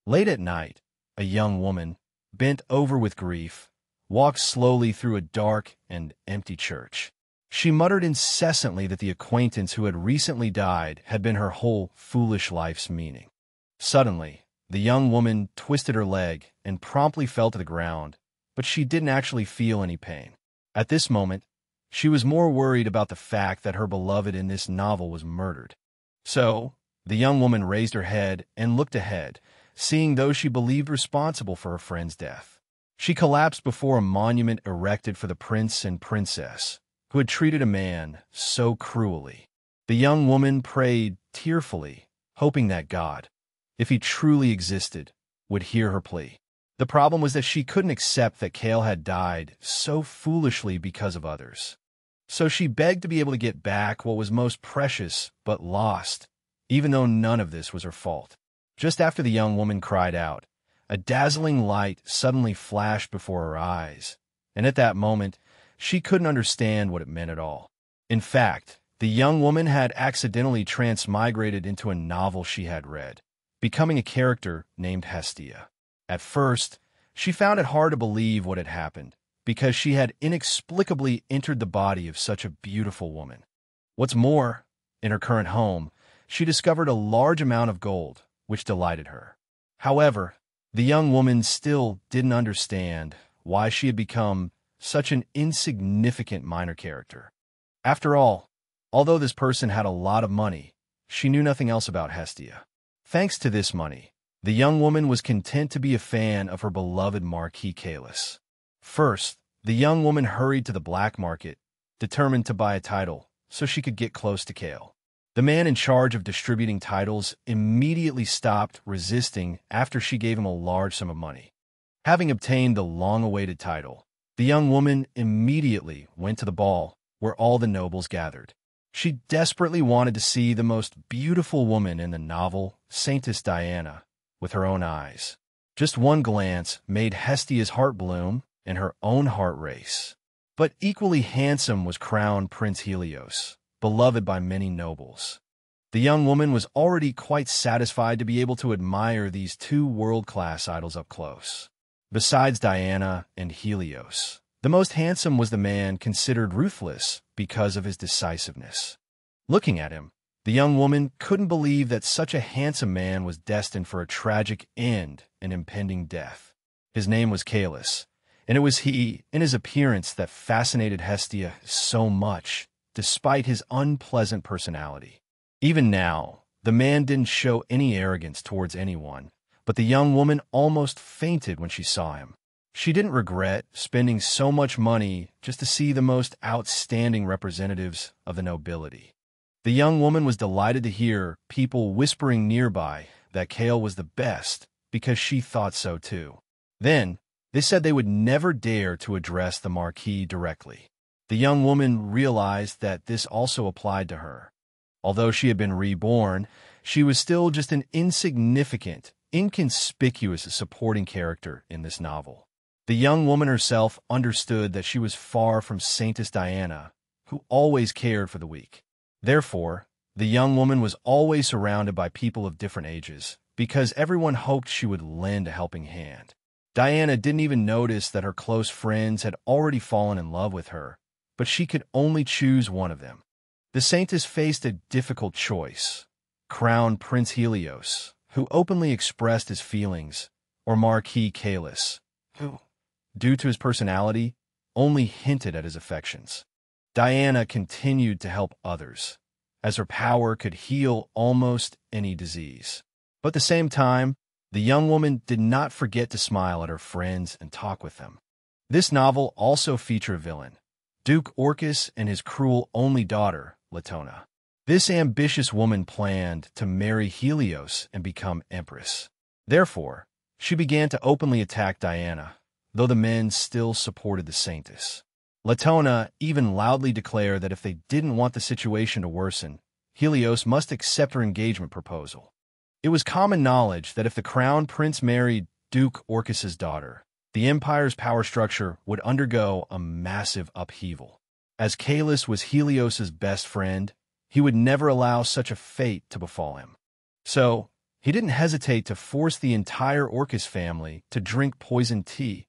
Late at night, a young woman, bent over with grief, walked slowly through a dark and empty church. She muttered incessantly that the acquaintance who had recently died had been her whole foolish life's meaning. Suddenly, the young woman twisted her leg and promptly fell to the ground, but she didn't actually feel any pain. At this moment, she was more worried about the fact that her beloved in this novel was murdered. So, the young woman raised her head and looked ahead, seeing those she believed responsible for her friend's death. She collapsed before a monument erected for the prince and princess, who had treated a man so cruelly. The young woman prayed tearfully, hoping that God, if he truly existed, would hear her plea. The problem was that she couldn't accept that Cale had died so foolishly because of others. So she begged to be able to get back what was most precious but lost, even though none of this was her fault. Just after the young woman cried out, a dazzling light suddenly flashed before her eyes, and at that moment, she couldn't understand what it meant at all. In fact, the young woman had accidentally transmigrated into a novel she had read, becoming a character named Hestia. At first, she found it hard to believe what had happened, because she had inexplicably entered the body of such a beautiful woman. What's more, in her current home, she discovered a large amount of gold, which delighted her. However, the young woman still didn't understand why she had become such an insignificant minor character. After all, although this person had a lot of money, she knew nothing else about Hestia. Thanks to this money, the young woman was content to be a fan of her beloved Marquis Caelus. First, the young woman hurried to the black market, determined to buy a title so she could get close to Cale. The man in charge of distributing titles immediately stopped resisting after she gave him a large sum of money. Having obtained the long-awaited title, the young woman immediately went to the ball where all the nobles gathered. She desperately wanted to see the most beautiful woman in the novel, Saintess Diana, with her own eyes. Just one glance made Hestia's heart bloom and her own heart race. But equally handsome was crowned Prince Helios, beloved by many nobles. The young woman was already quite satisfied to be able to admire these two world-class idols up close. Besides Diana and Helios, the most handsome was the man considered ruthless because of his decisiveness. Looking at him, the young woman couldn't believe that such a handsome man was destined for a tragic end and impending death. His name was Caelus, and it was he and his appearance that fascinated Hestia so much, despite his unpleasant personality. Even now, the man didn't show any arrogance towards anyone, but the young woman almost fainted when she saw him. She didn't regret spending so much money just to see the most outstanding representatives of the nobility. The young woman was delighted to hear people whispering nearby that Cale was the best because she thought so too. Then, they said they would never dare to address the Marquis directly. The young woman realized that this also applied to her. Although she had been reborn, she was still just an insignificant, inconspicuous supporting character in this novel. The young woman herself understood that she was far from Saintess Diana, who always cared for the weak. Therefore, the young woman was always surrounded by people of different ages, because everyone hoped she would lend a helping hand. Diana didn't even notice that her close friends had already fallen in love with her, but she could only choose one of them. The Saintess faced a difficult choice: crown Prince Helios, who openly expressed his feelings, or Marquis Caelus, who, due to his personality, only hinted at his affections. Diana continued to help others, as her power could heal almost any disease. But at the same time, the young woman did not forget to smile at her friends and talk with them. This novel also featured a villain, Duke Orcus, and his cruel only daughter, Latona. This ambitious woman planned to marry Helios and become empress. Therefore, she began to openly attack Diana, though the men still supported the Saintess. Latona even loudly declared that if they didn't want the situation to worsen, Helios must accept her engagement proposal. It was common knowledge that if the crown prince married Duke Orcus's daughter, the empire's power structure would undergo a massive upheaval. As Caelus was Helios's best friend, he would never allow such a fate to befall him. So, He didn't hesitate to force the entire Orcus family to drink poisoned tea,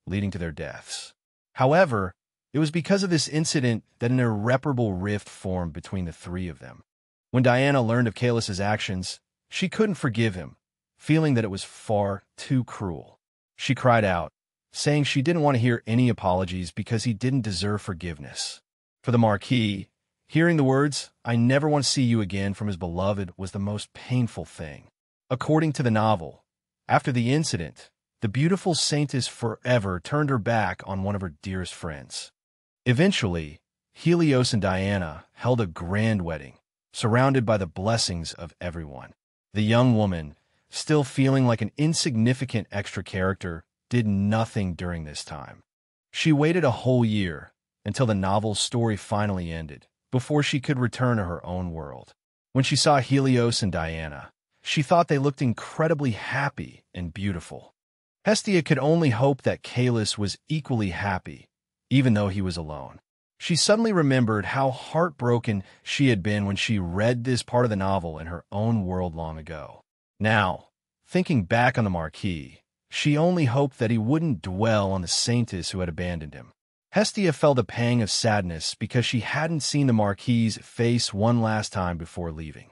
leading to their deaths. However, it was because of this incident that an irreparable rift formed between the three of them. When Diana learned of Caelus's actions, she couldn't forgive him, feeling that it was far too cruel. She cried out, saying she didn't want to hear any apologies because he didn't deserve forgiveness. For the Marquis, hearing the words, "I never want to see you again," from his beloved was the most painful thing. According to the novel, after the incident, the beautiful saintess forever turned her back on one of her dearest friends. Eventually, Helios and Diana held a grand wedding, surrounded by the blessings of everyone. The young woman, still feeling like an insignificant extra character, did nothing during this time. She waited a whole year until the novel's story finally ended, before she could return to her own world. When she saw Helios and Diana, she thought they looked incredibly happy and beautiful. Hestia could only hope that Caelus was equally happy, even though he was alone. She suddenly remembered how heartbroken she had been when she read this part of the novel in her own world long ago. Now, thinking back on the Marquis, she only hoped that he wouldn't dwell on the saintess who had abandoned him. Hestia felt a pang of sadness because she hadn't seen the Marquis's face one last time before leaving.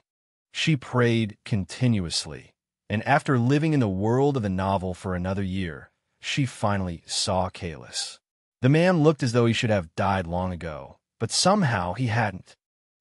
She prayed continuously, and after living in the world of the novel for another year, she finally saw Caelus. The man looked as though he should have died long ago, but somehow he hadn't.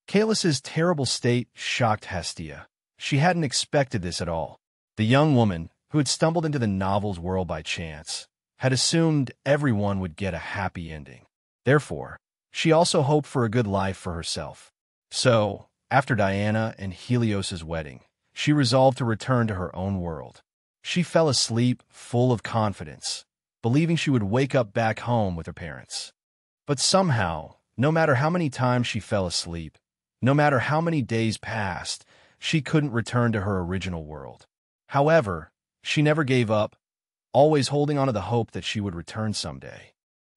Caelus's terrible state shocked Hestia. She hadn't expected this at all. The young woman, who had stumbled into the novel's world by chance, had assumed everyone would get a happy ending. Therefore, she also hoped for a good life for herself. So, after Diana and Helios's wedding, she resolved to return to her own world. She fell asleep full of confidence, believing she would wake up back home with her parents. But somehow, no matter how many times she fell asleep, no matter how many days passed, she couldn't return to her original world. However, she never gave up, always holding on to the hope that she would return someday.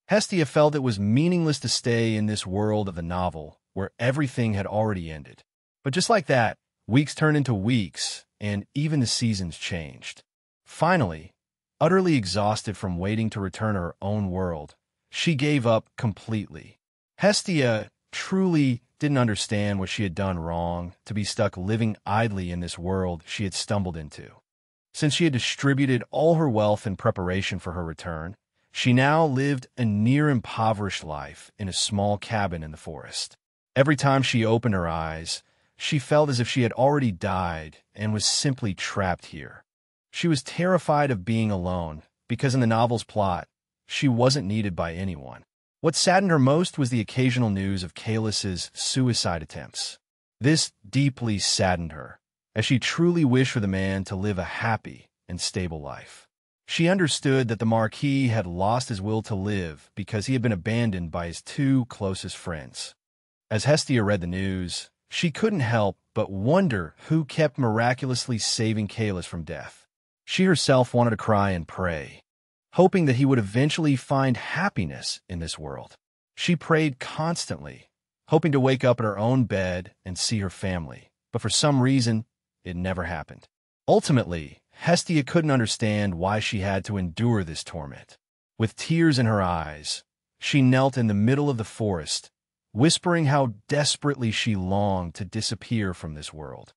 Hestia felt it was meaningless to stay in this world of the novel where everything had already ended. But just like that, weeks turned into weeks, and even the seasons changed. Finally, utterly exhausted from waiting to return to her own world, she gave up completely. Hestia truly didn't understand what she had done wrong to be stuck living idly in this world she had stumbled into. Since she had distributed all her wealth in preparation for her return, she now lived a near-impoverished life in a small cabin in the forest. Every time she opened her eyes, she felt as if she had already died and was simply trapped here. She was terrified of being alone, because in the novel's plot, she wasn't needed by anyone. What saddened her most was the occasional news of Caelus's suicide attempts. This deeply saddened her, as she truly wished for the man to live a happy and stable life. She understood that the Marquis had lost his will to live because he had been abandoned by his two closest friends. As Hestia read the news, she couldn't help but wonder who kept miraculously saving Caelus from death. She herself wanted to cry and pray, hoping that he would eventually find happiness in this world. She prayed constantly, hoping to wake up in her own bed and see her family, but for some reason, it never happened. Ultimately, Hestia couldn't understand why she had to endure this torment. With tears in her eyes, she knelt in the middle of the forest, whispering how desperately she longed to disappear from this world.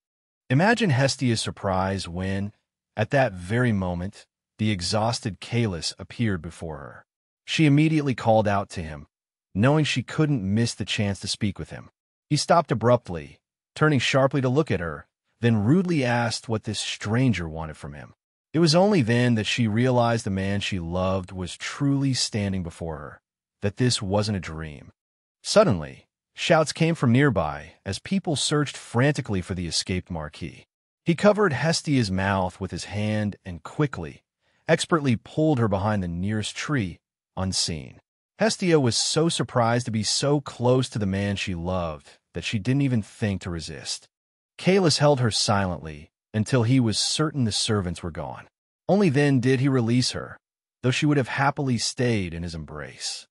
Imagine Hestia's surprise when, at that very moment, the exhausted Caelus appeared before her. She immediately called out to him, knowing she couldn't miss the chance to speak with him. He stopped abruptly, turning sharply to look at her, then rudely asked what this stranger wanted from him. It was only then that she realized the man she loved was truly standing before her, that this wasn't a dream. Suddenly, shouts came from nearby as people searched frantically for the escaped Marquis. He covered Hestia's mouth with his hand and quickly, expertly pulled her behind the nearest tree, unseen. Hestia was so surprised to be so close to the man she loved that she didn't even think to resist. Caelus held her silently until he was certain the servants were gone. Only then did he release her, though she would have happily stayed in his embrace.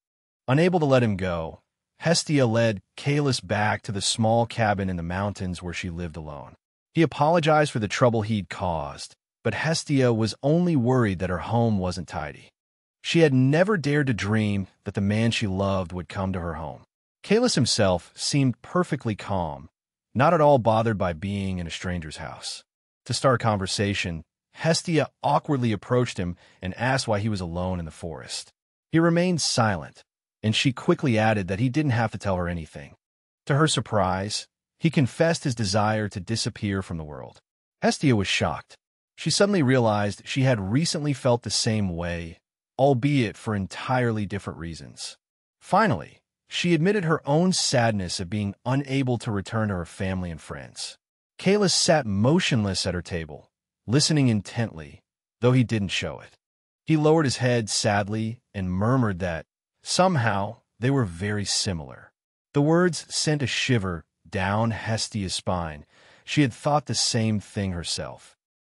Unable to let him go, Hestia led Caelus back to the small cabin in the mountains where she lived alone. He apologized for the trouble he'd caused, but Hestia was only worried that her home wasn't tidy. She had never dared to dream that the man she loved would come to her home. Kalis himself seemed perfectly calm, not at all bothered by being in a stranger's house. To start a conversation, Hestia awkwardly approached him and asked why he was alone in the forest. He remained silent, and she quickly added that he didn't have to tell her anything. To her surprise, he confessed his desire to disappear from the world. Hestia was shocked. She suddenly realized she had recently felt the same way, albeit for entirely different reasons. Finally, she admitted her own sadness at being unable to return to her family and friends. Kalis sat motionless at her table, listening intently, though he didn't show it. He lowered his head sadly and murmured that, somehow, they were very similar. The words sent a shiver down Hestia's spine. She had thought the same thing herself.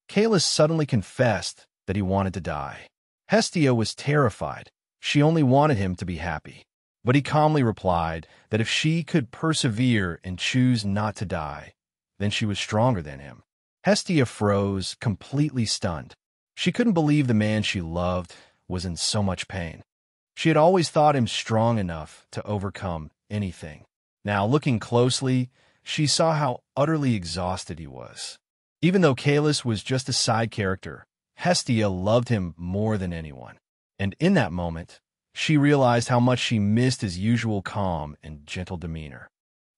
Kalis suddenly confessed that he wanted to die. Hestia was terrified. She only wanted him to be happy. But he calmly replied that if she could persevere and choose not to die, then she was stronger than him. Hestia froze, completely stunned. She couldn't believe the man she loved was in so much pain. She had always thought him strong enough to overcome anything. Now, looking closely, she saw how utterly exhausted he was. Even though Kalis was just a side character, Hestia loved him more than anyone. And in that moment, she realized how much she missed his usual calm and gentle demeanor.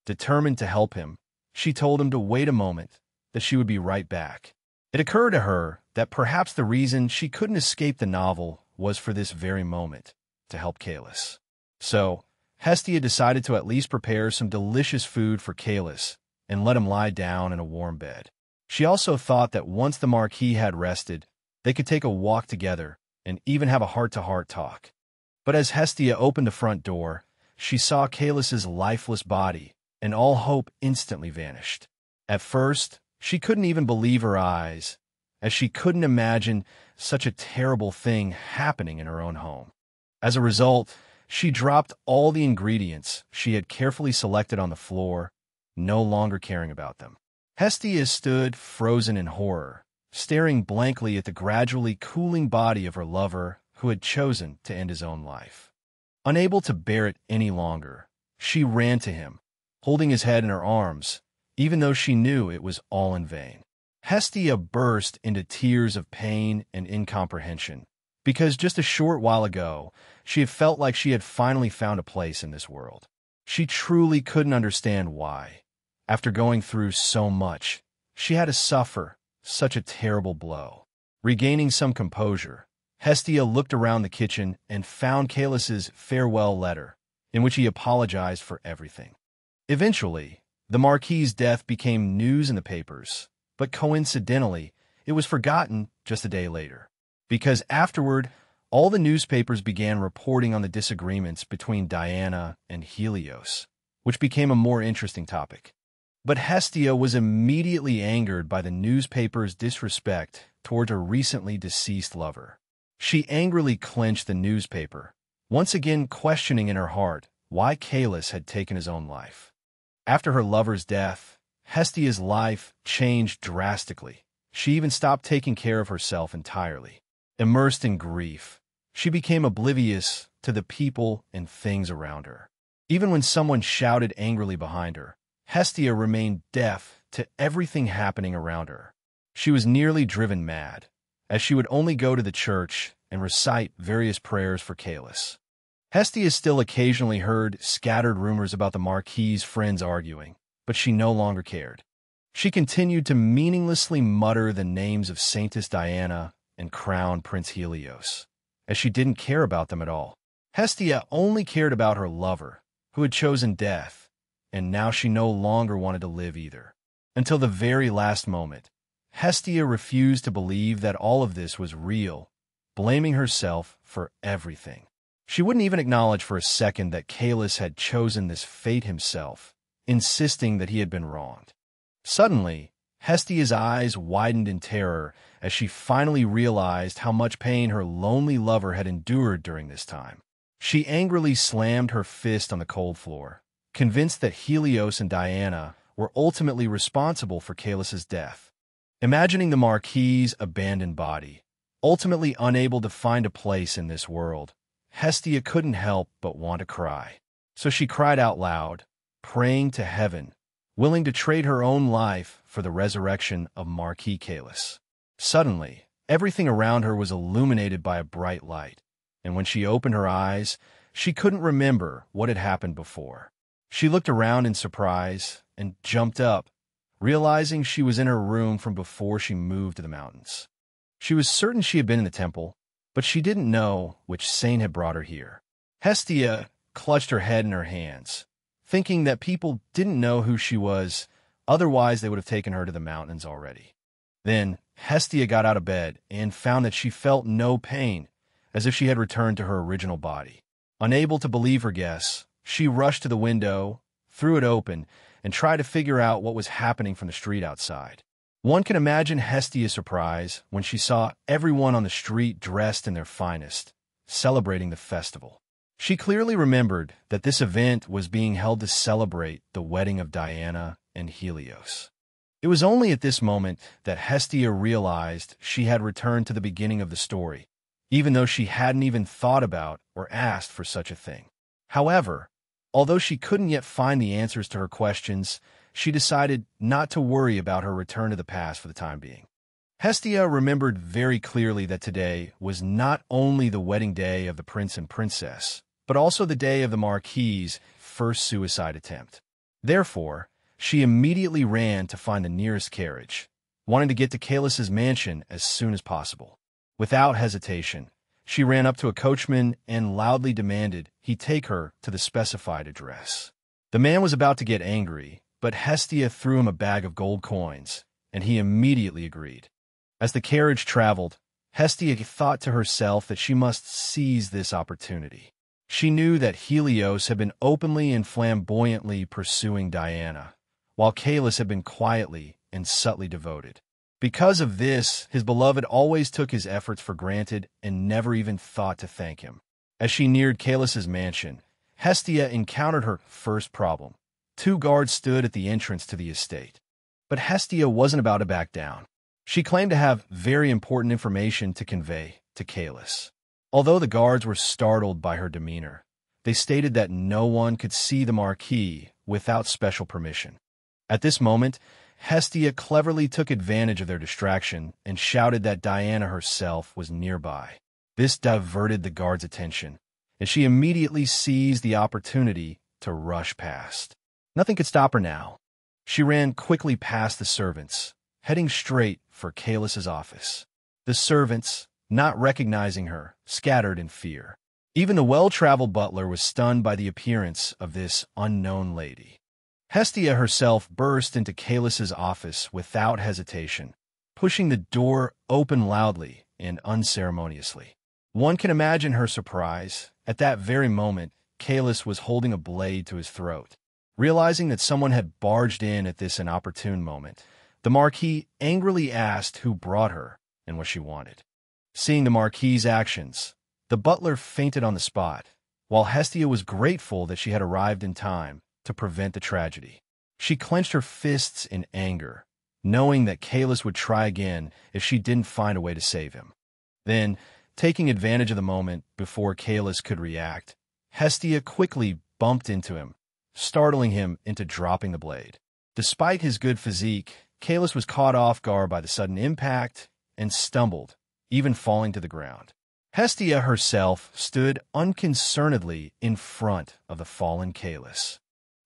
Determined to help him, she told him to wait a moment, that she would be right back. It occurred to her that perhaps the reason she couldn't escape the novel was for this very moment, to help Kalis. So, Hestia decided to at least prepare some delicious food for Kalis and let him lie down in a warm bed. She also thought that once the Marquis had rested, they could take a walk together and even have a heart-to-heart talk. But as Hestia opened the front door, she saw Kalis's lifeless body, and all hope instantly vanished. At first, she couldn't even believe her eyes, as she couldn't imagine such a terrible thing happening in her own home. As a result, she dropped all the ingredients she had carefully selected on the floor, no longer caring about them. Hestia stood frozen in horror, staring blankly at the gradually cooling body of her lover who had chosen to end his own life. Unable to bear it any longer, she ran to him, holding his head in her arms, even though she knew it was all in vain. Hestia burst into tears of pain and incomprehension, because just a short while ago, she had felt like she had finally found a place in this world. She truly couldn't understand why, after going through so much, she had to suffer such a terrible blow. Regaining some composure, Hestia looked around the kitchen and found Kalis's farewell letter, in which he apologized for everything. Eventually, the Marquis's death became news in the papers, but coincidentally, it was forgotten just a day later. Because afterward, all the newspapers began reporting on the disagreements between Diana and Helios, which became a more interesting topic. But Hestia was immediately angered by the newspaper's disrespect toward her recently deceased lover. She angrily clenched the newspaper, once again questioning in her heart why Kalis had taken his own life. After her lover's death, Hestia's life changed drastically. She even stopped taking care of herself entirely. Immersed in grief, she became oblivious to the people and things around her. Even when someone shouted angrily behind her, Hestia remained deaf to everything happening around her. She was nearly driven mad, as she would only go to the church and recite various prayers for Kalis. Hestia still occasionally heard scattered rumors about the Marquis's friends arguing, but she no longer cared. She continued to meaninglessly mutter the names of Saintess Diana and Crown Prince Helios, as she didn't care about them at all. Hestia only cared about her lover, who had chosen death, and now she no longer wanted to live either. Until the very last moment, Hestia refused to believe that all of this was real, blaming herself for everything. She wouldn't even acknowledge for a second that Kalis had chosen this fate himself, insisting that he had been wronged. Suddenly, Hestia's eyes widened in terror as she finally realized how much pain her lonely lover had endured during this time. She angrily slammed her fist on the cold floor, convinced that Helios and Diana were ultimately responsible for Kaelus's death. Imagining the Marquis's abandoned body, ultimately unable to find a place in this world, Hestia couldn't help but want to cry. So she cried out loud, praying to heaven, willing to trade her own life for the resurrection of Marquis Caelus. Suddenly, everything around her was illuminated by a bright light, and when she opened her eyes, she couldn't remember what had happened before. She looked around in surprise and jumped up, realizing she was in her room from before she moved to the mountains. She was certain she had been in the temple, but she didn't know which saint had brought her here. Hestia clutched her head in her hands, thinking that people didn't know who she was, otherwise they would have taken her to the mountains already. Then Hestia got out of bed and found that she felt no pain, as if she had returned to her original body. Unable to believe her guess, she rushed to the window, threw it open, and tried to figure out what was happening from the street outside. One can imagine Hestia's surprise when she saw everyone on the street dressed in their finest, celebrating the festival. She clearly remembered that this event was being held to celebrate the wedding of Diana and Helios. It was only at this moment that Hestia realized she had returned to the beginning of the story, even though she hadn't even thought about or asked for such a thing. However, although she couldn't yet find the answers to her questions, she decided not to worry about her return to the past for the time being. Hestia remembered very clearly that today was not only the wedding day of the prince and princess, but also the day of the Marquis's first suicide attempt. Therefore, she immediately ran to find the nearest carriage, wanting to get to Caelus's mansion as soon as possible. Without hesitation, she ran up to a coachman and loudly demanded he take her to the specified address. The man was about to get angry, but Hestia threw him a bag of gold coins, and he immediately agreed. As the carriage traveled, Hestia thought to herself that she must seize this opportunity. She knew that Helios had been openly and flamboyantly pursuing Diana, while Caelus had been quietly and subtly devoted. Because of this, his beloved always took his efforts for granted and never even thought to thank him. As she neared Caelus's mansion, Hestia encountered her first problem. 2 guards stood at the entrance to the estate. But Hestia wasn't about to back down. She claimed to have very important information to convey to Caelus. Although the guards were startled by her demeanor, they stated that no one could see the Marquis without special permission. At this moment, Hestia cleverly took advantage of their distraction and shouted that Diana herself was nearby. This diverted the guards' attention, and she immediately seized the opportunity to rush past. Nothing could stop her now. She ran quickly past the servants, heading straight for Caelus's office. The servants, not recognizing her, scattered in fear. Even the well-traveled butler was stunned by the appearance of this unknown lady. Hestia herself burst into Caelus's office without hesitation, pushing the door open loudly and unceremoniously. One can imagine her surprise. At that very moment, Caelus was holding a blade to his throat. Realizing that someone had barged in at this inopportune moment, the Marquis angrily asked who brought her and what she wanted. Seeing the Marquis's actions, the butler fainted on the spot, while Hestia was grateful that she had arrived in time to prevent the tragedy. She clenched her fists in anger, knowing that Caelus would try again if she didn't find a way to save him. Then, taking advantage of the moment before Caelus could react, Hestia quickly bumped into him, startling him into dropping the blade. Despite his good physique, Caelus was caught off guard by the sudden impact and stumbled, even falling to the ground. Hestia herself stood unconcernedly in front of the fallen Caelus,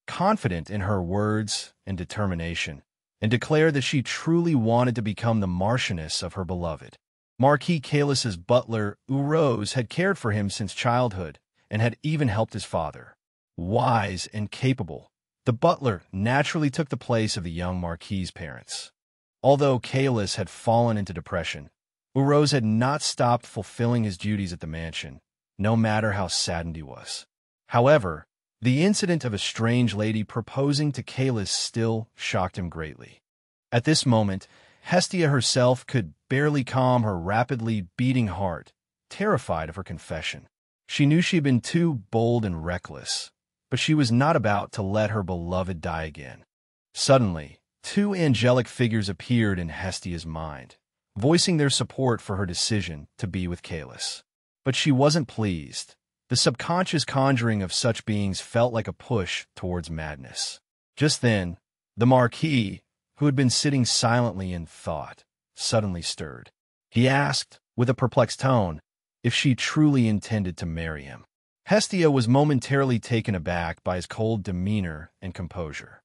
confident in her words and determination, and declared that she truly wanted to become the Marchioness of her beloved. Marquis Caelus's butler, Urose, had cared for him since childhood and had even helped his father. Wise and capable, the butler naturally took the place of the young Marquis's parents. Although Caelus had fallen into depression, Urose had not stopped fulfilling his duties at the mansion, no matter how saddened he was. However, the incident of a strange lady proposing to Caelus still shocked him greatly. At this moment, Hestia herself could barely calm her rapidly beating heart, terrified of her confession. She knew she had been too bold and reckless, but she was not about to let her beloved die again. Suddenly, two angelic figures appeared in Hestia's mind, voicing their support for her decision to be with Kalis. But she wasn't pleased. The subconscious conjuring of such beings felt like a push towards madness. Just then, the Marquis, who had been sitting silently in thought, suddenly stirred. He asked, with a perplexed tone, if she truly intended to marry him. Hestia was momentarily taken aback by his cold demeanor and composure.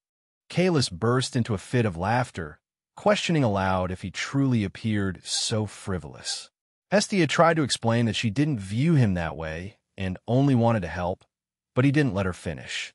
Kalis burst into a fit of laughter, questioning aloud if he truly appeared so frivolous. Hestia tried to explain that she didn't view him that way and only wanted to help, but he didn't let her finish.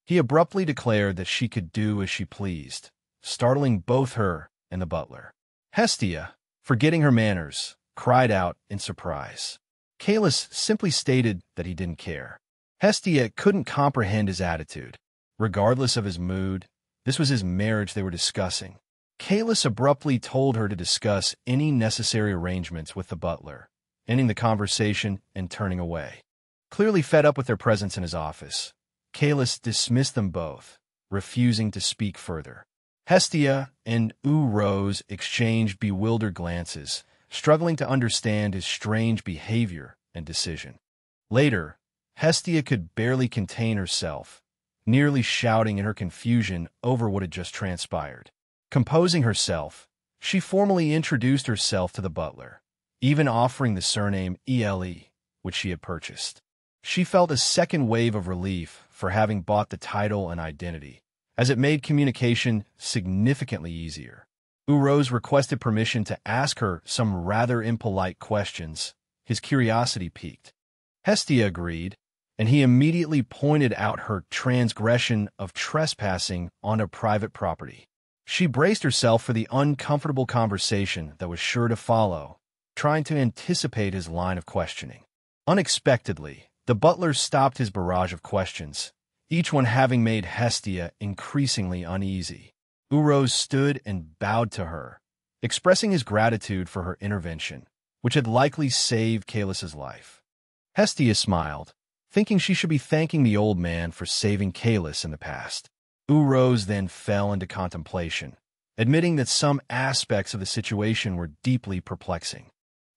He abruptly declared that she could do as she pleased, startling both her and the butler. Hestia, forgetting her manners, cried out in surprise. Kalis simply stated that he didn't care. Hestia couldn't comprehend his attitude. Regardless of his mood, this was his marriage they were discussing. Kalis abruptly told her to discuss any necessary arrangements with the butler, ending the conversation and turning away. Clearly fed up with their presence in his office, Kalis dismissed them both, refusing to speak further. Hestia and Rose exchanged bewildered glances, struggling to understand his strange behavior and decision. Later, Hestia could barely contain herself, nearly shouting in her confusion over what had just transpired. Composing herself, she formally introduced herself to the butler, even offering the surname Ele, which she had purchased. She felt a second wave of relief for having bought the title and identity, as it made communication significantly easier. Rose requested permission to ask her some rather impolite questions. His curiosity piqued. Hestia agreed, and he immediately pointed out her transgression of trespassing onto private property. She braced herself for the uncomfortable conversation that was sure to follow, trying to anticipate his line of questioning. Unexpectedly, the butler stopped his barrage of questions, each one having made Hestia increasingly uneasy. Rose stood and bowed to her, expressing his gratitude for her intervention, which had likely saved Kalis's life. Hestia smiled, thinking she should be thanking the old man for saving Kalis in the past. Rose then fell into contemplation, admitting that some aspects of the situation were deeply perplexing.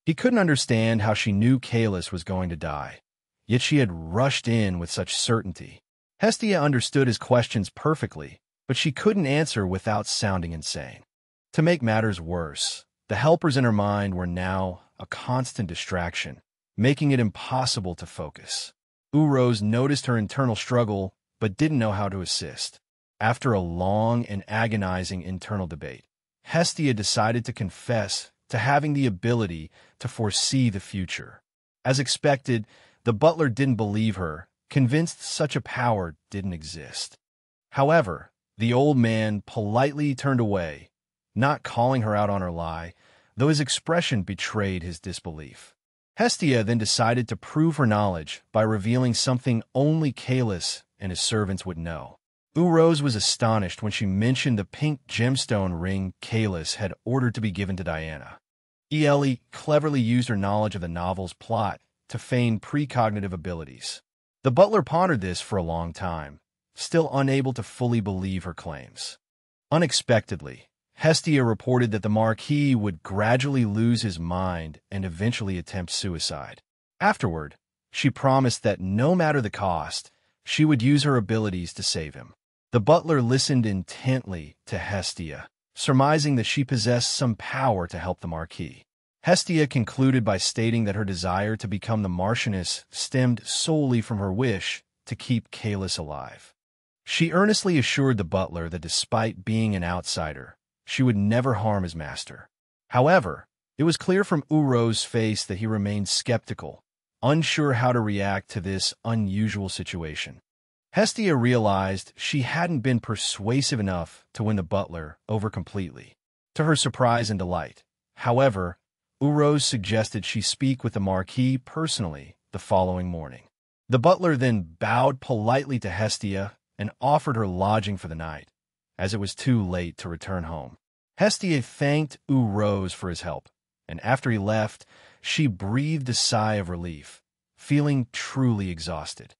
He couldn't understand how she knew Kalis was going to die, yet she had rushed in with such certainty. Hestia understood his questions perfectly, but she couldn't answer without sounding insane. To make matters worse, the helpers in her mind were now a constant distraction, making it impossible to focus. Rose noticed her internal struggle, but didn't know how to assist. After a long and agonizing internal debate, Hestia decided to confess to having the ability to foresee the future. As expected, the butler didn't believe her, convinced such a power didn't exist. However, the old man politely turned away, not calling her out on her lie, though his expression betrayed his disbelief. Hestia then decided to prove her knowledge by revealing something only Kalis and his servants would know. Rose was astonished when she mentioned the pink gemstone ring Kalis had ordered to be given to Diana. Ele cleverly used her knowledge of the novel's plot to feign precognitive abilities. The butler pondered this for a long time, still unable to fully believe her claims. Unexpectedly, Hestia reported that the Marquis would gradually lose his mind and eventually attempt suicide. Afterward, she promised that no matter the cost, she would use her abilities to save him. The butler listened intently to Hestia, surmising that she possessed some power to help the Marquis. Hestia concluded by stating that her desire to become the Marchioness stemmed solely from her wish to keep Kalis alive. She earnestly assured the butler that despite being an outsider, she would never harm his master. However, it was clear from Rose's face that he remained skeptical, unsure how to react to this unusual situation. Hestia realized she hadn't been persuasive enough to win the butler over completely. To her surprise and delight, however, Rose suggested she speak with the Marquis personally the following morning. The butler then bowed politely to Hestia and offered her lodging for the night, as it was too late to return home. Hestia thanked Rose for his help, and after he left, she breathed a sigh of relief, feeling truly exhausted.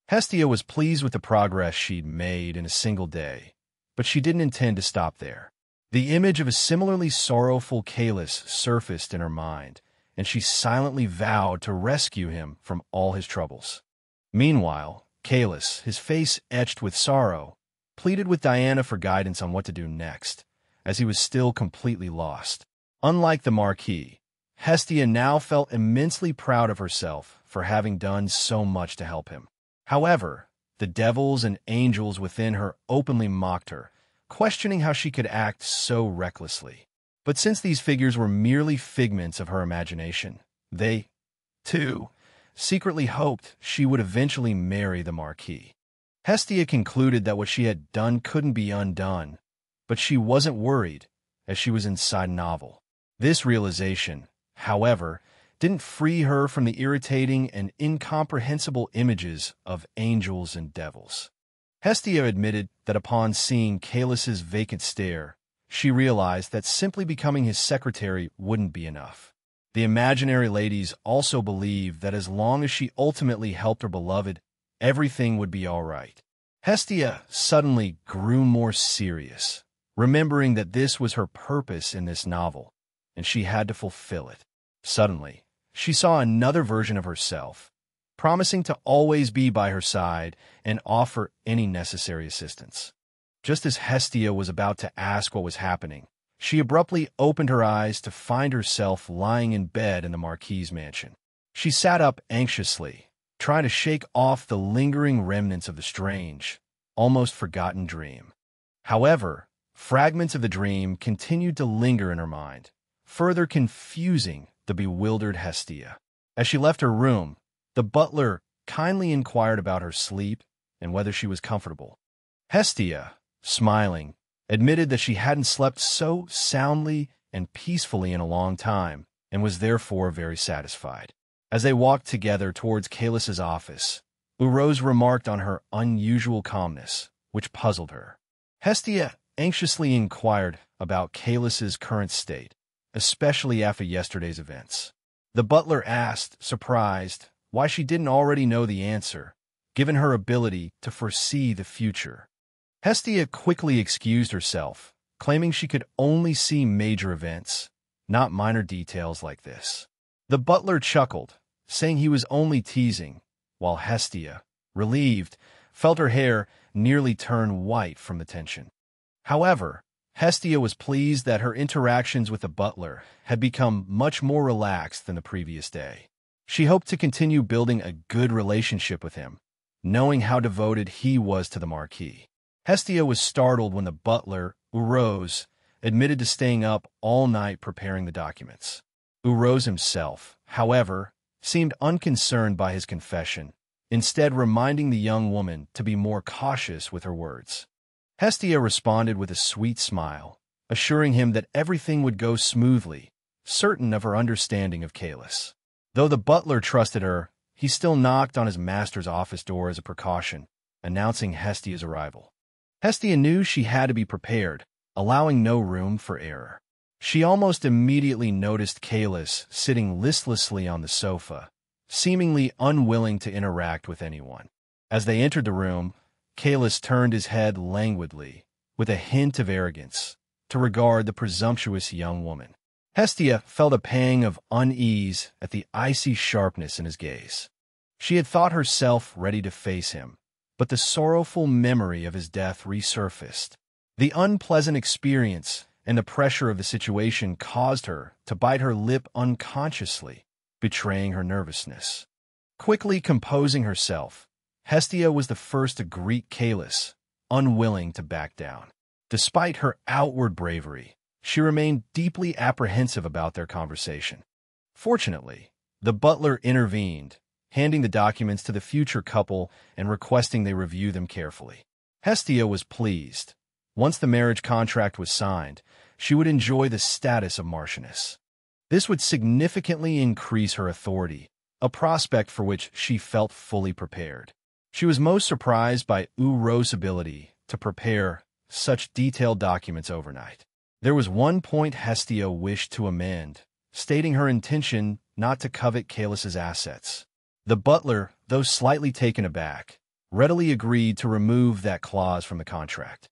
Hestia was pleased with the progress she'd made in a single day, but she didn't intend to stop there. The image of a similarly sorrowful Kalis surfaced in her mind, and she silently vowed to rescue him from all his troubles. Meanwhile, Kalis, his face etched with sorrow, pleaded with Diana for guidance on what to do next, as he was still completely lost. Unlike the Marquis, Hestia now felt immensely proud of herself for having done so much to help him. However, the devils and angels within her openly mocked her, questioning how she could act so recklessly. But since these figures were merely figments of her imagination, they, too, secretly hoped she would eventually marry the Marquis. Hestia concluded that what she had done couldn't be undone, but she wasn't worried, as she was inside a novel. This realization, however, didn't free her from the irritating and incomprehensible images of angels and devils. Hestia admitted that upon seeing Kalis's vacant stare, she realized that simply becoming his secretary wouldn't be enough. The imaginary ladies also believed that as long as she ultimately helped her beloved, everything would be all right. Hestia suddenly grew more serious, remembering that this was her purpose in this novel, and she had to fulfill it. Suddenly, she saw another version of herself, promising to always be by her side and offer any necessary assistance. Just as Hestia was about to ask what was happening, she abruptly opened her eyes to find herself lying in bed in the Marquis's mansion. She sat up anxiously, trying to shake off the lingering remnants of the strange, almost forgotten dream. However, fragments of the dream continued to linger in her mind, further confusing the bewildered Hestia. As she left her room, the butler kindly inquired about her sleep and whether she was comfortable. Hestia, smiling, admitted that she hadn't slept so soundly and peacefully in a long time, and was therefore very satisfied. As they walked together towards Kalis's office, Urose remarked on her unusual calmness, which puzzled her. Hestia anxiously inquired about Kalis's current state, especially after yesterday's events. The butler asked, surprised, why she didn't already know the answer, given her ability to foresee the future. Hestia quickly excused herself, claiming she could only see major events, not minor details like this. The butler chuckled, saying he was only teasing, while Hestia, relieved, felt her hair nearly turn white from the tension. However, Hestia was pleased that her interactions with the butler had become much more relaxed than the previous day. She hoped to continue building a good relationship with him, knowing how devoted he was to the Marquis. Hestia was startled when the butler, Urose, admitted to staying up all night preparing the documents. Urose himself, however, seemed unconcerned by his confession, instead reminding the young woman to be more cautious with her words. Hestia responded with a sweet smile, assuring him that everything would go smoothly, certain of her understanding of Kalis. Though the butler trusted her, he still knocked on his master's office door as a precaution, announcing Hestia's arrival. Hestia knew she had to be prepared, allowing no room for error. She almost immediately noticed Kalis sitting listlessly on the sofa, seemingly unwilling to interact with anyone. As they entered the room, Kalis turned his head languidly, with a hint of arrogance, to regard the presumptuous young woman. Hestia felt a pang of unease at the icy sharpness in his gaze. She had thought herself ready to face him, but the sorrowful memory of his death resurfaced. The unpleasant experience and the pressure of the situation caused her to bite her lip unconsciously, betraying her nervousness. Quickly composing herself, Hestia was the first to greet Kalis, unwilling to back down. Despite her outward bravery, she remained deeply apprehensive about their conversation. Fortunately, the butler intervened, handing the documents to the future couple and requesting they review them carefully. Hestia was pleased. Once the marriage contract was signed, she would enjoy the status of Marchioness. This would significantly increase her authority, a prospect for which she felt fully prepared. She was most surprised by Urose's ability to prepare such detailed documents overnight. There was one point Hestia wished to amend, stating her intention not to covet Kalis's assets. The butler, though slightly taken aback, readily agreed to remove that clause from the contract.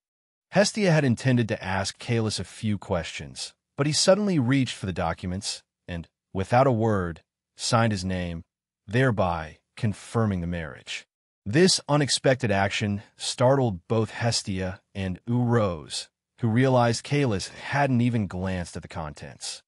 Hestia had intended to ask Calus a few questions, but he suddenly reached for the documents and, without a word, signed his name, thereby confirming the marriage. This unexpected action startled both Hestia and Rose, who realized Calus hadn't even glanced at the contents.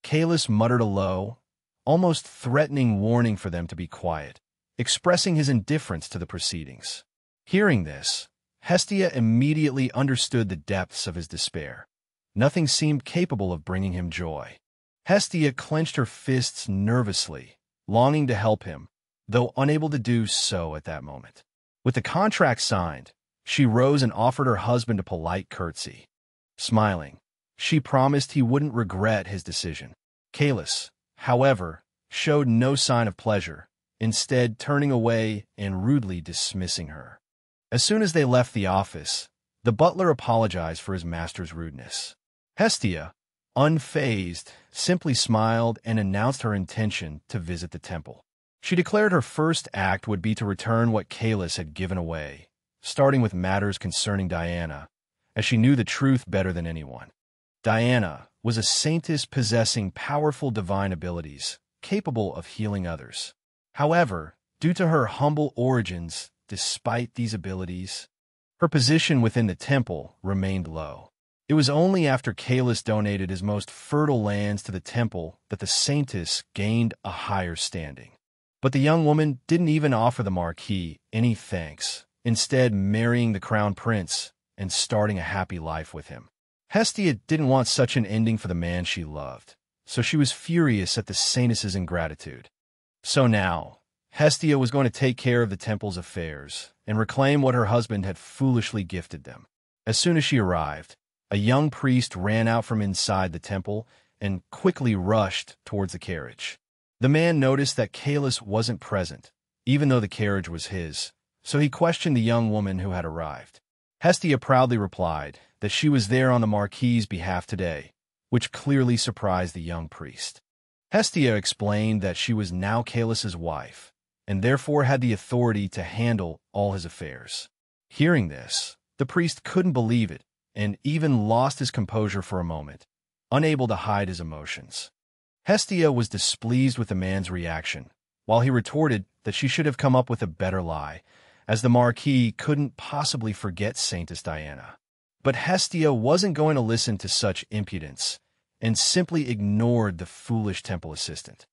Calus muttered a low, almost threatening warning for them to be quiet, expressing his indifference to the proceedings. Hearing this, Hestia immediately understood the depths of his despair. Nothing seemed capable of bringing him joy. Hestia clenched her fists nervously, longing to help him, though unable to do so at that moment. With the contract signed, she rose and offered her husband a polite curtsy. Smiling, she promised he wouldn't regret his decision. Calus, however, showed no sign of pleasure, instead turning away and rudely dismissing her. As soon as they left the office, the butler apologized for his master's rudeness. Hestia, unfazed, simply smiled and announced her intention to visit the temple. She declared her first act would be to return what Calus had given away, starting with matters concerning Diana, as she knew the truth better than anyone. Diana was a saintess possessing powerful divine abilities, capable of healing others. However, due to her humble origins, despite these abilities, her position within the temple remained low. It was only after Calus donated his most fertile lands to the temple that the saintess gained a higher standing. But the young woman didn't even offer the Marquis any thanks, instead marrying the crown prince and starting a happy life with him. Hestia didn't want such an ending for the man she loved, so she was furious at the saintess's ingratitude. So now, Hestia was going to take care of the temple's affairs and reclaim what her husband had foolishly gifted them. As soon as she arrived, a young priest ran out from inside the temple and quickly rushed towards the carriage. The man noticed that Calus wasn't present, even though the carriage was his, so he questioned the young woman who had arrived. Hestia proudly replied that she was there on the Marquis's behalf today, which clearly surprised the young priest. Hestia explained that she was now Calus's wife, and therefore had the authority to handle all his affairs. Hearing this, the priest couldn't believe it, and even lost his composure for a moment, unable to hide his emotions. Hestia was displeased with the man's reaction, while he retorted that she should have come up with a better lie, as the Marquis couldn't possibly forget Saintess Diana. But Hestia wasn't going to listen to such impudence, and simply ignored the foolish temple assistant.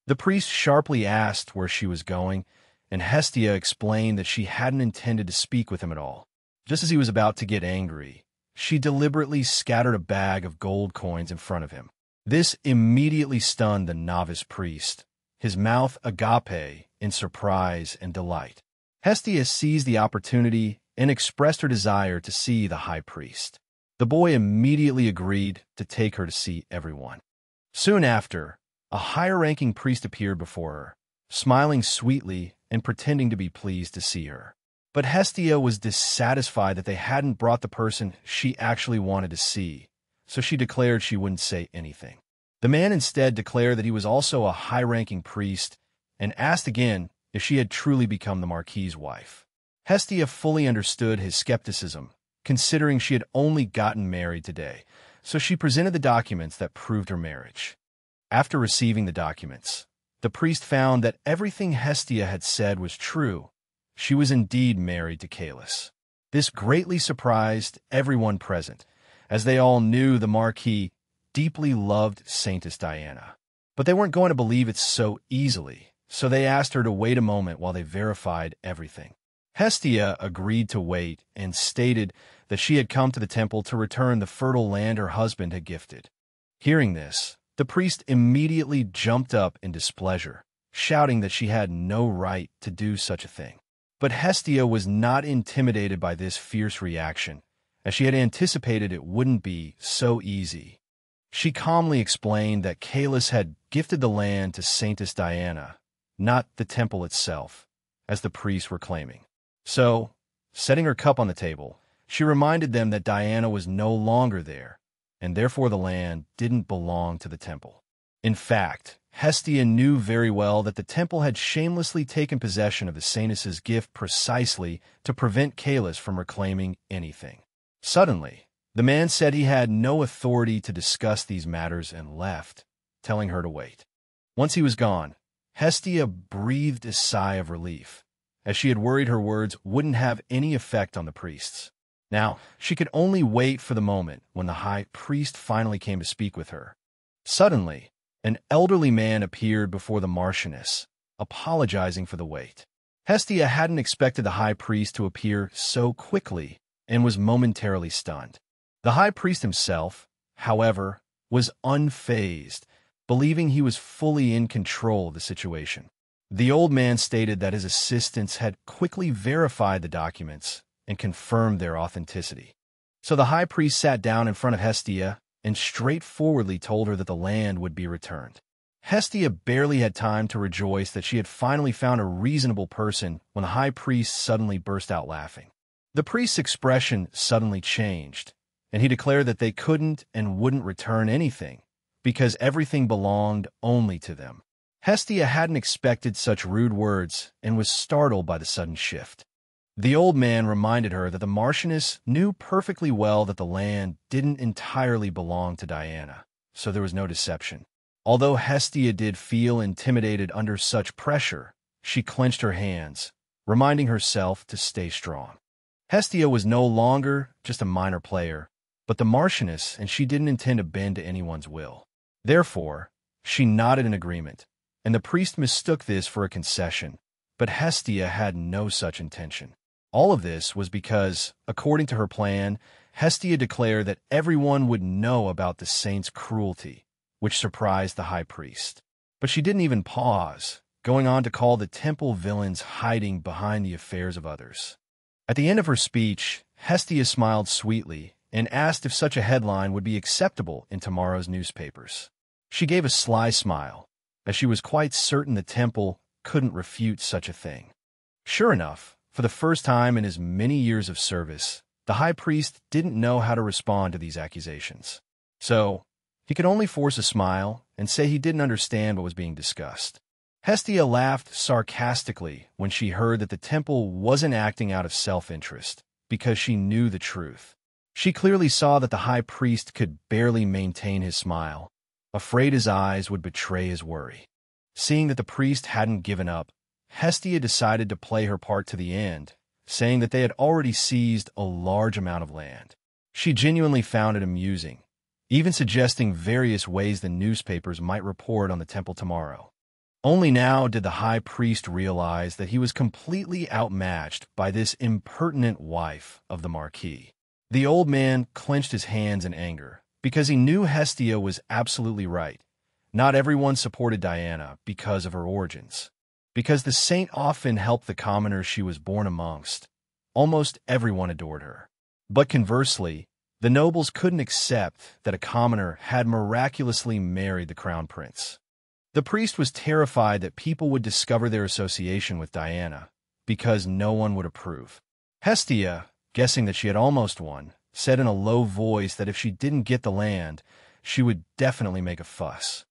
The priest sharply asked where she was going, and Hestia explained that she hadn't intended to speak with him at all. Just as he was about to get angry, she deliberately scattered a bag of gold coins in front of him. This immediately stunned the novice priest, his mouth agape in surprise and delight. Hestia seized the opportunity and expressed her desire to see the high priest. The boy immediately agreed to take her to see everyone. Soon after, a higher-ranking priest appeared before her, smiling sweetly and pretending to be pleased to see her. But Hestia was dissatisfied that they hadn't brought the person she actually wanted to see, so she declared she wouldn't say anything. The man instead declared that he was also a high-ranking priest and asked again if she had truly become the Marquis's wife. Hestia fully understood his skepticism, considering she had only gotten married today, so she presented the documents that proved her marriage. After receiving the documents, the priest found that everything Hestia had said was true. She was indeed married to Calus. This greatly surprised everyone present, as they all knew the Marquis deeply loved Saintess Diana. But they weren't going to believe it so easily, so they asked her to wait a moment while they verified everything. Hestia agreed to wait and stated that she had come to the temple to return the fertile land her husband had gifted. Hearing this, the priest immediately jumped up in displeasure, shouting that she had no right to do such a thing. But Hestia was not intimidated by this fierce reaction, as she had anticipated it wouldn't be so easy. She calmly explained that Calus had gifted the land to Saintess Diana, not the temple itself, as the priests were claiming. So, setting her cup on the table, she reminded them that Diana was no longer there, and therefore the land didn't belong to the temple. In fact, Hestia knew very well that the temple had shamelessly taken possession of the saintess's gift precisely to prevent Calus from reclaiming anything. Suddenly, The man said he had no authority to discuss these matters and left, telling her to wait. Once he was gone, Hestia breathed a sigh of relief, as she had worried her words wouldn't have any effect on the priests. Now, she could only wait for the moment when the high priest finally came to speak with her. Suddenly, an elderly man appeared before the Marchioness, apologizing for the wait. Hestia hadn't expected the high priest to appear so quickly and was momentarily stunned. The high priest himself, however, was unfazed, believing he was fully in control of the situation. The old man stated that his assistants had quickly verified the documents and confirmed their authenticity. So the high priest sat down in front of Hestia and straightforwardly told her that the land would be returned. Hestia barely had time to rejoice that she had finally found a reasonable person when the high priest suddenly burst out laughing. The priest's expression suddenly changed, and he declared that they couldn't and wouldn't return anything, because everything belonged only to them. Hestia hadn't expected such rude words and was startled by the sudden shift. The old man reminded her that the Marchioness knew perfectly well that the land didn't entirely belong to Diana, so there was no deception. Although Hestia did feel intimidated under such pressure, she clenched her hands, reminding herself to stay strong. Hestia was no longer just a minor player, but the Marchioness, and she didn't intend to bend to anyone's will. Therefore, she nodded in agreement, and the priest mistook this for a concession, but Hestia had no such intention. All of this was because, according to her plan, Hestia declared that everyone would know about the saint's cruelty, which surprised the high priest. But she didn't even pause, going on to call the temple villains hiding behind the affairs of others. At the end of her speech, Hestia smiled sweetly and asked if such a headline would be acceptable in tomorrow's newspapers. She gave a sly smile, as she was quite certain the temple couldn't refute such a thing. Sure enough, for the first time in his many years of service, the high priest didn't know how to respond to these accusations. So, he could only force a smile and say he didn't understand what was being discussed. Hestia laughed sarcastically when she heard that the temple wasn't acting out of self-interest, because she knew the truth. She clearly saw that the high priest could barely maintain his smile, afraid his eyes would betray his worry. Seeing that the priest hadn't given up, Hestia decided to play her part to the end, saying that they had already seized a large amount of land. She genuinely found it amusing, even suggesting various ways the newspapers might report on the temple tomorrow. Only now did the high priest realize that he was completely outmatched by this impertinent wife of the Marquis. The old man clenched his hands in anger, because he knew Hestia was absolutely right. Not everyone supported Diana because of her origins. Because the saint often helped the commoners she was born amongst, almost everyone adored her. But conversely, the nobles couldn't accept that a commoner had miraculously married the crown prince. The priest was terrified that people would discover their association with Diana, because no one would approve. Hestia, guessing that she had almost won, said in a low voice that if she didn't get the land, she would definitely make a fuss.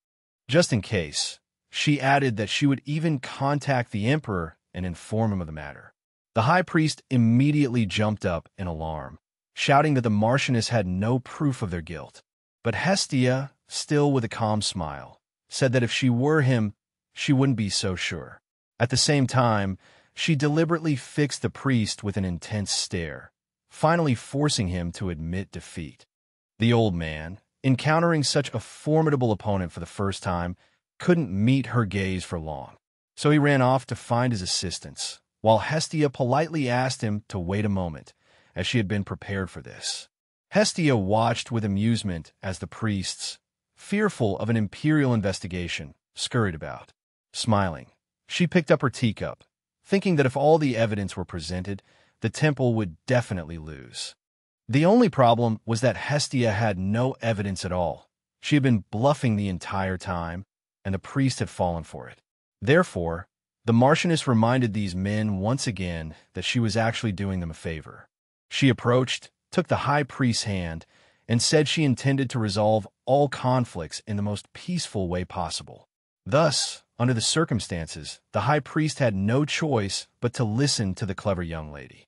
Just in case, she added that she would even contact the emperor and inform him of the matter. The high priest immediately jumped up in alarm, shouting that the Marchioness had no proof of their guilt. But Hestia, still with a calm smile, said that if she were him, she wouldn't be so sure. At the same time, she deliberately fixed the priest with an intense stare, finally forcing him to admit defeat. The old man, encountering such a formidable opponent for the first time, couldn't meet her gaze for long, so he ran off to find his assistants, while Hestia politely asked him to wait a moment, as she had been prepared for this. Hestia watched with amusement as the priests, fearful of an imperial investigation, scurried about. Smiling, she picked up her teacup, thinking that if all the evidence were presented, the temple would definitely lose. The only problem was that Hestia had no evidence at all. She had been bluffing the entire time, and the priest had fallen for it. Therefore, the Marchioness reminded these men once again that she was actually doing them a favor. She approached, took the high priest's hand, and said she intended to resolve all conflicts in the most peaceful way possible. Thus, under the circumstances, the high priest had no choice but to listen to the clever young lady.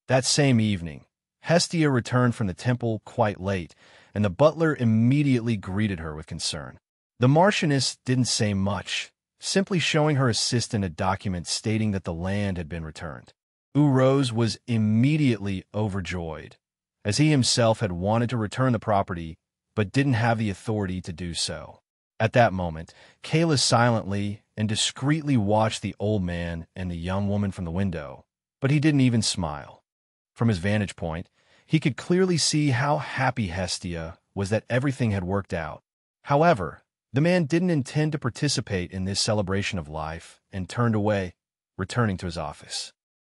That same evening, Hestia returned from the temple quite late, and the butler immediately greeted her with concern. The Marchioness didn't say much, simply showing her assistant a document stating that the land had been returned. Urose was immediately overjoyed, as he himself had wanted to return the property but didn't have the authority to do so. At that moment, Kalis silently and discreetly watched the old man and the young woman from the window, but he didn't even smile. From his vantage point, he could clearly see how happy Hestia was that everything had worked out. However, the man didn't intend to participate in this celebration of life and turned away, returning to his office.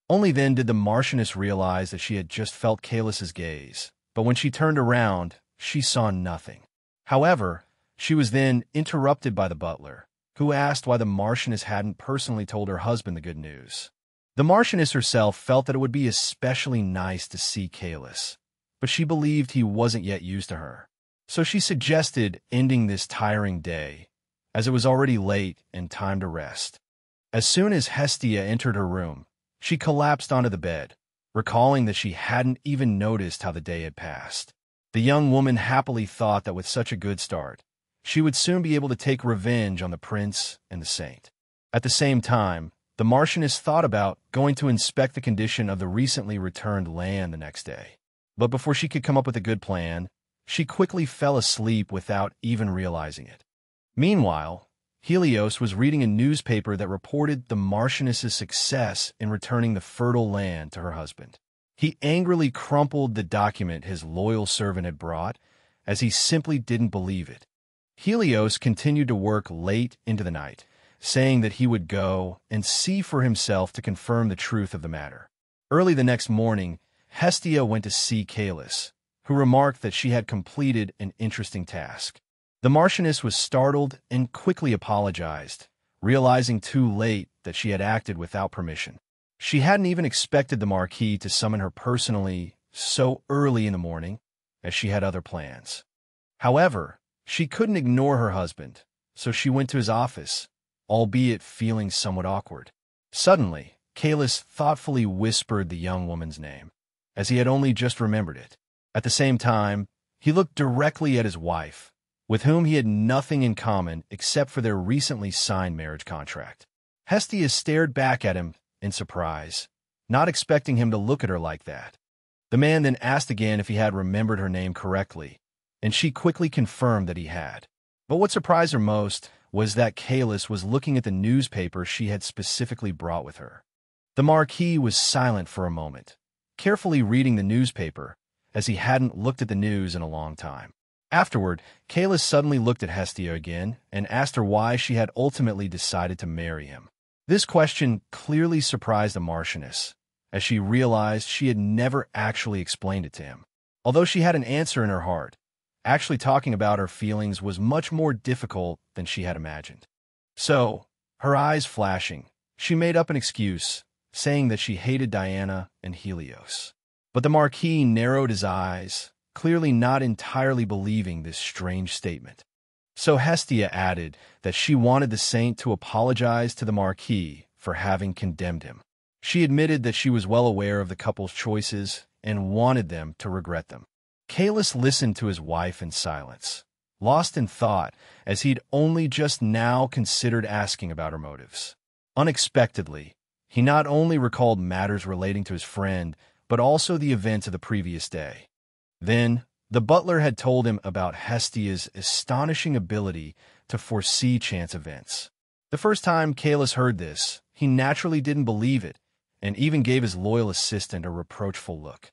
Only then did the Marchioness realize that she had just felt Kalis's gaze, but when she turned around, she saw nothing. However, she was then interrupted by the butler, who asked why the Marchioness hadn't personally told her husband the good news. The Marchioness herself felt that it would be especially nice to see Kalis, but she believed he wasn't yet used to her. So she suggested ending this tiring day, as it was already late and time to rest. As soon as Hestia entered her room, she collapsed onto the bed, recalling that she hadn't even noticed how the day had passed. The young woman happily thought that with such a good start, she would soon be able to take revenge on the prince and the saint. At the same time, the Marchioness thought about going to inspect the condition of the recently returned land the next day. But before she could come up with a good plan, she quickly fell asleep without even realizing it. Meanwhile, Helios was reading a newspaper that reported the Marchioness's success in returning the fertile land to her husband. He angrily crumpled the document his loyal servant had brought, as he simply didn't believe it. Helios continued to work late into the night, saying that he would go and see for himself to confirm the truth of the matter. Early the next morning, Hestia went to see Kalis, who remarked that she had completed an interesting task. The Marchioness was startled and quickly apologized, realizing too late that she had acted without permission. She hadn't even expected the Marquis to summon her personally so early in the morning, as she had other plans. However, she couldn't ignore her husband, so she went to his office, albeit feeling somewhat awkward. Suddenly, Kalis thoughtfully whispered the young woman's name, as he had only just remembered it. At the same time, he looked directly at his wife, with whom he had nothing in common except for their recently signed marriage contract. Hestia stared back at him in surprise, not expecting him to look at her like that. The man then asked again if he had remembered her name correctly, and she quickly confirmed that he had. But what surprised her most was that Kalis was looking at the newspaper she had specifically brought with her. The Marquis was silent for a moment, carefully reading the newspaper, as he hadn't looked at the news in a long time. Afterward, Kalis suddenly looked at Hestia again and asked her why she had ultimately decided to marry him. This question clearly surprised the Marchioness, as she realized she had never actually explained it to him. Although she had an answer in her heart, actually talking about her feelings was much more difficult than she had imagined. So, her eyes flashing, she made up an excuse, saying that she hated Diana and Helios. But the Marquis narrowed his eyes, clearly not entirely believing this strange statement. So Hestia added that she wanted the saint to apologize to the Marquis for having condemned him. She admitted that she was well aware of the couple's choices and wanted them to regret them. Kalis listened to his wife in silence, lost in thought, as he'd only just now considered asking about her motives. Unexpectedly, he not only recalled matters relating to his friend, but also the events of the previous day. Then, the butler had told him about Hestia's astonishing ability to foresee chance events. The first time Kalis heard this, he naturally didn't believe it, and even gave his loyal assistant a reproachful look.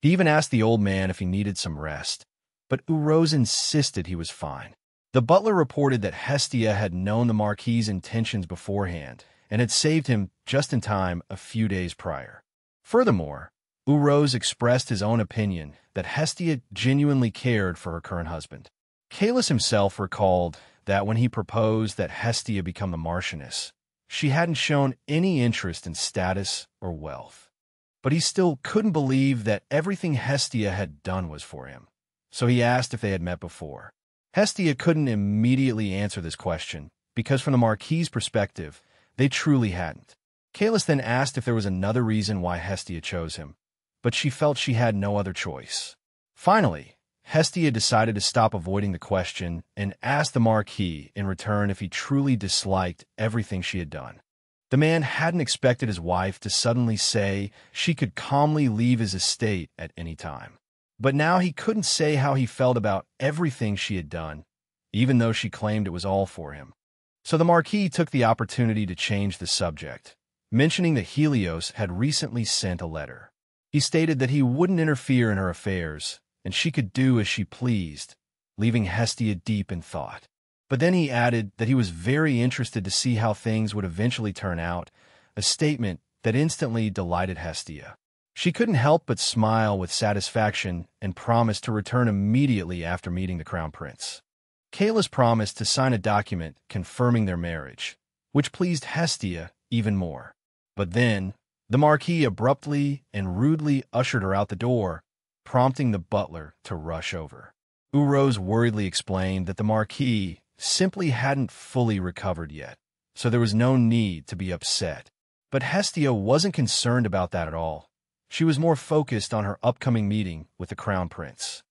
He even asked the old man if he needed some rest, but Urose insisted he was fine. The butler reported that Hestia had known the Marquis's intentions beforehand and had saved him just in time a few days prior. Furthermore, Urose expressed his own opinion that Hestia genuinely cared for her current husband. Kalis himself recalled that when he proposed that Hestia become the Marchioness, she hadn't shown any interest in status or wealth. But he still couldn't believe that everything Hestia had done was for him, so he asked if they had met before. Hestia couldn't immediately answer this question, because from the Marquis's perspective, they truly hadn't. Kalis then asked if there was another reason why Hestia chose him, but she felt she had no other choice. Finally, Hestia decided to stop avoiding the question and asked the Marquis in return if he truly disliked everything she had done. The man hadn't expected his wife to suddenly say she could calmly leave his estate at any time. But now he couldn't say how he felt about everything she had done, even though she claimed it was all for him. So the Marquis took the opportunity to change the subject, mentioning that Helios had recently sent a letter. He stated that he wouldn't interfere in her affairs, and she could do as she pleased, leaving Hestia deep in thought. But then he added that he was very interested to see how things would eventually turn out, a statement that instantly delighted Hestia. She couldn't help but smile with satisfaction and promised to return immediately after meeting the Crown Prince. Caelus promised to sign a document confirming their marriage, which pleased Hestia even more. But then, the Marquis abruptly and rudely ushered her out the door, prompting the butler to rush over. Urose worriedly explained that the Marquis simply hadn't fully recovered yet, so there was no need to be upset. But Hestia wasn't concerned about that at all. She was more focused on her upcoming meeting with the Crown Prince.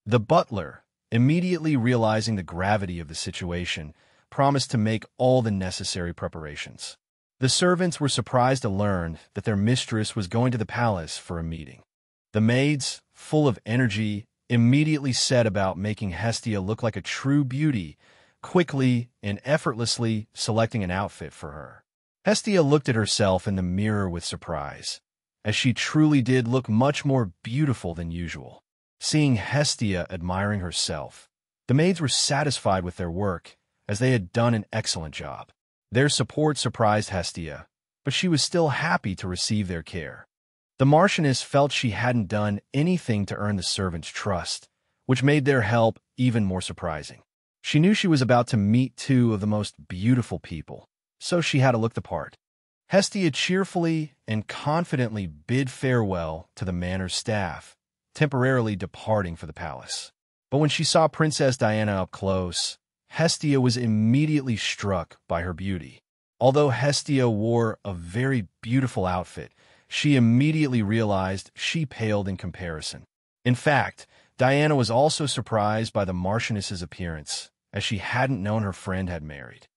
The butler, immediately realizing the gravity of the situation, promised to make all the necessary preparations. The servants were surprised to learn that their mistress was going to the palace for a meeting. The maids, full of energy, immediately set about making Hestia look like a true beauty, quickly and effortlessly selecting an outfit for her. Hestia looked at herself in the mirror with surprise, as she truly did look much more beautiful than usual. Seeing Hestia admiring herself, the maids were satisfied with their work, as they had done an excellent job. Their support surprised Hestia, but she was still happy to receive their care. The Marchioness felt she hadn't done anything to earn the servants' trust, which made their help even more surprising. She knew she was about to meet two of the most beautiful people, so she had to look the part. Hestia cheerfully and confidently bid farewell to the manor's staff, temporarily departing for the palace. But when she saw Princess Diana up close, Hestia was immediately struck by her beauty. Although Hestia wore a very beautiful outfit, she immediately realized she paled in comparison. In fact, Diana was also surprised by the Marchioness's appearance, as she hadn't known her friend had married.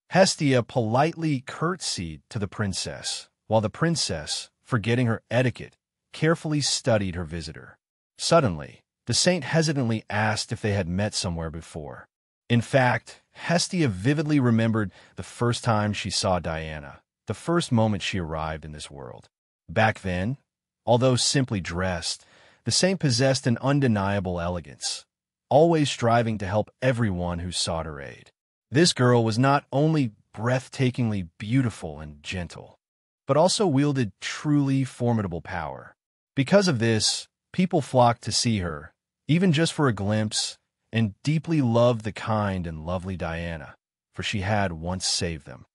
Hestia politely curtsied to the princess, while the princess, forgetting her etiquette, carefully studied her visitor. Suddenly, the saint hesitantly asked if they had met somewhere before. In fact, Hestia vividly remembered the first time she saw Diana, the first moment she arrived in this world. Back then, although simply dressed, the saint possessed an undeniable elegance, always striving to help everyone who sought her aid. This girl was not only breathtakingly beautiful and gentle, but also wielded truly formidable power. Because of this, people flocked to see her, even just for a glimpse, and deeply loved the kind and lovely Diana, for she had once saved them.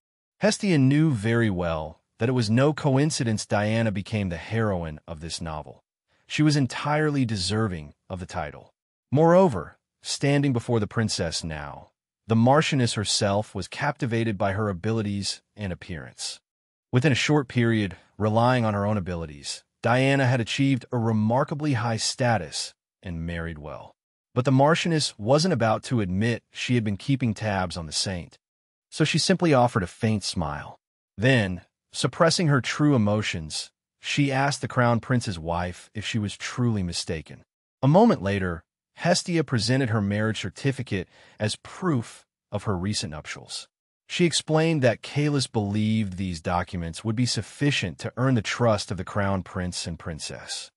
Hestia knew very well that it was no coincidence Diana became the heroine of this novel. She was entirely deserving of the title. Moreover, standing before the princess now, the Marchioness herself was captivated by her abilities and appearance. Within a short period, relying on her own abilities, Diana had achieved a remarkably high status and married well. But the Marchioness wasn't about to admit she had been keeping tabs on the saint, so she simply offered a faint smile. Then, suppressing her true emotions, she asked the Crown Prince's wife if she was truly mistaken. A moment later, Hestia presented her marriage certificate as proof of her recent nuptials. She explained that Caelus believed these documents would be sufficient to earn the trust of the Crown Prince and Princess.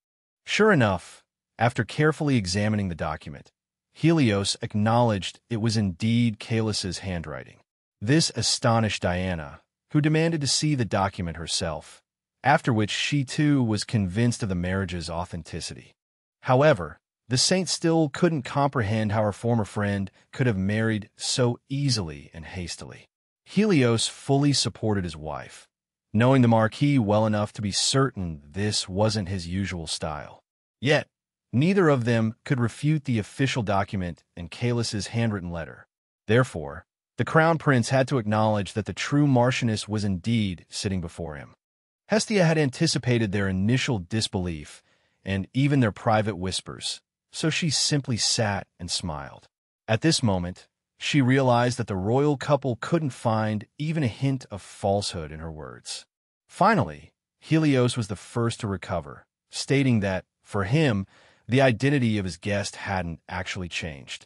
Sure enough, after carefully examining the document, Helios acknowledged it was indeed Caelus's handwriting. This astonished Diana, who demanded to see the document herself, after which she too was convinced of the marriage's authenticity. However, the saint still couldn't comprehend how her former friend could have married so easily and hastily. Helios fully supported his wife, knowing the Marquis well enough to be certain this wasn't his usual style. Yet, neither of them could refute the official document and Caelus's handwritten letter. Therefore, the Crown Prince had to acknowledge that the true Marchioness was indeed sitting before him. Hestia had anticipated their initial disbelief and even their private whispers, so she simply sat and smiled. At this moment, she realized that the royal couple couldn't find even a hint of falsehood in her words. Finally, Helios was the first to recover, stating that, for him, the identity of his guest hadn't actually changed.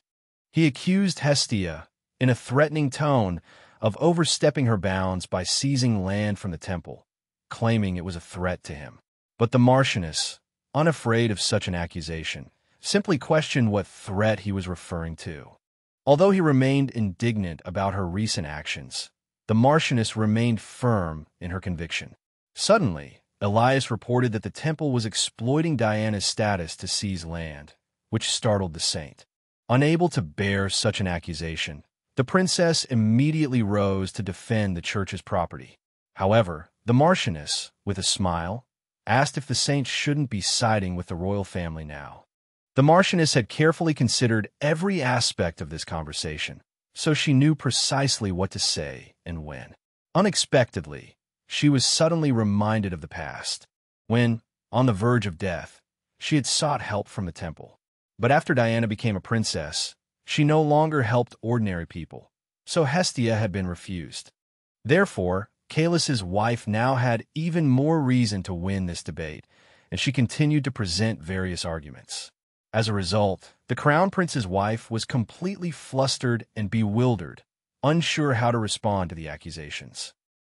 He accused Hestia, in a threatening tone, of overstepping her bounds by seizing land from the temple, claiming it was a threat to him. But the Marchioness, unafraid of such an accusation, simply questioned what threat he was referring to. Although he remained indignant about her recent actions, the Marchioness remained firm in her conviction. Suddenly, Elias reported that the temple was exploiting Diana's status to seize land, which startled the saint. Unable to bear such an accusation, the princess immediately rose to defend the church's property. However, the Marchioness, with a smile, asked if the saint shouldn't be siding with the royal family now. The Marchioness had carefully considered every aspect of this conversation, so she knew precisely what to say and when. Unexpectedly, she was suddenly reminded of the past, when, on the verge of death, she had sought help from the temple. But after Diana became a princess, she no longer helped ordinary people, so Hestia had been refused. Therefore, Caelus' wife now had even more reason to win this debate, and she continued to present various arguments. As a result, the crown prince's wife was completely flustered and bewildered, unsure how to respond to the accusations.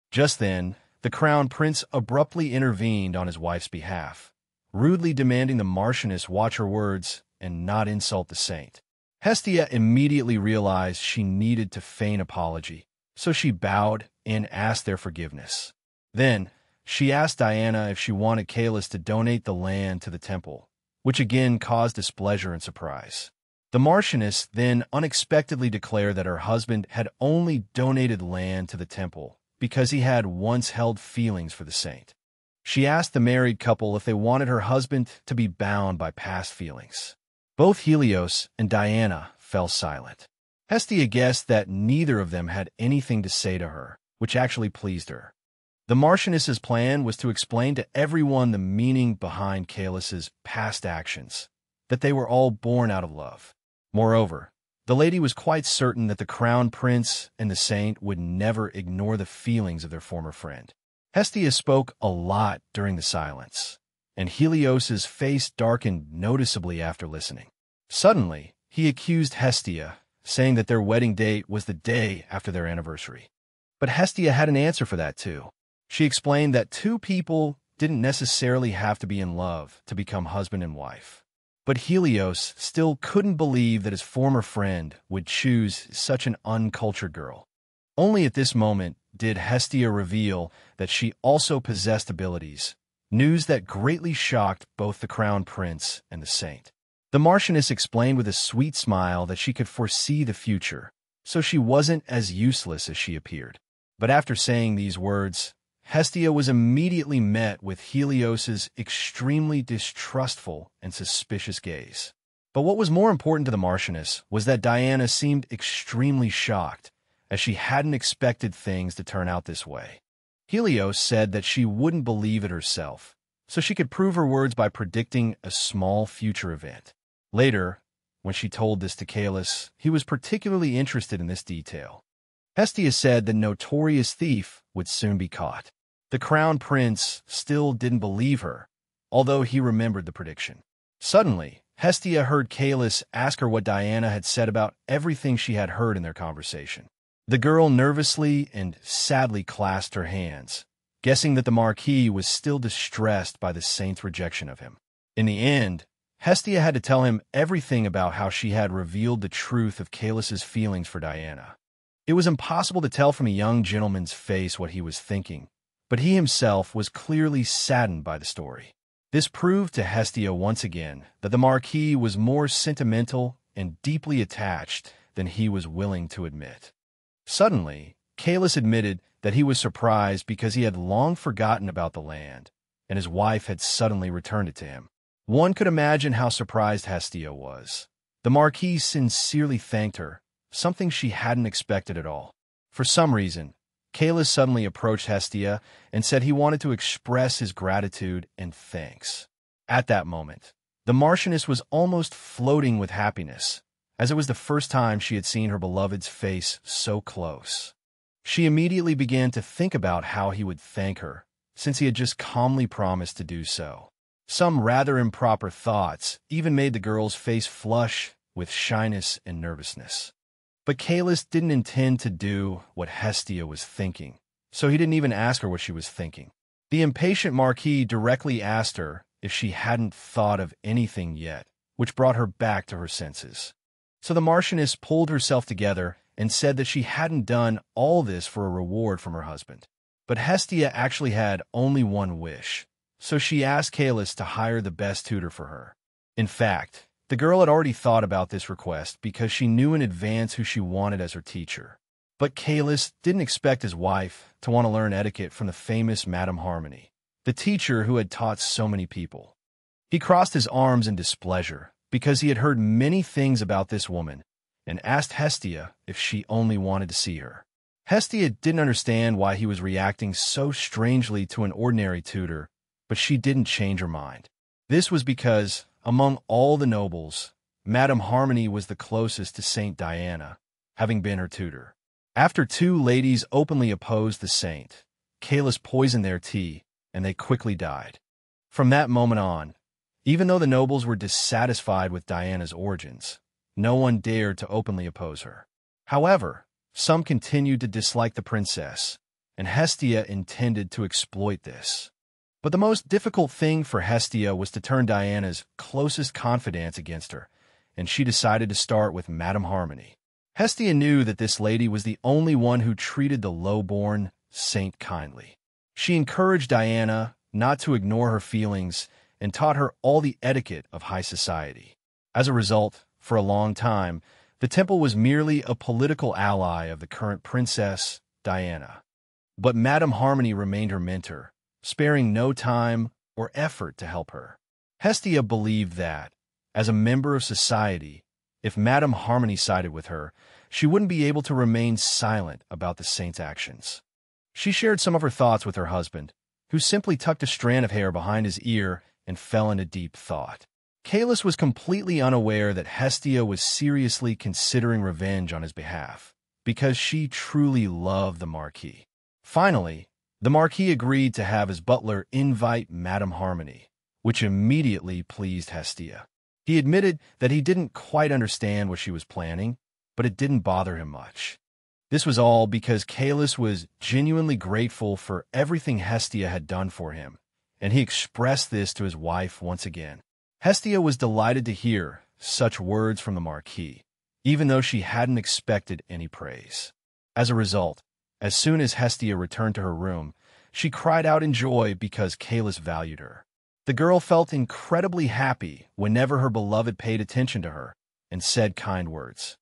Just then, the crown prince abruptly intervened on his wife's behalf, rudely demanding the Marchioness watch her words and not insult the saint. Hestia immediately realized she needed to feign apology, so she bowed and asked their forgiveness. Then, she asked Diana if she wanted Caelus to donate the land to the temple, which again caused displeasure and surprise. The Marchioness then unexpectedly declared that her husband had only donated land to the temple because he had once held feelings for the saint. She asked the married couple if they wanted her husband to be bound by past feelings. Both Helios and Diana fell silent. Hestia guessed that neither of them had anything to say to her, which actually pleased her. The Marchioness's plan was to explain to everyone the meaning behind Caelus' past actions, that they were all born out of love. Moreover, the lady was quite certain that the crown prince and the saint would never ignore the feelings of their former friend. Hestia spoke a lot during the silence, and Helios's face darkened noticeably after listening. Suddenly, he accused Hestia, saying that their wedding date was the day after their anniversary. But Hestia had an answer for that too. She explained that two people didn't necessarily have to be in love to become husband and wife. But Helios still couldn't believe that his former friend would choose such an uncultured girl. Only at this moment did Hestia reveal that she also possessed abilities, news that greatly shocked both the crown prince and the saint. The Marchioness explained with a sweet smile that she could foresee the future, so she wasn't as useless as she appeared. But after saying these words, Hestia was immediately met with Helios's extremely distrustful and suspicious gaze. But what was more important to the Marchioness was that Diana seemed extremely shocked, as she hadn't expected things to turn out this way. Helios said that she wouldn't believe it herself, so she could prove her words by predicting a small future event. Later, when she told this to Caelus, he was particularly interested in this detail. Hestia said the notorious thief would soon be caught. The crown prince still didn't believe her, although he remembered the prediction. Suddenly, Hestia heard Caelus ask her what Diana had said about everything she had heard in their conversation. The girl nervously and sadly clasped her hands, guessing that the Marquis was still distressed by the saint's rejection of him. In the end, Hestia had to tell him everything about how she had revealed the truth of Caelus' feelings for Diana. It was impossible to tell from a young gentleman's face what he was thinking, but he himself was clearly saddened by the story. This proved to Hestia once again that the Marquis was more sentimental and deeply attached than he was willing to admit. Suddenly, Caelus admitted that he was surprised because he had long forgotten about the land, and his wife had suddenly returned it to him. One could imagine how surprised Hestia was. The Marquis sincerely thanked her, something she hadn't expected at all. For some reason, Caelus suddenly approached Hestia and said he wanted to express his gratitude and thanks. At that moment, the Marchioness was almost floating with happiness, as it was the first time she had seen her beloved's face so close. She immediately began to think about how he would thank her, since he had just calmly promised to do so. Some rather improper thoughts even made the girl's face flush with shyness and nervousness. But Kalis didn't intend to do what Hestia was thinking, so he didn't even ask her what she was thinking. The impatient Marquis directly asked her if she hadn't thought of anything yet, which brought her back to her senses. So the Marchioness pulled herself together and said that she hadn't done all this for a reward from her husband. But Hestia actually had only one wish, so she asked Kalis to hire the best tutor for her. In fact, the girl had already thought about this request because she knew in advance who she wanted as her teacher. But Kalis didn't expect his wife to want to learn etiquette from the famous Madame Harmony, the teacher who had taught so many people. He crossed his arms in displeasure because he had heard many things about this woman and asked Hestia if she only wanted to see her. Hestia didn't understand why he was reacting so strangely to an ordinary tutor, but she didn't change her mind. This was because, among all the nobles, Madame Harmony was the closest to Saint Diana, having been her tutor. After two ladies openly opposed the saint, Kalis poisoned their tea, and they quickly died. From that moment on, even though the nobles were dissatisfied with Diana's origins, no one dared to openly oppose her. However, some continued to dislike the princess, and Hestia intended to exploit this. But the most difficult thing for Hestia was to turn Diana's closest confidants against her, and she decided to start with Madame Harmony. Hestia knew that this lady was the only one who treated the low-born saint kindly. She encouraged Diana not to ignore her feelings and taught her all the etiquette of high society. As a result, for a long time, the temple was merely a political ally of the current princess, Diana. But Madame Harmony remained her mentor, sparing no time or effort to help her. Hestia believed that, as a member of society, if Madame Harmony sided with her, she wouldn't be able to remain silent about the saint's actions. She shared some of her thoughts with her husband, who simply tucked a strand of hair behind his ear and fell into deep thought. Kalis was completely unaware that Hestia was seriously considering revenge on his behalf, because she truly loved the Marquis. Finally, the Marquis agreed to have his butler invite Madame Harmony, which immediately pleased Hestia. He admitted that he didn't quite understand what she was planning, but it didn't bother him much. This was all because Kalis was genuinely grateful for everything Hestia had done for him, and he expressed this to his wife once again. Hestia was delighted to hear such words from the Marquis, even though she hadn't expected any praise. As a result, as soon as Hestia returned to her room, she cried out in joy because Kalis valued her. The girl felt incredibly happy whenever her beloved paid attention to her and said kind words.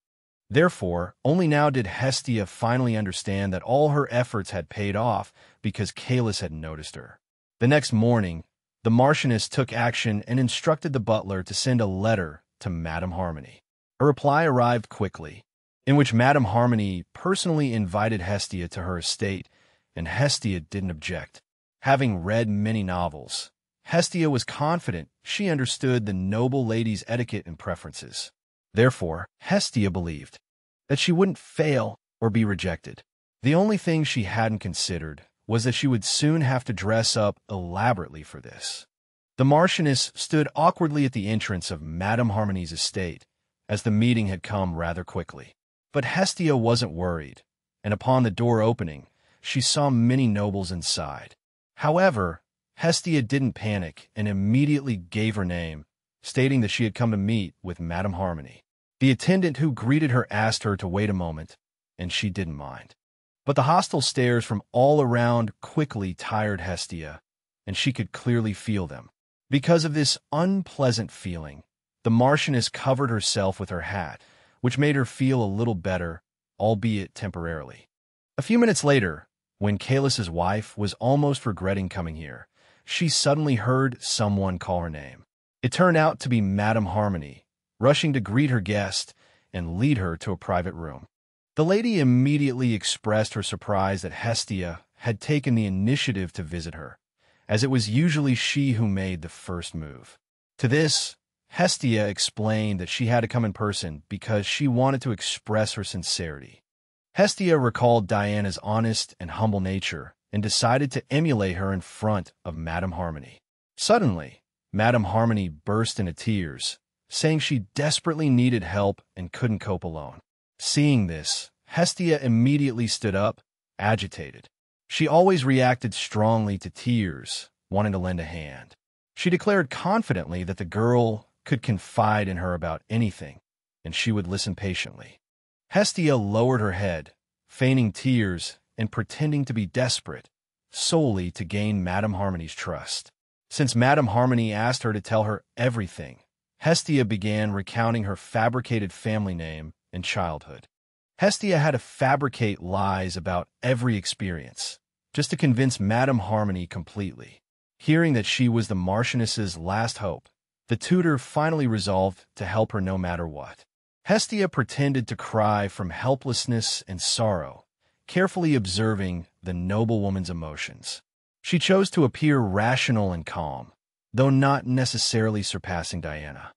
Therefore, only now did Hestia finally understand that all her efforts had paid off because Kalis had noticed her. The next morning, the Marchioness took action and instructed the butler to send a letter to Madame Harmony. A reply arrived quickly, in which Madame Harmony personally invited Hestia to her estate, and Hestia didn't object. Having read many novels, Hestia was confident she understood the noble lady's etiquette and preferences. Therefore, Hestia believed that she wouldn't fail or be rejected. The only thing she hadn't considered was that she would soon have to dress up elaborately for this. The Marchioness stood awkwardly at the entrance of Madame Harmony's estate, as the meeting had come rather quickly. But Hestia wasn't worried, and upon the door opening, she saw many nobles inside. However, Hestia didn't panic and immediately gave her name, stating that she had come to meet with Madame Harmony. The attendant who greeted her asked her to wait a moment, and she didn't mind. But the hostile stares from all around quickly tired Hestia, and she could clearly feel them. Because of this unpleasant feeling, the Marchioness covered herself with her hat, which made her feel a little better, albeit temporarily. A few minutes later, when Kalis's wife was almost regretting coming here, she suddenly heard someone call her name. It turned out to be Madame Harmony, rushing to greet her guest and lead her to a private room. The lady immediately expressed her surprise that Hestia had taken the initiative to visit her, as it was usually she who made the first move. To this, Hestia explained that she had to come in person because she wanted to express her sincerity. Hestia recalled Diana's honest and humble nature and decided to emulate her in front of Madame Harmony. Suddenly, Madame Harmony burst into tears, saying she desperately needed help and couldn't cope alone. Seeing this, Hestia immediately stood up, agitated. She always reacted strongly to tears, wanting to lend a hand. She declared confidently that the girl could confide in her about anything, and she would listen patiently. Hestia lowered her head, feigning tears and pretending to be desperate, solely to gain Madame Harmony's trust. Since Madame Harmony asked her to tell her everything, Hestia began recounting her fabricated family name and childhood. Hestia had to fabricate lies about every experience, just to convince Madame Harmony completely. Hearing that she was the Marchioness's last hope, the tutor finally resolved to help her no matter what. Hestia pretended to cry from helplessness and sorrow, carefully observing the noblewoman's emotions. She chose to appear rational and calm, though not necessarily surpassing Diana.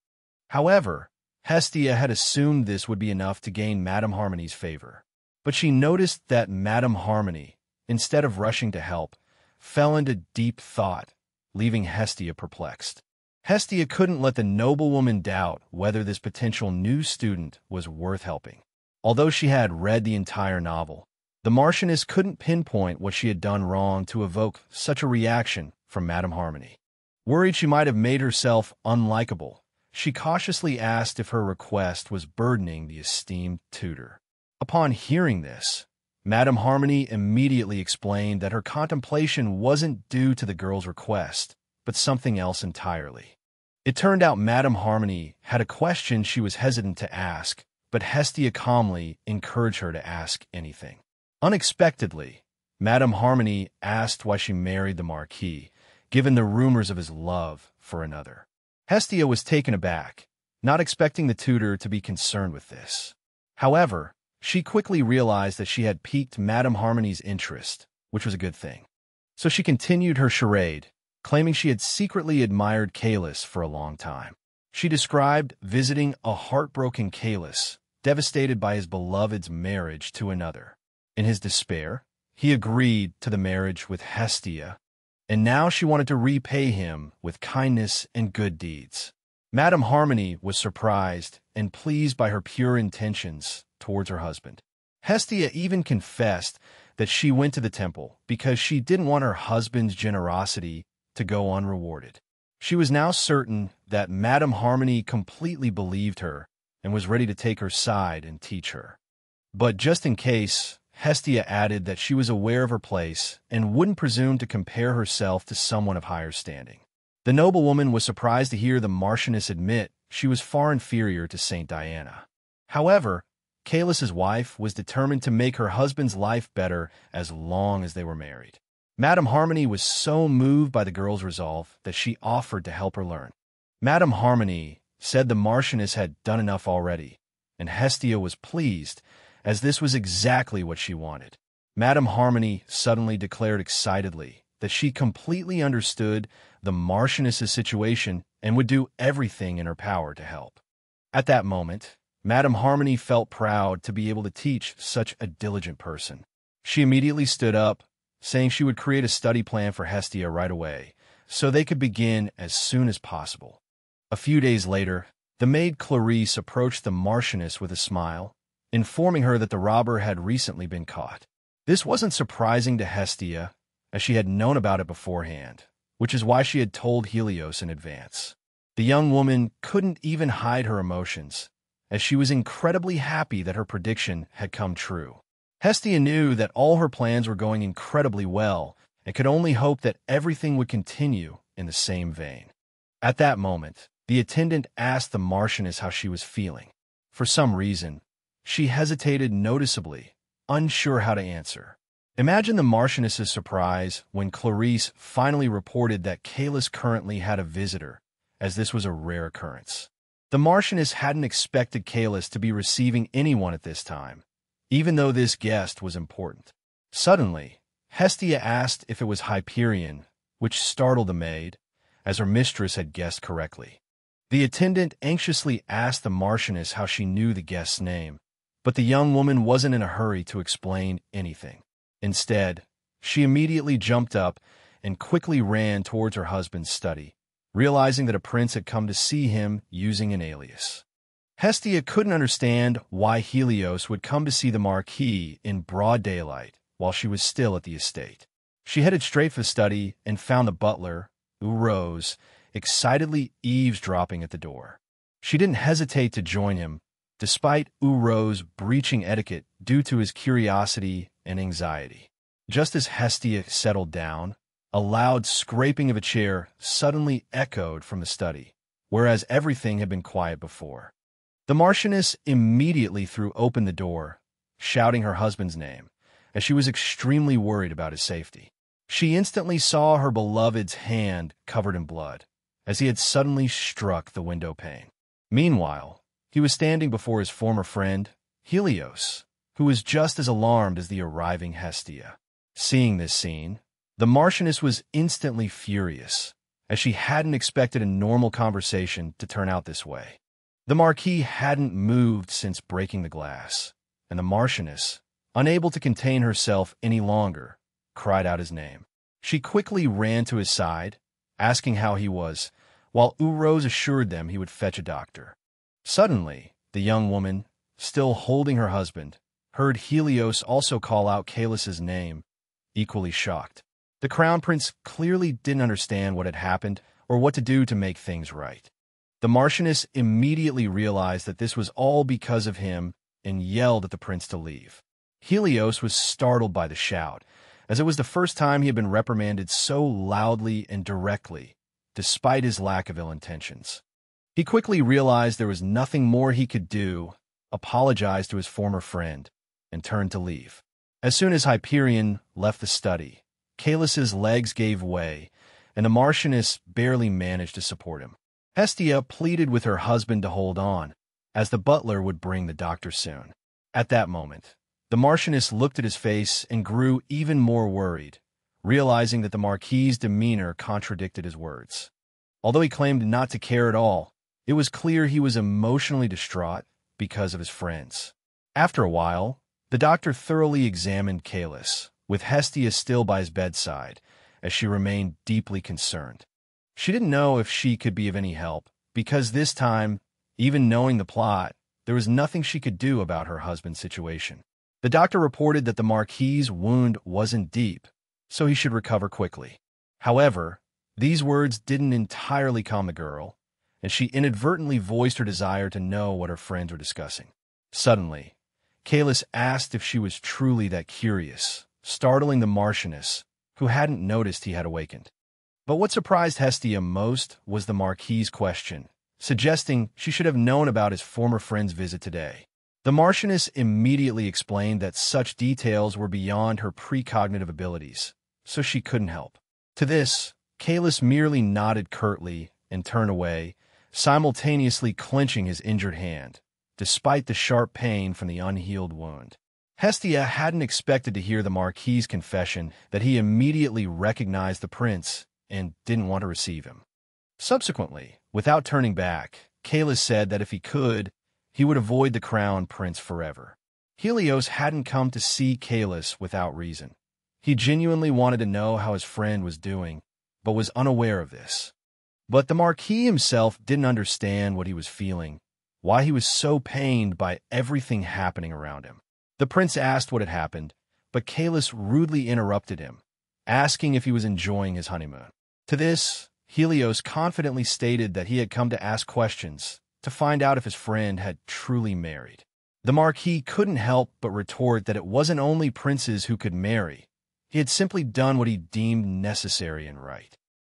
However, Hestia had assumed this would be enough to gain Madame Harmony's favor. But she noticed that Madame Harmony, instead of rushing to help, fell into deep thought, leaving Hestia perplexed. Hestia couldn't let the noblewoman doubt whether this potential new student was worth helping. Although she had read the entire novel, the Marchioness couldn't pinpoint what she had done wrong to evoke such a reaction from Madame Harmony. Worried she might have made herself unlikable, she cautiously asked if her request was burdening the esteemed tutor. Upon hearing this, Madame Harmony immediately explained that her contemplation wasn't due to the girl's request, but something else entirely. It turned out Madame Harmony had a question she was hesitant to ask, but Hestia calmly encouraged her to ask anything. Unexpectedly, Madame Harmony asked why she married the Marquis, given the rumors of his love for another. Hestia was taken aback, not expecting the tutor to be concerned with this. However, she quickly realized that she had piqued Madame Harmony's interest, which was a good thing. So she continued her charade, claiming she had secretly admired Caelus for a long time. She described visiting a heartbroken Caelus, devastated by his beloved's marriage to another. In his despair, he agreed to the marriage with Hestia, and now she wanted to repay him with kindness and good deeds. Madame Harmony was surprised and pleased by her pure intentions towards her husband. Hestia even confessed that she went to the temple because she didn't want her husband's generosity to go unrewarded. She was now certain that Madame Harmony completely believed her and was ready to take her side and teach her. But just in case, Hestia added that she was aware of her place and wouldn't presume to compare herself to someone of higher standing. The noblewoman was surprised to hear the Marchioness admit she was far inferior to Saint Diana. However, Caelus's wife was determined to make her husband's life better as long as they were married. Madame Harmony was so moved by the girl's resolve that she offered to help her learn. Madame Harmony said the Marchioness had done enough already, and Hestia was pleased, as this was exactly what she wanted. Madame Harmony suddenly declared excitedly that she completely understood the Marchioness's situation and would do everything in her power to help. At that moment, Madame Harmony felt proud to be able to teach such a diligent person. She immediately stood up, saying she would create a study plan for Hestia right away, so they could begin as soon as possible. A few days later, the maid Clarisse approached the Marchioness with a smile, informing her that the robber had recently been caught. This wasn't surprising to Hestia, as she had known about it beforehand, which is why she had told Helios in advance. The young woman couldn't even hide her emotions, as she was incredibly happy that her prediction had come true. Hestia knew that all her plans were going incredibly well and could only hope that everything would continue in the same vein. At that moment, the attendant asked the Marchioness how she was feeling. For some reason, she hesitated noticeably, unsure how to answer. Imagine the Marchioness's surprise when Clarisse finally reported that Caelus currently had a visitor, as this was a rare occurrence. The Marchioness hadn't expected Caelus to be receiving anyone at this time, even though this guest was important. Suddenly, Hestia asked if it was Hyperion, which startled the maid, as her mistress had guessed correctly. The attendant anxiously asked the Marchioness how she knew the guest's name, but the young woman wasn't in a hurry to explain anything. Instead, she immediately jumped up and quickly ran towards her husband's study, realizing that a prince had come to see him using an alias. Hestia couldn't understand why Helios would come to see the Marquis in broad daylight while she was still at the estate. She headed straight for the study and found the butler, Urose, excitedly eavesdropping at the door. She didn't hesitate to join him, despite Urose breaching etiquette due to his curiosity and anxiety. Just as Hestia settled down, a loud scraping of a chair suddenly echoed from the study, whereas everything had been quiet before. The Marchioness immediately threw open the door, shouting her husband's name, as she was extremely worried about his safety. She instantly saw her beloved's hand covered in blood, as he had suddenly struck the window pane. Meanwhile, he was standing before his former friend, Helios, who was just as alarmed as the arriving Hestia. Seeing this scene, the Marchioness was instantly furious, as she hadn't expected a normal conversation to turn out this way. The Marquis hadn't moved since breaking the glass, and the Marchioness, unable to contain herself any longer, cried out his name. She quickly ran to his side, asking how he was, while Urose assured them he would fetch a doctor. Suddenly, the young woman, still holding her husband, heard Helios also call out Caelus' name, equally shocked. The Crown Prince clearly didn't understand what had happened or what to do to make things right. The Marchioness immediately realized that this was all because of him and yelled at the prince to leave. Helios was startled by the shout, as it was the first time he had been reprimanded so loudly and directly, despite his lack of ill intentions. He quickly realized there was nothing more he could do, apologized to his former friend, and turned to leave. As soon as Hyperion left the study, Caelus' legs gave way, and the Marchioness barely managed to support him. Hestia pleaded with her husband to hold on, as the butler would bring the doctor soon. At that moment, the Marchioness looked at his face and grew even more worried, realizing that the Marquis's demeanor contradicted his words. Although he claimed not to care at all, it was clear he was emotionally distraught because of his friends. After a while, the doctor thoroughly examined Caelus, with Hestia still by his bedside, as she remained deeply concerned. She didn't know if she could be of any help, because this time, even knowing the plot, there was nothing she could do about her husband's situation. The doctor reported that the Marquis's wound wasn't deep, so he should recover quickly. However, these words didn't entirely calm the girl, and she inadvertently voiced her desire to know what her friends were discussing. Suddenly, Caelus asked if she was truly that curious, startling the Marchioness, who hadn't noticed he had awakened. But what surprised Hestia most was the Marquis's question, suggesting she should have known about his former friend's visit today. The Marchioness immediately explained that such details were beyond her precognitive abilities, so she couldn't help. To this, Caelus merely nodded curtly and turned away, simultaneously clenching his injured hand, despite the sharp pain from the unhealed wound. Hestia hadn't expected to hear the Marquis's confession that he immediately recognized the prince and didn't want to receive him. Subsequently, without turning back, Caelus said that if he could, he would avoid the Crown Prince forever. Helios hadn't come to see Caelus without reason. He genuinely wanted to know how his friend was doing, but was unaware of this. But the Marquis himself didn't understand what he was feeling, why he was so pained by everything happening around him. The prince asked what had happened, but Caelus rudely interrupted him, asking if he was enjoying his honeymoon. To this, Helios confidently stated that he had come to ask questions, to find out if his friend had truly married. The Marquis couldn't help but retort that it wasn't only princes who could marry. He had simply done what he deemed necessary and right.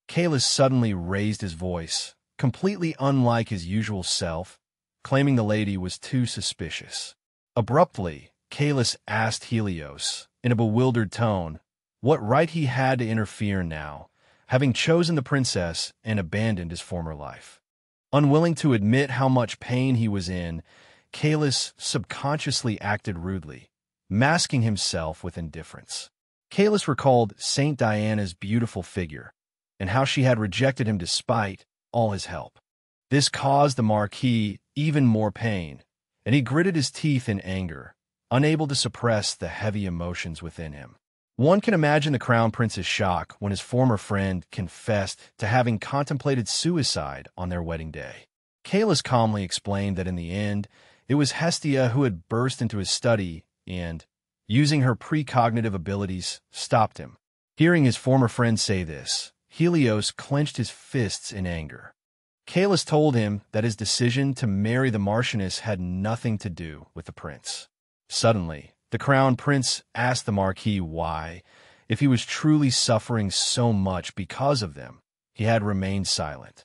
Caelus suddenly raised his voice, completely unlike his usual self, claiming the lady was too suspicious. Abruptly, Caelus asked Helios, in a bewildered tone, what right he had to interfere now, having chosen the princess and abandoned his former life. Unwilling to admit how much pain he was in, Caelus subconsciously acted rudely, masking himself with indifference. Caelus recalled Saint Diana's beautiful figure, and how she had rejected him despite all his help. This caused the Marquis even more pain, and he gritted his teeth in anger, unable to suppress the heavy emotions within him. One can imagine the Crown Prince's shock when his former friend confessed to having contemplated suicide on their wedding day. Kalis calmly explained that in the end, it was Hestia who had burst into his study and, using her precognitive abilities, stopped him. Hearing his former friend say this, Helios clenched his fists in anger. Kalis told him that his decision to marry the Marchioness had nothing to do with the prince. Suddenly, the Crown Prince asked the Marquis why, if he was truly suffering so much because of them, he had remained silent.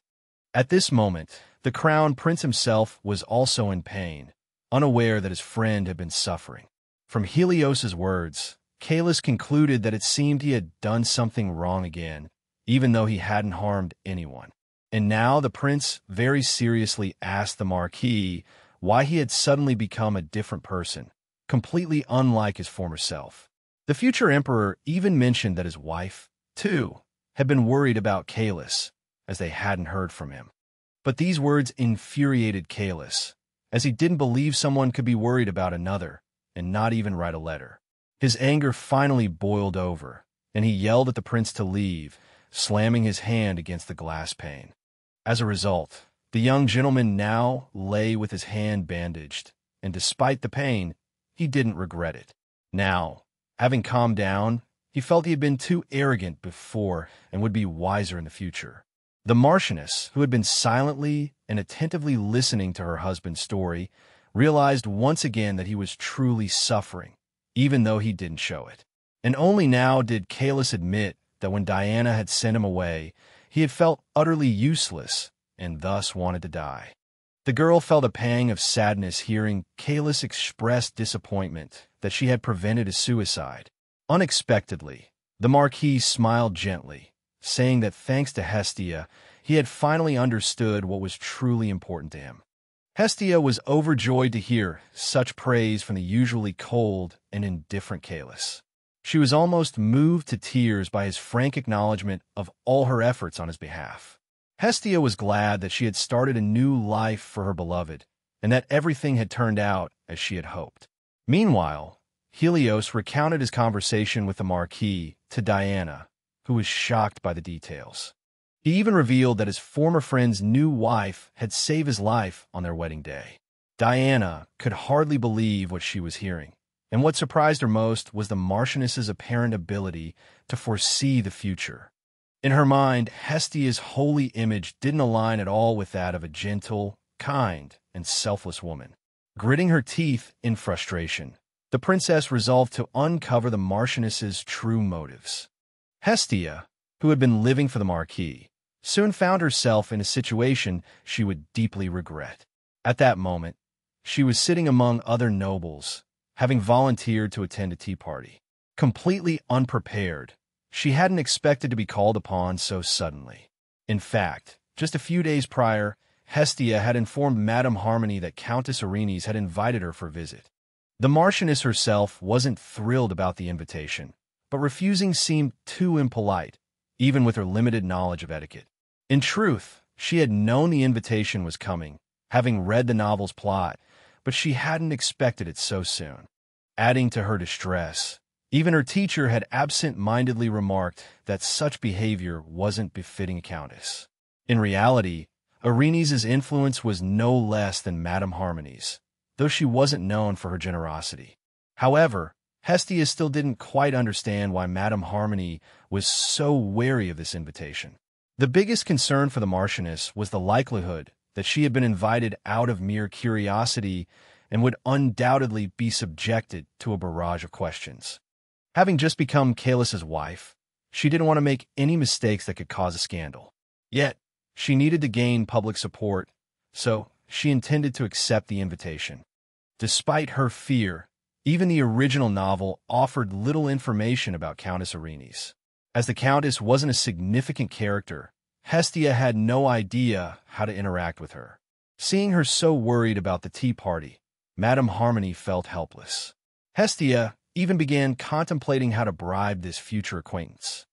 At this moment, the Crown Prince himself was also in pain, unaware that his friend had been suffering. From Helios's words, Kalis concluded that it seemed he had done something wrong again, even though he hadn't harmed anyone. And now the prince very seriously asked the Marquis why he had suddenly become a different person, completely unlike his former self. The future emperor even mentioned that his wife, too, had been worried about Kalis, as they hadn't heard from him. But these words infuriated Kalis, as he didn't believe someone could be worried about another and not even write a letter. His anger finally boiled over, and he yelled at the prince to leave, slamming his hand against the glass pane. As a result, the young gentleman now lay with his hand bandaged, and despite the pain, he didn't regret it. Now, having calmed down, he felt he had been too arrogant before and would be wiser in the future. The Marchioness, who had been silently and attentively listening to her husband's story, realized once again that he was truly suffering, even though he didn't show it. And only now did Kalis admit that when Diana had sent him away, he had felt utterly useless and thus wanted to die. The girl felt a pang of sadness hearing Kalis express disappointment that she had prevented his suicide. Unexpectedly, the Marquis smiled gently, saying that thanks to Hestia, he had finally understood what was truly important to him. Hestia was overjoyed to hear such praise from the usually cold and indifferent Kalis. She was almost moved to tears by his frank acknowledgement of all her efforts on his behalf. Hestia was glad that she had started a new life for her beloved, and that everything had turned out as she had hoped. Meanwhile, Helios recounted his conversation with the Marquis to Diana, who was shocked by the details. He even revealed that his former friend's new wife had saved his life on their wedding day. Diana could hardly believe what she was hearing, and what surprised her most was the Marchioness's apparent ability to foresee the future. In her mind, Hestia's holy image didn't align at all with that of a gentle, kind, and selfless woman. Gritting her teeth in frustration, the princess resolved to uncover the Marchioness's true motives. Hestia, who had been living for the Marquis, soon found herself in a situation she would deeply regret. At that moment, she was sitting among other nobles, having volunteered to attend a tea party. Completely unprepared, she hadn't expected to be called upon so suddenly. In fact, just a few days prior, Hestia had informed Madame Harmony that Countess Erinyes had invited her for a visit. The Marchioness herself wasn't thrilled about the invitation, but refusing seemed too impolite, even with her limited knowledge of etiquette. In truth, she had known the invitation was coming, having read the novel's plot, but she hadn't expected it so soon. Adding to her distress, even her teacher had absent-mindedly remarked that such behavior wasn't befitting a countess. In reality, Erinyes' influence was no less than Madame Harmony's, though she wasn't known for her generosity. However, Hestia still didn't quite understand why Madame Harmony was so wary of this invitation. The biggest concern for the Marchioness was the likelihood that she had been invited out of mere curiosity and would undoubtedly be subjected to a barrage of questions. Having just become Kalis's wife, she didn't want to make any mistakes that could cause a scandal. Yet, she needed to gain public support, so she intended to accept the invitation. Despite her fear, even the original novel offered little information about Countess Erinyes. As the Countess wasn't a significant character, Hestia had no idea how to interact with her. Seeing her so worried about the tea party, Madame Harmony felt helpless. Hestia even began contemplating how to bribe this future acquaintance.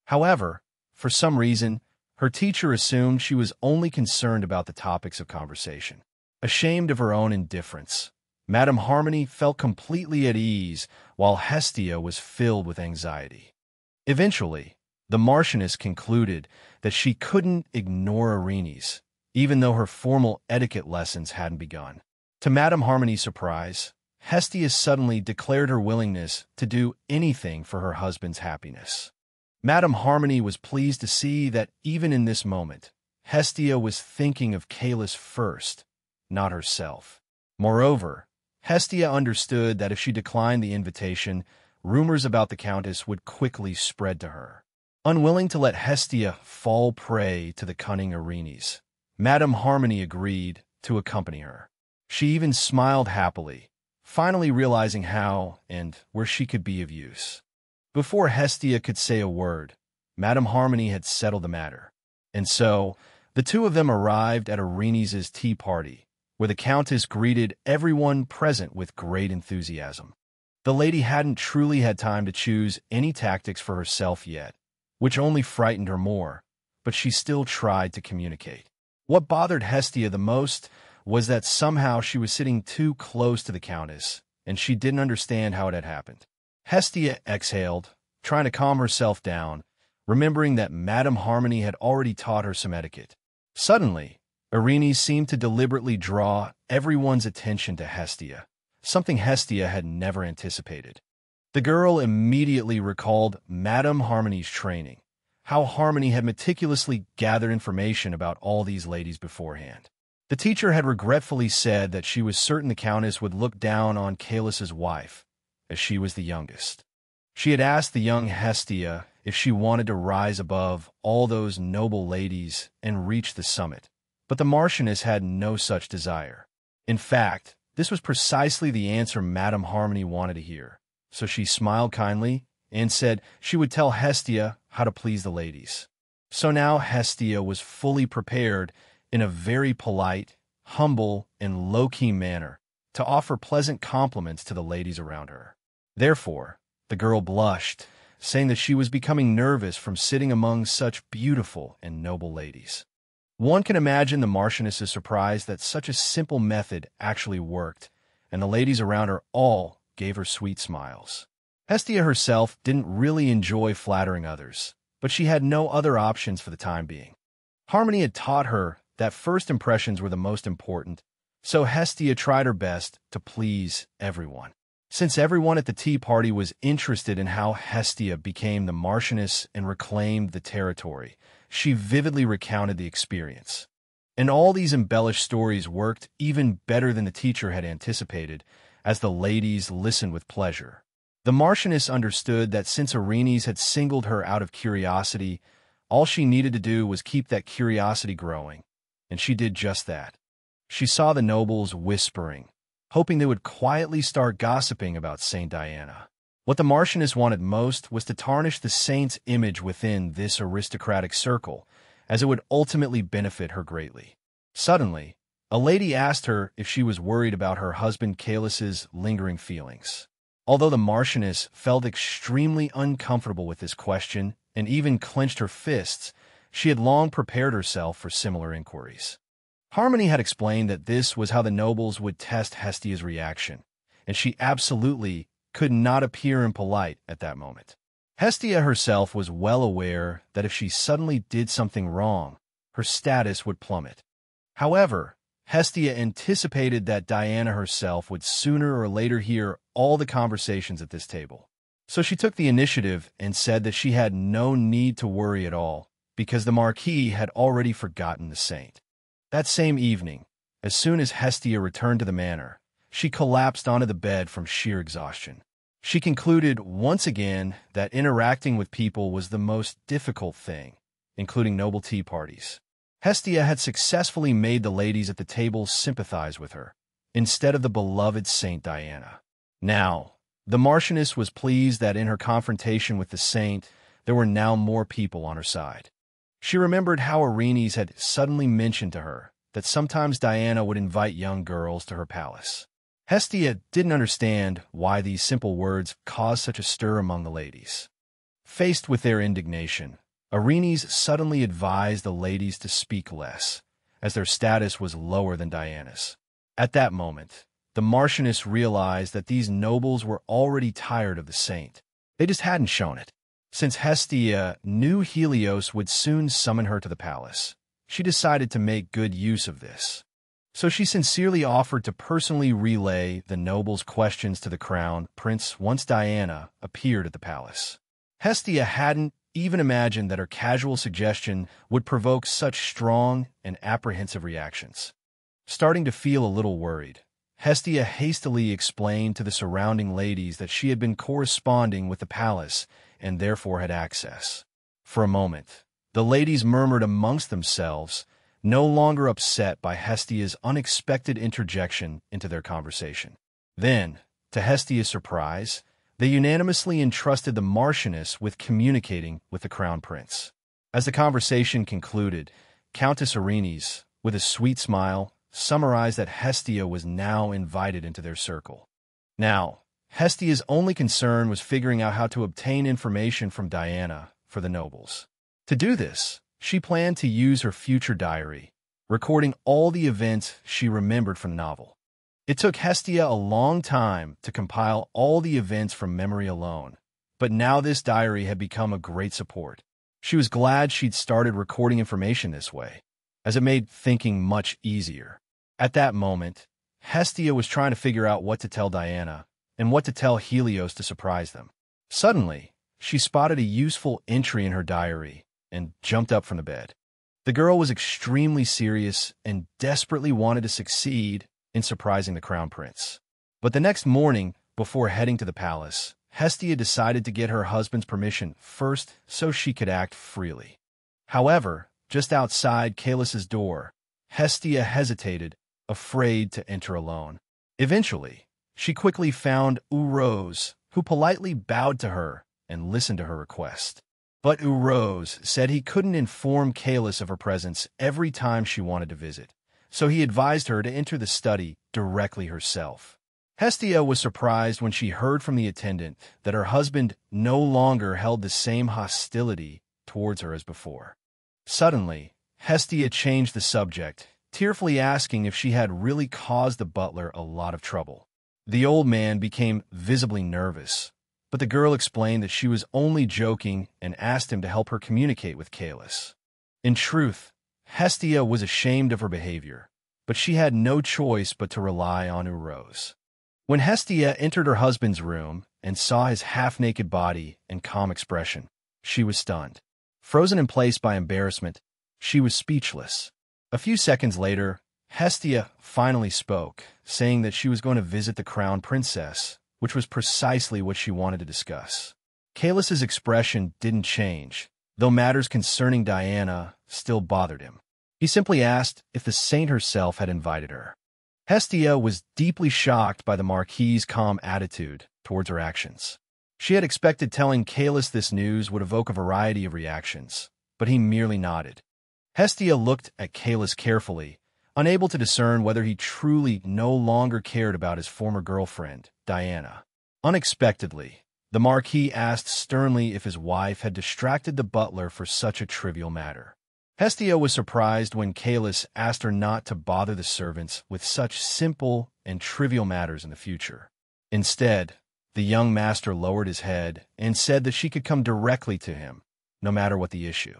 However, For some reason, her teacher assumed she was only concerned about the topics of conversation. Ashamed of her own indifference, Madame Harmony felt completely at ease, while Hestia was filled with anxiety. Eventually, the Marchioness concluded that she couldn't ignore Arenes, even though her formal etiquette lessons hadn't begun. To Madame Harmony's surprise, Hestia suddenly declared her willingness to do anything for her husband's happiness. Madame Harmony was pleased to see that even in this moment, Hestia was thinking of Caelus first, not herself. Moreover, Hestia understood that if she declined the invitation, rumors about the Countess would quickly spread to her. Unwilling to let Hestia fall prey to the cunning Arenes, Madame Harmony agreed to accompany her. She even smiled happily, finally realizing how and where she could be of use. Before Hestia could say a word, Madame Harmony had settled the matter. And so, the two of them arrived at Arenes's tea party, where the Countess greeted everyone present with great enthusiasm. The lady hadn't truly had time to choose any tactics for herself yet, which only frightened her more, but she still tried to communicate. What bothered Hestia the most was that somehow she was sitting too close to the Countess, and she didn't understand how it had happened. Hestia exhaled, trying to calm herself down, remembering that Madame Harmony had already taught her some etiquette. Suddenly, Arenes seemed to deliberately draw everyone's attention to Hestia, something Hestia had never anticipated. The girl immediately recalled Madame Harmony's training, how Harmony had meticulously gathered information about all these ladies beforehand. The teacher had regretfully said that she was certain the Countess would look down on Caelus's wife, as she was the youngest. She had asked the young Hestia if she wanted to rise above all those noble ladies and reach the summit, but the Marchioness had no such desire. In fact, this was precisely the answer Madame Harmony wanted to hear, so she smiled kindly and said she would tell Hestia how to please the ladies. So now Hestia was fully prepared in a very polite, humble, and low-key manner to offer pleasant compliments to the ladies around her. Therefore, the girl blushed, saying that she was becoming nervous from sitting among such beautiful and noble ladies. One can imagine the Marchioness's surprise that such a simple method actually worked, and the ladies around her all gave her sweet smiles. Hestia herself didn't really enjoy flattering others, but she had no other options for the time being. Harmony had taught her that first impressions were the most important, so Hestia tried her best to please everyone. Since everyone at the tea party was interested in how Hestia became the Marchioness and reclaimed the territory, she vividly recounted the experience. And all these embellished stories worked even better than the teacher had anticipated, as the ladies listened with pleasure. The Marchioness understood that since Arenes had singled her out of curiosity, all she needed to do was keep that curiosity growing, and she did just that. She saw the nobles whispering, hoping they would quietly start gossiping about Saint Diana. What the Marchioness wanted most was to tarnish the saint's image within this aristocratic circle, as it would ultimately benefit her greatly. Suddenly, a lady asked her if she was worried about her husband Caelus's lingering feelings. Although the Marchioness felt extremely uncomfortable with this question and even clenched her fists, she had long prepared herself for similar inquiries. Harmony had explained that this was how the nobles would test Hestia's reaction, and she absolutely could not appear impolite at that moment. Hestia herself was well aware that if she suddenly did something wrong, her status would plummet. However, Hestia anticipated that Diana herself would sooner or later hear all the conversations at this table. So she took the initiative and said that she had no need to worry at all, because the Marquis had already forgotten the saint. That same evening, as soon as Hestia returned to the manor, she collapsed onto the bed from sheer exhaustion. She concluded once again that interacting with people was the most difficult thing, including noble tea parties. Hestia had successfully made the ladies at the table sympathize with her, instead of the beloved Saint Diana. Now, the Marchioness was pleased that in her confrontation with the saint, there were now more people on her side. She remembered how Arenes had suddenly mentioned to her that sometimes Diana would invite young girls to her palace. Hestia didn't understand why these simple words caused such a stir among the ladies. Faced with their indignation, Arenes suddenly advised the ladies to speak less, as their status was lower than Diana's. At that moment, the Marchioness realized that these nobles were already tired of the saint. They just hadn't shown it. Since Hestia knew Helios would soon summon her to the palace, she decided to make good use of this. So she sincerely offered to personally relay the nobles' questions to the crown prince once Diana appeared at the palace. Hestia hadn't even imagined that her casual suggestion would provoke such strong and apprehensive reactions. Starting to feel a little worried, Hestia hastily explained to the surrounding ladies that she had been corresponding with the palace and therefore had access. For a moment, the ladies murmured amongst themselves, no longer upset by Hestia's unexpected interjection into their conversation. Then, to Hestia's surprise, they unanimously entrusted the Marchioness with communicating with the crown prince. As the conversation concluded, Countess Arenes, with a sweet smile, summarized that Hestia was now invited into their circle. Now, Hestia's only concern was figuring out how to obtain information from Diana for the nobles. To do this, she planned to use her future diary, recording all the events she remembered from the novel. It took Hestia a long time to compile all the events from memory alone, but now this diary had become a great support. She was glad she'd started recording information this way, as it made thinking much easier. At that moment, Hestia was trying to figure out what to tell Diana and what to tell Helios to surprise them. Suddenly, she spotted a useful entry in her diary and jumped up from the bed. The girl was extremely serious and desperately wanted to succeed in surprising the crown prince. But the next morning, before heading to the palace, Hestia decided to get her husband's permission first so she could act freely. However, just outside Caelus' door, Hestia hesitated, afraid to enter alone. Eventually, she quickly found Urose, who politely bowed to her and listened to her request. But Urose said he couldn't inform Caelus of her presence every time she wanted to visit, so he advised her to enter the study directly herself. Hestia was surprised when she heard from the attendant that her husband no longer held the same hostility towards her as before. Suddenly, Hestia changed the subject, tearfully asking if she had really caused the butler a lot of trouble. The old man became visibly nervous, but the girl explained that she was only joking and asked him to help her communicate with Caelus. In truth, Hestia was ashamed of her behavior, but she had no choice but to rely on Urose. When Hestia entered her husband's room and saw his half-naked body and calm expression, she was stunned. Frozen in place by embarrassment, she was speechless. A few seconds later, Hestia finally spoke, saying that she was going to visit the crown princess, which was precisely what she wanted to discuss. Caelus' expression didn't change, though matters concerning Diana still bothered him. He simply asked if the saint herself had invited her. Hestia was deeply shocked by the Marquis's calm attitude towards her actions. She had expected telling Caelus this news would evoke a variety of reactions, but he merely nodded. Hestia looked at Caelus carefully, unable to discern whether he truly no longer cared about his former girlfriend, Diana. Unexpectedly, the Marquis asked sternly if his wife had distracted the butler for such a trivial matter. Hestia was surprised when Caelus asked her not to bother the servants with such simple and trivial matters in the future. Instead, the young master lowered his head and said that she could come directly to him, no matter what the issue.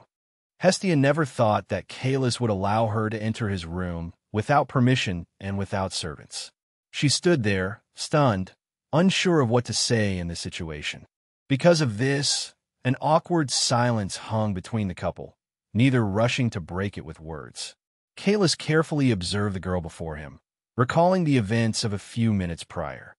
Hestia never thought that Caelus would allow her to enter his room without permission and without servants. She stood there, stunned, unsure of what to say in this situation. Because of this, an awkward silence hung between the couple, neither rushing to break it with words. Caelus carefully observed the girl before him, recalling the events of a few minutes prior.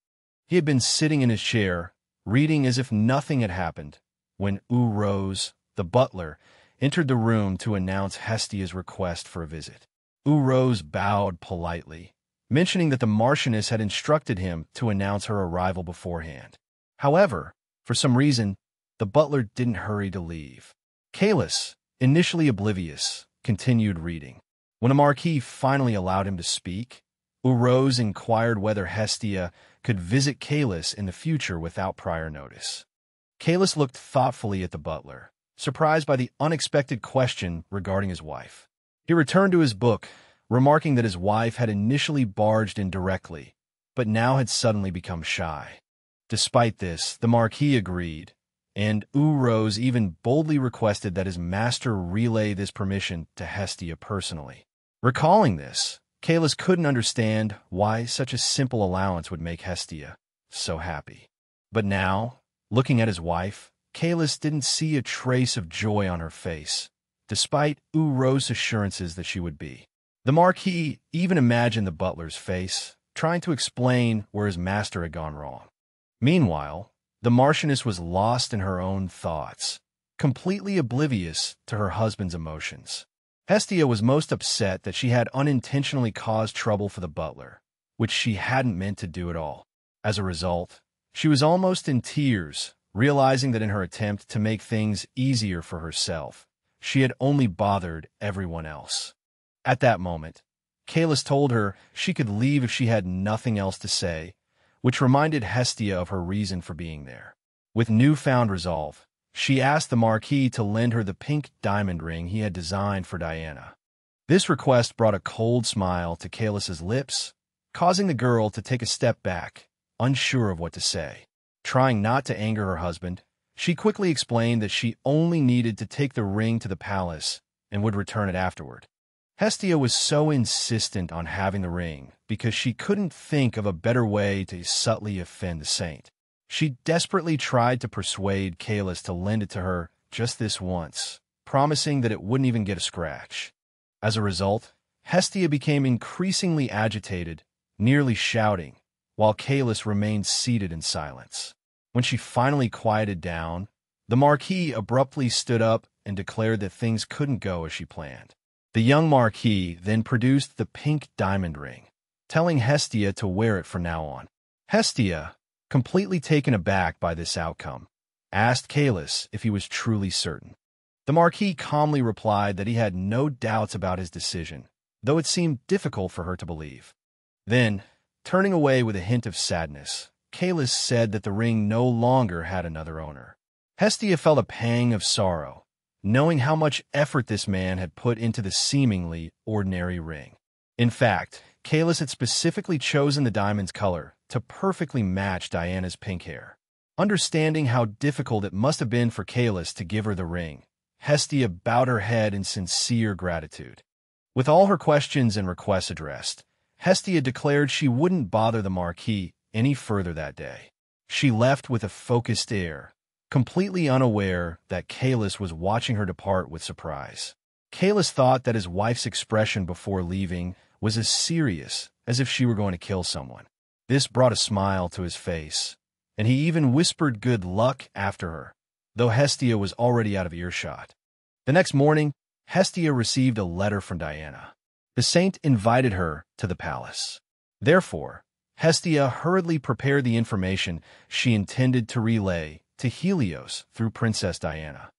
He had been sitting in his chair, reading as if nothing had happened, when Urose, the butler, entered the room to announce Hestia's request for a visit. Urose bowed politely, mentioning that the Marchioness had instructed him to announce her arrival beforehand. However, for some reason, the butler didn't hurry to leave. Caelus, initially oblivious, continued reading. When the Marquis finally allowed him to speak, Urose inquired whether Hestia could visit Caelus in the future without prior notice. Caelus looked thoughtfully at the butler, surprised by the unexpected question regarding his wife. He returned to his book, remarking that his wife had initially barged in directly, but now had suddenly become shy. Despite this, the Marquis agreed, and Rose even boldly requested that his master relay this permission to Hestia personally. Recalling this, Kalis couldn't understand why such a simple allowance would make Hestia so happy. But now, looking at his wife, Kalis didn't see a trace of joy on her face, despite Rose's assurances that she would be. The Marquis even imagined the butler's face, trying to explain where his master had gone wrong. Meanwhile, the Marchioness was lost in her own thoughts, completely oblivious to her husband's emotions. Hestia was most upset that she had unintentionally caused trouble for the butler, which she hadn't meant to do at all. As a result, she was almost in tears, realizing that in her attempt to make things easier for herself, she had only bothered everyone else. At that moment, Kalis told her she could leave if she had nothing else to say, which reminded Hestia of her reason for being there. With newfound resolve, she asked the Marquis to lend her the pink diamond ring he had designed for Diana. This request brought a cold smile to Kalis's lips, causing the girl to take a step back, unsure of what to say. Trying not to anger her husband, she quickly explained that she only needed to take the ring to the palace and would return it afterward. Hestia was so insistent on having the ring because she couldn't think of a better way to subtly offend the saint. She desperately tried to persuade Kalis to lend it to her just this once, promising that it wouldn't even get a scratch. As a result, Hestia became increasingly agitated, nearly shouting, while Kalis remained seated in silence. When she finally quieted down, the Marquis abruptly stood up and declared that things couldn't go as she planned. The young Marquis then produced the pink diamond ring, telling Hestia to wear it from now on. Hestia, completely taken aback by this outcome, asked Kalis if he was truly certain. The Marquis calmly replied that he had no doubts about his decision, though it seemed difficult for her to believe. Then, turning away with a hint of sadness, Kalis said that the ring no longer had another owner. Hestia felt a pang of sorrow, knowing how much effort this man had put into the seemingly ordinary ring. In fact, Kalis had specifically chosen the diamond's color to perfectly match Diana's pink hair. Understanding how difficult it must have been for Kalis to give her the ring, Hestia bowed her head in sincere gratitude. With all her questions and requests addressed, Hestia declared she wouldn't bother the Marquis any further that day. She left with a focused air, completely unaware that Kalis was watching her depart with surprise. Kalis thought that his wife's expression before leaving was as serious as if she were going to kill someone. This brought a smile to his face, and he even whispered good luck after her, though Hestia was already out of earshot. The next morning, Hestia received a letter from Diana. The saint invited her to the palace. Therefore, Hestia hurriedly prepared the information she intended to relay to Helios through Princess Diana.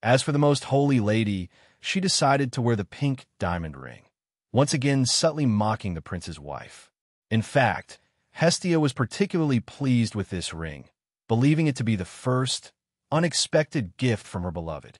As for the Most Holy Lady, she decided to wear the pink diamond ring, once again subtly mocking the prince's wife. In fact, Hestia was particularly pleased with this ring, believing it to be the first, unexpected gift from her beloved.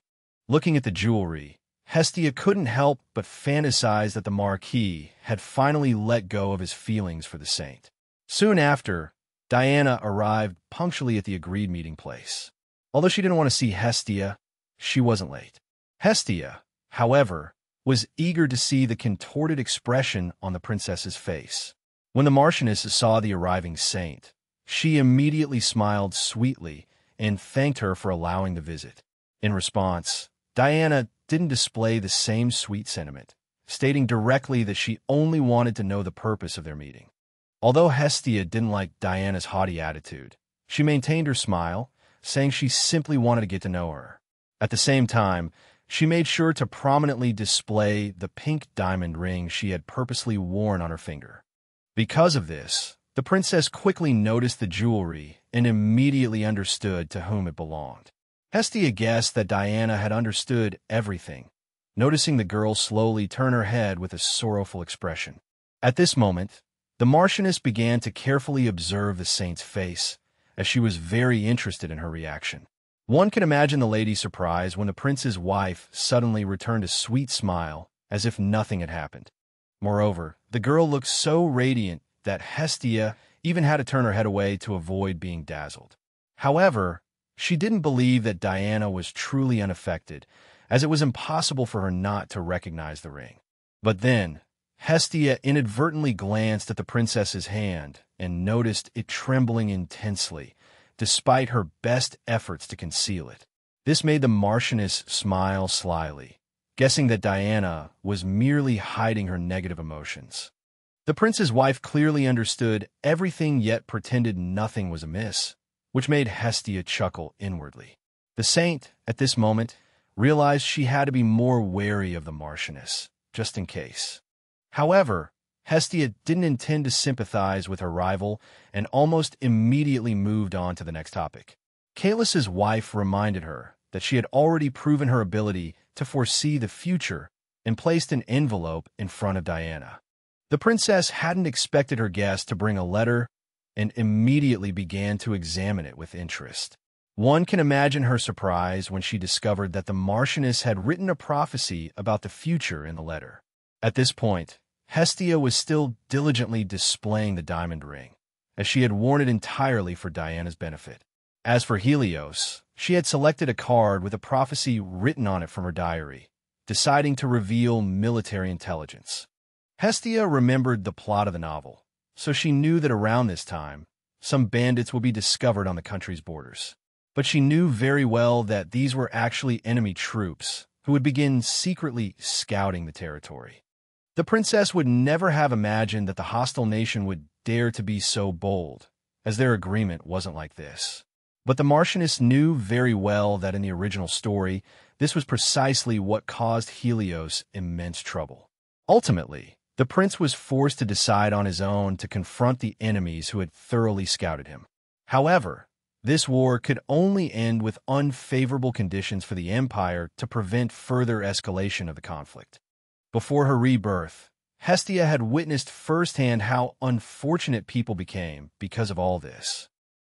Looking at the jewelry, Hestia couldn't help but fantasize that the Marquis had finally let go of his feelings for the saint. Soon after, Diana arrived punctually at the agreed meeting place. Although she didn't want to see Hestia, she wasn't late. Hestia, however, was eager to see the contorted expression on the princess's face. When the Marchioness saw the arriving saint, she immediately smiled sweetly and thanked her for allowing the visit. In response, Diana didn't display the same sweet sentiment, stating directly that she only wanted to know the purpose of their meeting. Although Hestia didn't like Diana's haughty attitude, she maintained her smile, saying she simply wanted to get to know her. At the same time, she made sure to prominently display the pink diamond ring she had purposely worn on her finger. Because of this, the princess quickly noticed the jewelry and immediately understood to whom it belonged. Hestia guessed that Diana had understood everything, noticing the girl slowly turn her head with a sorrowful expression. At this moment, the Marchioness began to carefully observe the saint's face, as she was very interested in her reaction. One can imagine the lady's surprise when the prince's wife suddenly returned a sweet smile, as if nothing had happened. Moreover, the girl looked so radiant that Hestia even had to turn her head away to avoid being dazzled. However, she didn't believe that Diana was truly unaffected, as it was impossible for her not to recognize the ring. But then, Hestia inadvertently glanced at the princess's hand and noticed it trembling intensely, despite her best efforts to conceal it. This made the Marchioness smile slyly, guessing that Diana was merely hiding her negative emotions. The prince's wife clearly understood everything yet pretended nothing was amiss, which made Hestia chuckle inwardly. The saint, at this moment, realized she had to be more wary of the Marchioness, just in case. However, Hestia didn't intend to sympathize with her rival and almost immediately moved on to the next topic. Caelys's wife reminded her that she had already proven her ability to foresee the future and placed an envelope in front of Diana. The princess hadn't expected her guest to bring a letter and immediately began to examine it with interest. One can imagine her surprise when she discovered that the Marchioness had written a prophecy about the future in the letter. At this point, Hestia was still diligently displaying the diamond ring, as she had worn it entirely for Diana's benefit. As for Helios, she had selected a card with a prophecy written on it from her diary, deciding to reveal military intelligence. Hestia remembered the plot of the novel, so she knew that around this time, some bandits would be discovered on the country's borders. But she knew very well that these were actually enemy troops who would begin secretly scouting the territory. The princess would never have imagined that the hostile nation would dare to be so bold, as their agreement wasn't like this. But the Marchioness knew very well that in the original story, this was precisely what caused Helios immense trouble. Ultimately, the prince was forced to decide on his own to confront the enemies who had thoroughly scouted him. However, this war could only end with unfavorable conditions for the empire to prevent further escalation of the conflict. Before her rebirth, Hestia had witnessed firsthand how unfortunate people became because of all this.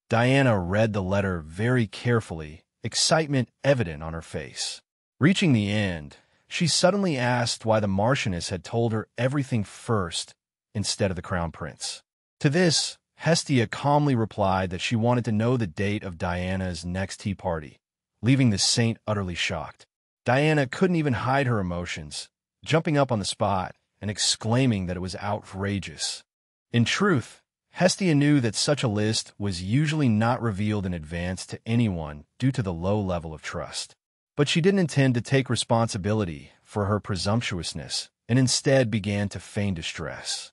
Diana read the letter very carefully, excitement evident on her face. Reaching the end, she suddenly asked why the Marchioness had told her everything first instead of the crown prince. To this, Hestia calmly replied that she wanted to know the date of Diana's next tea party, leaving the saint utterly shocked. Diana couldn't even hide her emotions, jumping up on the spot and exclaiming that it was outrageous. In truth, Hestia knew that such a list was usually not revealed in advance to anyone due to the low level of trust. But she didn't intend to take responsibility for her presumptuousness and instead began to feign distress.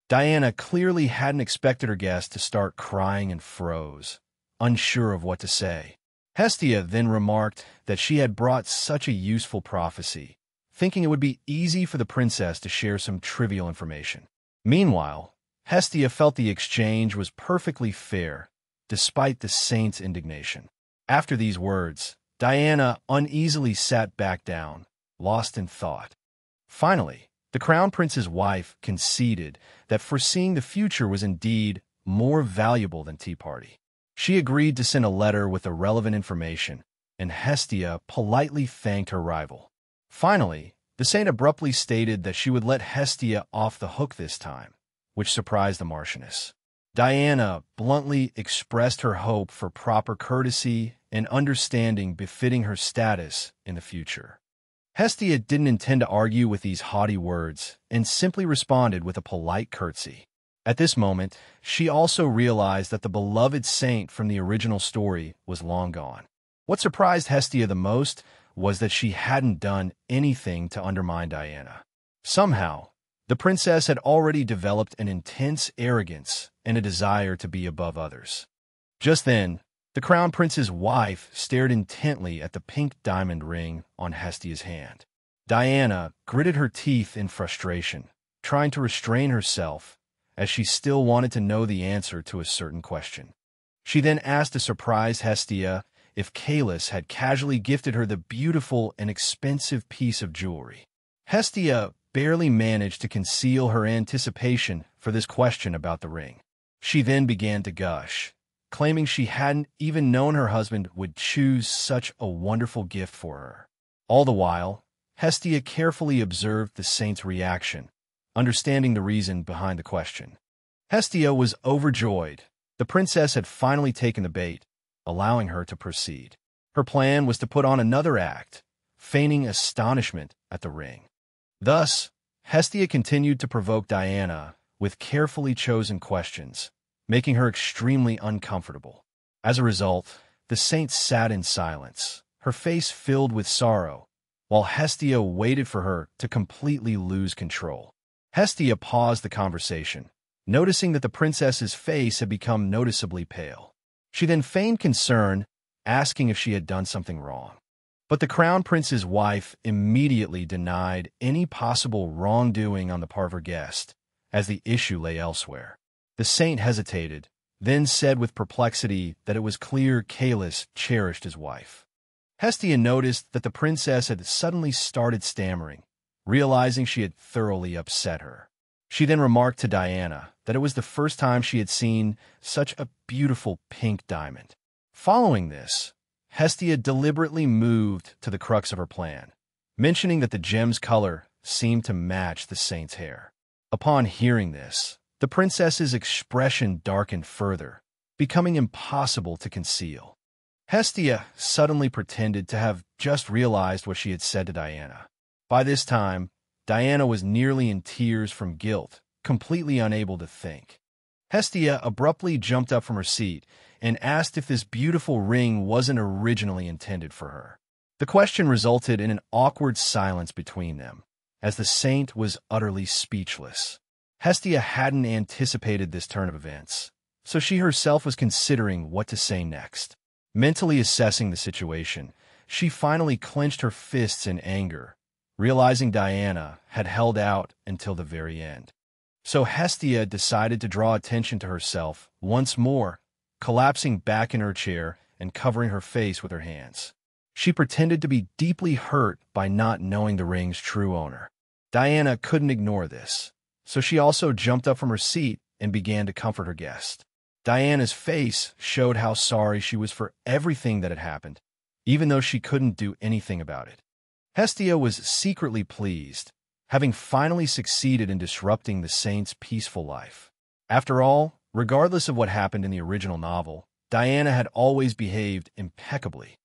Diana clearly hadn't expected her guest to start crying and froze, unsure of what to say. Hestia then remarked that she had brought such a useful prophecy, thinking it would be easy for the princess to share some trivial information. Meanwhile, Hestia felt the exchange was perfectly fair, despite the saint's indignation. After these words, Diana uneasily sat back down, lost in thought. Finally, the crown prince's wife conceded that foreseeing the future was indeed more valuable than tea party. She agreed to send a letter with the relevant information, and Hestia politely thanked her rival. Finally, the saint abruptly stated that she would let Hestia off the hook this time, which surprised the Marchioness. Diana bluntly expressed her hope for proper courtesy and understanding befitting her status in the future. Hestia didn't intend to argue with these haughty words and simply responded with a polite curtsy. At this moment, she also realized that the beloved saint from the original story was long gone. What surprised Hestia the most was that she hadn't done anything to undermine Diana. Somehow, the princess had already developed an intense arrogance and a desire to be above others. Just then, the crown prince's wife stared intently at the pink diamond ring on Hestia's hand. Diana gritted her teeth in frustration, trying to restrain herself, as she still wanted to know the answer to a certain question. She then asked the surprised Hestia if Caelys had casually gifted her the beautiful and expensive piece of jewelry. Hestia barely managed to conceal her anticipation for this question about the ring. She then began to gush, claiming she hadn't even known her husband would choose such a wonderful gift for her. All the while, Hestia carefully observed the saint's reaction, understanding the reason behind the question. Hestia was overjoyed. The princess had finally taken the bait, allowing her to proceed. Her plan was to put on another act, feigning astonishment at the ring. Thus, Hestia continued to provoke Diana with carefully chosen questions, making her extremely uncomfortable. As a result, the saint sat in silence, her face filled with sorrow, while Hestia waited for her to completely lose control. Hestia paused the conversation, noticing that the princess's face had become noticeably pale. She then feigned concern, asking if she had done something wrong. But the crown prince's wife immediately denied any possible wrongdoing on the part of her guest, as the issue lay elsewhere. The saint hesitated, then said with perplexity that it was clear Caelus cherished his wife. Hestia noticed that the princess had suddenly started stammering, realizing she had thoroughly upset her. She then remarked to Diana that it was the first time she had seen such a beautiful pink diamond. Following this, Hestia deliberately moved to the crux of her plan, mentioning that the gem's color seemed to match the saint's hair. Upon hearing this, the princess's expression darkened further, becoming impossible to conceal. Hestia suddenly pretended to have just realized what she had said to Diana. By this time, Diana was nearly in tears from guilt, completely unable to think. Hestia abruptly jumped up from her seat and asked if this beautiful ring wasn't originally intended for her. The question resulted in an awkward silence between them, as the saint was utterly speechless. Hestia hadn't anticipated this turn of events, so she herself was considering what to say next. Mentally assessing the situation, she finally clenched her fists in anger, realizing Diana had held out until the very end. So Hestia decided to draw attention to herself once more, collapsing back in her chair and covering her face with her hands. She pretended to be deeply hurt by not knowing the ring's true owner. Diana couldn't ignore this, so she also jumped up from her seat and began to comfort her guest. Diana's face showed how sorry she was for everything that had happened, even though she couldn't do anything about it. Hestia was secretly pleased, having finally succeeded in disrupting the saint's peaceful life. After all, regardless of what happened in the original novel, Diana had always behaved impeccably.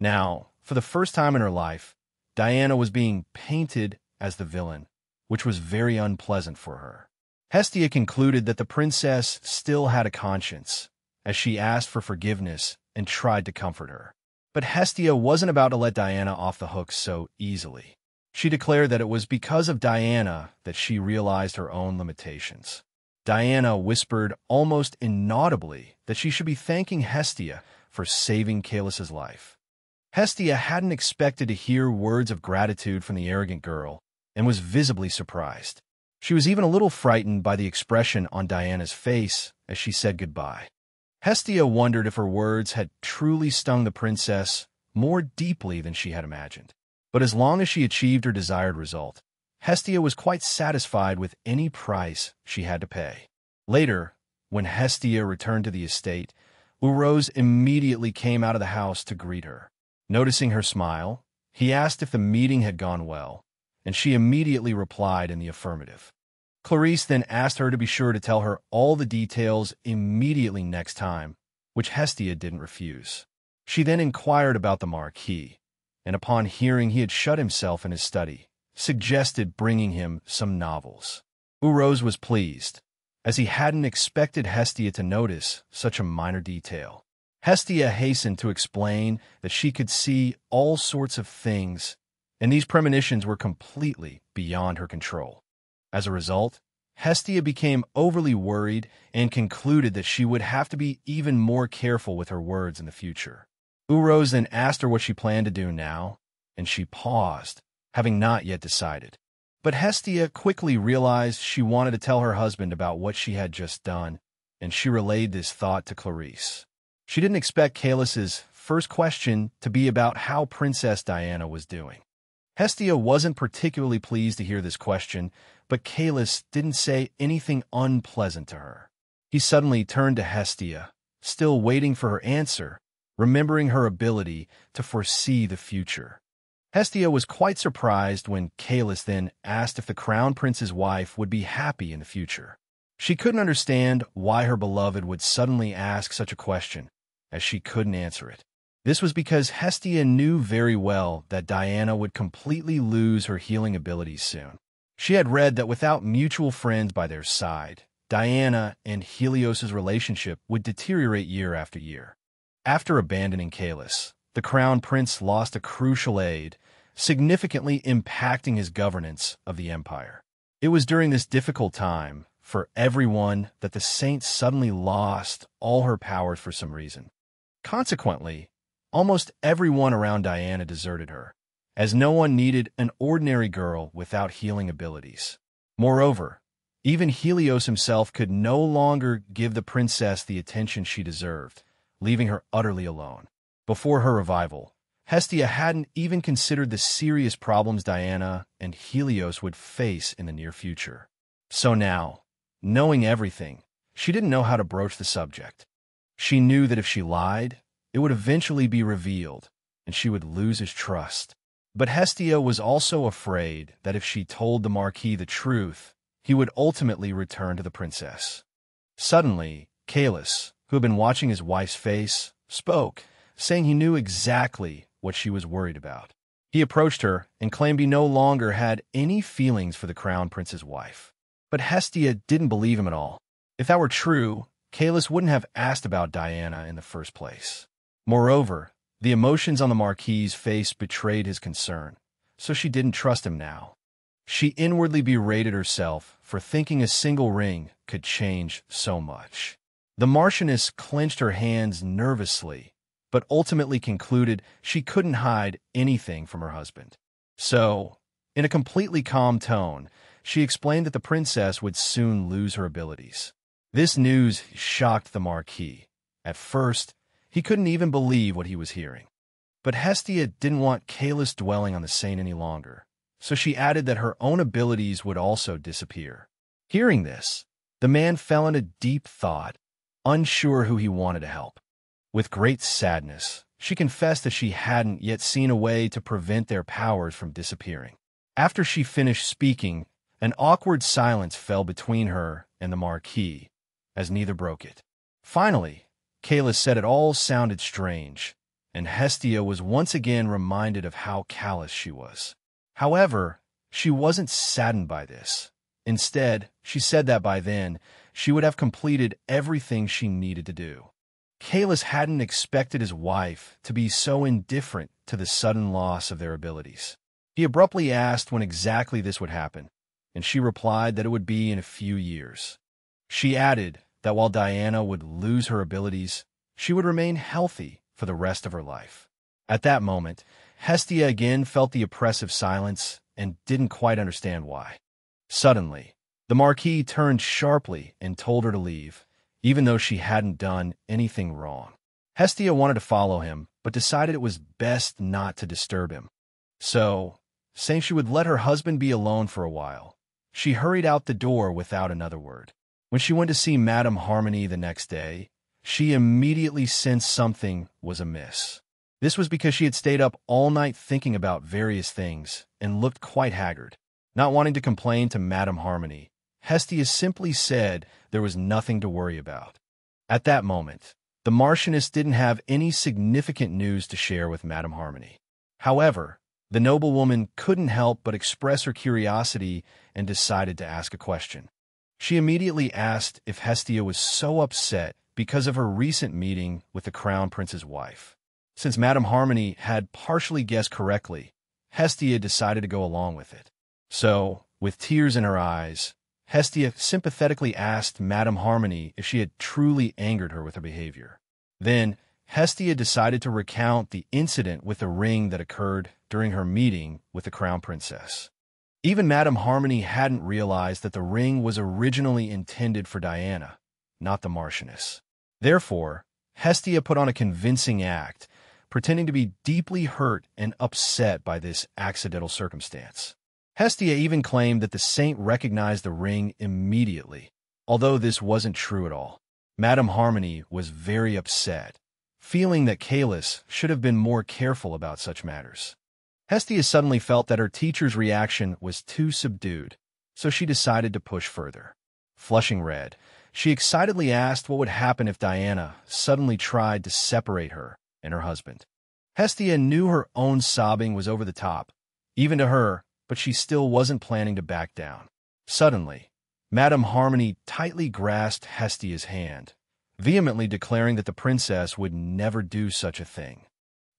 Now, for the first time in her life, Diana was being painted as the villain, which was very unpleasant for her. Hestia concluded that the princess still had a conscience, as she asked for forgiveness and tried to comfort her. But Hestia wasn't about to let Diana off the hook so easily. She declared that it was because of Diana that she realized her own limitations. Diana whispered almost inaudibly that she should be thanking Hestia for saving Caelus's life. Hestia hadn't expected to hear words of gratitude from the arrogant girl and was visibly surprised. She was even a little frightened by the expression on Diana's face as she said goodbye. Hestia wondered if her words had truly stung the princess more deeply than she had imagined. But as long as she achieved her desired result, Hestia was quite satisfied with any price she had to pay. Later, when Hestia returned to the estate, Urose immediately came out of the house to greet her. Noticing her smile, he asked if the meeting had gone well, and she immediately replied in the affirmative. Clarisse then asked her to be sure to tell her all the details immediately next time, which Hestia didn't refuse. She then inquired about the Marquis, and upon hearing he had shut himself in his study, suggested bringing him some novels. Urose was pleased, as he hadn't expected Hestia to notice such a minor detail. Hestia hastened to explain that she could see all sorts of things, and these premonitions were completely beyond her control. As a result, Hestia became overly worried and concluded that she would have to be even more careful with her words in the future. Urose then asked her what she planned to do now, and she paused, having not yet decided. But Hestia quickly realized she wanted to tell her husband about what she had just done, and she relayed this thought to Clarisse. She didn't expect Caelus's first question to be about how Princess Diana was doing. Hestia wasn't particularly pleased to hear this question, but Caelus didn't say anything unpleasant to her. He suddenly turned to Hestia, still waiting for her answer, remembering her ability to foresee the future. Hestia was quite surprised when Calus then asked if the crown prince's wife would be happy in the future. She couldn't understand why her beloved would suddenly ask such a question, as she couldn't answer it. This was because Hestia knew very well that Diana would completely lose her healing abilities soon. She had read that without mutual friends by their side, Diana and Helios's relationship would deteriorate year after year. After abandoning Calus, the crown prince lost a crucial aide, significantly impacting his governance of the empire. It was during this difficult time for everyone that the saint suddenly lost all her powers for some reason. Consequently, almost everyone around Diana deserted her, as no one needed an ordinary girl without healing abilities. Moreover, even Helios himself could no longer give the princess the attention she deserved, leaving her utterly alone. Before her revival, Hestia hadn't even considered the serious problems Diana and Helios would face in the near future. So now, knowing everything, she didn't know how to broach the subject. She knew that if she lied, it would eventually be revealed, and she would lose his trust. But Hestia was also afraid that if she told the Marquis the truth, he would ultimately return to the princess. Suddenly, Calus, who had been watching his wife's face, spoke, saying he knew exactly what she was worried about. He approached her and claimed he no longer had any feelings for the crown prince's wife. But Hestia didn't believe him at all. If that were true, Calus wouldn't have asked about Diana in the first place. Moreover, the emotions on the Marquis's face betrayed his concern, so she didn't trust him now. She inwardly berated herself for thinking a single ring could change so much. The Marchioness clenched her hands nervously, but ultimately concluded she couldn't hide anything from her husband. So, in a completely calm tone, she explained that the princess would soon lose her abilities. This news shocked the Marquis. At first, he couldn't even believe what he was hearing. But Hestia didn't want Calus dwelling on the saint any longer, so she added that her own abilities would also disappear. Hearing this, the man fell into deep thought, unsure who he wanted to help. With great sadness, she confessed that she hadn't yet seen a way to prevent their powers from disappearing. After she finished speaking, an awkward silence fell between her and the Marquis, as neither broke it. Finally, Calus said it all sounded strange, and Hestia was once again reminded of how callous she was. However, she wasn't saddened by this. Instead, she said that by then, she would have completed everything she needed to do. Calus hadn't expected his wife to be so indifferent to the sudden loss of their abilities. He abruptly asked when exactly this would happen, and she replied that it would be in a few years. She added that while Diana would lose her abilities, she would remain healthy for the rest of her life. At that moment, Hestia again felt the oppressive silence and didn't quite understand why. Suddenly, the Marquis turned sharply and told her to leave, even though she hadn't done anything wrong. Hestia wanted to follow him, but decided it was best not to disturb him. So, saying she would let her husband be alone for a while, she hurried out the door without another word. When she went to see Madame Harmony the next day, she immediately sensed something was amiss. This was because she had stayed up all night thinking about various things and looked quite haggard. Not wanting to complain to Madame Harmony, Hestia simply said there was nothing to worry about. At that moment, the Marchioness didn't have any significant news to share with Madame Harmony. However, the noblewoman couldn't help but express her curiosity and decided to ask a question. She immediately asked if Hestia was so upset because of her recent meeting with the crown prince's wife. Since Madame Harmony had partially guessed correctly, Hestia decided to go along with it. So, with tears in her eyes, Hestia sympathetically asked Madame Harmony if she had truly angered her with her behavior. Then, Hestia decided to recount the incident with the ring that occurred during her meeting with the crown princess. Even Madame Harmony hadn't realized that the ring was originally intended for Diana, not the Marchioness. Therefore, Hestia put on a convincing act, pretending to be deeply hurt and upset by this accidental circumstance. Hestia even claimed that the saint recognized the ring immediately, although this wasn't true at all. Madame Harmony was very upset, feeling that Kalis should have been more careful about such matters. Hestia suddenly felt that her teacher's reaction was too subdued, so she decided to push further. Flushing red, she excitedly asked what would happen if Diana suddenly tried to separate her and her husband. Hestia knew her own sobbing was over the top, even to her, but she still wasn't planning to back down. Suddenly, Madame Harmony tightly grasped Hestia's hand, vehemently declaring that the princess would never do such a thing.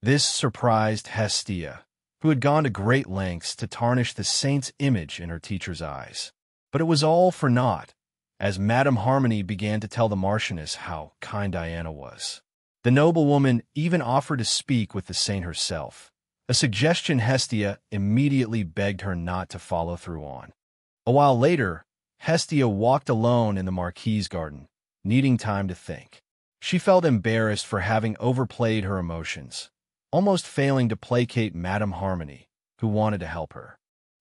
This surprised Hestia, who had gone to great lengths to tarnish the saint's image in her teacher's eyes. But it was all for naught, as Madame Harmony began to tell the Marchioness how kind Diana was. The noblewoman even offered to speak with the saint herself, a suggestion Hestia immediately begged her not to follow through on. A while later, Hestia walked alone in the Marquis's garden, needing time to think. She felt embarrassed for having overplayed her emotions, almost failing to placate Madame Harmony, who wanted to help her.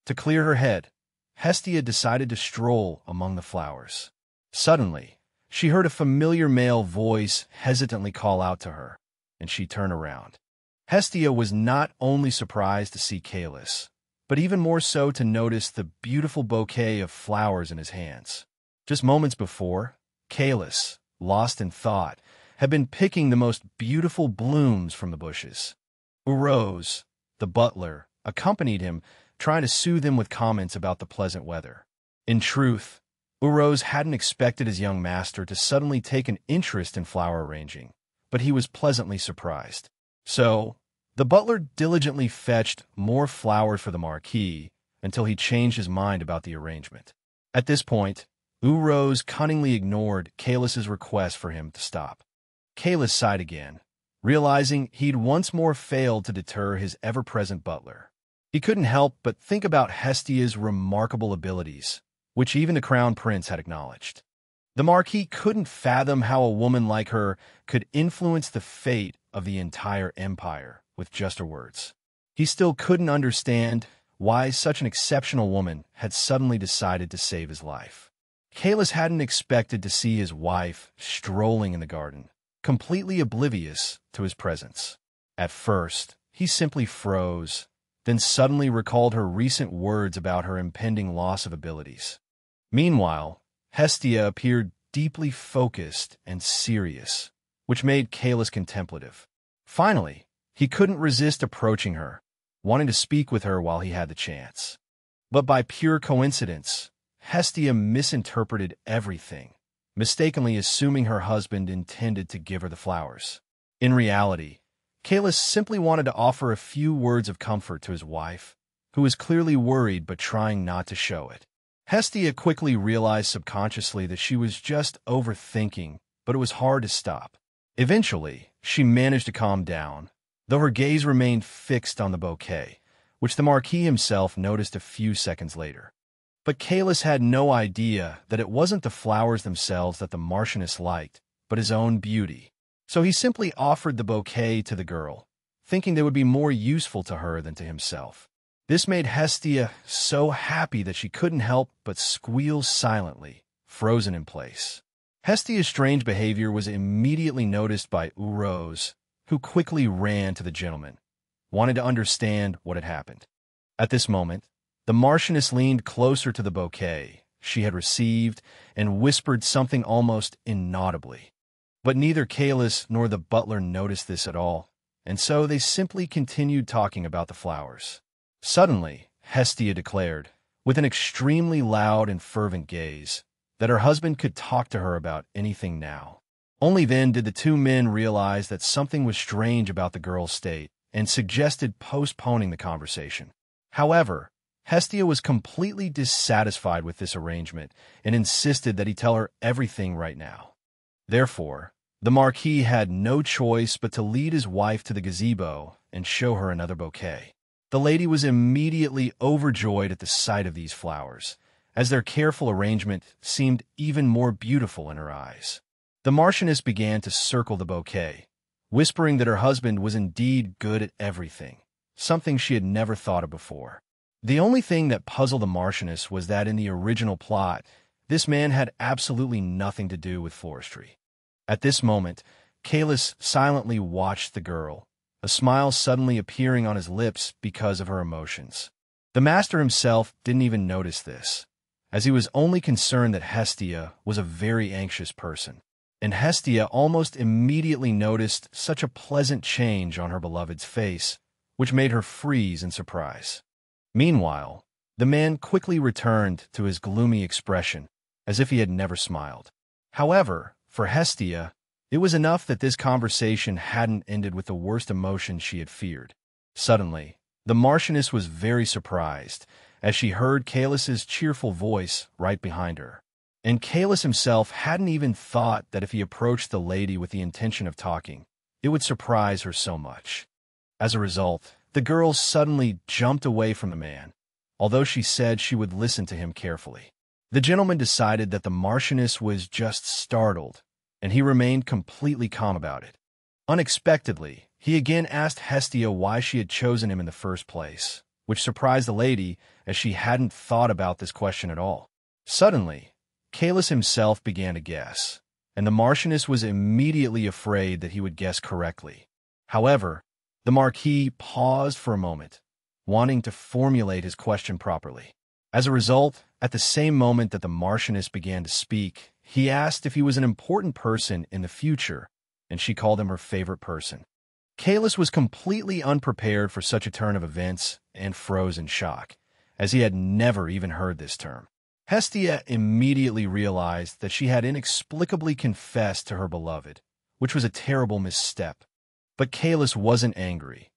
To clear her head, Hestia decided to stroll among the flowers. Suddenly, she heard a familiar male voice hesitantly call out to her, and she turned around. Hestia was not only surprised to see Kalis, but even more so to notice the beautiful bouquet of flowers in his hands. Just moments before, Kalis, lost in thought, had been picking the most beautiful blooms from the bushes. Urose, the butler, accompanied him, trying to soothe him with comments about the pleasant weather. In truth, Urose hadn't expected his young master to suddenly take an interest in flower arranging, but he was pleasantly surprised. So, the butler diligently fetched more flowers for the Marquis until he changed his mind about the arrangement. At this point, Urose cunningly ignored Kalis's request for him to stop. Kalis sighed again, realizing he'd once more failed to deter his ever-present butler. He couldn't help but think about Hestia's remarkable abilities, which even the Crown Prince had acknowledged. The Marquis couldn't fathom how a woman like her could influence the fate of the entire empire with just her words. He still couldn't understand why such an exceptional woman had suddenly decided to save his life. Kalis hadn't expected to see his wife strolling in the garden, completely oblivious to his presence. At first, he simply froze, then suddenly recalled her recent words about her impending loss of abilities. Meanwhile, Hestia appeared deeply focused and serious, which made Kalis contemplative. Finally, he couldn't resist approaching her, wanting to speak with her while he had the chance. But by pure coincidence, Hestia misinterpreted everything, mistakenly assuming her husband intended to give her the flowers. In reality, Kalis simply wanted to offer a few words of comfort to his wife, who was clearly worried but trying not to show it. Hestia quickly realized subconsciously that she was just overthinking, but it was hard to stop. Eventually, she managed to calm down, though her gaze remained fixed on the bouquet, which the Marquis himself noticed a few seconds later. But Kalis had no idea that it wasn't the flowers themselves that the Marchioness liked, but his own beauty. So he simply offered the bouquet to the girl, thinking they would be more useful to her than to himself. This made Hestia so happy that she couldn't help but squeal silently, frozen in place. Hestia's strange behavior was immediately noticed by Urose, who quickly ran to the gentleman, wanting to understand what had happened. At this moment, the Marchioness leaned closer to the bouquet she had received and whispered something almost inaudibly. But neither Kalis nor the butler noticed this at all, and so they simply continued talking about the flowers. Suddenly, Hestia declared, with an extremely loud and fervent gaze, that her husband could talk to her about anything now. Only then did the two men realize that something was strange about the girl's state and suggested postponing the conversation. However, Hestia was completely dissatisfied with this arrangement and insisted that he tell her everything right now. Therefore, the Marquis had no choice but to lead his wife to the gazebo and show her another bouquet. The lady was immediately overjoyed at the sight of these flowers, as their careful arrangement seemed even more beautiful in her eyes. The Marchioness began to circle the bouquet, whispering that her husband was indeed good at everything, something she had never thought of before. The only thing that puzzled the Marchioness was that in the original plot, this man had absolutely nothing to do with floristry. At this moment, Kalis silently watched the girl, a smile suddenly appearing on his lips because of her emotions. The master himself didn't even notice this, as he was only concerned that Hestia was a very anxious person. And Hestia almost immediately noticed such a pleasant change on her beloved's face, which made her freeze in surprise. Meanwhile, the man quickly returned to his gloomy expression, as if he had never smiled. However, for Hestia, it was enough that this conversation hadn't ended with the worst emotion she had feared. Suddenly, the Marchioness was very surprised, as she heard Kalis's cheerful voice right behind her. And Kalis himself hadn't even thought that if he approached the lady with the intention of talking, it would surprise her so much. As a result, the girl suddenly jumped away from the man, although she said she would listen to him carefully. The gentleman decided that the Marchioness was just startled, and he remained completely calm about it. Unexpectedly, he again asked Hestia why she had chosen him in the first place, which surprised the lady as she hadn't thought about this question at all. Suddenly, Kalis himself began to guess, and the Marchioness was immediately afraid that he would guess correctly. However, the Marquis paused for a moment, wanting to formulate his question properly. As a result, at the same moment that the Marchioness began to speak, he asked if he was an important person in the future, and she called him her favorite person. Kalis was completely unprepared for such a turn of events and froze in shock, as he had never even heard this term. Hestia immediately realized that she had inexplicably confessed to her beloved, which was a terrible misstep. But Kalis wasn't angry.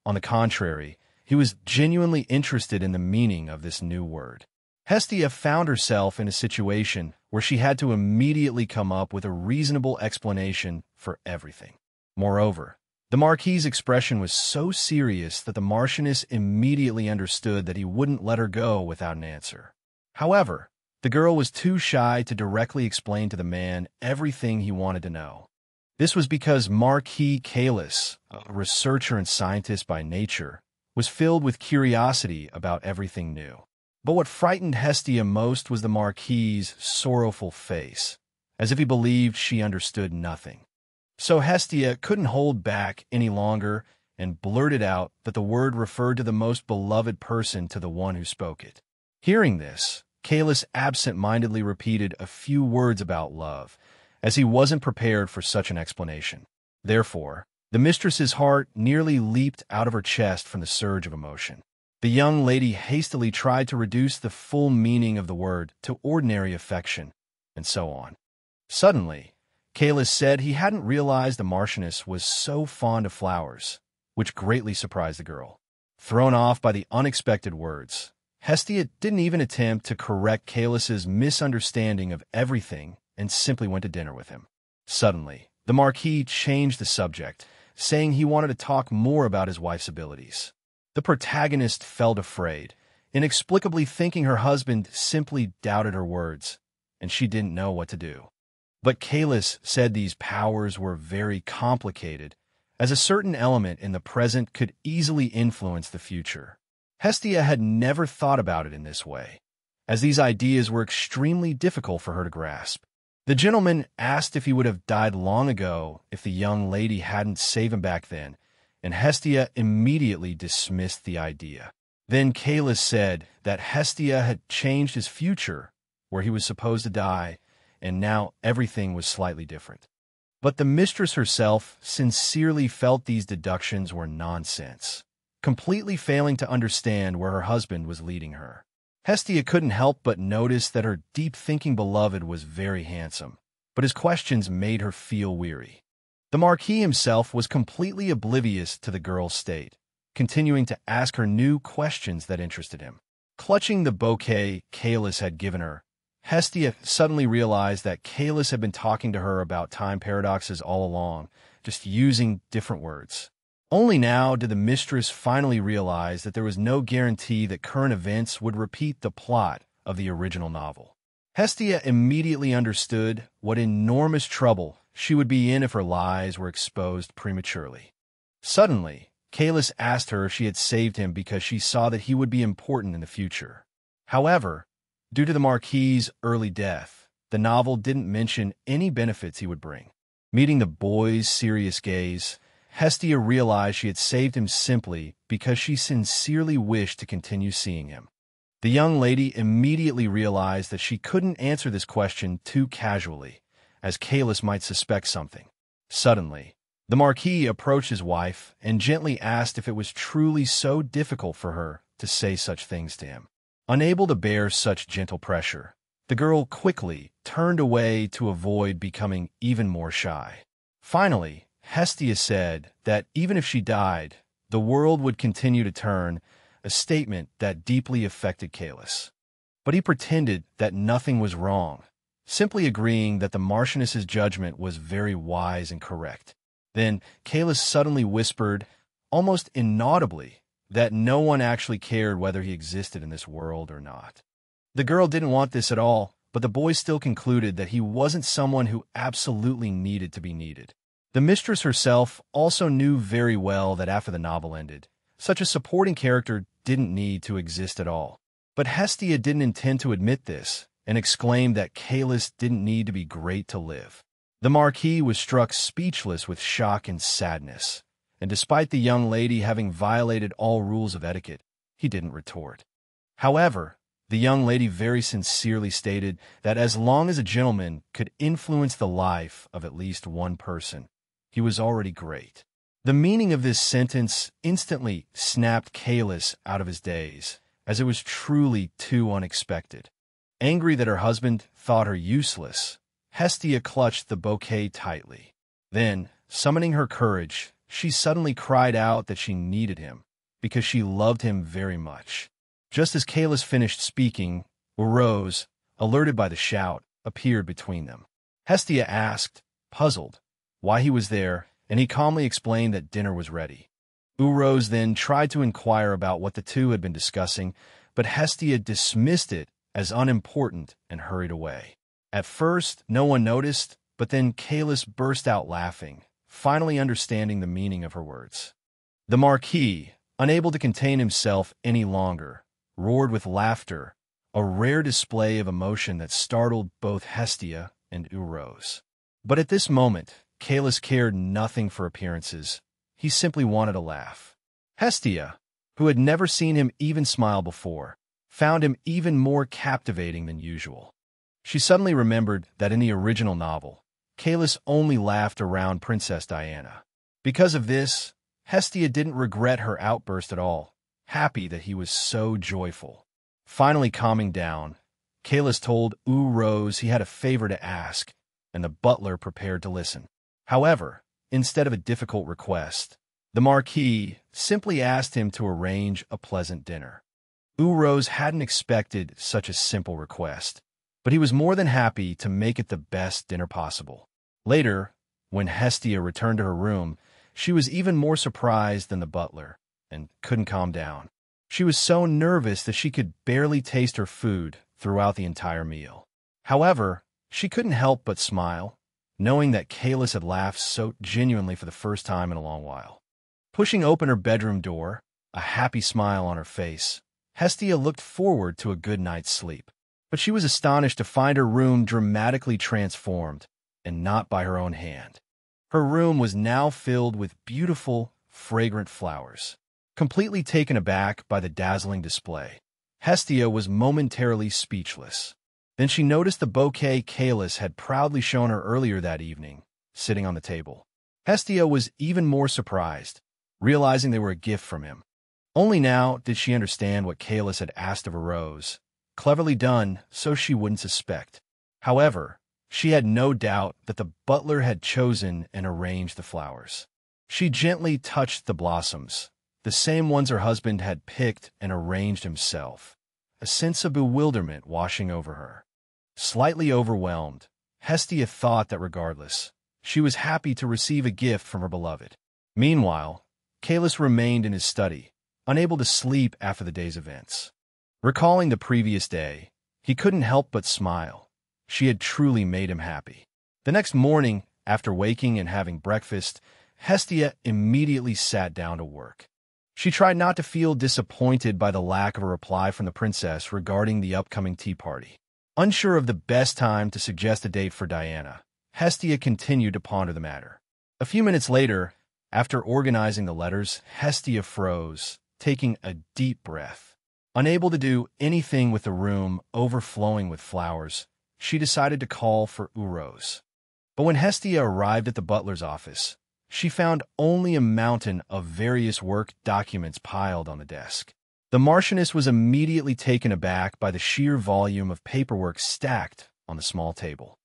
On the contrary, he was genuinely interested in the meaning of this new word. Hestia found herself in a situation where she had to immediately come up with a reasonable explanation for everything. Moreover, the Marquis's expression was so serious that the Marchioness immediately understood that he wouldn't let her go without an answer. However, the girl was too shy to directly explain to the man everything he wanted to know. This was because Marquis Kalis, a researcher and scientist by nature, was filled with curiosity about everything new. But what frightened Hestia most was the Marquis's sorrowful face, as if he believed she understood nothing. So Hestia couldn't hold back any longer and blurted out that the word referred to the most beloved person to the one who spoke it. Hearing this, Kalis absent-mindedly repeated a few words about love, as he wasn't prepared for such an explanation. Therefore, the mistress's heart nearly leaped out of her chest from the surge of emotion. The young lady hastily tried to reduce the full meaning of the word to ordinary affection, and so on. Suddenly, Kalis said he hadn't realized the Marchioness was so fond of flowers, which greatly surprised the girl. Thrown off by the unexpected words, Hestia didn't even attempt to correct Kalis's misunderstanding of everything and simply went to dinner with him. Suddenly, the Marquis changed the subject, saying he wanted to talk more about his wife's abilities. The protagonist felt afraid, inexplicably thinking her husband simply doubted her words, and she didn't know what to do. But Kalis said these powers were very complicated, as a certain element in the present could easily influence the future. Hestia had never thought about it in this way, as these ideas were extremely difficult for her to grasp. The gentleman asked if he would have died long ago if the young lady hadn't saved him back then, and Hestia immediately dismissed the idea. Then Kalis said that Hestia had changed his future, where he was supposed to die, and now everything was slightly different. But the mistress herself sincerely felt these deductions were nonsense, completely failing to understand where her husband was leading her. Hestia couldn't help but notice that her deep-thinking beloved was very handsome, but his questions made her feel weary. The Marquis himself was completely oblivious to the girl's state, continuing to ask her new questions that interested him. Clutching the bouquet Kalis had given her, Hestia suddenly realized that Kalis had been talking to her about time paradoxes all along, just using different words. Only now did the mistress finally realize that there was no guarantee that current events would repeat the plot of the original novel. Hestia immediately understood what enormous trouble she would be in if her lies were exposed prematurely. Suddenly, Kalis asked her if she had saved him because she saw that he would be important in the future. However, due to the Marquis's early death, the novel didn't mention any benefits he would bring. Meeting the boy's serious gaze, Hestia realized she had saved him simply because she sincerely wished to continue seeing him. The young lady immediately realized that she couldn't answer this question too casually, as Kalis might suspect something. Suddenly, the Marquis approached his wife and gently asked if it was truly so difficult for her to say such things to him. Unable to bear such gentle pressure, the girl quickly turned away to avoid becoming even more shy. Finally, Hestia said that even if she died, the world would continue to turn, a statement that deeply affected Kalis. But he pretended that nothing was wrong, simply agreeing that the Marchioness's judgment was very wise and correct. Then Kalis suddenly whispered, almost inaudibly, that no one actually cared whether he existed in this world or not. The girl didn't want this at all, but the boy still concluded that he wasn't someone who absolutely needed to be needed. The mistress herself also knew very well that after the novel ended, such a supporting character didn't need to exist at all. But Hestia didn't intend to admit this, and exclaimed that Kalis didn't need to be great to live. The Marquis was struck speechless with shock and sadness, and despite the young lady having violated all rules of etiquette, he didn't retort. However, the young lady very sincerely stated that as long as a gentleman could influence the life of at least one person, he was already great. The meaning of this sentence instantly snapped Kalis out of his daze, as it was truly too unexpected. Angry that her husband thought her useless, Hestia clutched the bouquet tightly. Then, summoning her courage, she suddenly cried out that she needed him, because she loved him very much. Just as Kalis finished speaking, Urose, alerted by the shout, appeared between them. Hestia asked, puzzled, why he was there, and he calmly explained that dinner was ready. Urose then tried to inquire about what the two had been discussing, but Hestia dismissed it as unimportant and hurried away. At first, no one noticed, but then Kalis burst out laughing, finally understanding the meaning of her words. The Marquis, unable to contain himself any longer, roared with laughter, a rare display of emotion that startled both Hestia and Urose. But at this moment, Kalis cared nothing for appearances. He simply wanted a laugh. Hestia, who had never seen him even smile before, found him even more captivating than usual. She suddenly remembered that in the original novel, Kalis only laughed around Princess Diana. Because of this, Hestia didn't regret her outburst at all, happy that he was so joyful. Finally calming down, Kalis told Urose he had a favor to ask, and the butler prepared to listen. However, instead of a difficult request, the Marquis simply asked him to arrange a pleasant dinner. Urose hadn't expected such a simple request, but he was more than happy to make it the best dinner possible. Later, when Hestia returned to her room, she was even more surprised than the butler, and couldn't calm down. She was so nervous that she could barely taste her food throughout the entire meal. However, she couldn't help but smile, knowing that Kalis had laughed so genuinely for the first time in a long while. Pushing open her bedroom door, a happy smile on her face, Hestia looked forward to a good night's sleep. But she was astonished to find her room dramatically transformed, and not by her own hand. Her room was now filled with beautiful, fragrant flowers. Completely taken aback by the dazzling display, Hestia was momentarily speechless. Then she noticed the bouquet Kalis had proudly shown her earlier that evening, sitting on the table. Hestia was even more surprised, realizing they were a gift from him. Only now did she understand what Kalis had asked of Urose, cleverly done so she wouldn't suspect. However, she had no doubt that the butler had chosen and arranged the flowers. She gently touched the blossoms, the same ones her husband had picked and arranged himself, a sense of bewilderment washing over her. Slightly overwhelmed, Hestia thought that regardless, she was happy to receive a gift from her beloved. Meanwhile, Kalis remained in his study, unable to sleep after the day's events. Recalling the previous day, he couldn't help but smile. She had truly made him happy. The next morning, after waking and having breakfast, Hestia immediately sat down to work. She tried not to feel disappointed by the lack of a reply from the princess regarding the upcoming tea party. Unsure of the best time to suggest a date for Diana, Hestia continued to ponder the matter. A few minutes later, after organizing the letters, Hestia froze, taking a deep breath. Unable to do anything with the room overflowing with flowers, she decided to call for Urose. But when Hestia arrived at the butler's office, she found only a mountain of various work documents piled on the desk. The Marchioness was immediately taken aback by the sheer volume of paperwork stacked on the small table.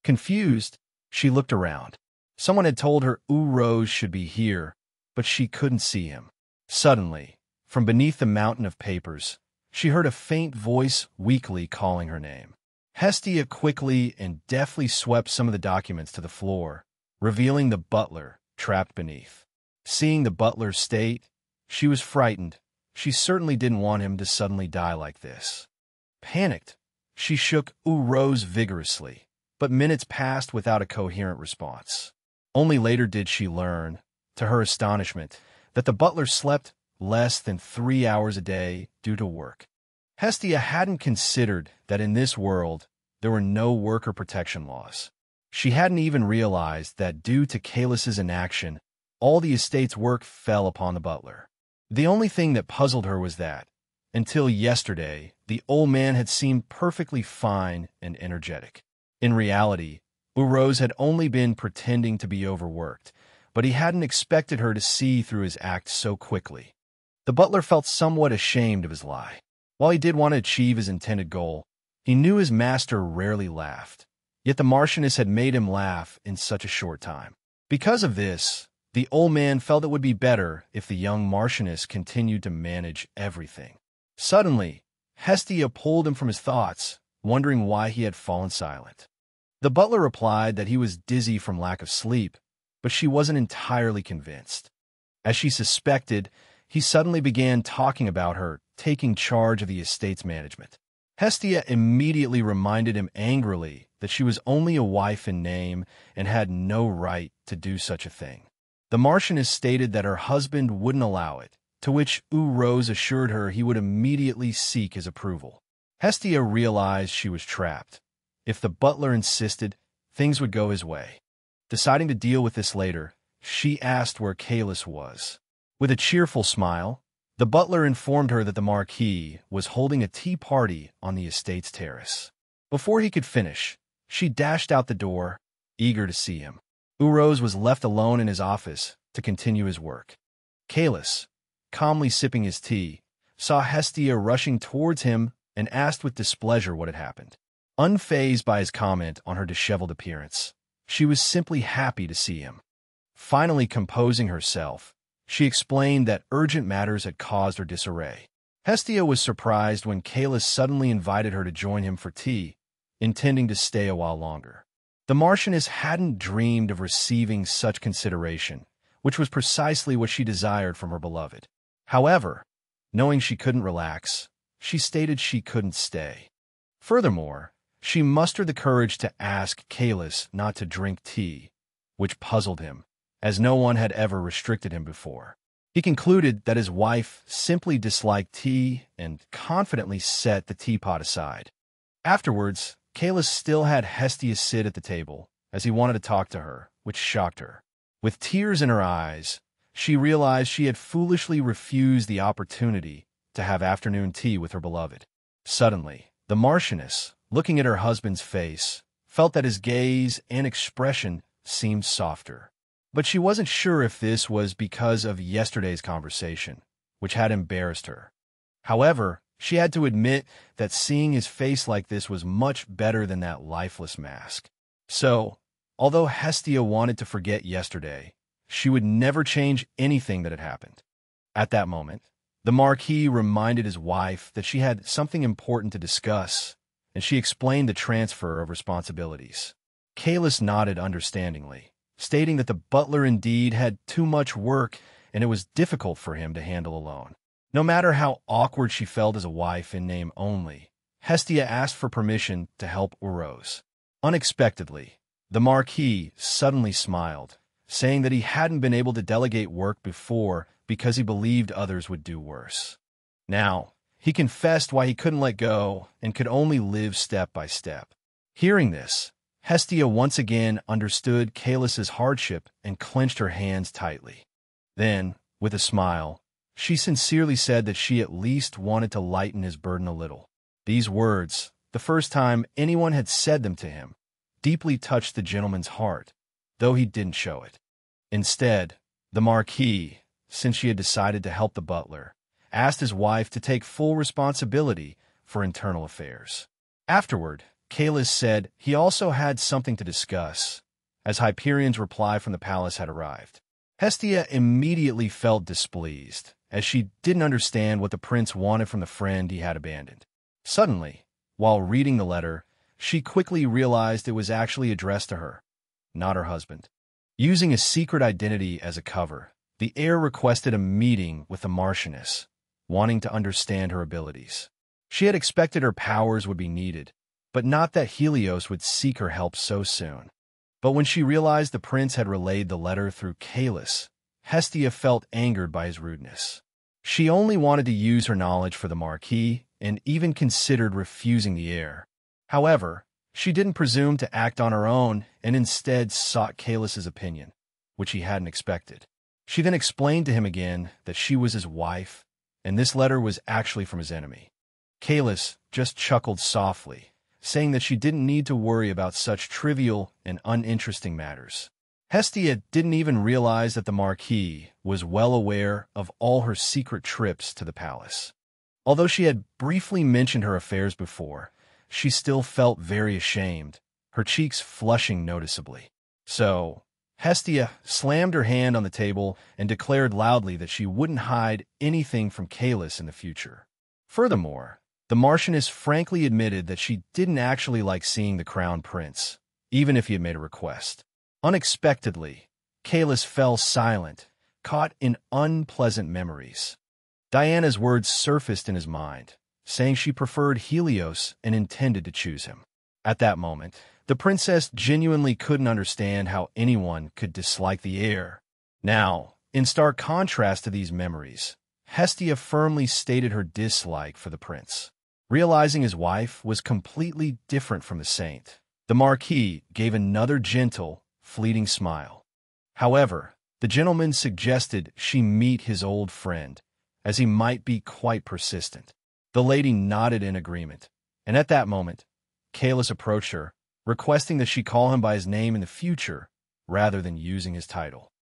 Confused, she looked around. Someone had told her Urose should be here, but she couldn't see him. Suddenly, from beneath the mountain of papers, she heard a faint voice weakly calling her name. Hestia quickly and deftly swept some of the documents to the floor, revealing the butler trapped beneath. Seeing the butler's state, she was frightened. She certainly didn't want him to suddenly die like this. Panicked, she shook Urose vigorously, but minutes passed without a coherent response. Only later did she learn, to her astonishment, that the butler slept less than 3 hours a day due to work. Hestia hadn't considered that in this world there were no worker protection laws. She hadn't even realized that due to Kalis's inaction, all the estate's work fell upon the butler. The only thing that puzzled her was that, until yesterday, the old man had seemed perfectly fine and energetic. In reality, Urose had only been pretending to be overworked, but he hadn't expected her to see through his act so quickly. The butler felt somewhat ashamed of his lie. While he did want to achieve his intended goal, he knew his master rarely laughed. Yet the Marchioness had made him laugh in such a short time. Because of this, the old man felt it would be better if the young Marchioness continued to manage everything. Suddenly, Hestia pulled him from his thoughts, wondering why he had fallen silent. The butler replied that he was dizzy from lack of sleep, but she wasn't entirely convinced. As she suspected, he suddenly began talking about her taking charge of the estate's management. Hestia immediately reminded him angrily that she was only a wife in name and had no right to do such a thing. The Marchioness stated that her husband wouldn't allow it, to which Urose assured her he would immediately seek his approval. Hestia realized she was trapped. If the butler insisted, things would go his way. Deciding to deal with this later, she asked where Kalis was. With a cheerful smile, the butler informed her that the Marquis was holding a tea party on the estate's terrace. Before he could finish, she dashed out the door, eager to see him. Urose was left alone in his office to continue his work. Kalis, calmly sipping his tea, saw Hestia rushing towards him and asked with displeasure what had happened. Unfazed by his comment on her disheveled appearance, she was simply happy to see him. Finally composing herself, she explained that urgent matters had caused her disarray. Hestia was surprised when Kalis suddenly invited her to join him for tea, intending to stay a while longer. The Marchioness hadn't dreamed of receiving such consideration, which was precisely what she desired from her beloved. However, knowing she couldn't relax, she stated she couldn't stay. Furthermore, she mustered the courage to ask Kalis not to drink tea, which puzzled him, as no one had ever restricted him before. He concluded that his wife simply disliked tea and confidently set the teapot aside. Afterwards, Kalis still had Hestia sit at the table, as he wanted to talk to her, which shocked her. With tears in her eyes, she realized she had foolishly refused the opportunity to have afternoon tea with her beloved. Suddenly, the Marchioness, looking at her husband's face, felt that his gaze and expression seemed softer. But she wasn't sure if this was because of yesterday's conversation, which had embarrassed her. However, she had to admit that seeing his face like this was much better than that lifeless mask. So, although Hestia wanted to forget yesterday, she would never change anything that had happened. At that moment, the Marquis reminded his wife that she had something important to discuss, and she explained the transfer of responsibilities. Kalis nodded understandingly, stating that the butler indeed had too much work and it was difficult for him to handle alone. No matter how awkward she felt as a wife in name only, Hestia asked for permission to help Urose. Unexpectedly, the Marquis suddenly smiled, saying that he hadn't been able to delegate work before because he believed others would do worse. Now, he confessed why he couldn't let go and could only live step by step. Hearing this, Hestia once again understood Caelys's hardship and clenched her hands tightly. Then, with a smile, she sincerely said that she at least wanted to lighten his burden a little. These words, the first time anyone had said them to him, deeply touched the gentleman's heart, though he didn't show it. Instead, the Marquis, since she had decided to help the butler, asked his wife to take full responsibility for internal affairs. Afterward, Caelys said he also had something to discuss, as Hyperion's reply from the palace had arrived. Hestia immediately felt displeased, as she didn't understand what the prince wanted from the friend he had abandoned. Suddenly, while reading the letter, she quickly realized it was actually addressed to her, not her husband. Using a secret identity as a cover, the heir requested a meeting with the Marchioness, wanting to understand her abilities. She had expected her powers would be needed, but not that Helios would seek her help so soon. But when she realized the prince had relayed the letter through Caelys, Hestia felt angered by his rudeness. She only wanted to use her knowledge for the Marquis and even considered refusing the heir. However, she didn't presume to act on her own and instead sought Caelys's opinion, which he hadn't expected. She then explained to him again that she was his wife, and this letter was actually from his enemy. Caelys just chuckled softly, saying that she didn't need to worry about such trivial and uninteresting matters. Hestia didn't even realize that the Marquis was well aware of all her secret trips to the palace. Although she had briefly mentioned her affairs before, she still felt very ashamed, her cheeks flushing noticeably. So, Hestia slammed her hand on the table and declared loudly that she wouldn't hide anything from Caelys in the future. Furthermore, the Marchioness frankly admitted that she didn't actually like seeing the crown prince, even if he had made a request. Unexpectedly, Caelys fell silent, caught in unpleasant memories. Diana's words surfaced in his mind, saying she preferred Helios and intended to choose him. At that moment, the princess genuinely couldn't understand how anyone could dislike the heir. Now, in stark contrast to these memories, Hestia firmly stated her dislike for the prince. Realizing his wife was completely different from the saint, the Marquis gave another gentle, fleeting smile. However, the gentleman suggested she meet his old friend, as he might be quite persistent. The lady nodded in agreement, and at that moment, Caelys approached her, requesting that she call him by his name in the future, rather than using his title.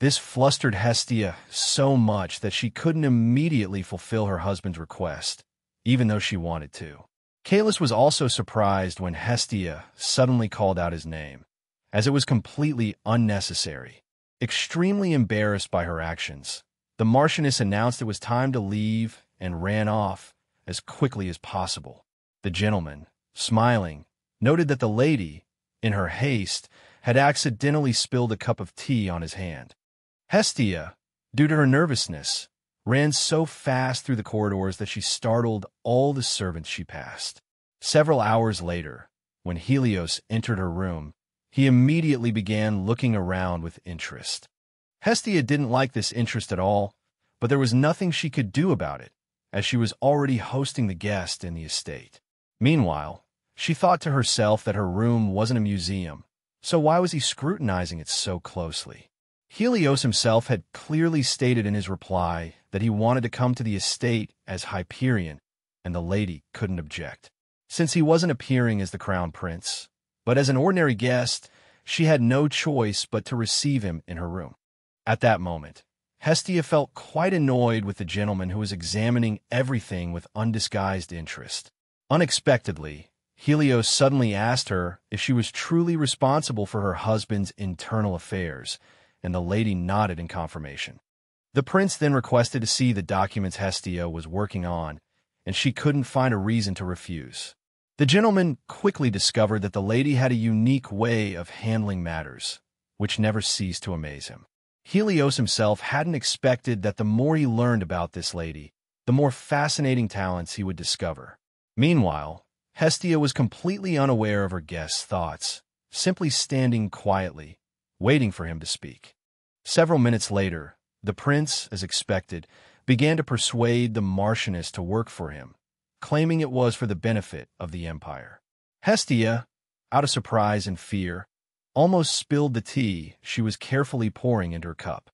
This flustered Hestia so much that she couldn't immediately fulfill her husband's request, even though she wanted to. Caelys was also surprised when Hestia suddenly called out his name, as it was completely unnecessary. Extremely embarrassed by her actions, the Marchioness announced it was time to leave and ran off as quickly as possible. The gentleman, smiling, noted that the lady, in her haste, had accidentally spilled a cup of tea on his hand. Hestia, due to her nervousness, ran so fast through the corridors that she startled all the servants she passed. Several hours later, when Helios entered her room, he immediately began looking around with interest. Hestia didn't like this interest at all, but there was nothing she could do about it, as she was already hosting the guest in the estate. Meanwhile, she thought to herself that her room wasn't a museum, so why was he scrutinizing it so closely? Helios himself had clearly stated in his reply that he wanted to come to the estate as Hyperion, and the lady couldn't object. Since he wasn't appearing as the crown prince, but as an ordinary guest, she had no choice but to receive him in her room. At that moment, Hestia felt quite annoyed with the gentleman who was examining everything with undisguised interest. Unexpectedly, Helios suddenly asked her if she was truly responsible for her husband's internal affairs, and the lady nodded in confirmation. The prince then requested to see the documents Hestia was working on, and she couldn't find a reason to refuse. The gentleman quickly discovered that the lady had a unique way of handling matters, which never ceased to amaze him. Helios himself hadn't expected that the more he learned about this lady, the more fascinating talents he would discover. Meanwhile, Hestia was completely unaware of her guest's thoughts, simply standing quietly, waiting for him to speak. Several minutes later, the prince, as expected, began to persuade the Marchioness to work for him, claiming it was for the benefit of the empire. Hestia, out of surprise and fear, almost spilled the tea she was carefully pouring into her cup.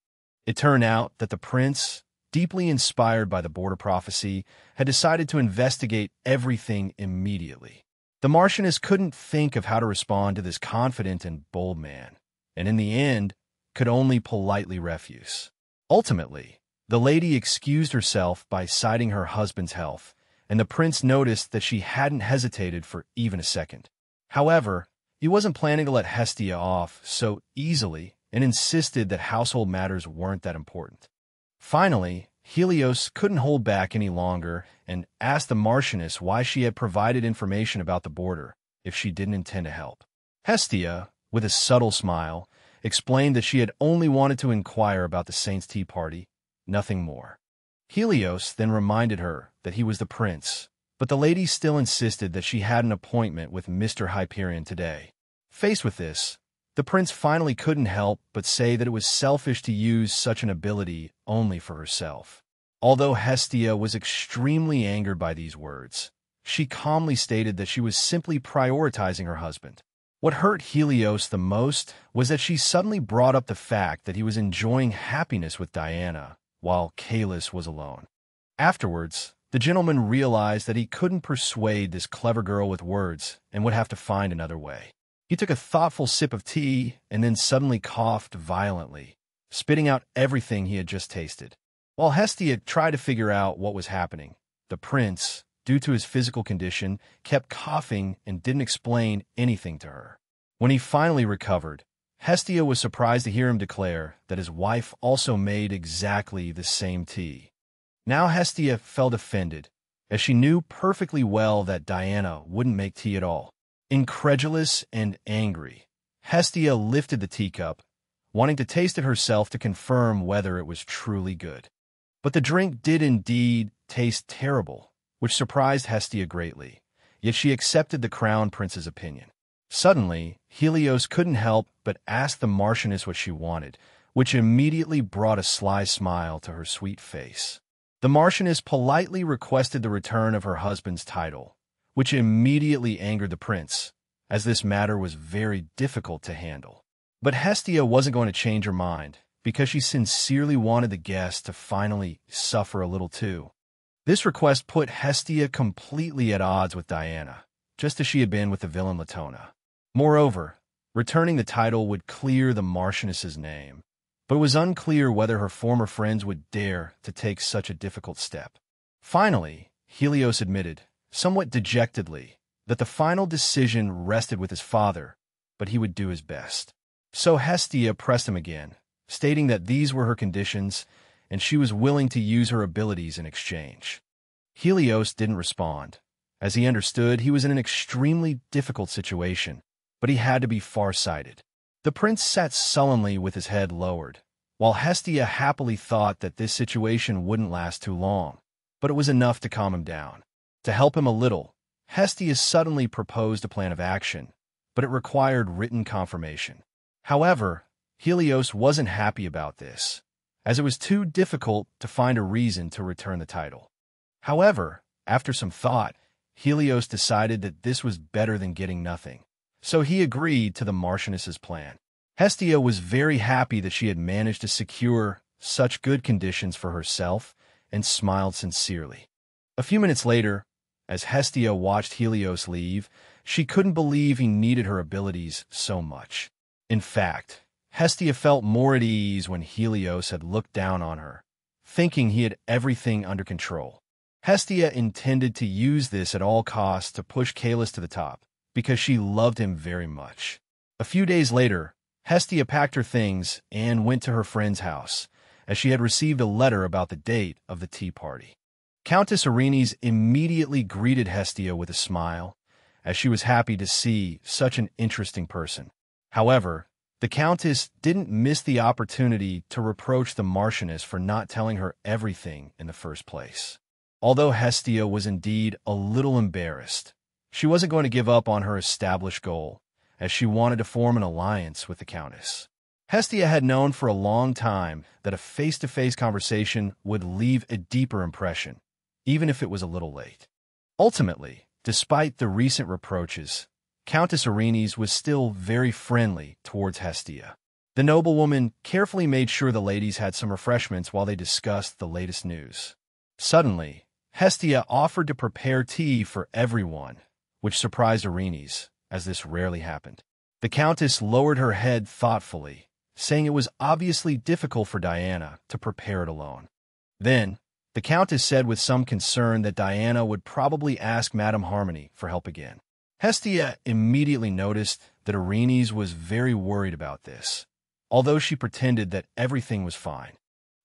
It turned out that the prince, deeply inspired by the border prophecy, had decided to investigate everything immediately. The Marchioness couldn't think of how to respond to this confident and bold man, and in the end, could only politely refuse. Ultimately, the lady excused herself by citing her husband's health, and the prince noticed that she hadn't hesitated for even a second. However, he wasn't planning to let Hestia off so easily and insisted that household matters weren't that important. Finally, Helios couldn't hold back any longer and asked the Marchioness why she had provided information about the border if she didn't intend to help. Hestia, with a subtle smile, explained that she had only wanted to inquire about the Saints' tea party, nothing more. Helios then reminded her that he was the prince, but the lady still insisted that she had an appointment with Mr. Hyperion today. Faced with this, the prince finally couldn't help but say that it was selfish to use such an ability only for herself. Although Hestia was extremely angered by these words, she calmly stated that she was simply prioritizing her husband. What hurt Helios the most was that she suddenly brought up the fact that he was enjoying happiness with Diana, while Caelus was alone. Afterwards, the gentleman realized that he couldn't persuade this clever girl with words and would have to find another way. He took a thoughtful sip of tea and then suddenly coughed violently, spitting out everything he had just tasted. While Hestia tried to figure out what was happening, the prince, due to his physical condition, kept coughing and didn't explain anything to her. When he finally recovered, Hestia was surprised to hear him declare that his wife also made exactly the same tea. Now Hestia felt offended, as she knew perfectly well that Diana wouldn't make tea at all. Incredulous and angry, Hestia lifted the teacup, wanting to taste it herself to confirm whether it was truly good. But the drink did indeed taste terrible, which surprised Hestia greatly, yet she accepted the crown prince's opinion. Suddenly, Helios couldn't help but ask the Marchioness what she wanted, which immediately brought a sly smile to her sweet face. The Marchioness politely requested the return of her husband's title, which immediately angered the prince, as this matter was very difficult to handle. But Hestia wasn't going to change her mind, because she sincerely wanted the guest to finally suffer a little too. This request put Hestia completely at odds with Diana, just as she had been with the villain Latona. Moreover, returning the title would clear the Marchioness's name, but it was unclear whether her former friends would dare to take such a difficult step. Finally, Helios admitted, somewhat dejectedly, that the final decision rested with his father, but he would do his best. So Hestia pressed him again, stating that these were her conditions, and she was willing to use her abilities in exchange. Helios didn't respond, as he understood he was in an extremely difficult situation, but he had to be far-sighted. The prince sat sullenly with his head lowered, while Hestia happily thought that this situation wouldn't last too long, but it was enough to calm him down. To help him a little, Hestia suddenly proposed a plan of action, but it required written confirmation. However, Helios wasn't happy about this, as it was too difficult to find a reason to return the title. However, after some thought, Helios decided that this was better than getting nothing, so he agreed to the Marchioness's plan. Hestia was very happy that she had managed to secure such good conditions for herself and smiled sincerely. A few minutes later, as Hestia watched Helios leave, she couldn't believe he needed her abilities so much. In fact, Hestia felt more at ease when Helios had looked down on her, thinking he had everything under control. Hestia intended to use this at all costs to push Caelus to the top, because she loved him very much. A few days later, Hestia packed her things and went to her friend's house, as she had received a letter about the date of the tea party. Countess Erinis immediately greeted Hestia with a smile, as she was happy to see such an interesting person. However, the Countess didn't miss the opportunity to reproach the Marchioness for not telling her everything in the first place. Although Hestia was indeed a little embarrassed, she wasn't going to give up on her established goal, as she wanted to form an alliance with the Countess. Hestia had known for a long time that a face-to-face conversation would leave a deeper impression, even if it was a little late. Ultimately, despite the recent reproaches, Countess Erinyes was still very friendly towards Hestia. The noblewoman carefully made sure the ladies had some refreshments while they discussed the latest news. Suddenly, Hestia offered to prepare tea for everyone, which surprised Erinyes, as this rarely happened. The Countess lowered her head thoughtfully, saying it was obviously difficult for Diana to prepare it alone. Then, the Countess said with some concern that Diana would probably ask Madame Harmony for help again. Hestia immediately noticed that Erinyes was very worried about this, although she pretended that everything was fine.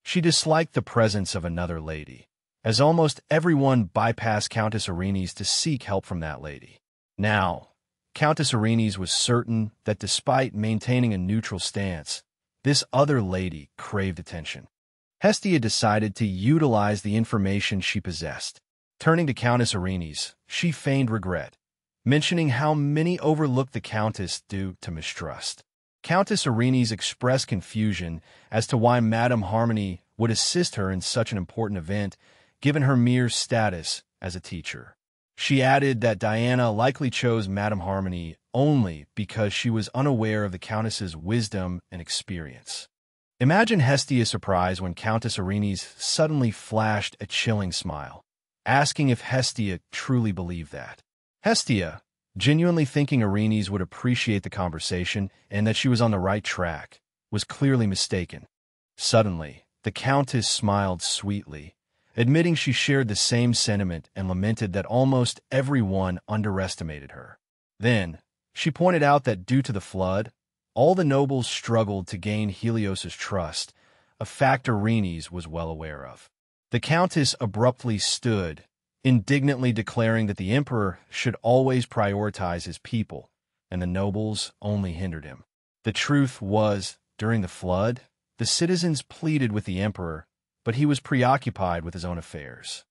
She disliked the presence of another lady, as almost everyone bypassed Countess Erinyes to seek help from that lady. Now, Countess Erinyes was certain that despite maintaining a neutral stance, this other lady craved attention. Hestia decided to utilize the information she possessed. Turning to Countess Erinyes, she feigned regret, mentioning how many overlooked the Countess due to mistrust. Countess Erinyes expressed confusion as to why Madame Harmony would assist her in such an important event, given her mere status as a teacher. She added that Diana likely chose Madame Harmony only because she was unaware of the Countess's wisdom and experience. Imagine Hestia's surprise when Countess Erinyes suddenly flashed a chilling smile, asking if Hestia truly believed that. Hestia, genuinely thinking Erinyes would appreciate the conversation and that she was on the right track, was clearly mistaken. Suddenly, the Countess smiled sweetly, admitting she shared the same sentiment and lamented that almost everyone underestimated her. Then, she pointed out that due to the flood, all the nobles struggled to gain Helios's trust, a fact Erinyes was well aware of. The Countess abruptly stood, indignantly declaring that the emperor should always prioritize his people, and the nobles only hindered him. The truth was, during the flood, the citizens pleaded with the emperor, but he was preoccupied with his own affairs.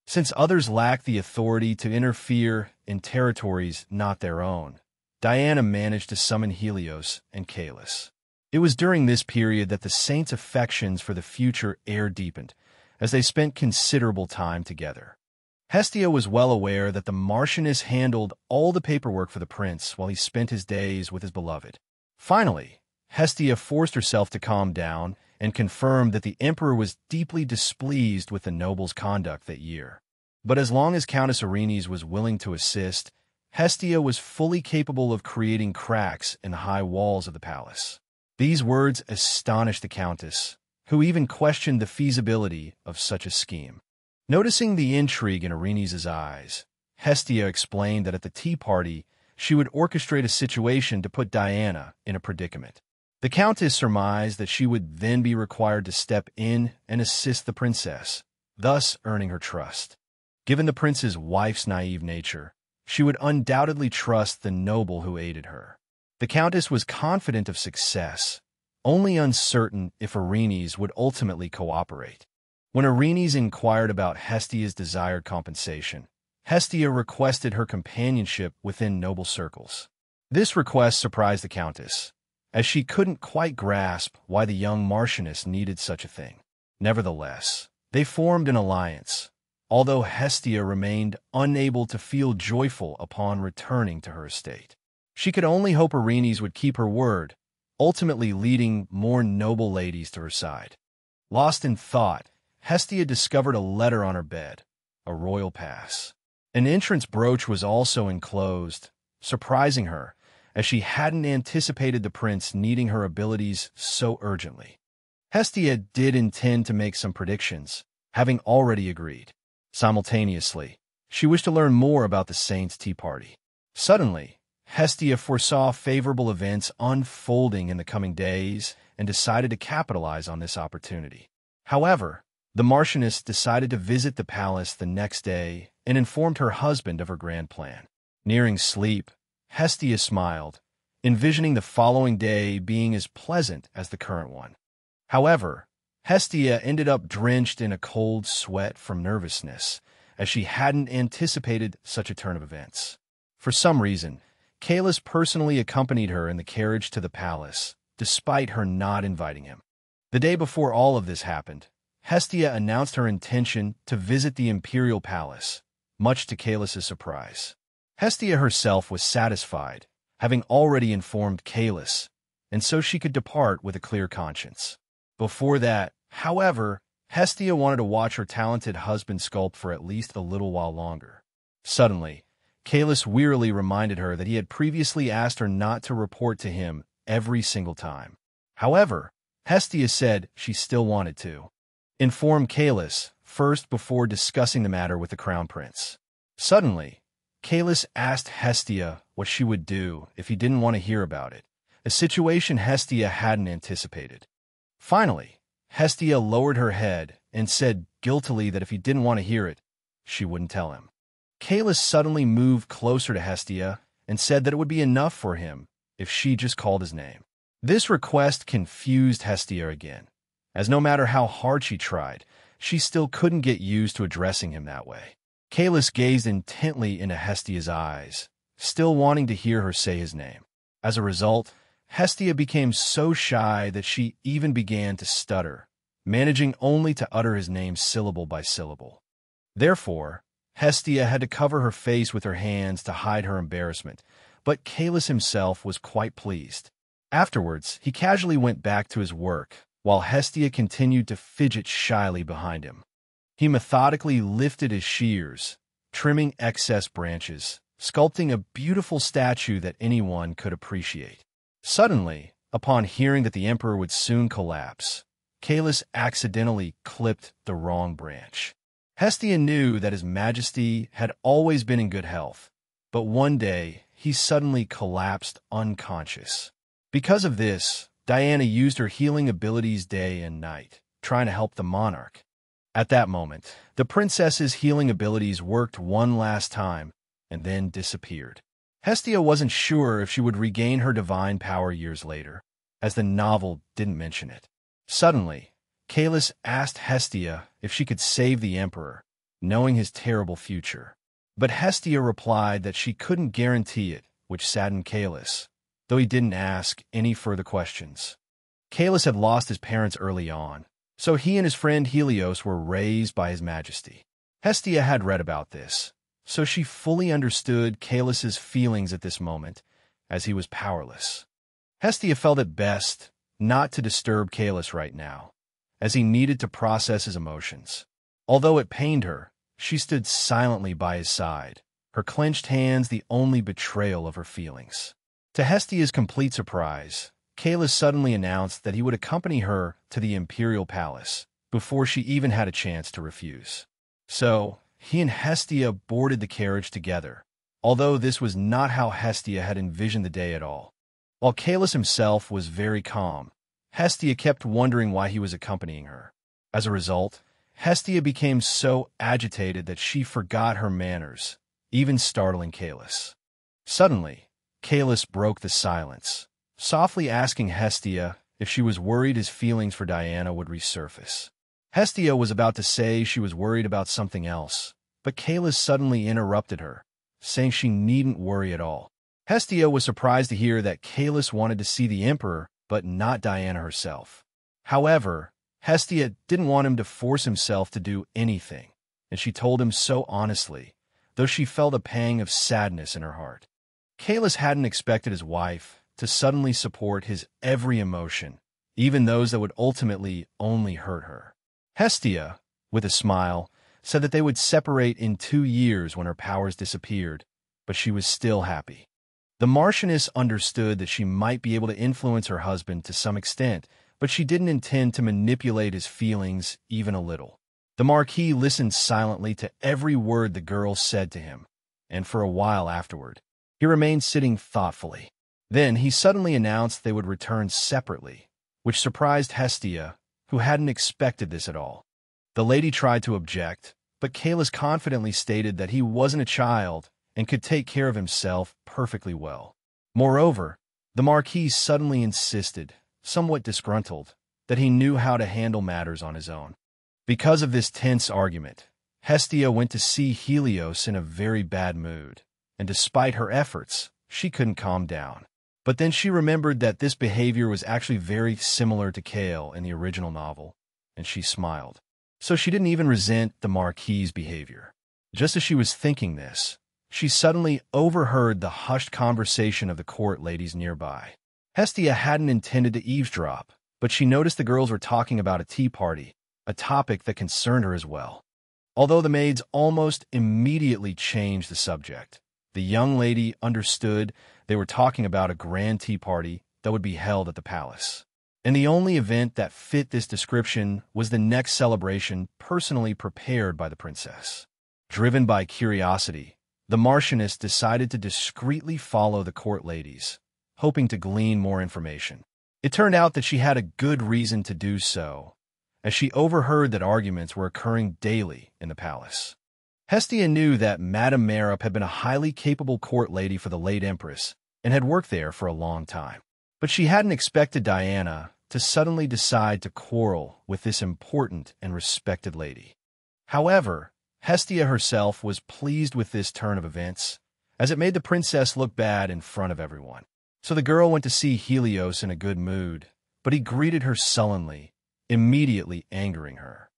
Since others lacked the authority to interfere in territories not their own, Diana managed to summon Helios and Caelus. It was during this period that the saints' affections for the future heir deepened, as they spent considerable time together. Hestia was well aware that the Marchioness handled all the paperwork for the prince while he spent his days with his beloved. Finally, Hestia forced herself to calm down and confirmed that the emperor was deeply displeased with the noble's conduct that year. But as long as Countess Erinyes was willing to assist, Hestia was fully capable of creating cracks in the high walls of the palace. These words astonished the Countess, who even questioned the feasibility of such a scheme. Noticing the intrigue in Erinyes' eyes, Hestia explained that at the tea party, she would orchestrate a situation to put Diana in a predicament. The Countess surmised that she would then be required to step in and assist the princess, thus earning her trust. Given the prince's wife's naive nature, she would undoubtedly trust the noble who aided her. The Countess was confident of success, only uncertain if Erinyes would ultimately cooperate. When Erinyes inquired about Hestia's desired compensation, Hestia requested her companionship within noble circles. This request surprised the Countess, as she couldn't quite grasp why the young Marchioness needed such a thing. Nevertheless, they formed an alliance, although Hestia remained unable to feel joyful upon returning to her estate. She could only hope Erinyes would keep her word, ultimately leading more noble ladies to her side. Lost in thought, Hestia discovered a letter on her bed, a royal pass. An entrance brooch was also enclosed, surprising her, as she hadn't anticipated the prince needing her abilities so urgently. Hestia did intend to make some predictions, having already agreed. Simultaneously, she wished to learn more about the saints' tea party. Suddenly, Hestia foresaw favorable events unfolding in the coming days and decided to capitalize on this opportunity. However, the Marchioness decided to visit the palace the next day and informed her husband of her grand plan. Nearing sleep, Hestia smiled, envisioning the following day being as pleasant as the current one. However, Hestia ended up drenched in a cold sweat from nervousness, as she hadn't anticipated such a turn of events. For some reason, Caelus personally accompanied her in the carriage to the palace, despite her not inviting him. The day before all of this happened, Hestia announced her intention to visit the imperial palace, much to Caelus's surprise. Hestia herself was satisfied, having already informed Kalis, and so she could depart with a clear conscience. Before that, however, Hestia wanted to watch her talented husband sculpt for at least a little while longer. Suddenly, Kalis wearily reminded her that he had previously asked her not to report to him every single time. However, Hestia said she still wanted to inform Kalis first before discussing the matter with the crown prince. Suddenly, Kalis asked Hestia what she would do if he didn't want to hear about it, a situation Hestia hadn't anticipated. Finally, Hestia lowered her head and said guiltily that if he didn't want to hear it, she wouldn't tell him. Kalis suddenly moved closer to Hestia and said that it would be enough for him if she just called his name. This request confused Hestia again, as no matter how hard she tried, she still couldn't get used to addressing him that way. Kalis gazed intently into Hestia's eyes, still wanting to hear her say his name. As a result, Hestia became so shy that she even began to stutter, managing only to utter his name syllable by syllable. Therefore, Hestia had to cover her face with her hands to hide her embarrassment, but Kalis himself was quite pleased. Afterwards, he casually went back to his work, while Hestia continued to fidget shyly behind him. He methodically lifted his shears, trimming excess branches, sculpting a beautiful statue that anyone could appreciate. Suddenly, upon hearing that the emperor would soon collapse, Kalis accidentally clipped the wrong branch. Hestia knew that his majesty had always been in good health, but one day he suddenly collapsed unconscious. Because of this, Diana used her healing abilities day and night, trying to help the monarch. At that moment, the princess's healing abilities worked one last time and then disappeared. Hestia wasn't sure if she would regain her divine power years later, as the novel didn't mention it. Suddenly, Kalis asked Hestia if she could save the emperor, knowing his terrible future. But Hestia replied that she couldn't guarantee it, which saddened Kalis, though he didn't ask any further questions. Kalis had lost his parents early on, so he and his friend Helios were raised by his majesty. Hestia had read about this, so she fully understood Kalis's feelings at this moment, as he was powerless. Hestia felt it best not to disturb Kalis right now, as he needed to process his emotions. Although it pained her, she stood silently by his side, her clenched hands the only betrayal of her feelings. To Hestia's complete surprise, Kalis suddenly announced that he would accompany her to the imperial palace before she even had a chance to refuse. So, he and Hestia boarded the carriage together, although this was not how Hestia had envisioned the day at all. While Kalis himself was very calm, Hestia kept wondering why he was accompanying her. As a result, Hestia became so agitated that she forgot her manners, even startling Kalis. Suddenly, Kalis broke the silence, softly asking Hestia if she was worried his feelings for Diana would resurface. Hestia was about to say she was worried about something else, but Kalis suddenly interrupted her, saying she needn't worry at all. Hestia was surprised to hear that Kalis wanted to see the emperor, but not Diana herself. However, Hestia didn't want him to force himself to do anything, and she told him so honestly, though she felt a pang of sadness in her heart. Kalis hadn't expected his wife to suddenly support his every emotion, even those that would ultimately only hurt her. Hestia, with a smile, said that they would separate in 2 years when her powers disappeared, but she was still happy. The Marchioness understood that she might be able to influence her husband to some extent, but she didn't intend to manipulate his feelings even a little. The Marquis listened silently to every word the girl said to him, and for a while afterward, he remained sitting thoughtfully. Then he suddenly announced they would return separately, which surprised Hestia, who hadn't expected this at all. The lady tried to object, but Kalis confidently stated that he wasn't a child and could take care of himself perfectly well. Moreover, the Marquis suddenly insisted, somewhat disgruntled, that he knew how to handle matters on his own. Because of this tense argument, Hestia went to see Helios in a very bad mood, and despite her efforts, she couldn't calm down. But then she remembered that this behavior was actually very similar to Kale in the original novel, and she smiled. So she didn't even resent the Marquis's behavior. Just as she was thinking this, she suddenly overheard the hushed conversation of the court ladies nearby. Hestia hadn't intended to eavesdrop, but she noticed the girls were talking about a tea party, a topic that concerned her as well. Although the maids almost immediately changed the subject, the young lady understood they were talking about a grand tea party that would be held at the palace. And the only event that fit this description was the next celebration personally prepared by the princess. Driven by curiosity, the Marchioness decided to discreetly follow the court ladies, hoping to glean more information. It turned out that she had a good reason to do so, as she overheard that arguments were occurring daily in the palace. Hestia knew that Madame Merope had been a highly capable court lady for the late Empress and had worked there for a long time. But she hadn't expected Diana to suddenly decide to quarrel with this important and respected lady. However, Hestia herself was pleased with this turn of events, as it made the princess look bad in front of everyone. So the girl went to see Helios in a good mood, but he greeted her sullenly, immediately angering her.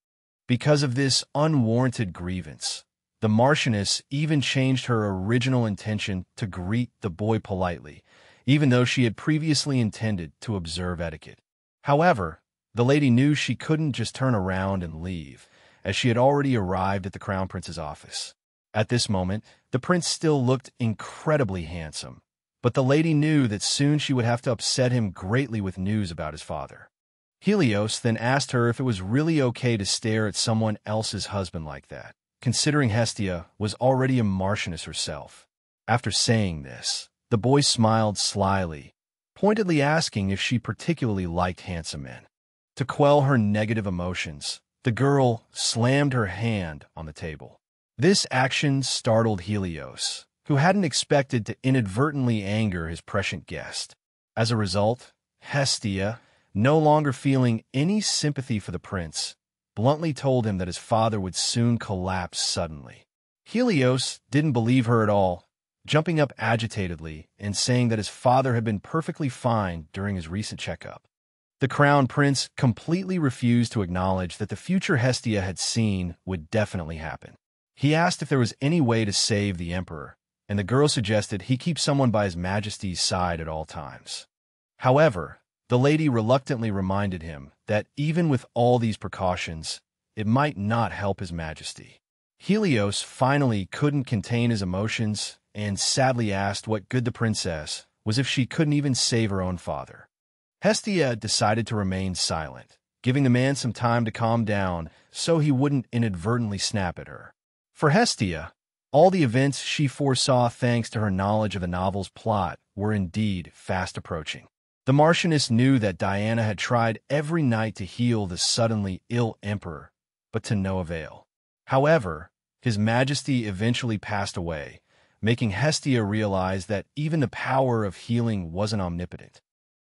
Because of this unwarranted grievance, the Marchioness even changed her original intention to greet the boy politely, even though she had previously intended to observe etiquette. However, the lady knew she couldn't just turn around and leave, as she had already arrived at the Crown Prince's office. At this moment, the prince still looked incredibly handsome, but the lady knew that soon she would have to upset him greatly with news about his father. Helios then asked her if it was really okay to stare at someone else's husband like that, considering Hestia was already a Marchioness herself. After saying this, the boy smiled slyly, pointedly asking if she particularly liked handsome men. To quell her negative emotions, the girl slammed her hand on the table. This action startled Helios, who hadn't expected to inadvertently anger his prescient guest. As a result, Hestia, no longer feeling any sympathy for the prince, bluntly told him that his father would soon collapse suddenly. Helios didn't believe her at all, jumping up agitatedly and saying that his father had been perfectly fine during his recent checkup. The crown prince completely refused to acknowledge that the future Hestia had seen would definitely happen. He asked if there was any way to save the emperor, and the girl suggested he keep someone by his majesty's side at all times. However, the lady reluctantly reminded him that even with all these precautions, it might not help his majesty. Helios finally couldn't contain his emotions and sadly asked what good the princess was if she couldn't even save her own father. Hestia decided to remain silent, giving the man some time to calm down so he wouldn't inadvertently snap at her. For Hestia, all the events she foresaw thanks to her knowledge of the novel's plot were indeed fast approaching. The Marchioness knew that Diana had tried every night to heal the suddenly ill emperor, but to no avail. However, His Majesty eventually passed away, making Hestia realize that even the power of healing wasn't omnipotent.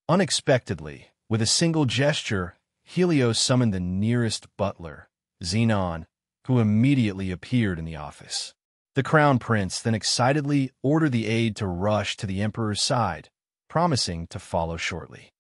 Unexpectedly, with a single gesture, Helios summoned the nearest butler, Zenon, who immediately appeared in the office. The crown prince then excitedly ordered the aide to rush to the emperor's side, promising to follow shortly.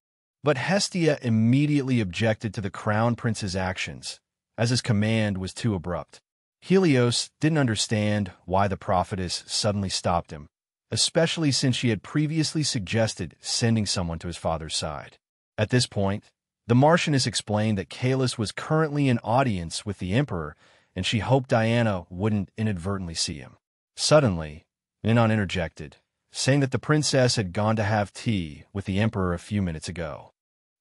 But Hestia immediately objected to the crown prince's actions, as his command was too abrupt. Helios didn't understand why the prophetess suddenly stopped him, especially since she had previously suggested sending someone to his father's side. At this point, the Marchioness explained that Caelus was currently in audience with the emperor, and she hoped Diana wouldn't inadvertently see him. Suddenly, Zenon interjected, saying that the princess had gone to have tea with the emperor a few minutes ago.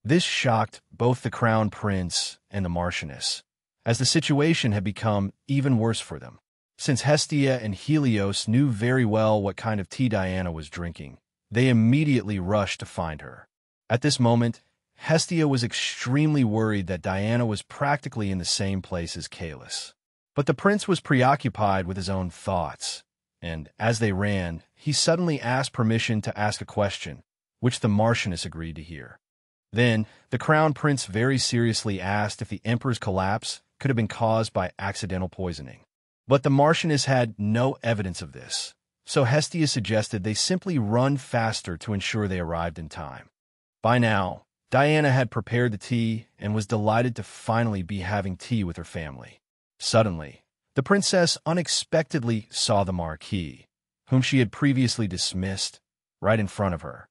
This shocked both the crown prince and the Marchioness, as the situation had become even worse for them. Since Hestia and Helios knew very well what kind of tea Diana was drinking, they immediately rushed to find her. At this moment, Hestia was extremely worried that Diana was practically in the same place as Caelus. But the prince was preoccupied with his own thoughts, and as they ran, he suddenly asked permission to ask a question, which the Marchioness agreed to hear. Then, the crown prince very seriously asked if the emperor's collapse could have been caused by accidental poisoning. But the Marchioness had no evidence of this, so Hestia suggested they simply run faster to ensure they arrived in time. By now, Diana had prepared the tea and was delighted to finally be having tea with her family. Suddenly, the princess unexpectedly saw the Marquis, whom she had previously dismissed, right in front of her.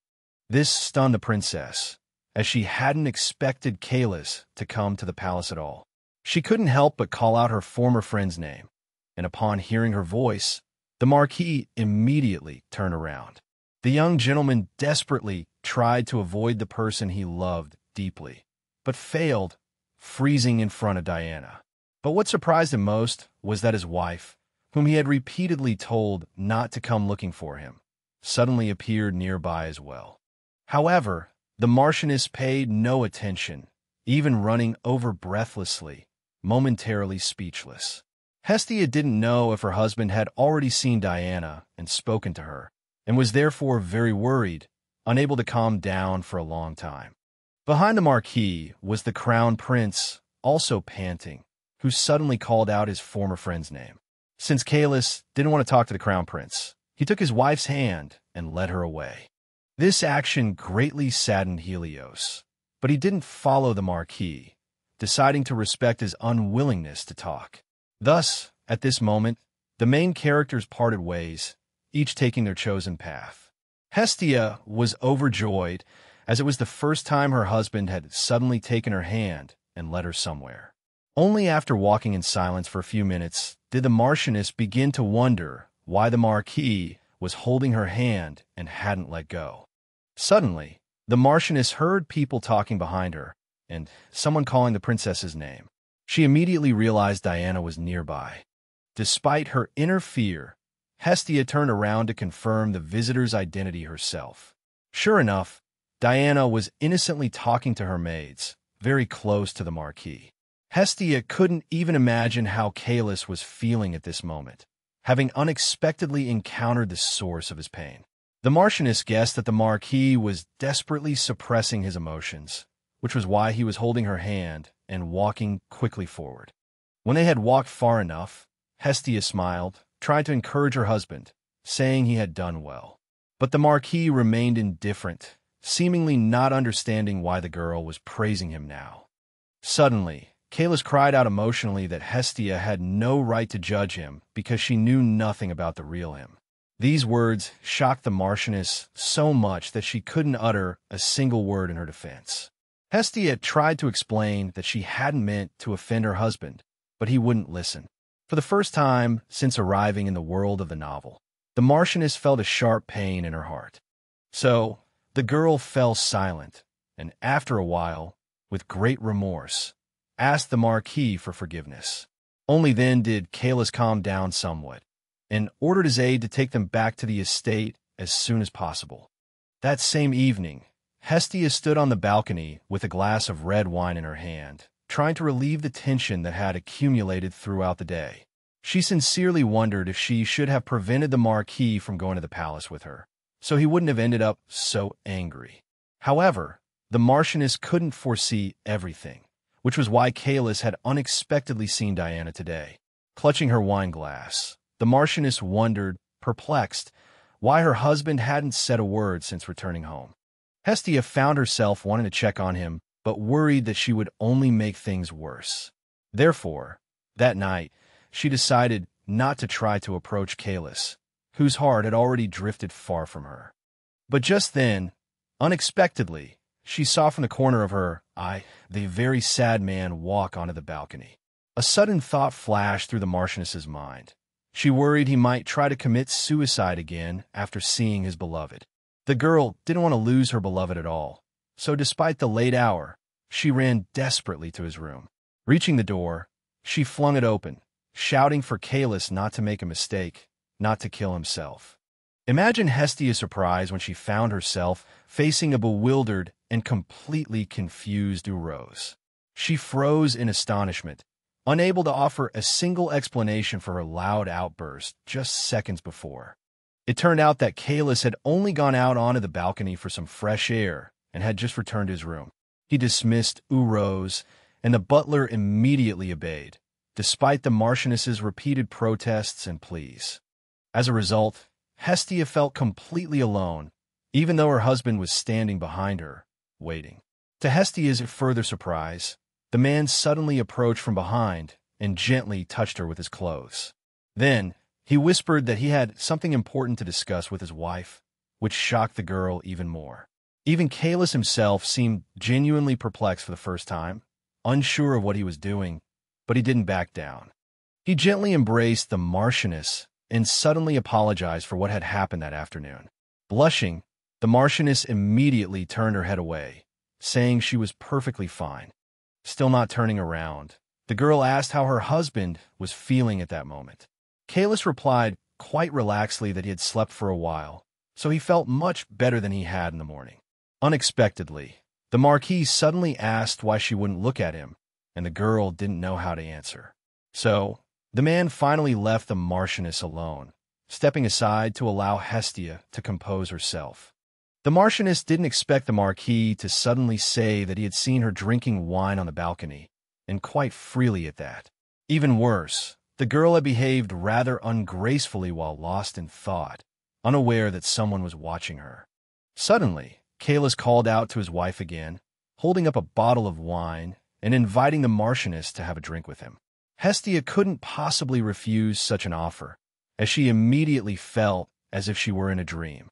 This stunned the princess, as she hadn't expected Kalis to come to the palace at all. She couldn't help but call out her former friend's name, and upon hearing her voice, the Marquis immediately turned around. The young gentleman desperately tried to avoid the person he loved deeply, but failed, freezing in front of Diana. But what surprised him most was that his wife, whom he had repeatedly told not to come looking for him, suddenly appeared nearby as well. However, the Marchioness paid no attention, even running over breathlessly, momentarily speechless. Hestia didn't know if her husband had already seen Diana and spoken to her, and was therefore very worried, unable to calm down for a long time. Behind the Marquis was the Crown Prince, also panting, who suddenly called out his former friend's name. Since Kalis didn't want to talk to the Crown Prince, he took his wife's hand and led her away. This action greatly saddened Helios, but he didn't follow the Marquis, deciding to respect his unwillingness to talk. Thus, at this moment, the main characters parted ways, each taking their chosen path. Hestia was overjoyed, as it was the first time her husband had suddenly taken her hand and led her somewhere. Only after walking in silence for a few minutes did the Marchioness begin to wonder why the Marquis was holding her hand and hadn't let go. Suddenly, the Marchioness heard people talking behind her, and someone calling the princess's name. She immediately realized Diana was nearby. Despite her inner fear, Hestia turned around to confirm the visitor's identity herself. Sure enough, Diana was innocently talking to her maids, very close to the Marquis. Hestia couldn't even imagine how Kalis was feeling at this moment, having unexpectedly encountered the source of his pain. The Marchioness guessed that the Marquis was desperately suppressing his emotions, which was why he was holding her hand and walking quickly forward. When they had walked far enough, Hestia smiled, tried to encourage her husband, saying he had done well. But the Marquis remained indifferent, seemingly not understanding why the girl was praising him now. Suddenly, Kalis cried out emotionally that Hestia had no right to judge him because she knew nothing about the real him. These words shocked the Marchioness so much that she couldn't utter a single word in her defense. Hestia tried to explain that she hadn't meant to offend her husband, but he wouldn't listen. For the first time since arriving in the world of the novel, the Marchioness felt a sharp pain in her heart. So, the girl fell silent, and after a while, with great remorse, asked the Marquis for forgiveness. Only then did Kalis calm down somewhat, and ordered his aide to take them back to the estate as soon as possible. That same evening, Hestia stood on the balcony with a glass of red wine in her hand, trying to relieve the tension that had accumulated throughout the day. She sincerely wondered if she should have prevented the Marquis from going to the palace with her, so he wouldn't have ended up so angry. However, the Marchioness couldn't foresee everything, which was why Kalis had unexpectedly seen Diana today. Clutching her wine glass, the Marchioness wondered, perplexed, why her husband hadn't said a word since returning home. Hestia found herself wanting to check on him, but worried that she would only make things worse. Therefore, that night, she decided not to try to approach Kalis, whose heart had already drifted far from her. But just then, unexpectedly, she saw from the corner of her eye the very sad man walk onto the balcony. A sudden thought flashed through the Marchioness's mind. She worried he might try to commit suicide again after seeing his beloved. The girl didn't want to lose her beloved at all, so despite the late hour, she ran desperately to his room. Reaching the door, she flung it open, shouting for Kalis not to make a mistake, not to kill himself. Imagine Hestia's surprise when she found herself facing a bewildered and completely confused Urose. She froze in astonishment, unable to offer a single explanation for her loud outburst just seconds before. It turned out that Kalis had only gone out onto the balcony for some fresh air and had just returned to his room. He dismissed Urose, and the butler immediately obeyed, despite the Marchioness's repeated protests and pleas. As a result, Hestia felt completely alone, even though her husband was standing behind her, waiting. To Hestia's further surprise, the man suddenly approached from behind and gently touched her with his clothes. Then, He whispered that he had something important to discuss with his wife, which shocked the girl even more. Even Kalis himself seemed genuinely perplexed for the first time, unsure of what he was doing, but he didn't back down. He gently embraced the Marchioness and suddenly apologized for what had happened that afternoon. Blushing, the Marchioness immediately turned her head away, saying she was perfectly fine. Still not turning around, the girl asked how her husband was feeling at that moment. Kalis replied quite relaxedly that he had slept for a while, so he felt much better than he had in the morning. Unexpectedly, the Marquise suddenly asked why she wouldn't look at him, and the girl didn't know how to answer. So, the man finally left the Marchioness alone, stepping aside to allow Hestia to compose herself. The Marchioness didn't expect the Marquis to suddenly say that he had seen her drinking wine on the balcony, and quite freely at that. Even worse, the girl had behaved rather ungracefully while lost in thought, unaware that someone was watching her. Suddenly, Kalis called out to his wife again, holding up a bottle of wine and inviting the Marchioness to have a drink with him. Hestia couldn't possibly refuse such an offer, as she immediately felt as if she were in a dream.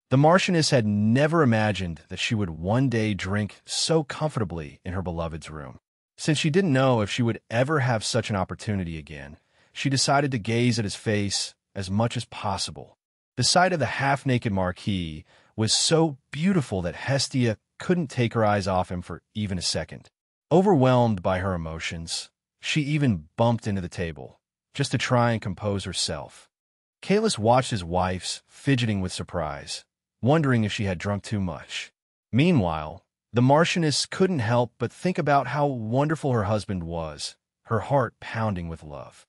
The Marchioness had never imagined that she would one day drink so comfortably in her beloved's room. Since she didn't know if she would ever have such an opportunity again, she decided to gaze at his face as much as possible. The sight of the half-naked Marquis was so beautiful that Hestia couldn't take her eyes off him for even a second. Overwhelmed by her emotions, she even bumped into the table, just to try and compose herself. Kalis watched his wife's fidgeting with surprise, wondering if she had drunk too much. Meanwhile, the Marchioness couldn't help but think about how wonderful her husband was, her heart pounding with love.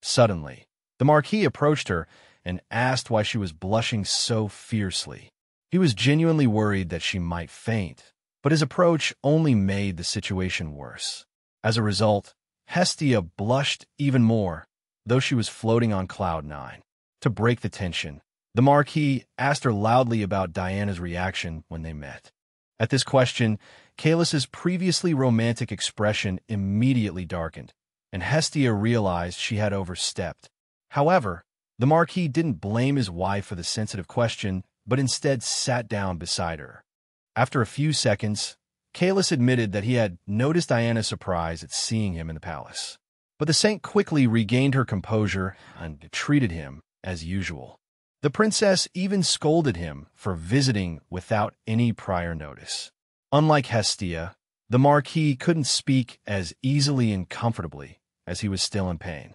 Suddenly, the Marquis approached her and asked why she was blushing so fiercely. He was genuinely worried that she might faint, but his approach only made the situation worse. As a result, Hestia blushed even more, though she was floating on cloud 9. To break the tension, the Marquis asked her loudly about Diana's reaction when they met. At this question, Kalis's previously romantic expression immediately darkened, and Hestia realized she had overstepped. However, the Marquis didn't blame his wife for the sensitive question, but instead sat down beside her. After a few seconds, Kalis admitted that he had noticed Diana's surprise at seeing him in the palace. But the saint quickly regained her composure and treated him as usual. The princess even scolded him for visiting without any prior notice. Unlike Hestia, the Marquis couldn't speak as easily and comfortably as he was still in pain.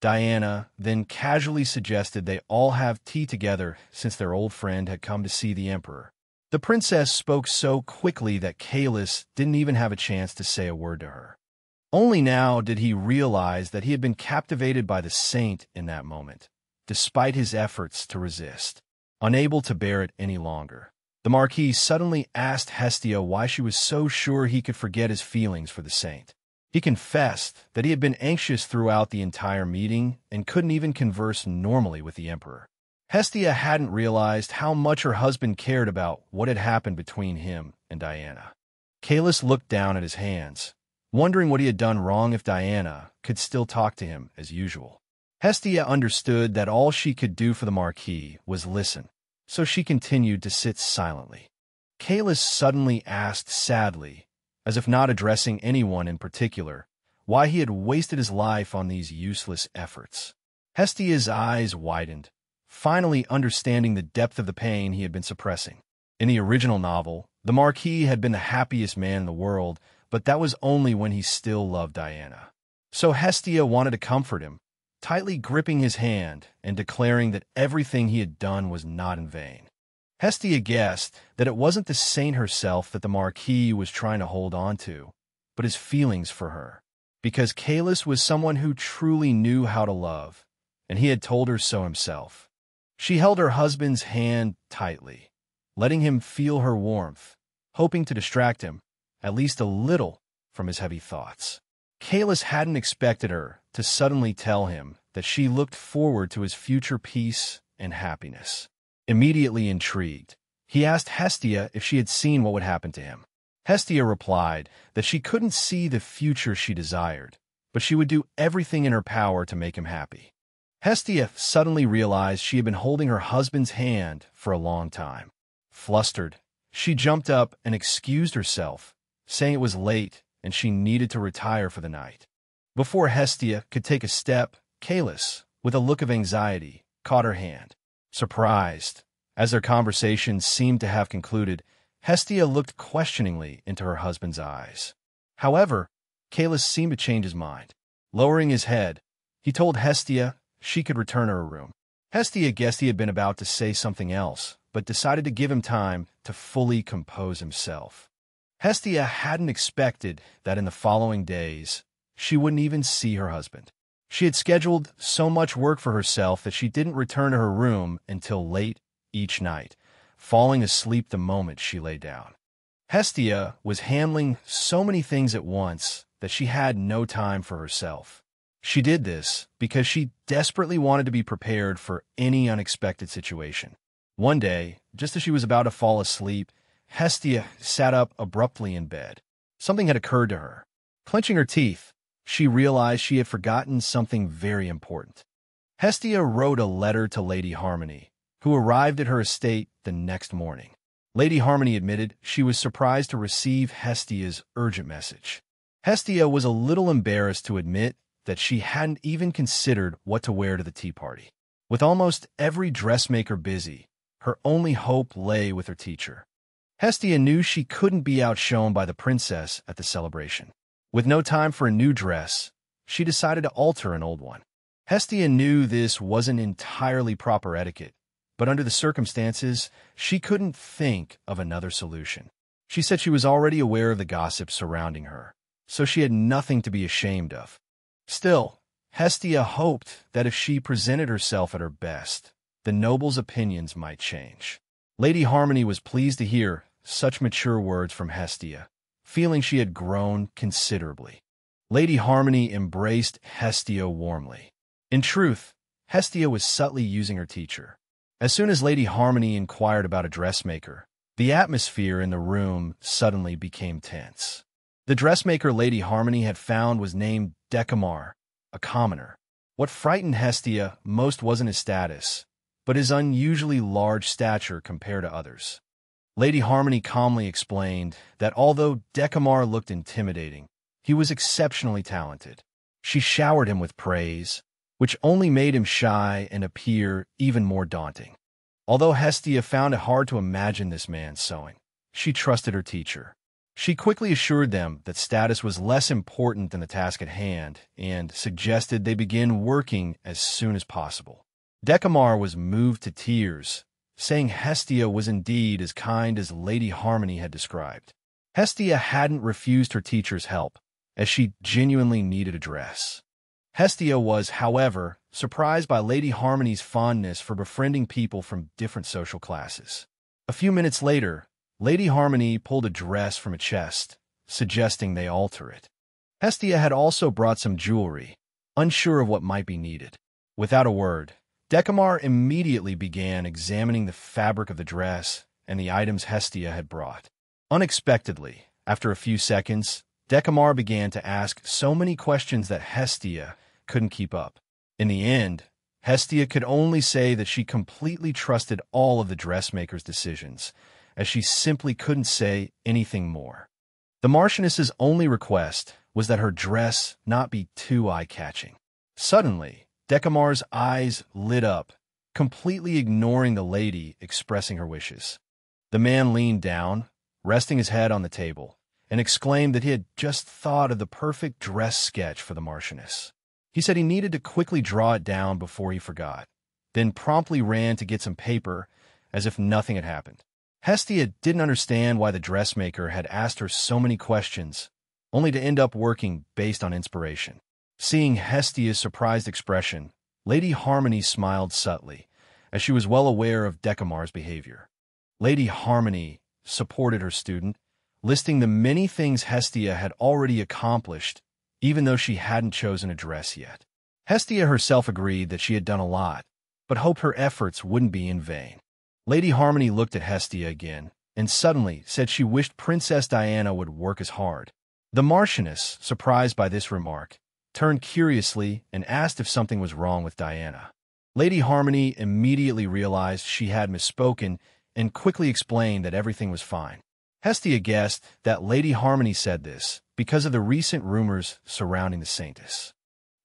Diana then casually suggested they all have tea together since their old friend had come to see the emperor. The princess spoke so quickly that Kalis didn't even have a chance to say a word to her. Only now did he realize that he had been captivated by the saint in that moment, despite his efforts to resist. Unable to bear it any longer, the Marquis suddenly asked Hestia why she was so sure he could forget his feelings for the saint. He confessed that he had been anxious throughout the entire meeting and couldn't even converse normally with the emperor. Hestia hadn't realized how much her husband cared about what had happened between him and Diana. Kalis looked down at his hands, wondering what he had done wrong if Diana could still talk to him as usual. Hestia understood that all she could do for the Marquis was listen, so she continued to sit silently. Kalis suddenly asked sadly, as if not addressing anyone in particular, why he had wasted his life on these useless efforts. Hestia's eyes widened, finally understanding the depth of the pain he had been suppressing. In the original novel, the Marquis had been the happiest man in the world, but that was only when he still loved Diana. So Hestia wanted to comfort him, tightly gripping his hand and declaring that everything he had done was not in vain. Hestia guessed that it wasn't the saint herself that the Marquis was trying to hold on to, but his feelings for her, because Kalis was someone who truly knew how to love, and he had told her so himself. She held her husband's hand tightly, letting him feel her warmth, hoping to distract him, at least a little, from his heavy thoughts. Kalis hadn't expected her to suddenly tell him that she looked forward to his future peace and happiness. Immediately intrigued, he asked Hestia if she had seen what would happen to him. Hestia replied that she couldn't see the future she desired, but she would do everything in her power to make him happy. Hestia suddenly realized she had been holding her husband's hand for a long time. Flustered, she jumped up and excused herself, saying it was late and she needed to retire for the night. Before Hestia could take a step, Kalis, with a look of anxiety, caught her hand. Surprised, as their conversation seemed to have concluded, Hestia looked questioningly into her husband's eyes. However, Kalis seemed to change his mind. Lowering his head, he told Hestia she could return to her room. Hestia guessed he had been about to say something else, but decided to give him time to fully compose himself. Hestia hadn't expected that in the following days, she wouldn't even see her husband. She had scheduled so much work for herself that she didn't return to her room until late each night, falling asleep the moment she lay down. Hestia was handling so many things at once that she had no time for herself. She did this because she desperately wanted to be prepared for any unexpected situation. One day, just as she was about to fall asleep, Hestia sat up abruptly in bed. Something had occurred to her. Clenching her teeth, she realized she had forgotten something very important. Hestia wrote a letter to Lady Harmony, who arrived at her estate the next morning. Lady Harmony admitted she was surprised to receive Hestia's urgent message. Hestia was a little embarrassed to admit that she hadn't even considered what to wear to the tea party. With almost every dressmaker busy, her only hope lay with her teacher. Hestia knew she couldn't be outshone by the princess at the celebration. With no time for a new dress, she decided to alter an old one. Hestia knew this wasn't entirely proper etiquette, but under the circumstances, she couldn't think of another solution. She said she was already aware of the gossip surrounding her, so she had nothing to be ashamed of. Still, Hestia hoped that if she presented herself at her best, the noble's opinions might change. Lady Harmony was pleased to hear such mature words from Hestia, feeling she had grown considerably. Lady Harmony embraced Hestia warmly. In truth, Hestia was subtly using her teacher. As soon as Lady Harmony inquired about a dressmaker, the atmosphere in the room suddenly became tense. The dressmaker Lady Harmony had found was named Decamar, a commoner. What frightened Hestia most wasn't his status, but his unusually large stature compared to others. Lady Harmony calmly explained that although Decamar looked intimidating, he was exceptionally talented. She showered him with praise, which only made him shy and appear even more daunting. Although Hestia found it hard to imagine this man sewing, she trusted her teacher. She quickly assured them that status was less important than the task at hand and suggested they begin working as soon as possible. Decamar was moved to tears, saying Hestia was indeed as kind as Lady Harmony had described. Hestia hadn't refused her teacher's help, as she genuinely needed a dress. Hestia was, however, surprised by Lady Harmony's fondness for befriending people from different social classes. A few minutes later, Lady Harmony pulled a dress from a chest, suggesting they alter it. Hestia had also brought some jewelry, unsure of what might be needed. Without a word, Decamar immediately began examining the fabric of the dress and the items Hestia had brought. Unexpectedly, after a few seconds, Decamar began to ask so many questions that Hestia couldn't keep up. In the end, Hestia could only say that she completely trusted all of the dressmaker's decisions, as she simply couldn't say anything more. The Marchioness's only request was that her dress not be too eye-catching. Suddenly, Decamar's eyes lit up, completely ignoring the lady expressing her wishes. The man leaned down, resting his head on the table, and exclaimed that he had just thought of the perfect dress sketch for the Marchioness. He said he needed to quickly draw it down before he forgot, then promptly ran to get some paper as if nothing had happened. Hestia didn't understand why the dressmaker had asked her so many questions, only to end up working based on inspiration. Seeing Hestia's surprised expression, Lady Harmony smiled subtly, as she was well aware of Decamar's behavior. Lady Harmony supported her student, listing the many things Hestia had already accomplished, even though she hadn't chosen a dress yet. Hestia herself agreed that she had done a lot, but hoped her efforts wouldn't be in vain. Lady Harmony looked at Hestia again, and suddenly said she wished Princess Diana would work as hard. The Marchioness, surprised by this remark, turned curiously and asked if something was wrong with Diana. Lady Harmony immediately realized she had misspoken and quickly explained that everything was fine. Hestia guessed that Lady Harmony said this because of the recent rumors surrounding the Saintess.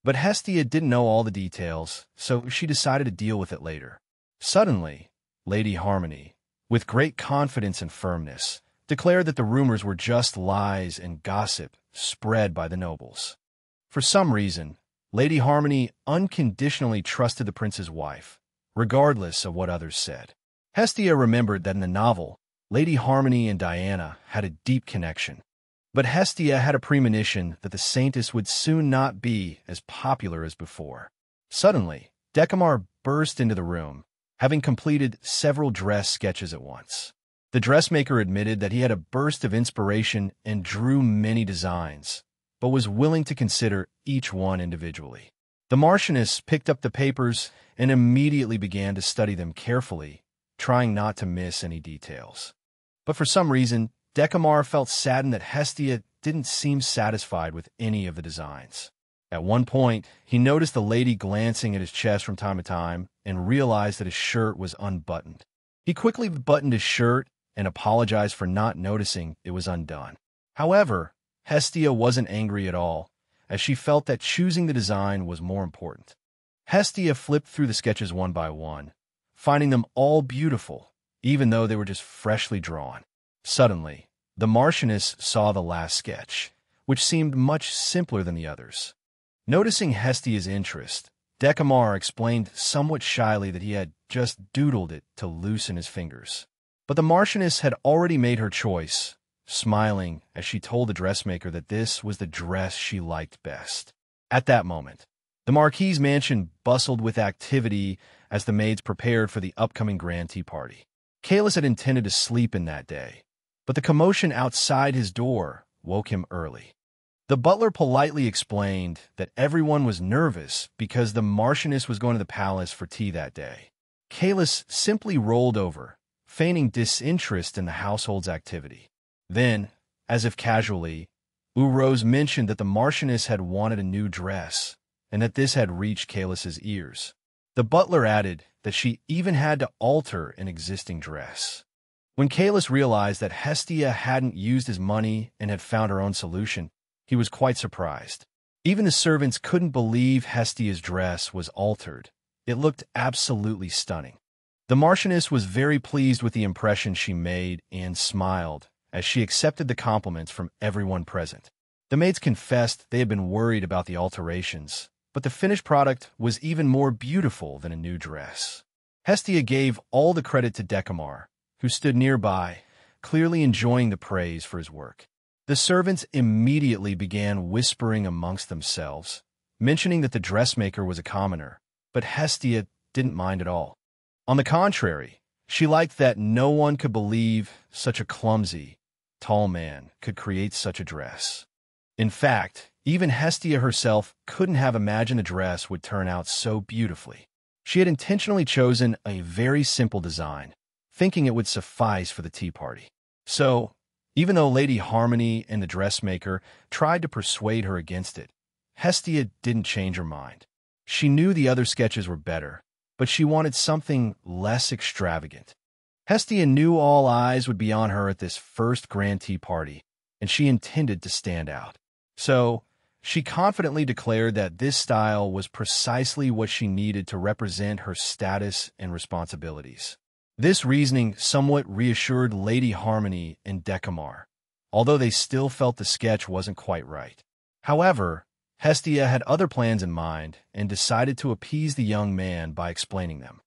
But Hestia didn't know all the details, so she decided to deal with it later. Suddenly, Lady Harmony, with great confidence and firmness, declared that the rumors were just lies and gossip spread by the nobles. For some reason, Lady Harmony unconditionally trusted the prince's wife, regardless of what others said. Hestia remembered that in the novel, Lady Harmony and Diana had a deep connection. But Hestia had a premonition that the Saintess would soon not be as popular as before. Suddenly, Decamar burst into the room, having completed several dress sketches at once. The dressmaker admitted that he had a burst of inspiration and drew many designs, but was willing to consider each one individually. The Marchioness picked up the papers and immediately began to study them carefully, trying not to miss any details. But for some reason, Decamar felt saddened that Hestia didn't seem satisfied with any of the designs. At one point, he noticed the lady glancing at his chest from time to time and realized that his shirt was unbuttoned. He quickly buttoned his shirt and apologized for not noticing it was undone. However, Hestia wasn't angry at all, as she felt that choosing the design was more important. Hestia flipped through the sketches one by one, finding them all beautiful, even though they were just freshly drawn. Suddenly, the Marchioness saw the last sketch, which seemed much simpler than the others. Noticing Hestia's interest, Decamar explained somewhat shyly that he had just doodled it to loosen his fingers. But the Marchioness had already made her choice, smiling as she told the dressmaker that this was the dress she liked best. At that moment, the Marquis's mansion bustled with activity as the maids prepared for the upcoming grand tea party. Caelus had intended to sleep in that day, but the commotion outside his door woke him early. The butler politely explained that everyone was nervous because the Marchioness was going to the palace for tea that day. Caelus simply rolled over, feigning disinterest in the household's activity. Then, as if casually, Urose mentioned that the Marchioness had wanted a new dress, and that this had reached Caelus's ears. The butler added that she even had to alter an existing dress. When Caelus realized that Hestia hadn't used his money and had found her own solution, he was quite surprised. Even the servants couldn't believe Hestia's dress was altered. It looked absolutely stunning. The Marchioness was very pleased with the impression she made and smiled as she accepted the compliments from everyone present. The maids confessed they had been worried about the alterations, but the finished product was even more beautiful than a new dress. Hestia gave all the credit to Decamar, who stood nearby, clearly enjoying the praise for his work. The servants immediately began whispering amongst themselves, mentioning that the dressmaker was a commoner, but Hestia didn't mind at all. On the contrary, she liked that no one could believe such a clumsy, tall man could create such a dress. In fact, even Hestia herself couldn't have imagined the dress would turn out so beautifully. She had intentionally chosen a very simple design, thinking it would suffice for the tea party. So, even though Lady Harmony and the dressmaker tried to persuade her against it, Hestia didn't change her mind. She knew the other sketches were better, but she wanted something less extravagant. Hestia knew all eyes would be on her at this first grand tea party, and she intended to stand out. So, she confidently declared that this style was precisely what she needed to represent her status and responsibilities. This reasoning somewhat reassured Lady Harmony and Decamar, although they still felt the sketch wasn't quite right. However, Hestia had other plans in mind and decided to appease the young man by explaining them.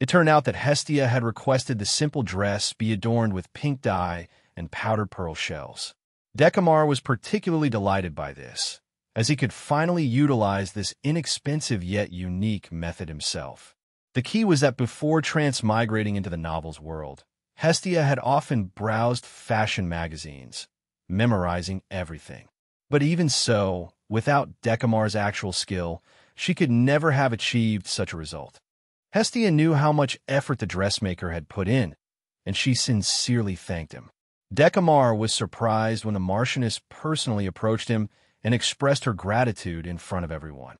It turned out that Hestia had requested the simple dress be adorned with pink dye and powdered pearl shells. Decamar was particularly delighted by this, as he could finally utilize this inexpensive yet unique method himself. The key was that before transmigrating into the novel's world, Hestia had often browsed fashion magazines, memorizing everything. But even so, without Decamar's actual skill, she could never have achieved such a result. Hestia knew how much effort the dressmaker had put in, and she sincerely thanked him. Decamar was surprised when the Marchioness personally approached him and expressed her gratitude in front of everyone.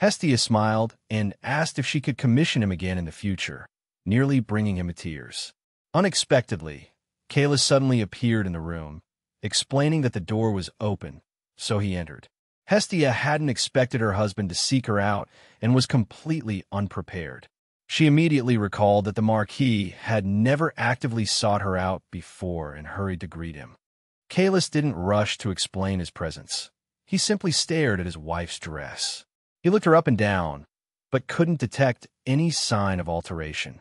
Hestia smiled and asked if she could commission him again in the future, nearly bringing him to tears. Unexpectedly, Kalis suddenly appeared in the room, explaining that the door was open, so he entered. Hestia hadn't expected her husband to seek her out and was completely unprepared. She immediately recalled that the Marquis had never actively sought her out before and hurried to greet him. Kalis didn't rush to explain his presence. He simply stared at his wife's dress. He looked her up and down, but couldn't detect any sign of alteration.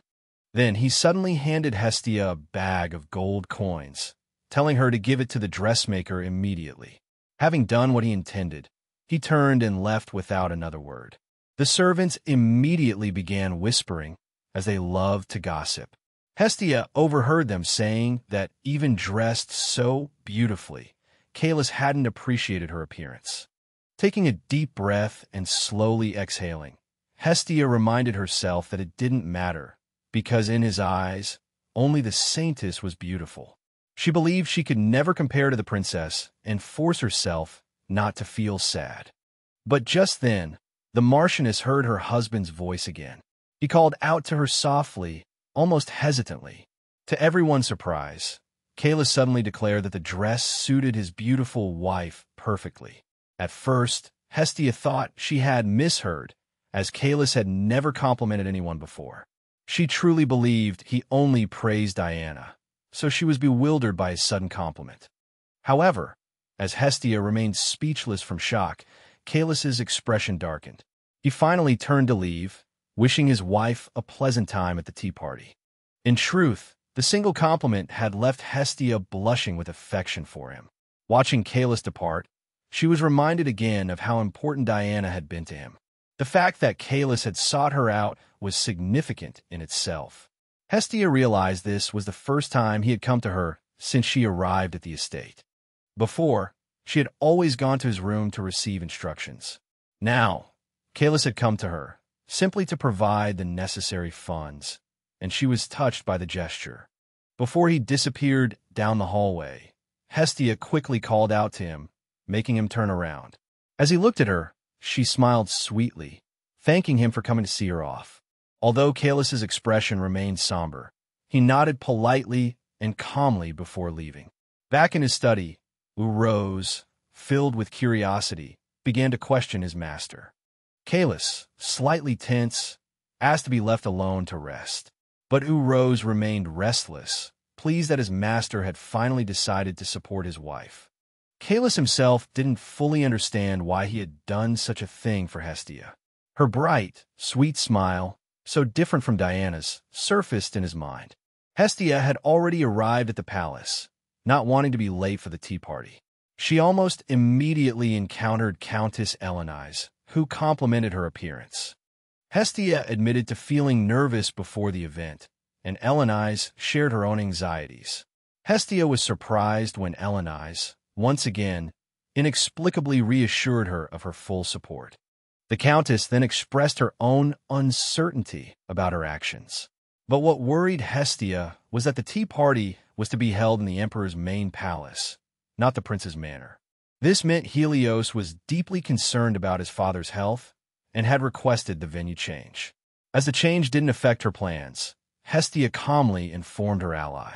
Then he suddenly handed Hestia a bag of gold coins, telling her to give it to the dressmaker immediately. Having done what he intended, he turned and left without another word. The servants immediately began whispering, as they loved to gossip. Hestia overheard them saying that even dressed so beautifully, Kalis hadn't appreciated her appearance. Taking a deep breath and slowly exhaling, Hestia reminded herself that it didn't matter, because in his eyes, only the saintess was beautiful. She believed she could never compare to the princess and force herself not to feel sad. But just then, the Marchioness heard her husband's voice again. He called out to her softly, almost hesitantly. To everyone's surprise, Kalis suddenly declared that the dress suited his beautiful wife perfectly. At first, Hestia thought she had misheard, as Kalis had never complimented anyone before. She truly believed he only praised Diana, so she was bewildered by his sudden compliment. However, as Hestia remained speechless from shock, Kalis's expression darkened. He finally turned to leave, wishing his wife a pleasant time at the tea party. In truth, the single compliment had left Hestia blushing with affection for him. Watching Kalis depart, she was reminded again of how important Diana had been to him. The fact that Kalis had sought her out was significant in itself. Hestia realized this was the first time he had come to her since she arrived at the estate. Before, she had always gone to his room to receive instructions. Now, Kalis had come to her, simply to provide the necessary funds, and she was touched by the gesture. Before he disappeared down the hallway, Hestia quickly called out to him, making him turn around. As he looked at her, she smiled sweetly, thanking him for coming to see her off. Although Kalis's expression remained somber, he nodded politely and calmly before leaving. Back in his study, Rose, filled with curiosity, began to question his master. Kalis, slightly tense, asked to be left alone to rest. But Rose remained restless, pleased that his master had finally decided to support his wife. Kalis himself didn't fully understand why he had done such a thing for Hestia. Her bright, sweet smile, so different from Diana's, surfaced in his mind. Hestia had already arrived at the palace, not wanting to be late for the tea party. She almost immediately encountered Countess Elenice, who complimented her appearance. Hestia admitted to feeling nervous before the event, and Elenice shared her own anxieties. Hestia was surprised when Elenice, once again, inexplicably reassured her of her full support. The Countess then expressed her own uncertainty about her actions. But what worried Hestia was that the tea party was to be held in the Emperor's main palace, not the prince's manor. This meant Helios was deeply concerned about his father's health and had requested the venue change. As the change didn't affect her plans, Hestia calmly informed her ally.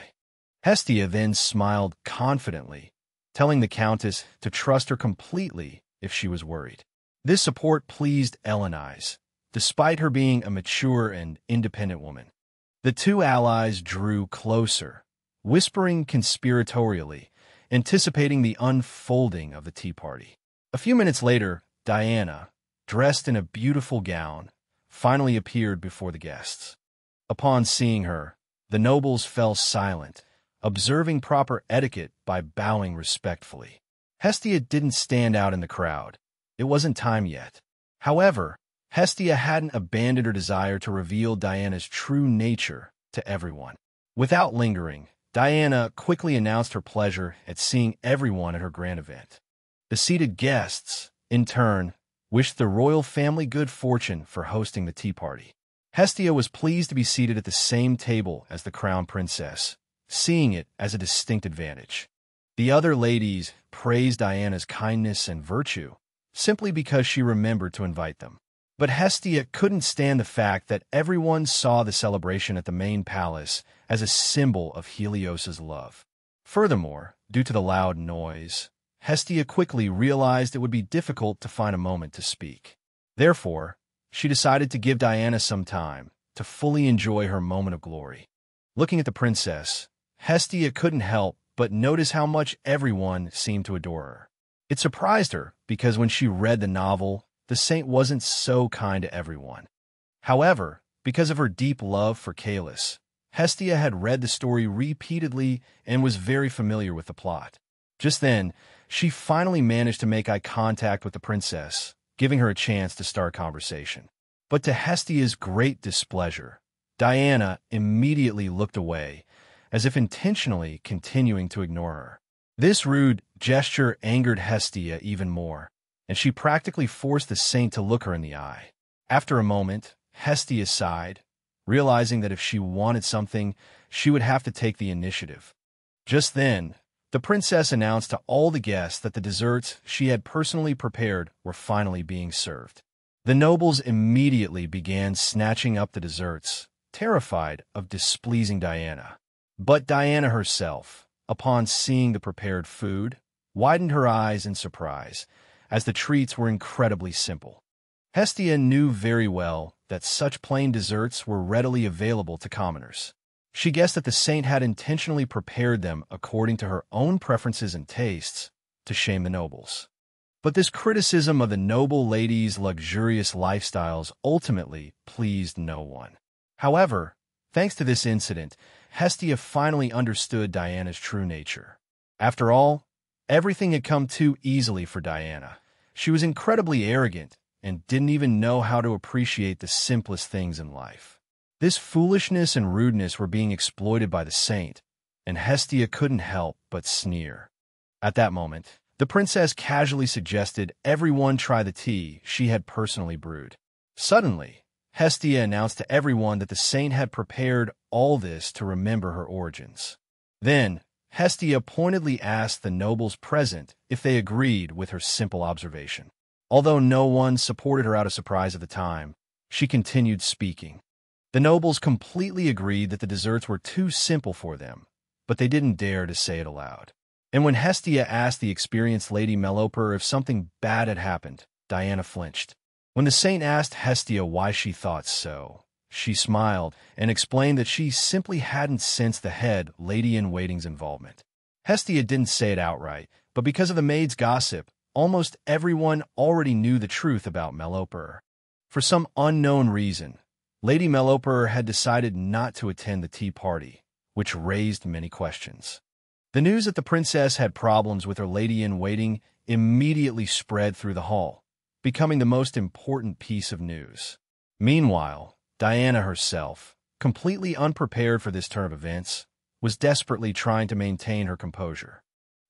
Hestia then smiled confidently, telling the Countess to trust her completely if she was worried. This support pleased Elenice, despite her being a mature and independent woman. The two allies drew closer, whispering conspiratorially, anticipating the unfolding of the tea party. A few minutes later, Diana, dressed in a beautiful gown, finally appeared before the guests. Upon seeing her, the nobles fell silent, observing proper etiquette by bowing respectfully. Hestia didn't stand out in the crowd. It wasn't time yet. However, Hestia hadn't abandoned her desire to reveal Diana's true nature to everyone. Without lingering, Diana quickly announced her pleasure at seeing everyone at her grand event. The seated guests, in turn, wished the royal family good fortune for hosting the tea party. Hestia was pleased to be seated at the same table as the crown princess, seeing it as a distinct advantage. The other ladies praised Diana's kindness and virtue, simply because she remembered to invite them. But Hestia couldn't stand the fact that everyone saw the celebration at the main palace as a symbol of Helios's love. Furthermore, due to the loud noise, Hestia quickly realized it would be difficult to find a moment to speak. Therefore, she decided to give Diana some time to fully enjoy her moment of glory. Looking at the princess, Hestia couldn't help but notice how much everyone seemed to adore her. It surprised her because when she read the novel, the saint wasn't so kind to everyone. However, because of her deep love for Caelus, Hestia had read the story repeatedly and was very familiar with the plot. Just then, she finally managed to make eye contact with the princess, giving her a chance to start conversation. But to Hestia's great displeasure, Diana immediately looked away, as if intentionally continuing to ignore her. This rude gesture angered Hestia even more, and she practically forced the saint to look her in the eye. After a moment, Hestia sighed, realizing that if she wanted something, she would have to take the initiative. Just then, the princess announced to all the guests that the desserts she had personally prepared were finally being served. The nobles immediately began snatching up the desserts, terrified of displeasing Diana. But Diana herself, upon seeing the prepared food, widened her eyes in surprise, as the treats were incredibly simple. Hestia knew very well that such plain desserts were readily available to commoners. She guessed that the saint had intentionally prepared them according to her own preferences and tastes to shame the nobles. But this criticism of the noble ladies' luxurious lifestyles ultimately pleased no one. However, thanks to this incident, Hestia finally understood Diana's true nature. After all, everything had come too easily for Diana. She was incredibly arrogant and didn't even know how to appreciate the simplest things in life. This foolishness and rudeness were being exploited by the saint, and Hestia couldn't help but sneer. At that moment, the princess casually suggested everyone try the tea she had personally brewed. Suddenly, Hestia announced to everyone that the saint had prepared all this to remember her origins. Then, Hestia pointedly asked the nobles present if they agreed with her simple observation. Although no one supported her out of surprise at the time, she continued speaking. The nobles completely agreed that the desserts were too simple for them, but they didn't dare to say it aloud. And when Hestia asked the experienced Lady Meloper if something bad had happened, Diana flinched. When the saint asked Hestia why she thought so, she smiled and explained that she simply hadn't sensed the head lady-in-waiting's involvement. Hestia didn't say it outright, but because of the maid's gossip, almost everyone already knew the truth about Meloper. For some unknown reason, Lady Meloper had decided not to attend the tea party, which raised many questions. The news that the princess had problems with her lady-in-waiting immediately spread through the hall, becoming the most important piece of news. Meanwhile, Diana herself, completely unprepared for this turn of events, was desperately trying to maintain her composure.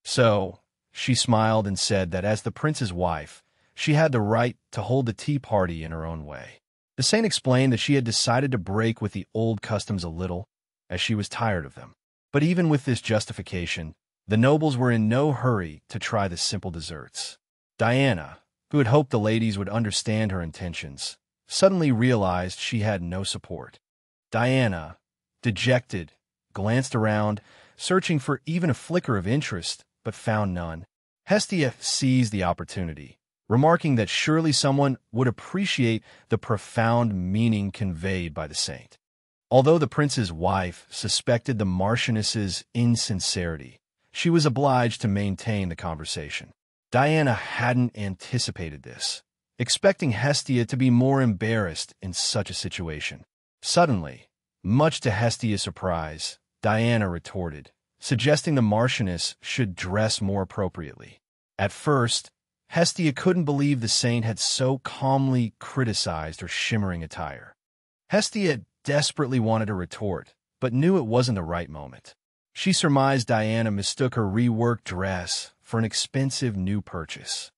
So, she smiled and said that as the prince's wife, she had the right to hold the tea party in her own way. The saint explained that she had decided to break with the old customs a little, as she was tired of them. But even with this justification, the nobles were in no hurry to try the simple desserts. Diana, who had hoped the ladies would understand her intentions, suddenly realized she had no support. Diana, dejected, glanced around, searching for even a flicker of interest, but found none. Hestia seized the opportunity, remarking that surely someone would appreciate the profound meaning conveyed by the saint. Although the prince's wife suspected the Marchioness's insincerity, she was obliged to maintain the conversation. Diana hadn't anticipated this, expecting Hestia to be more embarrassed in such a situation. Suddenly, much to Hestia's surprise, Diana retorted, suggesting the Marchioness should dress more appropriately. At first, Hestia couldn't believe the saint had so calmly criticized her shimmering attire. Hestia desperately wanted to retort, but knew it wasn't the right moment. She surmised Diana mistook her reworked dress for an expensive new purchase.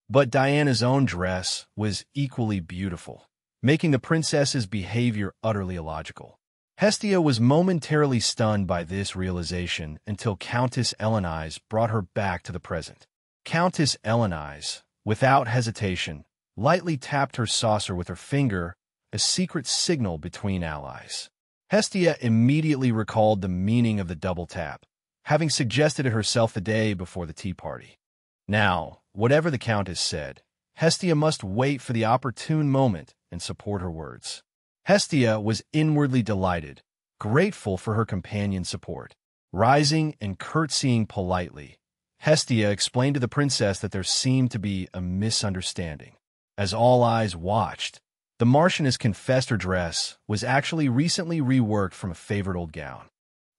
But Diana's own dress was equally beautiful, making the princess's behavior utterly illogical. Hestia was momentarily stunned by this realization until Countess Elenice brought her back to the present. Countess Elenice, without hesitation, lightly tapped her saucer with her finger, a secret signal between allies. Hestia immediately recalled the meaning of the double tap, having suggested it herself the day before the tea party. Now, whatever the Countess said, Hestia must wait for the opportune moment and support her words. Hestia was inwardly delighted, grateful for her companion's support. Rising and curtsying politely, Hestia explained to the princess that there seemed to be a misunderstanding. As all eyes watched, the Marchioness confessed her dress was actually recently reworked from a favorite old gown.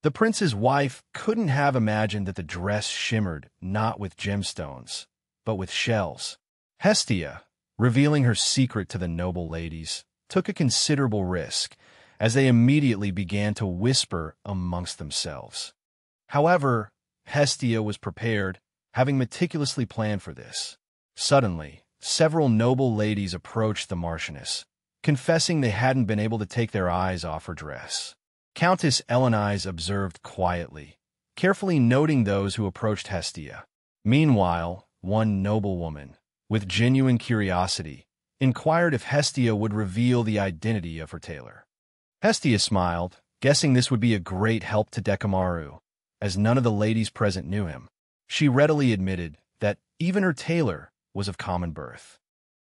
The prince's wife couldn't have imagined that the dress shimmered not with gemstones, but with shells. Hestia, revealing her secret to the noble ladies, took a considerable risk, as they immediately began to whisper amongst themselves. However, Hestia was prepared, having meticulously planned for this. Suddenly, several noble ladies approached the Marchioness, confessing they hadn't been able to take their eyes off her dress. Countess Elenice observed quietly, carefully noting those who approached Hestia. Meanwhile, one noble woman, with genuine curiosity, inquired if Hestia would reveal the identity of her tailor. Hestia smiled, guessing this would be a great help to Dekomaru, as none of the ladies present knew him. She readily admitted that even her tailor was of common birth.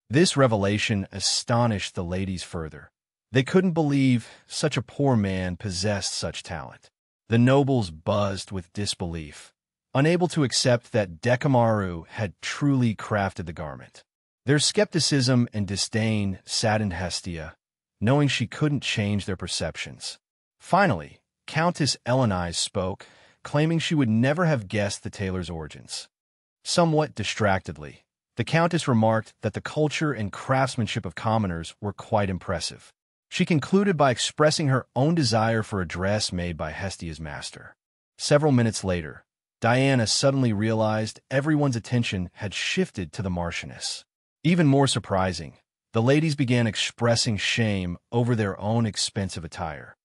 This revelation astonished the ladies further. They couldn't believe such a poor man possessed such talent. The nobles buzzed with disbelief, unable to accept that Dekomaru had truly crafted the garment. Their skepticism and disdain saddened Hestia, knowing she couldn't change their perceptions. Finally, Countess Elenice spoke, claiming she would never have guessed the tailor's origins. Somewhat distractedly, the Countess remarked that the culture and craftsmanship of commoners were quite impressive. She concluded by expressing her own desire for a dress made by Hestia's master. Several minutes later, Diana suddenly realized everyone's attention had shifted to the Marchioness. Even more surprising, the ladies began expressing shame over their own expensive attire.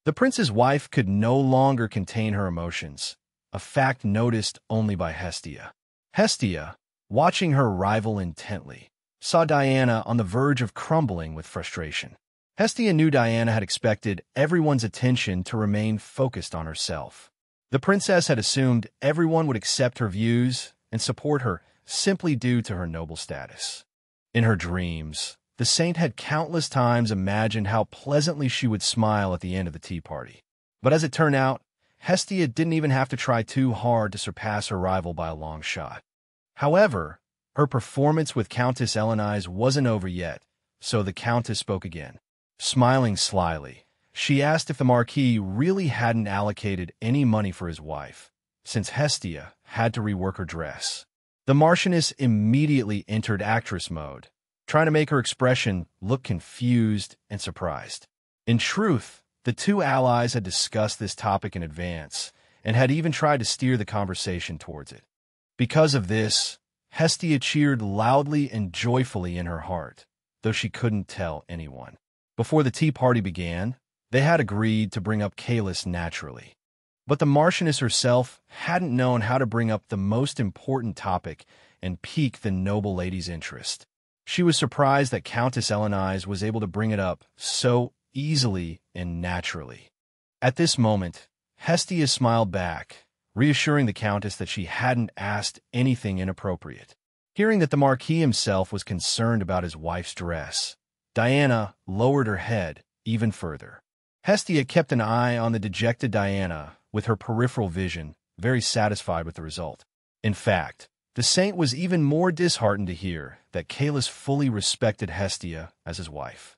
The prince's wife could no longer contain her emotions, a fact noticed only by Hestia. Hestia, watching her rival intently, saw Diana on the verge of crumbling with frustration. Hestia knew Diana had expected everyone's attention to remain focused on herself. The princess had assumed everyone would accept her views and support her simply due to her noble status. In her dreams, the saint had countless times imagined how pleasantly she would smile at the end of the tea party. But as it turned out, Hestia didn't even have to try too hard to surpass her rival by a long shot. However, her performance with Countess Elenice wasn't over yet, so the Countess spoke again. Smiling slyly, she asked if the Marquis really hadn't allocated any money for his wife, since Hestia had to rework her dress. The Marchioness immediately entered actress mode, trying to make her expression look confused and surprised. In truth, the two allies had discussed this topic in advance and had even tried to steer the conversation towards it. Because of this, Hestia cheered loudly and joyfully in her heart, though she couldn't tell anyone. Before the tea party began, they had agreed to bring up Caelus naturally. But the Marchioness herself hadn't known how to bring up the most important topic and pique the noble lady's interest. She was surprised that Countess Elenice was able to bring it up so easily and naturally. At this moment, Hestia smiled back, reassuring the Countess that she hadn't asked anything inappropriate. Hearing that the Marquis himself was concerned about his wife's dress, Diana lowered her head even further. Hestia kept an eye on the dejected Diana with her peripheral vision, very satisfied with the result. In fact, the saint was even more disheartened to hear that Caelus fully respected Hestia as his wife.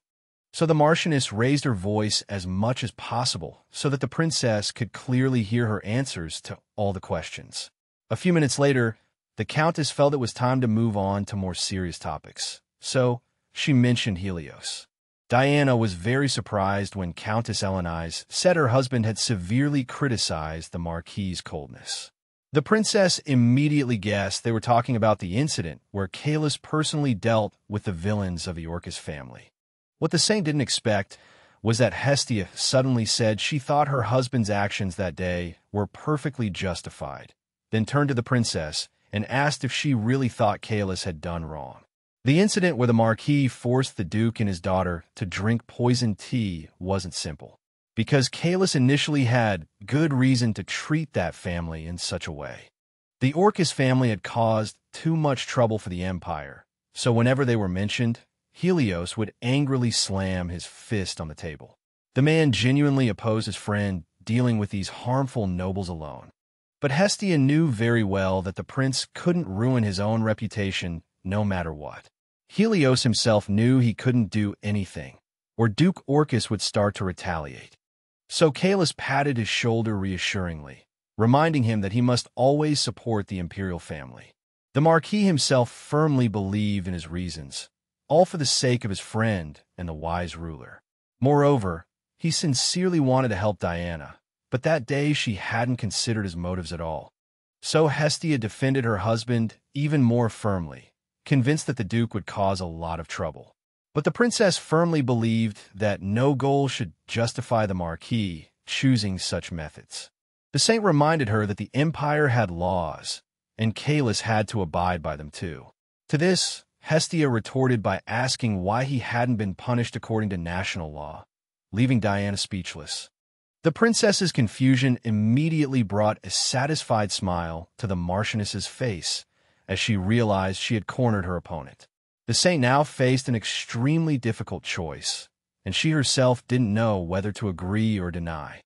So the Marchioness raised her voice as much as possible so that the princess could clearly hear her answers to all the questions. A few minutes later, the Countess felt it was time to move on to more serious topics, so she mentioned Helios. Diana was very surprised when Countess Elenice said her husband had severely criticized the Marquis's coldness. The princess immediately guessed they were talking about the incident where Caelus personally dealt with the villains of the Orcus family. What the saint didn't expect was that Hestia suddenly said she thought her husband's actions that day were perfectly justified, then turned to the princess and asked if she really thought Calus had done wrong. The incident where the Marquis forced the Duke and his daughter to drink poisoned tea wasn't simple, because Calus initially had good reason to treat that family in such a way. The Orcus family had caused too much trouble for the Empire, so whenever they were mentioned, Helios would angrily slam his fist on the table. The man genuinely opposed his friend dealing with these harmful nobles alone. But Hestia knew very well that the prince couldn't ruin his own reputation no matter what. Helios himself knew he couldn't do anything, or Duke Orcus would start to retaliate. So Calus patted his shoulder reassuringly, reminding him that he must always support the imperial family. The Marquis himself firmly believed in his reasons, all for the sake of his friend and the wise ruler. Moreover, he sincerely wanted to help Diana, but that day she hadn't considered his motives at all. So Hestia defended her husband even more firmly, convinced that the Duke would cause a lot of trouble. But the princess firmly believed that no goal should justify the Marquis choosing such methods. The saint reminded her that the Empire had laws, and Calus had to abide by them too. To this, Hestia retorted by asking why he hadn't been punished according to national law, leaving Diana speechless. The princess's confusion immediately brought a satisfied smile to the Marchioness's face as she realized she had cornered her opponent. The saint now faced an extremely difficult choice, and she herself didn't know whether to agree or deny.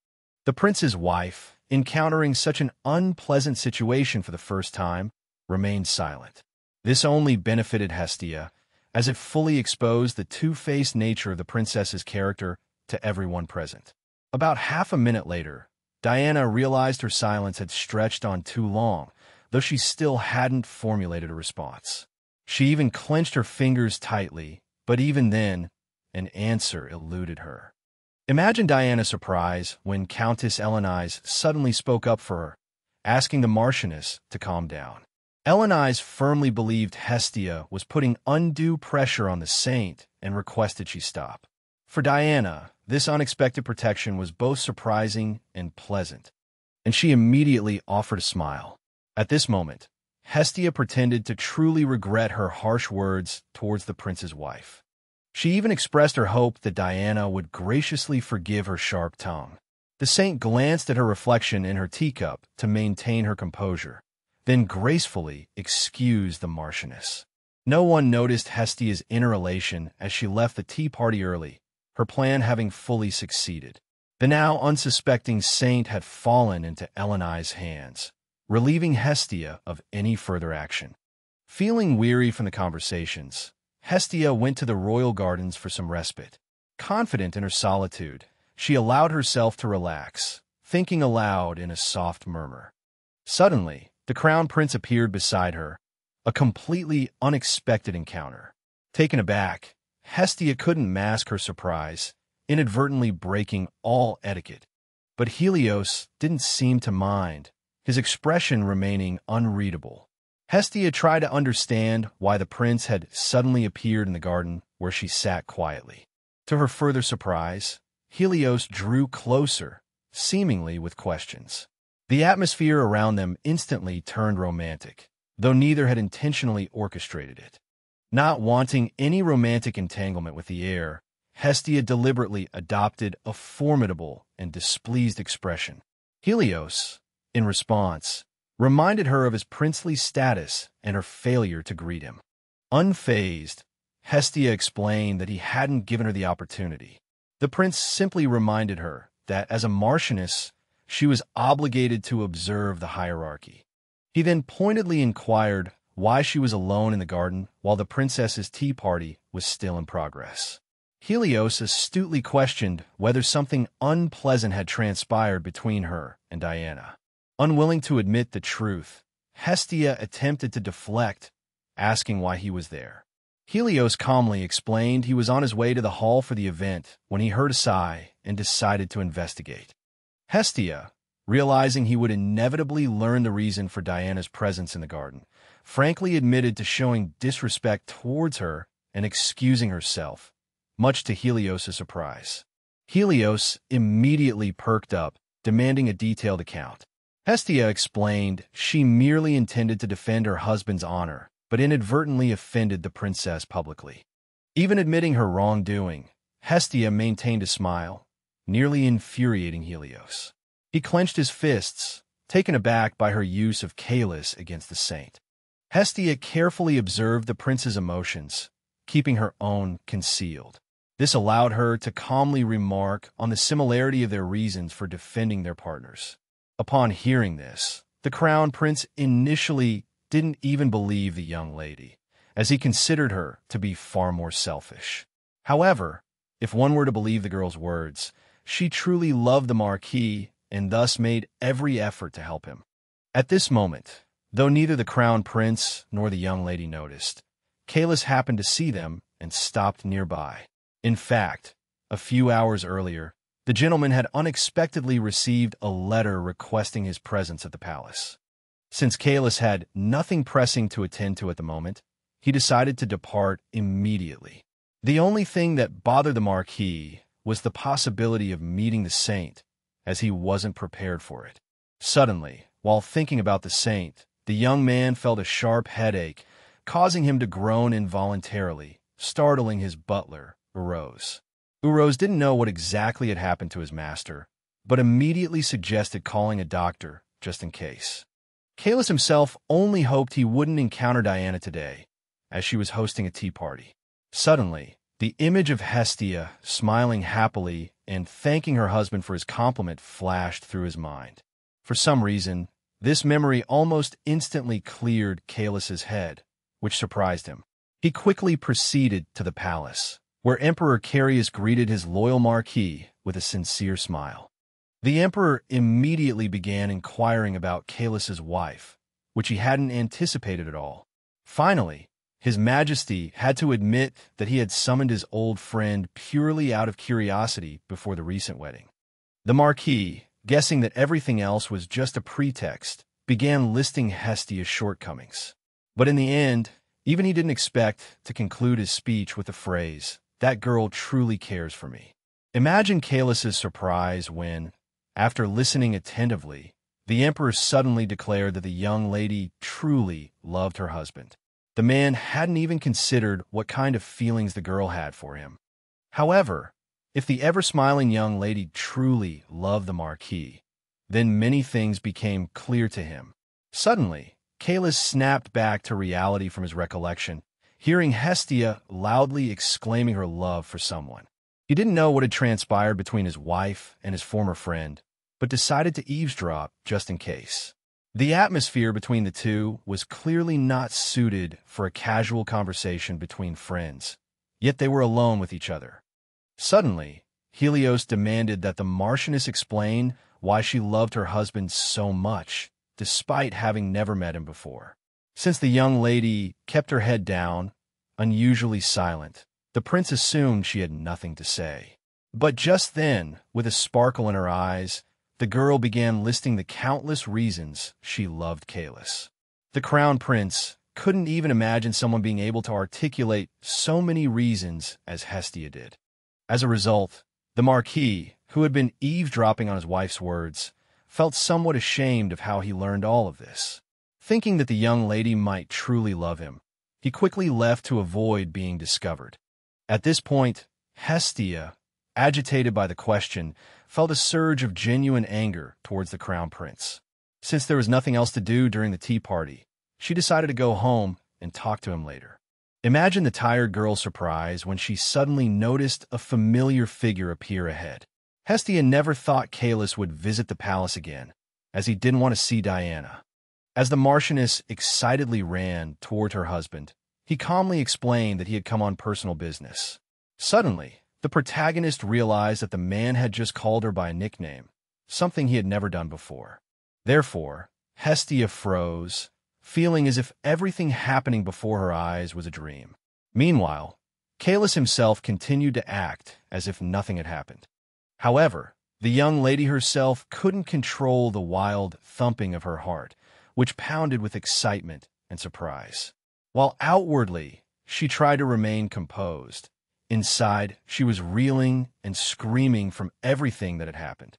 The prince's wife, encountering such an unpleasant situation for the first time, remained silent. This only benefited Hestia, as it fully exposed the two-faced nature of the princess's character to everyone present. About half a minute later, Diana realized her silence had stretched on too long, though she still hadn't formulated a response. She even clenched her fingers tightly, but even then, an answer eluded her. Imagine Diana's surprise when Countess Elenice suddenly spoke up for her, asking the Marchioness to calm down. Elenice firmly believed Hestia was putting undue pressure on the saint and requested she stop. For Diana, this unexpected protection was both surprising and pleasant, and she immediately offered a smile. At this moment, Hestia pretended to truly regret her harsh words towards the prince's wife. She even expressed her hope that Diana would graciously forgive her sharp tongue. The saint glanced at her reflection in her teacup to maintain her composure, then gracefully excused the Marchioness. No one noticed Hestia's inner elation as she left the tea party early, her plan having fully succeeded. The now unsuspecting saint had fallen into Elenice's hands, relieving Hestia of any further action. Feeling weary from the conversations, Hestia went to the royal gardens for some respite. Confident in her solitude, she allowed herself to relax, thinking aloud in a soft murmur. Suddenly, the crown prince appeared beside her, a completely unexpected encounter. Taken aback, Hestia couldn't mask her surprise, inadvertently breaking all etiquette. But Helios didn't seem to mind, his expression remaining unreadable. Hestia tried to understand why the prince had suddenly appeared in the garden where she sat quietly. To her further surprise, Helios drew closer, seemingly with questions. The atmosphere around them instantly turned romantic, though neither had intentionally orchestrated it. Not wanting any romantic entanglement with the air, Hestia deliberately adopted a formidable and displeased expression. Helios, in response, reminded her of his princely status and her failure to greet him. Unfazed, Hestia explained that he hadn't given her the opportunity. The prince simply reminded her that, as a Marchioness, she was obligated to observe the hierarchy. He then pointedly inquired why she was alone in the garden while the princess's tea party was still in progress. Helios astutely questioned whether something unpleasant had transpired between her and Diana. Unwilling to admit the truth, Hestia attempted to deflect, asking why he was there. Helios calmly explained he was on his way to the hall for the event when he heard a sigh and decided to investigate. Hestia, realizing he would inevitably learn the reason for Diana's presence in the garden, frankly admitted to showing disrespect towards her and excusing herself, much to Helios' surprise. Helios immediately perked up, demanding a detailed account. Hestia explained she merely intended to defend her husband's honor, but inadvertently offended the princess publicly. Even admitting her wrongdoing, Hestia maintained a smile, nearly infuriating Helios. He clenched his fists, taken aback by her use of Caelus against the saint. Hestia carefully observed the prince's emotions, keeping her own concealed. This allowed her to calmly remark on the similarity of their reasons for defending their partners. Upon hearing this, the crown prince initially didn't even believe the young lady, as he considered her to be far more selfish. However, if one were to believe the girl's words, she truly loved the Marquis and thus made every effort to help him. At this moment, though neither the crown prince nor the young lady noticed, Caelus happened to see them and stopped nearby. In fact, a few hours earlier, the gentleman had unexpectedly received a letter requesting his presence at the palace. Since Caelus had nothing pressing to attend to at the moment, he decided to depart immediately. The only thing that bothered the Marquis was the possibility of meeting the saint, as he wasn't prepared for it. Suddenly, while thinking about the saint, the young man felt a sharp headache, causing him to groan involuntarily, startling his butler, Uros. Uros didn't know what exactly had happened to his master, but immediately suggested calling a doctor, just in case. Caelus himself only hoped he wouldn't encounter Diana today, as she was hosting a tea party. Suddenly, the image of Hestia smiling happily and thanking her husband for his compliment flashed through his mind. For some reason, this memory almost instantly cleared Caelus's head, which surprised him. He quickly proceeded to the palace, where Emperor Carius greeted his loyal Marquis with a sincere smile. The emperor immediately began inquiring about Caelus's wife, which he hadn't anticipated at all. Finally, His Majesty had to admit that he had summoned his old friend purely out of curiosity before the recent wedding. The Marquis, guessing that everything else was just a pretext, began listing Hestia's shortcomings. But in the end, even he didn't expect to conclude his speech with the phrase, "That girl truly cares for me." Imagine Caelus's surprise when, after listening attentively, the emperor suddenly declared that the young lady truly loved her husband. The man hadn't even considered what kind of feelings the girl had for him. However, if the ever-smiling young lady truly loved the Marquis, then many things became clear to him. Suddenly, Caelus snapped back to reality from his recollection, hearing Hestia loudly exclaiming her love for someone. He didn't know what had transpired between his wife and his former friend, but decided to eavesdrop just in case. The atmosphere between the two was clearly not suited for a casual conversation between friends, yet they were alone with each other. Suddenly, Helios demanded that the Marchioness explain why she loved her husband so much, despite having never met him before. Since the young lady kept her head down, unusually silent, the prince assumed she had nothing to say. But just then, with a sparkle in her eyes, the girl began listing the countless reasons she loved Caelus. The crown prince couldn't even imagine someone being able to articulate so many reasons as Hestia did. As a result, the Marquis, who had been eavesdropping on his wife's words, felt somewhat ashamed of how he learned all of this. Thinking that the young lady might truly love him, he quickly left to avoid being discovered. At this point, Hestia, agitated by the question, felt a surge of genuine anger towards the crown prince. Since there was nothing else to do during the tea party, she decided to go home and talk to him later. Imagine the tired girl's surprise when she suddenly noticed a familiar figure appear ahead. Hestia never thought Caelus would visit the palace again, as he didn't want to see Diana. As the Marchioness excitedly ran toward her husband, he calmly explained that he had come on personal business. Suddenly, the protagonist realized that the man had just called her by a nickname, something he had never done before. Therefore, Hestia froze, feeling as if everything happening before her eyes was a dream. Meanwhile, Caelus himself continued to act as if nothing had happened. However, the young lady herself couldn't control the wild thumping of her heart, which pounded with excitement and surprise. While outwardly she tried to remain composed, Inside, she was reeling and screaming from everything that had happened.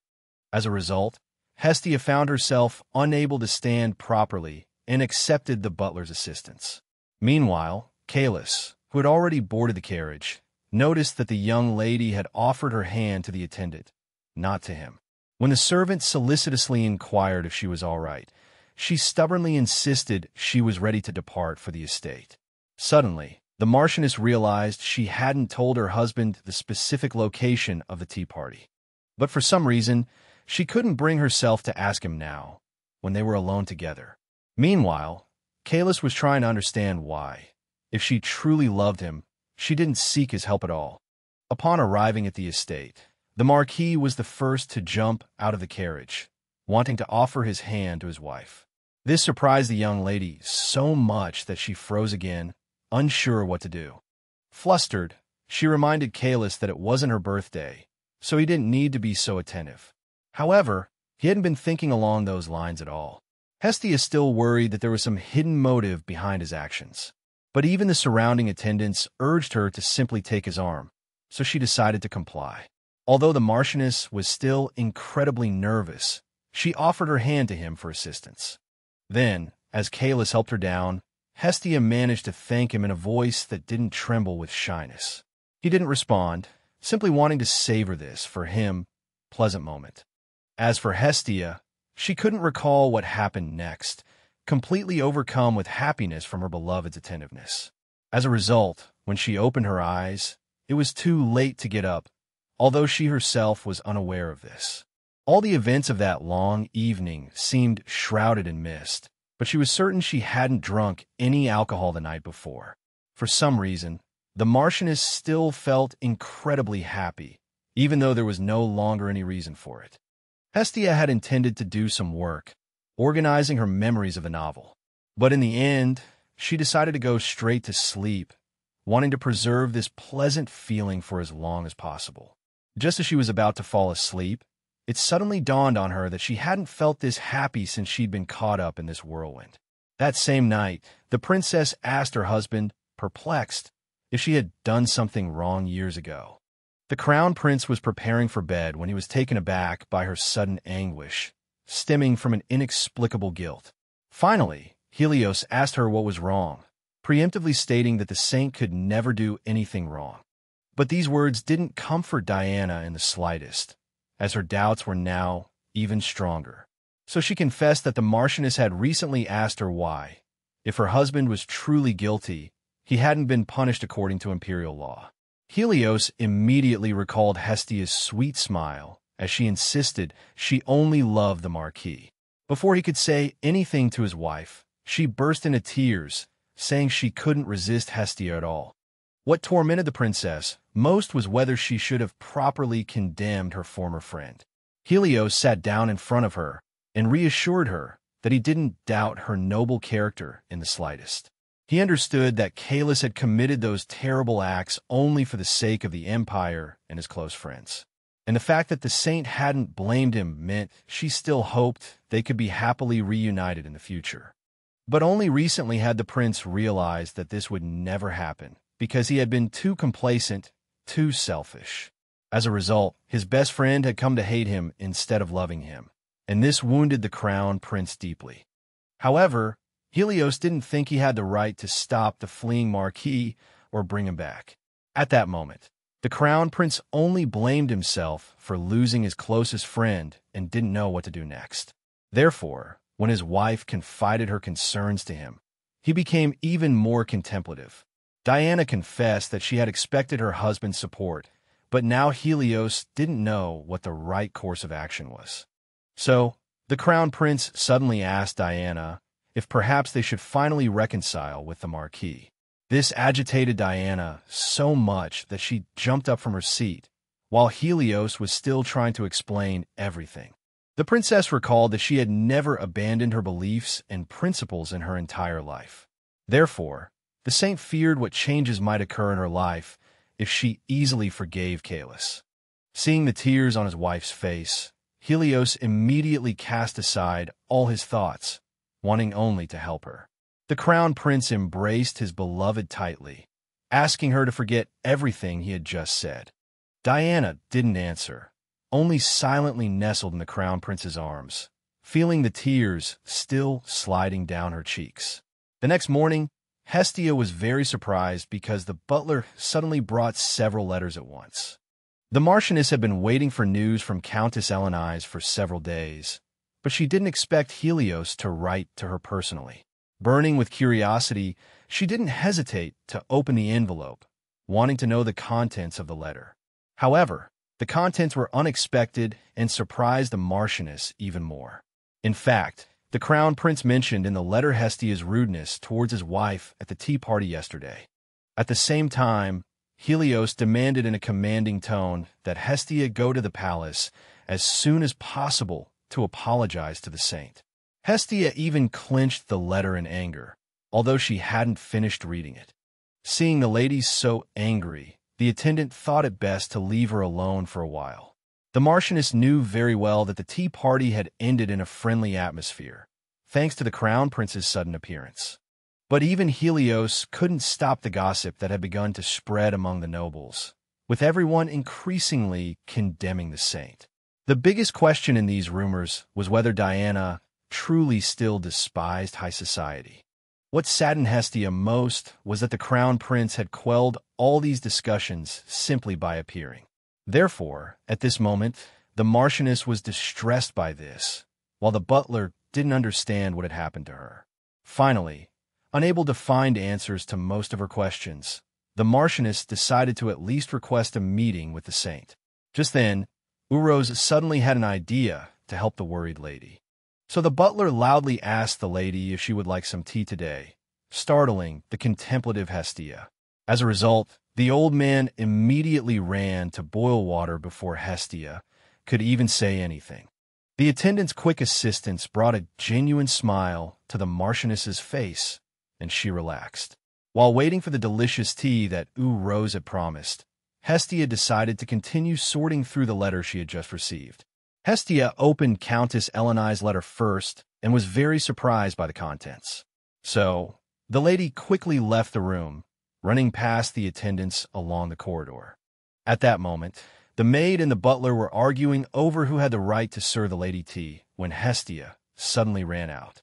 As a result, Hestia found herself unable to stand properly and accepted the butler's assistance. Meanwhile, Kalis, who had already boarded the carriage, noticed that the young lady had offered her hand to the attendant, not to him. When the servant solicitously inquired if she was all right, she stubbornly insisted she was ready to depart for the estate. Suddenly, the Marchioness realized she hadn't told her husband the specific location of the tea party. But for some reason, she couldn't bring herself to ask him now, when they were alone together. Meanwhile, Kalis was trying to understand why. If she truly loved him, she didn't seek his help at all. Upon arriving at the estate, the Marquis was the first to jump out of the carriage, wanting to offer his hand to his wife. This surprised the young lady so much that she froze again, unsure what to do. Flustered, she reminded Kalis that it wasn't her birthday, so he didn't need to be so attentive. However, he hadn't been thinking along those lines at all. Hestia still worried that there was some hidden motive behind his actions. But even the surrounding attendants urged her to simply take his arm, so she decided to comply. Although the Marchioness was still incredibly nervous, she offered her hand to him for assistance. Then, as Kalis helped her down, Hestia managed to thank him in a voice that didn't tremble with shyness. He didn't respond, simply wanting to savor this, for him, pleasant moment. As for Hestia, she couldn't recall what happened next, completely overcome with happiness from her beloved's attentiveness. As a result, when she opened her eyes, it was too late to get up, although she herself was unaware of this. All the events of that long evening seemed shrouded in mist, but she was certain she hadn't drunk any alcohol the night before. For some reason, the Marchioness still felt incredibly happy, even though there was no longer any reason for it. Hestia had intended to do some work, organizing her memories of the novel. But in the end, she decided to go straight to sleep, wanting to preserve this pleasant feeling for as long as possible. Just as she was about to fall asleep, it suddenly dawned on her that she hadn't felt this happy since she'd been caught up in this whirlwind. That same night, the princess asked her husband, perplexed, if she had done something wrong years ago. The crown prince was preparing for bed when he was taken aback by her sudden anguish, stemming from an inexplicable guilt. Finally, Helios asked her what was wrong, preemptively stating that the saint could never do anything wrong. But these words didn't comfort Diana in the slightest, as her doubts were now even stronger. So she confessed that the Marchioness had recently asked her why, if her husband was truly guilty, he hadn't been punished according to imperial law. Helios immediately recalled Hestia's sweet smile as she insisted she only loved the Marquis. Before he could say anything to his wife, she burst into tears, saying she couldn't resist Hestia at all. What tormented the princess most was whether she should have properly condemned her former friend. Helios sat down in front of her and reassured her that he didn't doubt her noble character in the slightest. He understood that Kalis had committed those terrible acts only for the sake of the empire and his close friends. And the fact that the saint hadn't blamed him meant she still hoped they could be happily reunited in the future. But only recently had the prince realized that this would never happen, because he had been too complacent, too selfish. As a result, his best friend had come to hate him instead of loving him, and this wounded the crown prince deeply. However, Helios didn't think he had the right to stop the fleeing Marquis or bring him back. At that moment, the crown prince only blamed himself for losing his closest friend and didn't know what to do next. Therefore, when his wife confided her concerns to him, he became even more contemplative. Diana confessed that she had expected her husband's support, but now Helios didn't know what the right course of action was. So, the crown prince suddenly asked Diana if perhaps they should finally reconcile with the Marquis. This agitated Diana so much that she jumped up from her seat, while Helios was still trying to explain everything. The princess recalled that she had never abandoned her beliefs and principles in her entire life. Therefore, the saint feared what changes might occur in her life if she easily forgave Kalis. Seeing the tears on his wife's face, Helios immediately cast aside all his thoughts, wanting only to help her. The crown prince embraced his beloved tightly, asking her to forget everything he had just said. Diana didn't answer, only silently nestled in the Crown Prince's arms, feeling the tears still sliding down her cheeks. The next morning, Hestia was very surprised because the butler suddenly brought several letters at once. The Marchioness had been waiting for news from Countess Elenize for several days, but she didn't expect Helios to write to her personally. Burning with curiosity, she didn't hesitate to open the envelope, wanting to know the contents of the letter. However, the contents were unexpected and surprised the Marchioness even more. In fact, the Crown Prince mentioned in the letter Hestia's rudeness towards his wife at the tea party yesterday. At the same time, Helios demanded in a commanding tone that Hestia go to the palace as soon as possible to apologize to the saint. Hestia even clenched the letter in anger, although she hadn't finished reading it. Seeing the lady so angry, the attendant thought it best to leave her alone for a while. The Marchioness knew very well that the tea party had ended in a friendly atmosphere, thanks to the Crown Prince's sudden appearance. But even Helios couldn't stop the gossip that had begun to spread among the nobles, with everyone increasingly condemning the saint. The biggest question in these rumors was whether Diana truly still despised high society. What saddened Hestia most was that the Crown Prince had quelled all these discussions simply by appearing. Therefore, at this moment, the Marchioness was distressed by this, while the butler didn't understand what had happened to her. Finally, unable to find answers to most of her questions, the Marchioness decided to at least request a meeting with the saint. Just then, Uros suddenly had an idea to help the worried lady. So the butler loudly asked the lady if she would like some tea today, startling the contemplative Hestia. As a result, the old man immediately ran to boil water before Hestia could even say anything. The attendant's quick assistance brought a genuine smile to the Marchioness's face, and she relaxed. While waiting for the delicious tea that Rose had promised, Hestia decided to continue sorting through the letter she had just received. Hestia opened Countess Elenize's letter first and was very surprised by the contents. So, the lady quickly left the room, running past the attendants along the corridor. At that moment, the maid and the butler were arguing over who had the right to serve the lady tea when Hestia suddenly ran out.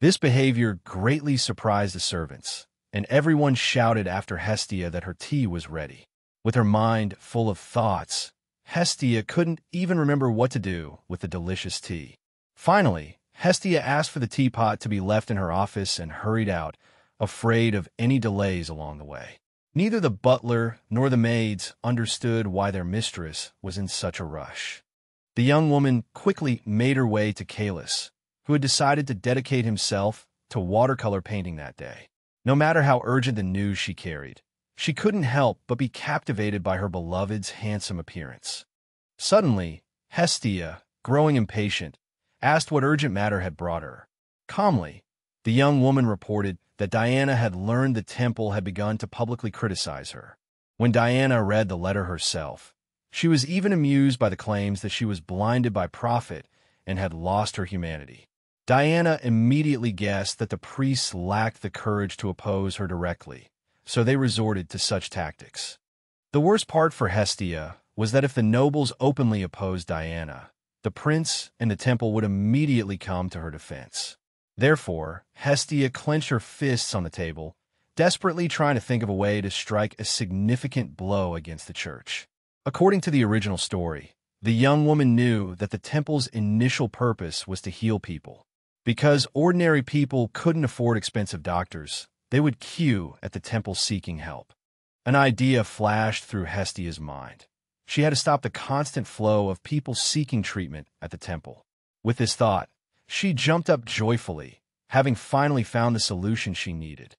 This behavior greatly surprised the servants, and everyone shouted after Hestia that her tea was ready. With her mind full of thoughts, Hestia couldn't even remember what to do with the delicious tea. Finally, Hestia asked for the teapot to be left in her office and hurried out, afraid of any delays along the way. Neither the butler nor the maids understood why their mistress was in such a rush. The young woman quickly made her way to Calus, who had decided to dedicate himself to watercolor painting that day. No matter how urgent the news she carried, she couldn't help but be captivated by her beloved's handsome appearance. Suddenly, Hestia, growing impatient, asked what urgent matter had brought her. Calmly, the young woman reported that Diana had learned the temple had begun to publicly criticize her. When Diana read the letter herself, she was even amused by the claims that she was blinded by profit and had lost her humanity. Diana immediately guessed that the priests lacked the courage to oppose her directly, so they resorted to such tactics. The worst part for Hestia was that if the nobles openly opposed Diana, the prince and the temple would immediately come to her defense. Therefore, Hestia clenched her fists on the table, desperately trying to think of a way to strike a significant blow against the church. According to the original story, the young woman knew that the temple's initial purpose was to heal people. Because ordinary people couldn't afford expensive doctors, they would queue at the temple seeking help. An idea flashed through Hestia's mind. She had to stop the constant flow of people seeking treatment at the temple. With this thought, she jumped up joyfully, having finally found the solution she needed.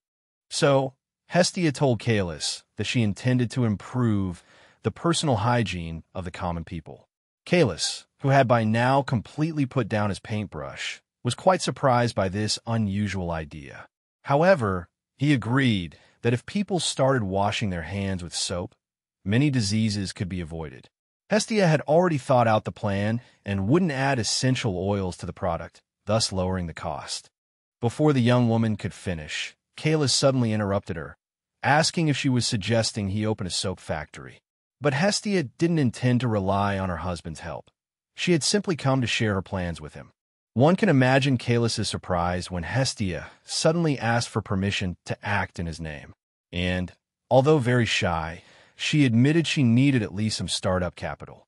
So, Hestia told Calus that she intended to improve the personal hygiene of the common people. Calus, who had by now completely put down his paintbrush, was quite surprised by this unusual idea. However, he agreed that if people started washing their hands with soap, many diseases could be avoided. Hestia had already thought out the plan and wouldn't add essential oils to the product, thus lowering the cost. Before the young woman could finish, Calus suddenly interrupted her, asking if she was suggesting he open a soap factory. But Hestia didn't intend to rely on her husband's help. She had simply come to share her plans with him. One can imagine Kaelus's surprise when Hestia suddenly asked for permission to act in his name. And, although very shy, she admitted she needed at least some startup capital.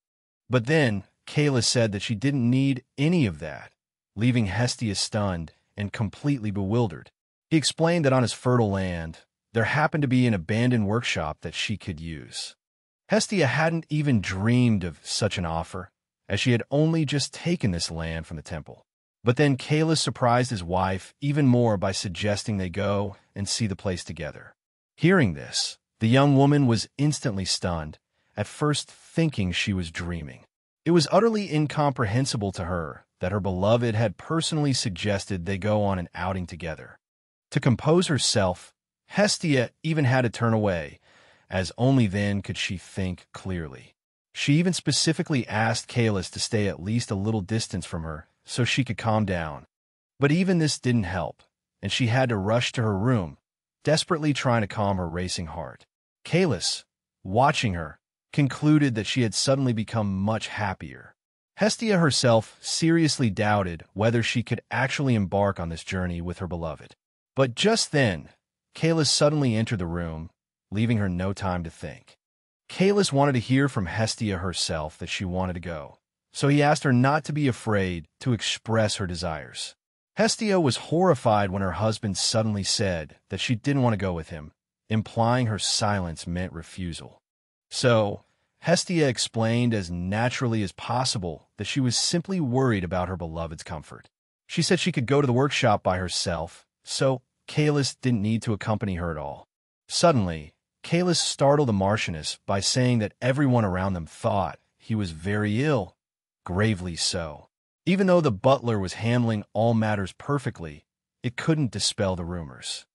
But then, Kaelus said that she didn't need any of that, leaving Hestia stunned and completely bewildered. He explained that on his fertile land, there happened to be an abandoned workshop that she could use. Hestia hadn't even dreamed of such an offer, as she had only just taken this land from the temple. But then Kaelus surprised his wife even more by suggesting they go and see the place together. Hearing this, the young woman was instantly stunned, at first thinking she was dreaming. It was utterly incomprehensible to her that her beloved had personally suggested they go on an outing together. To compose herself, Hestia even had to turn away, as only then could she think clearly. She even specifically asked Kaelus to stay at least a little distance from her so she could calm down. But even this didn't help, and she had to rush to her room, desperately trying to calm her racing heart. Kaelus, watching her, concluded that she had suddenly become much happier. Hestia herself seriously doubted whether she could actually embark on this journey with her beloved. But just then, Kaelus suddenly entered the room, leaving her no time to think. Kaelus wanted to hear from Hestia herself that she wanted to go, so he asked her not to be afraid to express her desires. Hestia was horrified when her husband suddenly said that she didn't want to go with him, implying her silence meant refusal. So, Hestia explained as naturally as possible that she was simply worried about her beloved's comfort. She said she could go to the workshop by herself, so Kaelus didn't need to accompany her at all. Suddenly, Kaelus startled the Marchioness by saying that everyone around them thought he was very ill, gravely so. Even though the butler was handling all matters perfectly, it couldn't dispel the rumors.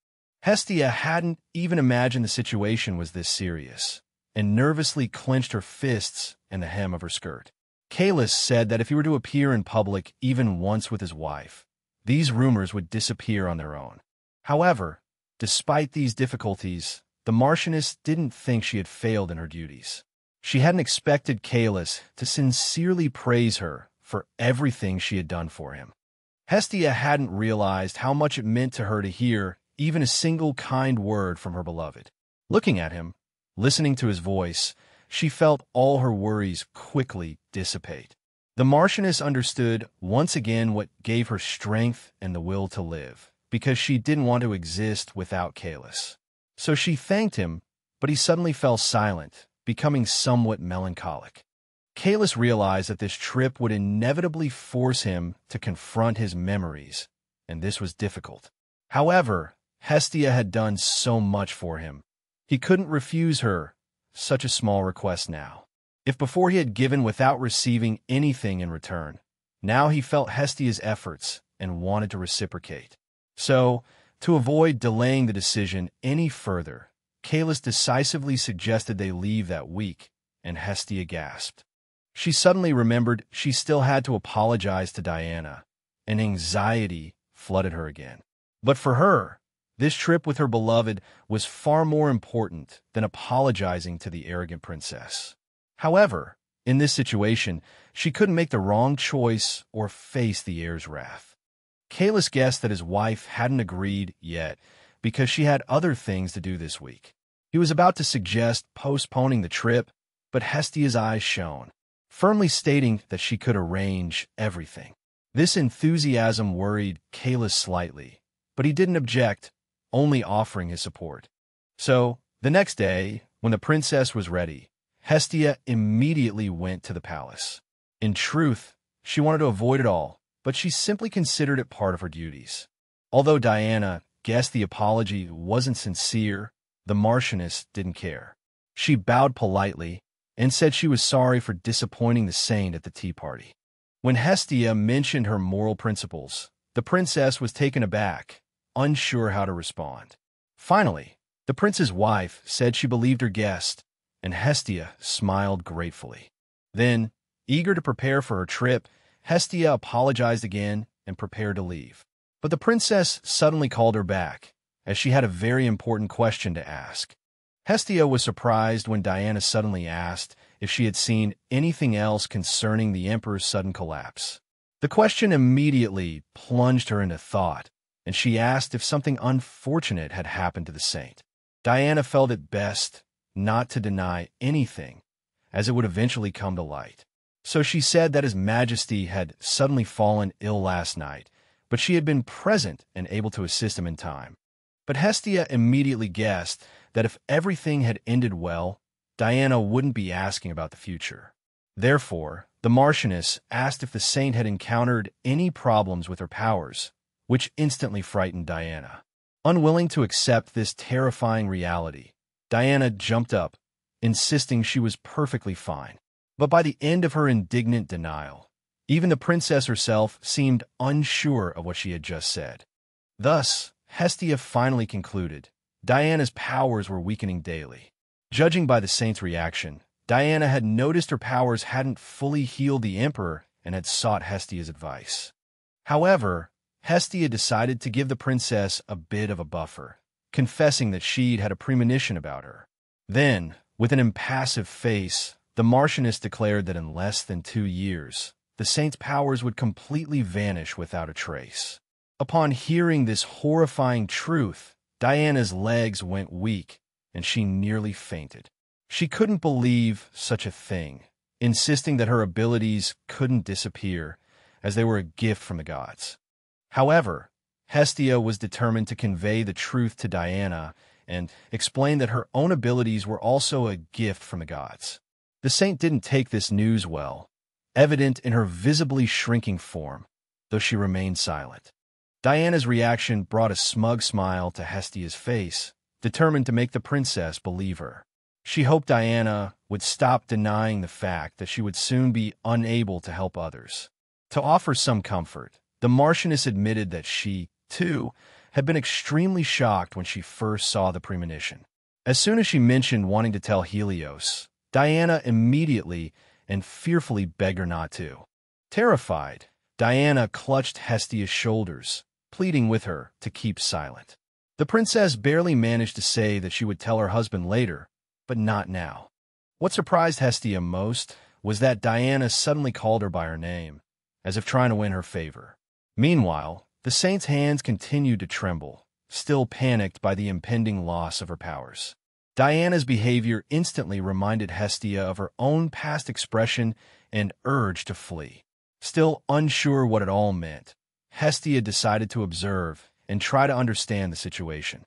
Hestia hadn't even imagined the situation was this serious, and nervously clenched her fists in the hem of her skirt. Kaelus said that if he were to appear in public even once with his wife, these rumors would disappear on their own. However, despite these difficulties, the Marchioness didn't think she had failed in her duties. She hadn't expected Kaelus to sincerely praise her for everything she had done for him. Hestia hadn't realized how much it meant to her to hear even a single kind word from her beloved. Looking at him, listening to his voice, she felt all her worries quickly dissipate. The Marchioness understood once again what gave her strength and the will to live, because she didn't want to exist without Kaelus. So she thanked him, but he suddenly fell silent, becoming somewhat melancholic. Kaelus realized that this trip would inevitably force him to confront his memories, and this was difficult. However, Hestia had done so much for him. He couldn't refuse her such a small request now. If before he had given without receiving anything in return, now he felt Hestia's efforts and wanted to reciprocate. So, to avoid delaying the decision any further, Kaelus decisively suggested they leave that week, and Hestia gasped. She suddenly remembered she still had to apologize to Diana, and anxiety flooded her again. But for her, this trip with her beloved was far more important than apologizing to the arrogant princess. However, in this situation, she couldn't make the wrong choice or face the heir's wrath. Kaelus guessed that his wife hadn't agreed yet because she had other things to do this week. He was about to suggest postponing the trip, but Hestia's eyes shone, firmly stating that she could arrange everything. This enthusiasm worried Kaelus slightly, but he didn't object, only offering his support. So, the next day, when the princess was ready, Hestia immediately went to the palace. In truth, she wanted to avoid it all, but she simply considered it part of her duties. Although Diana guessed the apology wasn't sincere, the Marchioness didn't care. She bowed politely and said she was sorry for disappointing the saint at the tea party. When Hestia mentioned her moral principles, the princess was taken aback, unsure how to respond. Finally, the prince's wife said she believed her guest, and Hestia smiled gratefully. Then, eager to prepare for her trip, Hestia apologized again and prepared to leave. But the princess suddenly called her back, as she had a very important question to ask. Hestia was surprised when Diana suddenly asked if she had seen anything else concerning the Emperor's sudden collapse. The question immediately plunged her into thought, and she asked if something unfortunate had happened to the saint. Diana felt it best not to deny anything, as it would eventually come to light. So she said that His Majesty had suddenly fallen ill last night, but she had been present and able to assist him in time. But Hestia immediately guessed that if everything had ended well, Diana wouldn't be asking about the future. Therefore, the Marchioness asked if the saint had encountered any problems with her powers, which instantly frightened Diana. Unwilling to accept this terrifying reality, Diana jumped up, insisting she was perfectly fine. But by the end of her indignant denial, even the princess herself seemed unsure of what she had just said. Thus, Hestia finally concluded Diana's powers were weakening daily. Judging by the saint's reaction, Diana had noticed her powers hadn't fully healed the Emperor and had sought Hestia's advice. However, Hestia decided to give the princess a bit of a buffer, confessing that she'd had a premonition about her. Then, with an impassive face, the Marchioness declared that in less than 2 years, the saint's powers would completely vanish without a trace. Upon hearing this horrifying truth, Diana's legs went weak, and she nearly fainted. She couldn't believe such a thing, insisting that her abilities couldn't disappear, as they were a gift from the gods. However, Hestia was determined to convey the truth to Diana and explain that her own abilities were also a gift from the gods. The saint didn't take this news well, evident in her visibly shrinking form, though she remained silent. Diana's reaction brought a smug smile to Hestia's face, determined to make the princess believe her. She hoped Diana would stop denying the fact that she would soon be unable to help others. To offer some comfort, the Marchioness admitted that she, too, had been extremely shocked when she first saw the premonition. As soon as she mentioned wanting to tell Helios, Diana immediately and fearfully begged her not to. Terrified, Diana clutched Hestia's shoulders, pleading with her to keep silent. The princess barely managed to say that she would tell her husband later, but not now. What surprised Hestia most was that Diana suddenly called her by her name, as if trying to win her favor. Meanwhile, the saint's hands continued to tremble, still panicked by the impending loss of her powers. Diana's behavior instantly reminded Hestia of her own past expression and urge to flee. Still unsure what it all meant, Hestia decided to observe and try to understand the situation.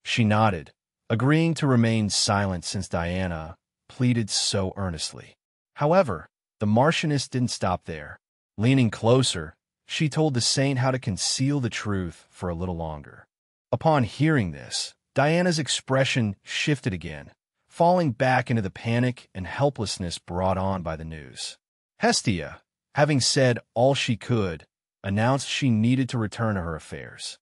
She nodded, agreeing to remain silent since Diana pleaded so earnestly. However, the Marchioness didn't stop there. Leaning closer, she told the saint how to conceal the truth for a little longer. Upon hearing this, Diana's expression shifted again, falling back into the panic and helplessness brought on by the news. Hestia, having said all she could, announced she needed to return to her affairs.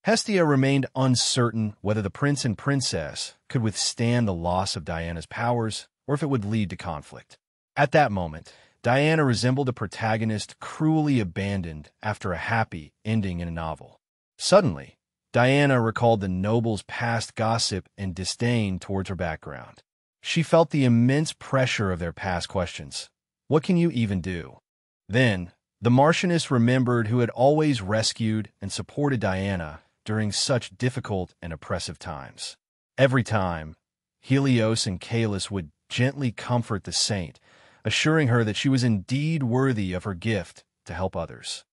Hestia remained uncertain whether the prince and princess could withstand the loss of Diana's powers or if it would lead to conflict. At that moment, Diana resembled a protagonist cruelly abandoned after a happy ending in a novel. Suddenly, Diana recalled the noble's past gossip and disdain towards her background. She felt the immense pressure of their past questions. What can you even do? Then, the Marchioness remembered who had always rescued and supported Diana during such difficult and oppressive times. Every time, Helios and Calus would gently comfort the saint, assuring her that she was indeed worthy of her gift to help others.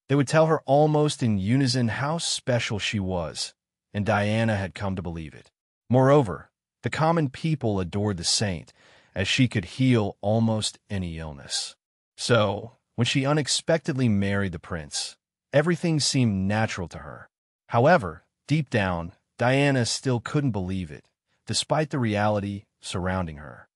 They would tell her almost in unison how special she was, and Diana had come to believe it. Moreover, the common people adored the saint, as she could heal almost any illness. So, when she unexpectedly married the prince, everything seemed natural to her. However, deep down, Diana still couldn't believe it, despite the reality surrounding her.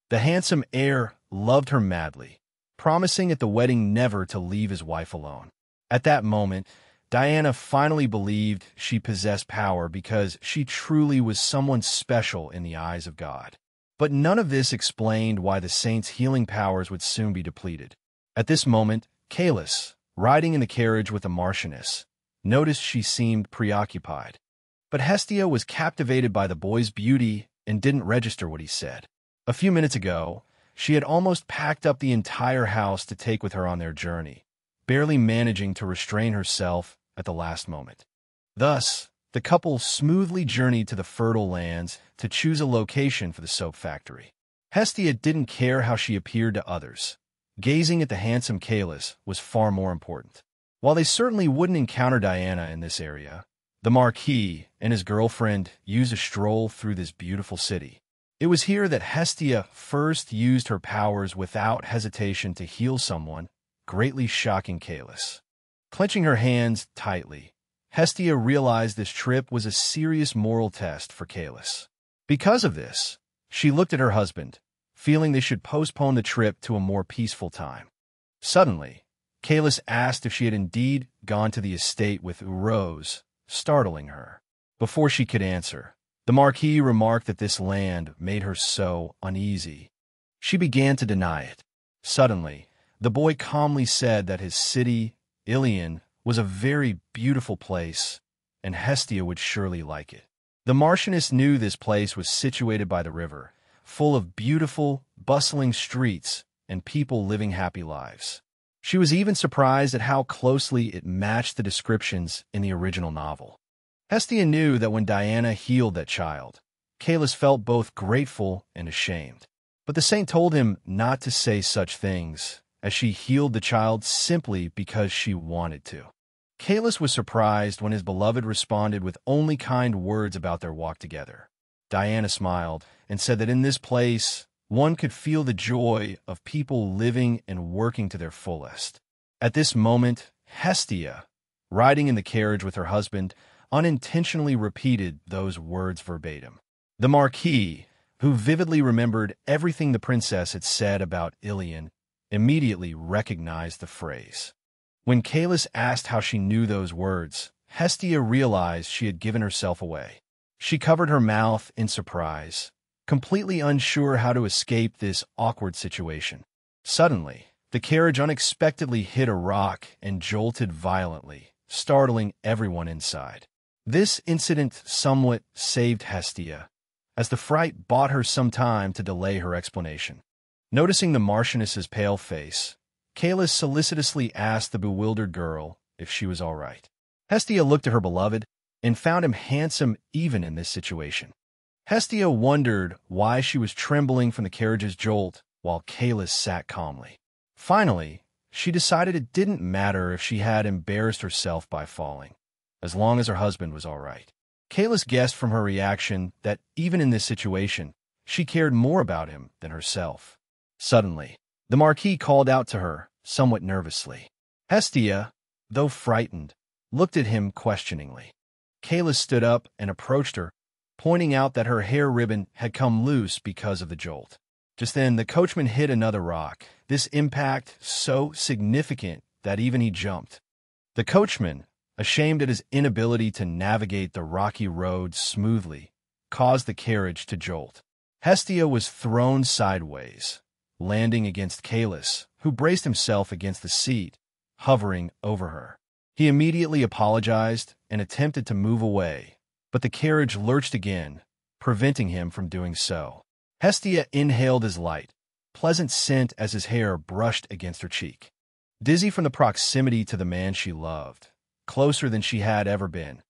The handsome heir loved her madly, promising at the wedding never to leave his wife alone. At that moment, Diana finally believed she possessed power because she truly was someone special in the eyes of God. But none of this explained why the saint's healing powers would soon be depleted. At this moment, Calus, riding in the carriage with the Marchioness, noticed she seemed preoccupied. But Hestia was captivated by the boy's beauty and didn't register what he said. A few minutes ago, she had almost packed up the entire house to take with her on their journey, barely managing to restrain herself at the last moment. Thus, the couple smoothly journeyed to the fertile lands to choose a location for the soap factory. Hestia didn't care how she appeared to others. Gazing at the handsome Kalis was far more important. While they certainly wouldn't encounter Diana in this area, the Marquis and his girlfriend used a stroll through this beautiful city. It was here that Hestia first used her powers without hesitation to heal someone, greatly shocking Kalis. Clenching her hands tightly, Hestia realized this trip was a serious moral test for Kalis. Because of this, she looked at her husband, feeling they should postpone the trip to a more peaceful time. Suddenly, Kalis asked if she had indeed gone to the estate with Urose, startling her. Before she could answer, the Marquis remarked that this land made her so uneasy. She began to deny it. Suddenly, the boy calmly said that his city, Ilion, was a very beautiful place, and Hestia would surely like it. The Marchioness knew this place was situated by the river, full of beautiful, bustling streets and people living happy lives. She was even surprised at how closely it matched the descriptions in the original novel. Hestia knew that when Diana healed that child, Kalis felt both grateful and ashamed. But the saint told him not to say such things, as she healed the child simply because she wanted to. Kalis was surprised when his beloved responded with only kind words about their walk together. Diana smiled and said that in this place, one could feel the joy of people living and working to their fullest. At this moment, Hestia, riding in the carriage with her husband, unintentionally repeated those words verbatim. The Marquis, who vividly remembered everything the princess had said about Ilion, immediately recognized the phrase. When Kalis asked how she knew those words, Hestia realized she had given herself away. She covered her mouth in surprise, completely unsure how to escape this awkward situation. Suddenly, the carriage unexpectedly hit a rock and jolted violently, startling everyone inside. This incident somewhat saved Hestia, as the fright bought her some time to delay her explanation. Noticing the Marchioness's pale face, Kalis solicitously asked the bewildered girl if she was all right. Hestia looked at her beloved and found him handsome even in this situation. Hestia wondered why she was trembling from the carriage's jolt while Kalis sat calmly. Finally, she decided it didn't matter if she had embarrassed herself by falling, as long as her husband was all right. Kalis guessed from her reaction that even in this situation, she cared more about him than herself. Suddenly, the Marquis called out to her, somewhat nervously. Hestia, though frightened, looked at him questioningly. Kalis stood up and approached her, pointing out that her hair ribbon had come loose because of the jolt. Just then, the coachman hit another rock, this impact so significant that even he jumped. The coachman, ashamed at his inability to navigate the rocky road smoothly, caused the carriage to jolt. Hestia was thrown sideways, landing against Kalis, who braced himself against the seat, hovering over her. He immediately apologized and attempted to move away, but the carriage lurched again, preventing him from doing so. Hestia inhaled his light, pleasant scent as his hair brushed against her cheek. Dizzy from the proximity to the man she loved, closer than she had ever been,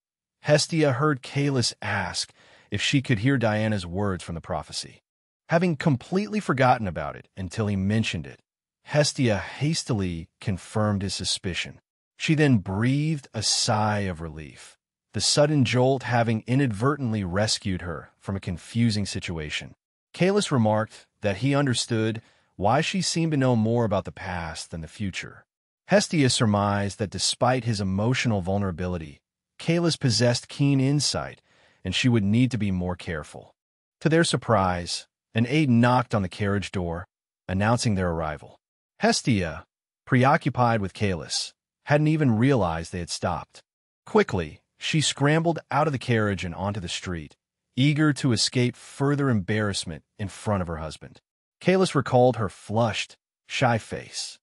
Hestia heard Kalis ask if she could hear Diana's words from the prophecy. Having completely forgotten about it until he mentioned it, Hestia hastily confirmed his suspicion. She then breathed a sigh of relief, the sudden jolt having inadvertently rescued her from a confusing situation. Kalis remarked that he understood why she seemed to know more about the past than the future. Hestia surmised that despite his emotional vulnerability, Kalis possessed keen insight, and she would need to be more careful. To their surprise, an aide knocked on the carriage door, announcing their arrival. Hestia, preoccupied with Kalis, hadn't even realized they had stopped. Quickly, she scrambled out of the carriage and onto the street, eager to escape further embarrassment in front of her husband. Kalis recalled her flushed, shy face.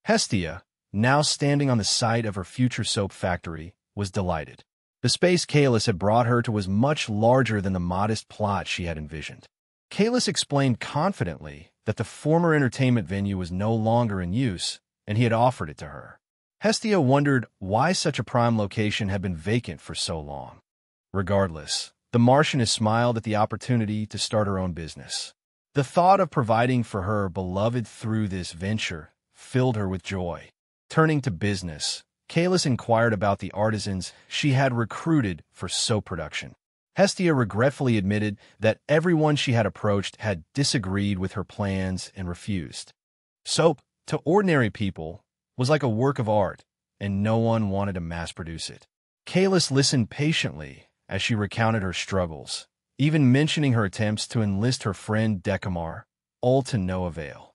Hestia, now standing on the site of her future soap factory, was delighted. The space Kalis had brought her to was much larger than the modest plot she had envisioned. Kalis explained confidently that the former entertainment venue was no longer in use, and he had offered it to her. Hestia wondered why such a prime location had been vacant for so long. Regardless, the Martianess smiled at the opportunity to start her own business. The thought of providing for her beloved through this venture filled her with joy. Turning to business, Kalis inquired about the artisans she had recruited for soap production. Hestia regretfully admitted that everyone she had approached had disagreed with her plans and refused. Soap, to ordinary people, was like a work of art, and no one wanted to mass-produce it. Kalis listened patiently as she recounted her struggles, even mentioning her attempts to enlist her friend Decamar, all to no avail.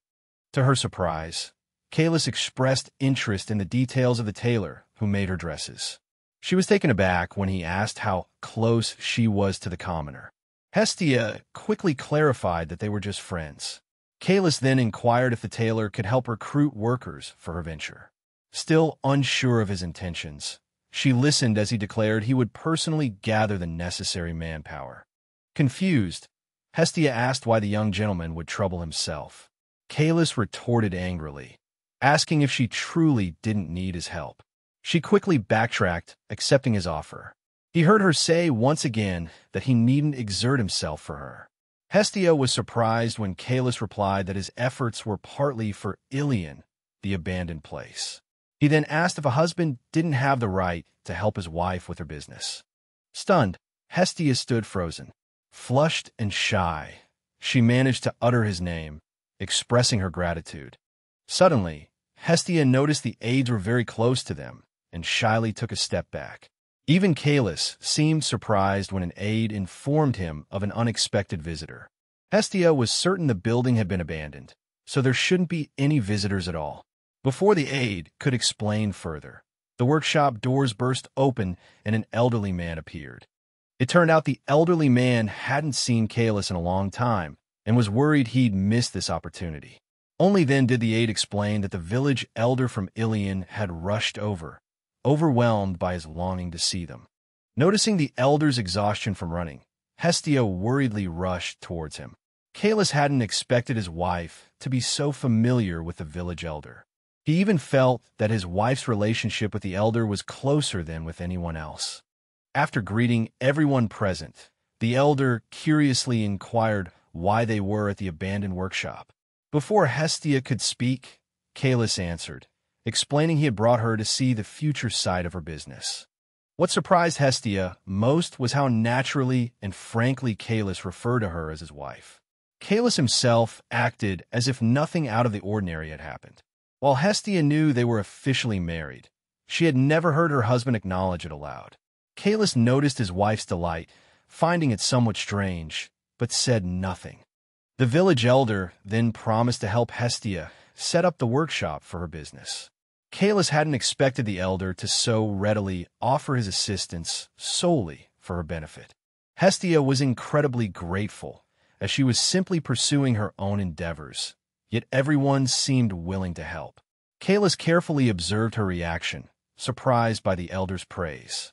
To her surprise, Kalis expressed interest in the details of the tailor who made her dresses. She was taken aback when he asked how close she was to the commoner. Hestia quickly clarified that they were just friends. Kalis then inquired if the tailor could help recruit workers for her venture. Still unsure of his intentions, she listened as he declared he would personally gather the necessary manpower. Confused, Hestia asked why the young gentleman would trouble himself. Kalis retorted angrily, asking if she truly didn't need his help. She quickly backtracked, accepting his offer. He heard her say once again that he needn't exert himself for her. Hestia was surprised when Kalis replied that his efforts were partly for Ilion, the abandoned place. He then asked if a husband didn't have the right to help his wife with her business. Stunned, Hestia stood frozen. Flushed and shy, she managed to utter his name, expressing her gratitude. Suddenly, Hestia noticed the aides were very close to them and shyly took a step back. Even Kalis seemed surprised when an aide informed him of an unexpected visitor. Hestia was certain the building had been abandoned, so there shouldn't be any visitors at all. Before the aide could explain further, the workshop doors burst open and an elderly man appeared. It turned out the elderly man hadn't seen Kalis in a long time and was worried he'd missed this opportunity. Only then did the aide explain that the village elder from Ilion had rushed over, overwhelmed by his longing to see them. Noticing the elder's exhaustion from running, Hestia worriedly rushed towards him. Kalis hadn't expected his wife to be so familiar with the village elder. He even felt that his wife's relationship with the elder was closer than with anyone else. After greeting everyone present, the elder curiously inquired why they were at the abandoned workshop. Before Hestia could speak, Kalis answered, explaining he had brought her to see the future side of her business. What surprised Hestia most was how naturally and frankly Kalis referred to her as his wife. Kalis himself acted as if nothing out of the ordinary had happened. While Hestia knew they were officially married, she had never heard her husband acknowledge it aloud. Kalis noticed his wife's delight, finding it somewhat strange, but said nothing. The village elder then promised to help Hestia set up the workshop for her business. Kalis hadn't expected the elder to so readily offer his assistance solely for her benefit. Hestia was incredibly grateful, as she was simply pursuing her own endeavors, yet everyone seemed willing to help. Kalis carefully observed her reaction, surprised by the elder's praise.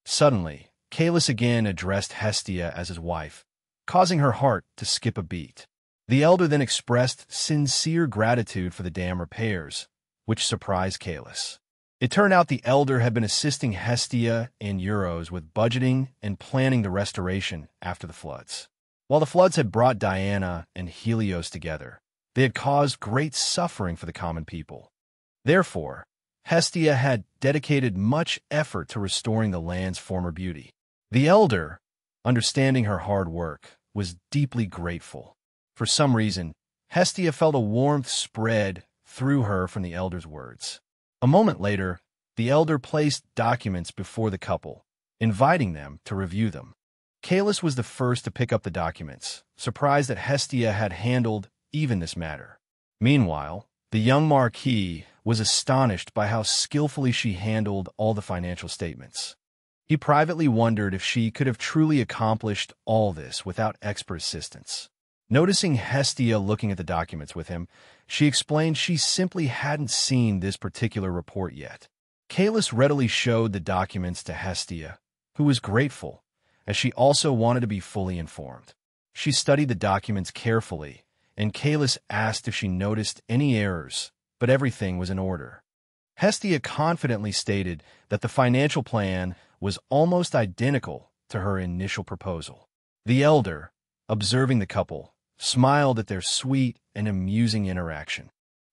Suddenly, Kalis again addressed Hestia as his wife, causing her heart to skip a beat. The elder then expressed sincere gratitude for the dam repairs, which surprised Kalis. It turned out the elder had been assisting Hestia and Euros with budgeting and planning the restoration after the floods. While the floods had brought Diana and Helios together, they had caused great suffering for the common people. Therefore, Hestia had dedicated much effort to restoring the land's former beauty. The elder, understanding her hard work, was deeply grateful. For some reason, Hestia felt a warmth spread through her from the elder's words. A moment later, the elder placed documents before the couple, inviting them to review them. Kalis was the first to pick up the documents, surprised that Hestia had handled even this matter. Meanwhile, the young Marquis was astonished by how skillfully she handled all the financial statements. He privately wondered if she could have truly accomplished all this without expert assistance. Noticing Hestia looking at the documents with him, she explained she simply hadn't seen this particular report yet. Kalis readily showed the documents to Hestia, who was grateful, as she also wanted to be fully informed. She studied the documents carefully, and Kalis asked if she noticed any errors, but everything was in order. Hestia confidently stated that the financial plan was almost identical to her initial proposal. The elder, observing the couple, smiled at their sweet and amusing interaction.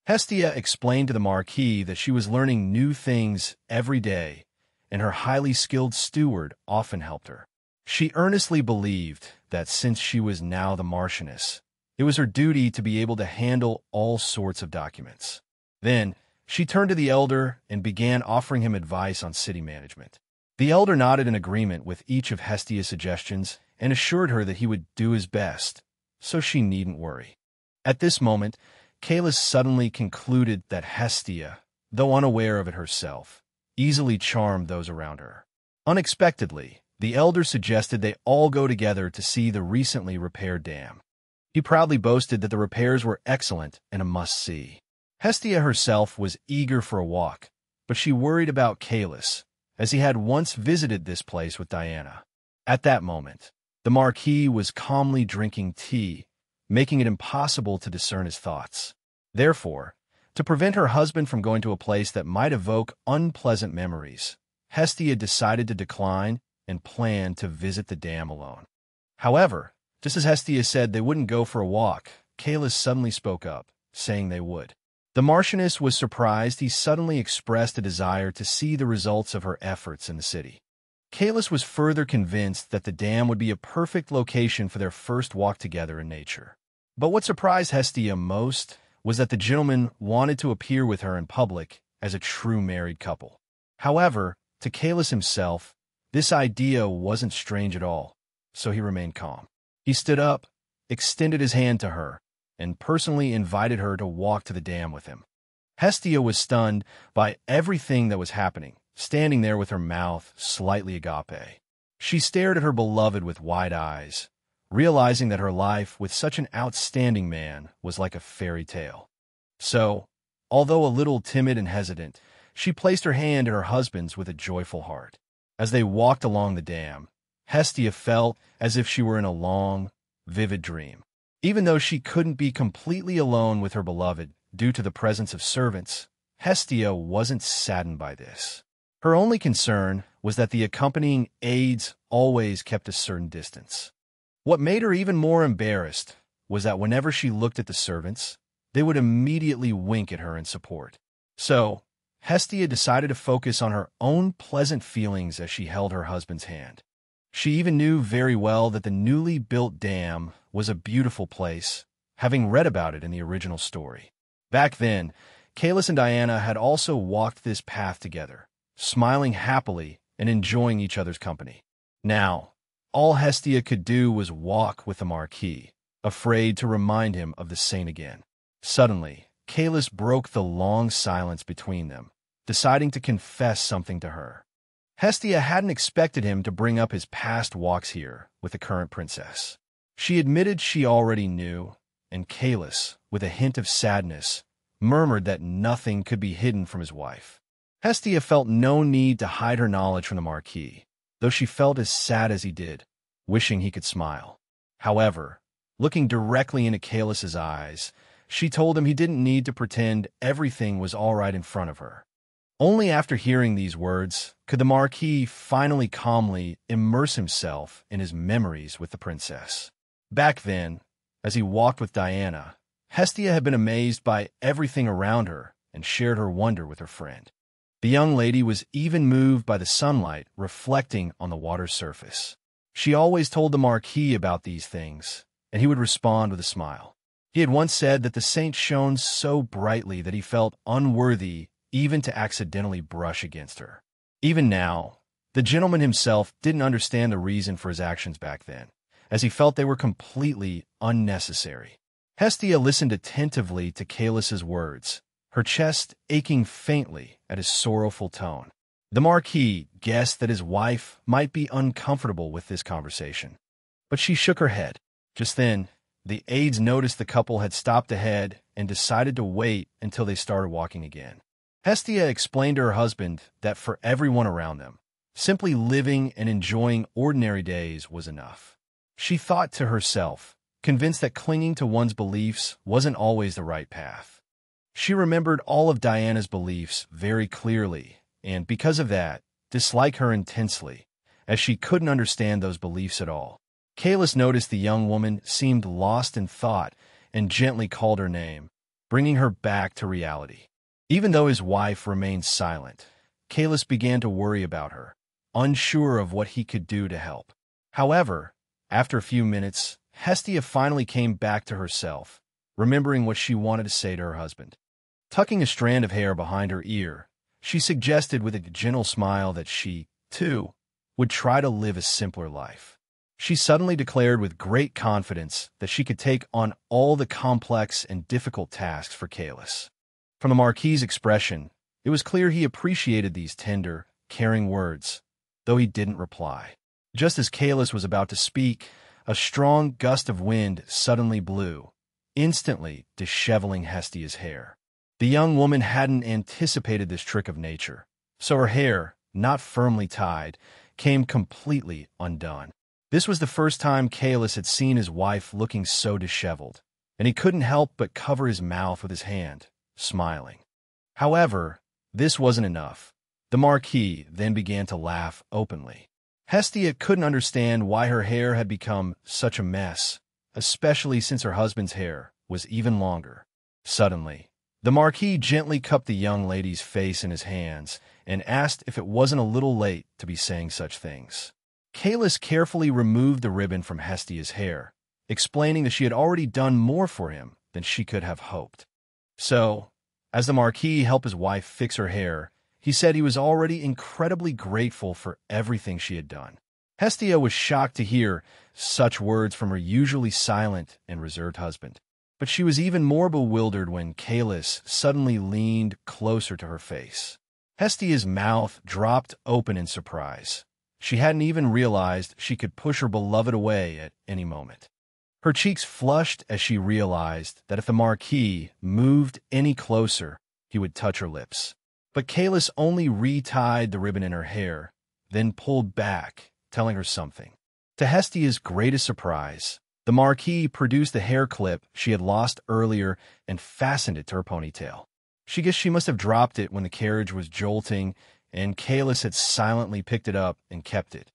Hestia explained to the Marquis that she was learning new things every day, and her highly skilled steward often helped her. She earnestly believed that since she was now the Marchioness, it was her duty to be able to handle all sorts of documents. Then, she turned to the elder and began offering him advice on city management. The elder nodded in agreement with each of Hestia's suggestions and assured her that he would do his best, so she needn't worry. At this moment, Kalis suddenly concluded that Hestia, though unaware of it herself, easily charmed those around her. Unexpectedly, the elder suggested they all go together to see the recently repaired dam. He proudly boasted that the repairs were excellent and a must-see. Hestia herself was eager for a walk, but she worried about Kalis, as he had once visited this place with Diana. At that moment, the Marquis was calmly drinking tea, making it impossible to discern his thoughts. Therefore, to prevent her husband from going to a place that might evoke unpleasant memories, Hestia decided to decline and planned to visit the dam alone. However, just as Hestia said they wouldn't go for a walk, Kalis suddenly spoke up, saying they would. The Marchioness was surprised he suddenly expressed a desire to see the results of her efforts in the city. Kalis was further convinced that the dam would be a perfect location for their first walk together in nature. But what surprised Hestia most was that the gentleman wanted to appear with her in public as a true married couple. However, to Kalis himself, this idea wasn't strange at all, so he remained calm. He stood up, extended his hand to her, and personally invited her to walk to the dam with him. Hestia was stunned by everything that was happening, standing there with her mouth slightly agape. She stared at her beloved with wide eyes, realizing that her life with such an outstanding man was like a fairy tale. So, although a little timid and hesitant, she placed her hand in her husband's with a joyful heart. As they walked along the dam, Hestia felt as if she were in a long, vivid dream. Even though she couldn't be completely alone with her beloved due to the presence of servants, Hestia wasn't saddened by this. Her only concern was that the accompanying aides always kept a certain distance. What made her even more embarrassed was that whenever she looked at the servants, they would immediately wink at her in support. So, Hestia decided to focus on her own pleasant feelings as she held her husband's hand. She even knew very well that the newly built dam was a beautiful place, having read about it in the original story. Back then, Kalis and Diana had also walked this path together, smiling happily and enjoying each other's company. Now, all Hestia could do was walk with the Marquis, afraid to remind him of the saint again. Suddenly, Kalis broke the long silence between them, deciding to confess something to her. Hestia hadn't expected him to bring up his past walks here with the current princess. She admitted she already knew, and Kalis, with a hint of sadness, murmured that nothing could be hidden from his wife. Hestia felt no need to hide her knowledge from the Marquis, though she felt as sad as he did, wishing he could smile. However, looking directly into Kalis's eyes, she told him he didn't need to pretend everything was all right in front of her. Only after hearing these words could the Marquis finally calmly immerse himself in his memories with the princess. Back then, as he walked with Diana, Hestia had been amazed by everything around her and shared her wonder with her friend. The young lady was even moved by the sunlight reflecting on the water's surface. She always told the Marquis about these things, and he would respond with a smile. He had once said that the saint shone so brightly that he felt unworthy even to accidentally brush against her. Even now, the gentleman himself didn't understand the reason for his actions back then, as he felt they were completely unnecessary. Hestia listened attentively to Kalis's words, her chest aching faintly at his sorrowful tone. The Marquis guessed that his wife might be uncomfortable with this conversation, but she shook her head. Just then, the aides noticed the couple had stopped ahead and decided to wait until they started walking again. Hestia explained to her husband that for everyone around them, Simply living and enjoying ordinary days was enough. She thought to herself, convinced that clinging to one's beliefs wasn't always the right path. She remembered all of Diana's beliefs very clearly, and because of that, disliked her intensely, as she couldn't understand those beliefs at all. Kalis noticed the young woman seemed lost in thought and gently called her name, bringing her back to reality. Even though his wife remained silent, Kalis began to worry about her, unsure of what he could do to help. However, after a few minutes, Hestia finally came back to herself, remembering what she wanted to say to her husband. Tucking a strand of hair behind her ear, she suggested with a gentle smile that she, too, would try to live a simpler life. She suddenly declared with great confidence that she could take on all the complex and difficult tasks for Kalis. From the Marquis's expression, it was clear he appreciated these tender, caring words, though he didn't reply. Just as Kalis was about to speak, a strong gust of wind suddenly blew, instantly disheveling Hestia's hair. The young woman hadn't anticipated this trick of nature, so her hair, not firmly tied, came completely undone. This was the first time Kalis had seen his wife looking so disheveled, and he couldn't help but cover his mouth with his hand, smiling. However, this wasn't enough. The Marquis then began to laugh openly. Hestia couldn't understand why her hair had become such a mess, especially since her husband's hair was even longer. Suddenly, the Marquis gently cupped the young lady's face in his hands and asked if it wasn't a little late to be saying such things. Kalis carefully removed the ribbon from Hestia's hair, explaining that she had already done more for him than she could have hoped. So, as the Marquis helped his wife fix her hair, he said he was already incredibly grateful for everything she had done. Hestia was shocked to hear such words from her usually silent and reserved husband. But she was even more bewildered when Kalis suddenly leaned closer to her face. Hestia's mouth dropped open in surprise. She hadn't even realized she could push her beloved away at any moment. Her cheeks flushed as she realized that if the Marquis moved any closer, he would touch her lips. But Kalis only retied the ribbon in her hair, then pulled back, telling her something. To Hestia's greatest surprise, the Marquis produced the hair clip she had lost earlier and fastened it to her ponytail. She guessed she must have dropped it when the carriage was jolting, and Kalis had silently picked it up and kept it.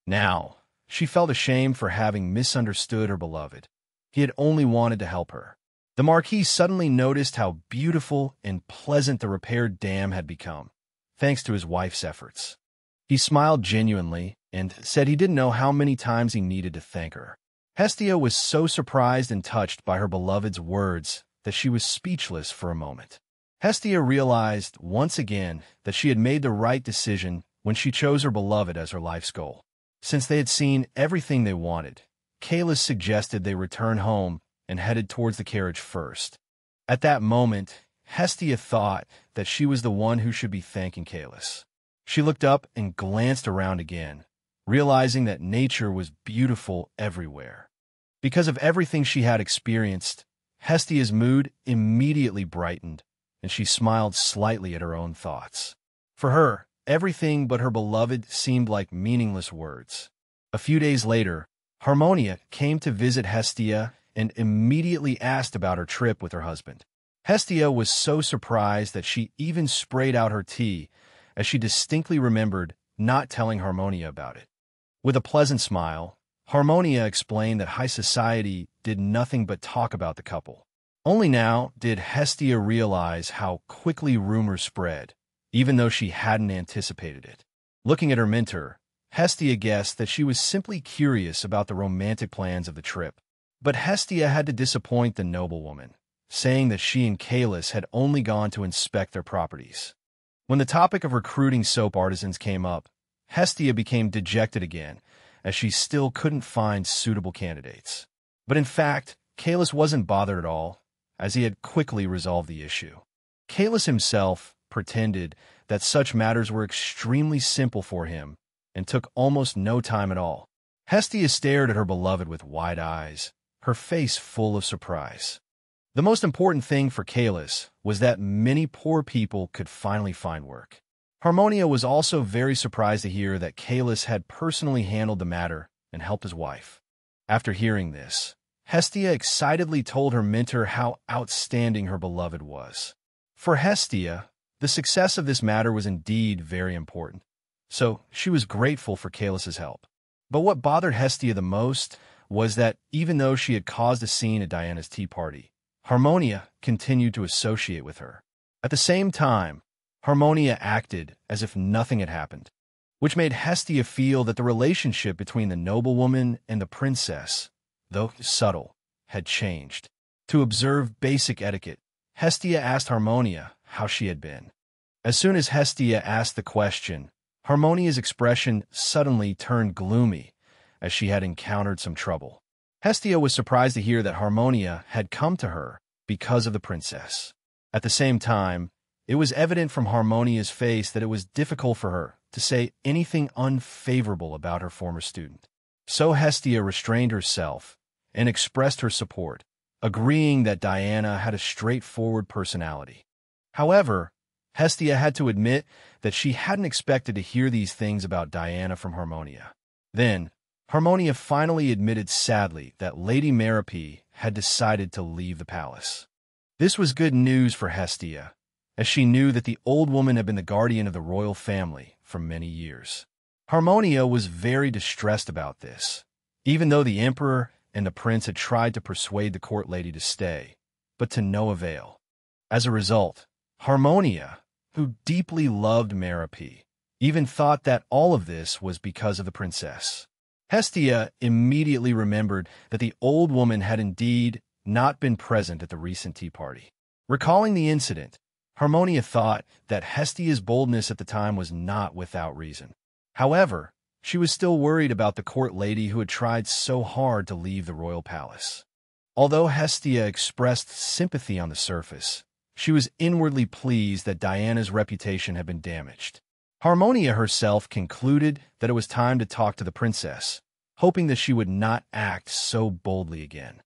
Now, she felt ashamed for having misunderstood her beloved. He had only wanted to help her. The Marquis suddenly noticed how beautiful and pleasant the repaired dam had become, thanks to his wife's efforts. He smiled genuinely and said he didn't know how many times he needed to thank her. Hestia was so surprised and touched by her beloved's words that she was speechless for a moment. Hestia realized once again that she had made the right decision when she chose her beloved as her life's goal. Since they had seen everything they wanted, Kalis suggested they return home and headed towards the carriage first. At that moment, Hestia thought that she was the one who should be thanking Kalis. She looked up and glanced around again, realizing that nature was beautiful everywhere. Because of everything she had experienced, Hestia's mood immediately brightened, and she smiled slightly at her own thoughts. For her, everything but her beloved seemed like meaningless words. A few days later, Harmonia came to visit Hestia and immediately asked about her trip with her husband. Hestia was so surprised that she even sprayed out her tea, as she distinctly remembered not telling Harmonia about it. With a pleasant smile, Harmonia explained that high society did nothing but talk about the couple. Only now did Hestia realize how quickly rumors spread, even though she hadn't anticipated it. Looking at her mentor, Hestia guessed that she was simply curious about the romantic plans of the trip. But Hestia had to disappoint the noblewoman, saying that she and Kalis had only gone to inspect their properties. When the topic of recruiting soap artisans came up, Hestia became dejected again, as she still couldn't find suitable candidates. But in fact, Kalis wasn't bothered at all, as he had quickly resolved the issue. Kalis himself pretended that such matters were extremely simple for him and took almost no time at all. Hestia stared at her beloved with wide eyes, her face full of surprise. The most important thing for Kalis was that many poor people could finally find work. Harmonia was also very surprised to hear that Calus had personally handled the matter and helped his wife. After hearing this, Hestia excitedly told her mentor how outstanding her beloved was. For Hestia, the success of this matter was indeed very important, so she was grateful for Calus's help. But what bothered Hestia the most was that even though she had caused a scene at Diana's tea party, Harmonia continued to associate with her. At the same time, Harmonia acted as if nothing had happened, which made Hestia feel that the relationship between the noblewoman and the princess, though subtle, had changed. To observe basic etiquette, Hestia asked Harmonia how she had been. As soon as Hestia asked the question, Harmonia's expression suddenly turned gloomy, as she had encountered some trouble. Hestia was surprised to hear that Harmonia had come to her because of the princess. At the same time, it was evident from Harmonia's face that it was difficult for her to say anything unfavorable about her former student. So Hestia restrained herself and expressed her support, agreeing that Diana had a straightforward personality. However, Hestia had to admit that she hadn't expected to hear these things about Diana from Harmonia. Then, Harmonia finally admitted sadly that Lady Merope had decided to leave the palace. This was good news for Hestia, as she knew that the old woman had been the guardian of the royal family for many years. Harmonia was very distressed about this, even though the emperor and the prince had tried to persuade the court lady to stay, but to no avail. As a result, Harmonia, who deeply loved Merope, even thought that all of this was because of the princess. Hestia immediately remembered that the old woman had indeed not been present at the recent tea party. Recalling the incident, Harmonia thought that Hestia's boldness at the time was not without reason. However, she was still worried about the court lady who had tried so hard to leave the royal palace. Although Hestia expressed sympathy on the surface, she was inwardly pleased that Diana's reputation had been damaged. Harmonia herself concluded that it was time to talk to the princess, hoping that she would not act so boldly again.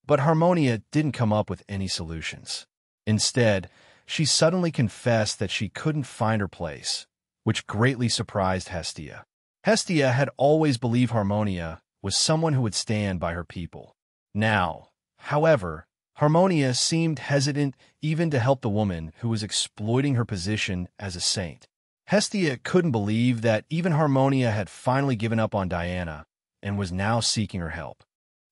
But Harmonia didn't come up with any solutions. Instead, she suddenly confessed that she couldn't find her place, which greatly surprised Hestia. Hestia had always believed Harmonia was someone who would stand by her people. Now, however, Harmonia seemed hesitant even to help the woman who was exploiting her position as a saint. Hestia couldn't believe that even Harmonia had finally given up on Diana and was now seeking her help.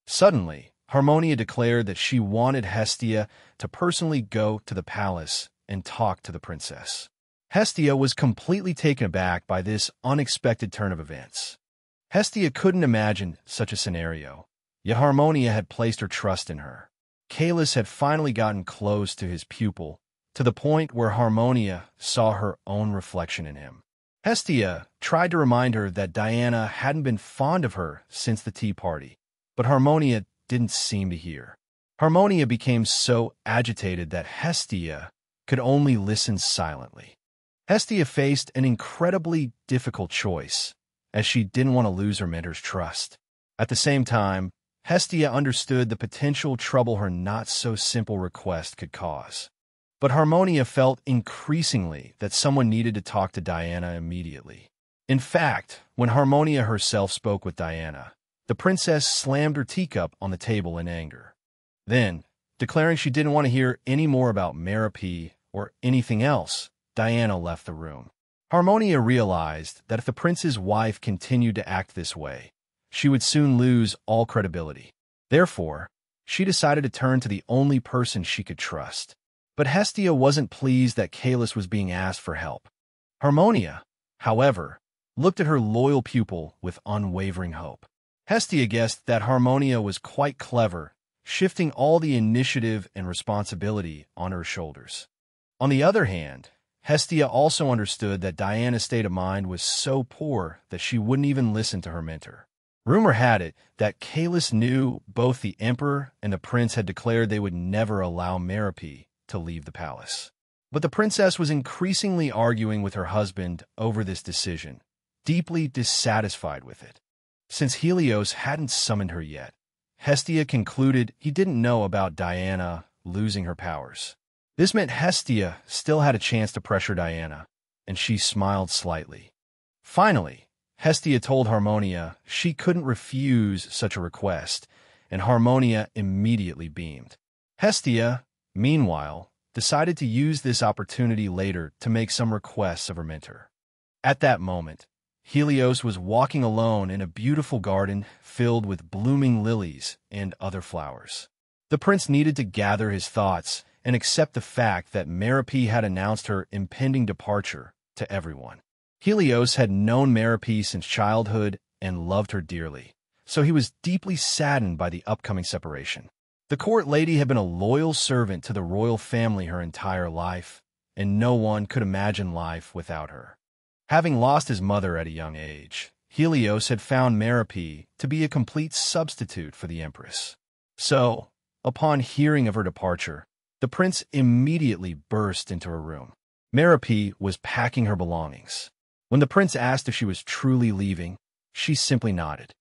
Suddenly, Harmonia declared that she wanted Hestia to personally go to the palace and talk to the princess. Hestia was completely taken aback by this unexpected turn of events. Hestia couldn't imagine such a scenario, yet Harmonia had placed her trust in her. Calus had finally gotten close to his pupil, to the point where Harmonia saw her own reflection in him. Hestia tried to remind her that Diana hadn't been fond of her since the tea party, but Harmonia didn't seem to hear. Harmonia became so agitated that Hestia could only listen silently. Hestia faced an incredibly difficult choice, as she didn't want to lose her mentor's trust. At the same time, Hestia understood the potential trouble her not-so-simple request could cause. But Harmonia felt increasingly that someone needed to talk to Diana immediately. In fact, when Harmonia herself spoke with Diana, the princess slammed her teacup on the table in anger. Then, declaring she didn't want to hear any more about Merope or anything else, Diana left the room. Harmonia realized that if the prince's wife continued to act this way, she would soon lose all credibility. Therefore, she decided to turn to the only person she could trust. But Hestia wasn't pleased that Calus was being asked for help. Harmonia, however, looked at her loyal pupil with unwavering hope. Hestia guessed that Harmonia was quite clever, shifting all the initiative and responsibility on her shoulders. On the other hand, Hestia also understood that Diana's state of mind was so poor that she wouldn't even listen to her mentor. Rumor had it that Calus knew both the emperor and the prince had declared they would never allow Merope to leave the palace. But the princess was increasingly arguing with her husband over this decision, deeply dissatisfied with it. Since Helios hadn't summoned her yet, Hestia concluded he didn't know about Diana losing her powers. This meant Hestia still had a chance to pressure Diana, and she smiled slightly. Finally, Hestia told Harmonia she couldn't refuse such a request, and Harmonia immediately beamed. Hestia, meanwhile, decided to use this opportunity later to make some requests of her mentor. At that moment, Helios was walking alone in a beautiful garden filled with blooming lilies and other flowers. The prince needed to gather his thoughts and accept the fact that Merope had announced her impending departure to everyone. Helios had known Merope since childhood and loved her dearly, so he was deeply saddened by the upcoming separation. The court lady had been a loyal servant to the royal family her entire life, and no one could imagine life without her. Having lost his mother at a young age, Helios had found Merope to be a complete substitute for the empress. So, upon hearing of her departure, the prince immediately burst into her room. Merope was packing her belongings. When the prince asked if she was truly leaving, she simply nodded.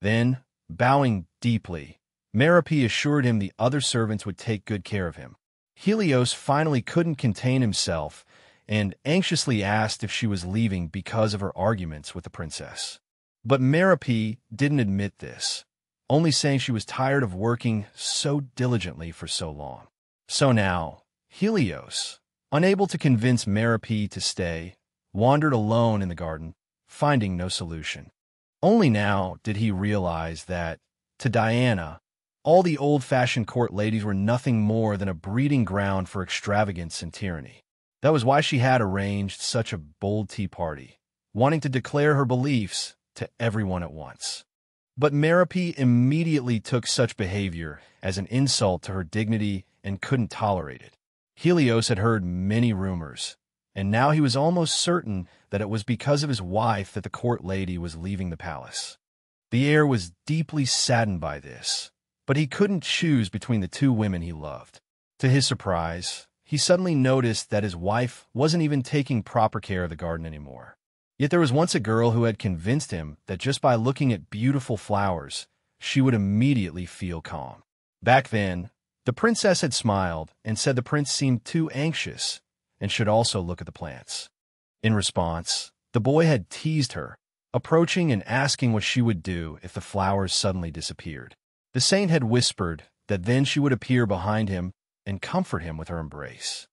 Then, bowing deeply, Merope assured him the other servants would take good care of him. Helios finally couldn't contain himself and anxiously asked if she was leaving because of her arguments with the princess. But Merope didn't admit this, only saying she was tired of working so diligently for so long. So now, Helios, unable to convince Merope to stay, wandered alone in the garden, finding no solution. Only now did he realize that, to Diana, all the old-fashioned court ladies were nothing more than a breeding ground for extravagance and tyranny. That was why she had arranged such a bold tea party, wanting to declare her beliefs to everyone at once. But Merope immediately took such behavior as an insult to her dignity and couldn't tolerate it. Helios had heard many rumors, and now he was almost certain that it was because of his wife that the court lady was leaving the palace. The heir was deeply saddened by this, but he couldn't choose between the two women he loved. To his surprise, he suddenly noticed that his wife wasn't even taking proper care of the garden anymore. Yet there was once a girl who had convinced him that just by looking at beautiful flowers, she would immediately feel calm. Back then, the princess had smiled and said the prince seemed too anxious and should also look at the plants. In response, the boy had teased her, approaching and asking what she would do if the flowers suddenly disappeared. The saint had whispered that then she would appear behind him and comfort him with her embrace.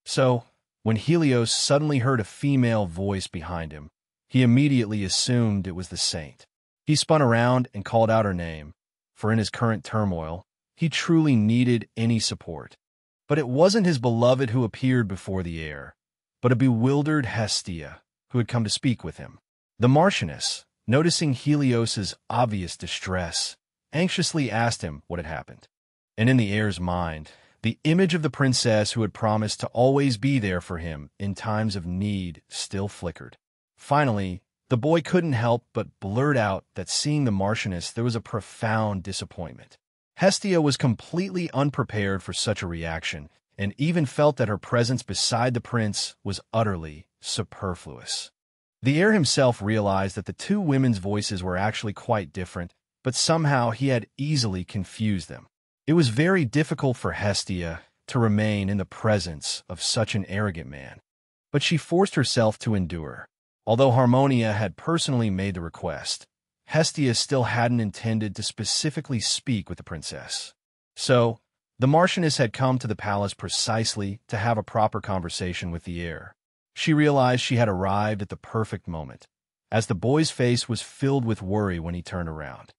So, when Helios suddenly heard a female voice behind him, he immediately assumed it was the saint. He spun around and called out her name, for in his current turmoil, he truly needed any support. But it wasn't his beloved who appeared before the heir, but a bewildered Hestia who had come to speak with him. The Marchioness, noticing Helios's obvious distress, anxiously asked him what had happened. And in the heir's mind, the image of the princess who had promised to always be there for him in times of need still flickered. Finally, the boy couldn't help but blurt out that seeing the Marchioness there was a profound disappointment. Hestia was completely unprepared for such a reaction, and even felt that her presence beside the prince was utterly superfluous. The heir himself realized that the two women's voices were actually quite different, but somehow he had easily confused them. It was very difficult for Hestia to remain in the presence of such an arrogant man, but she forced herself to endure. Although Harmonia had personally made the request, Hestia still hadn't intended to specifically speak with the princess. So, the Marchioness had come to the palace precisely to have a proper conversation with the heir. She realized she had arrived at the perfect moment, as the boy's face was filled with worry when he turned around.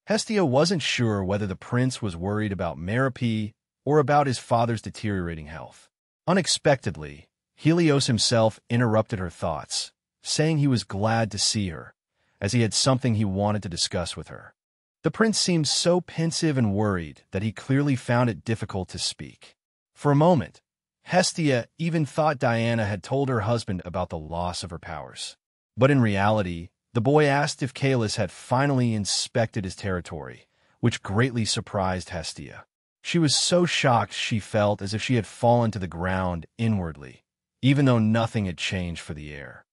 Hestia wasn't sure whether the prince was worried about Merope or about his father's deteriorating health. Unexpectedly, Helios himself interrupted her thoughts, saying he was glad to see her, as he had something he wanted to discuss with her. The prince seemed so pensive and worried that he clearly found it difficult to speak. For a moment, Hestia even thought Diana had told her husband about the loss of her powers. But in reality, the boy asked if Caelus had finally inspected his territory, which greatly surprised Hestia. She was so shocked she felt as if she had fallen to the ground inwardly, even though nothing had changed for the heir.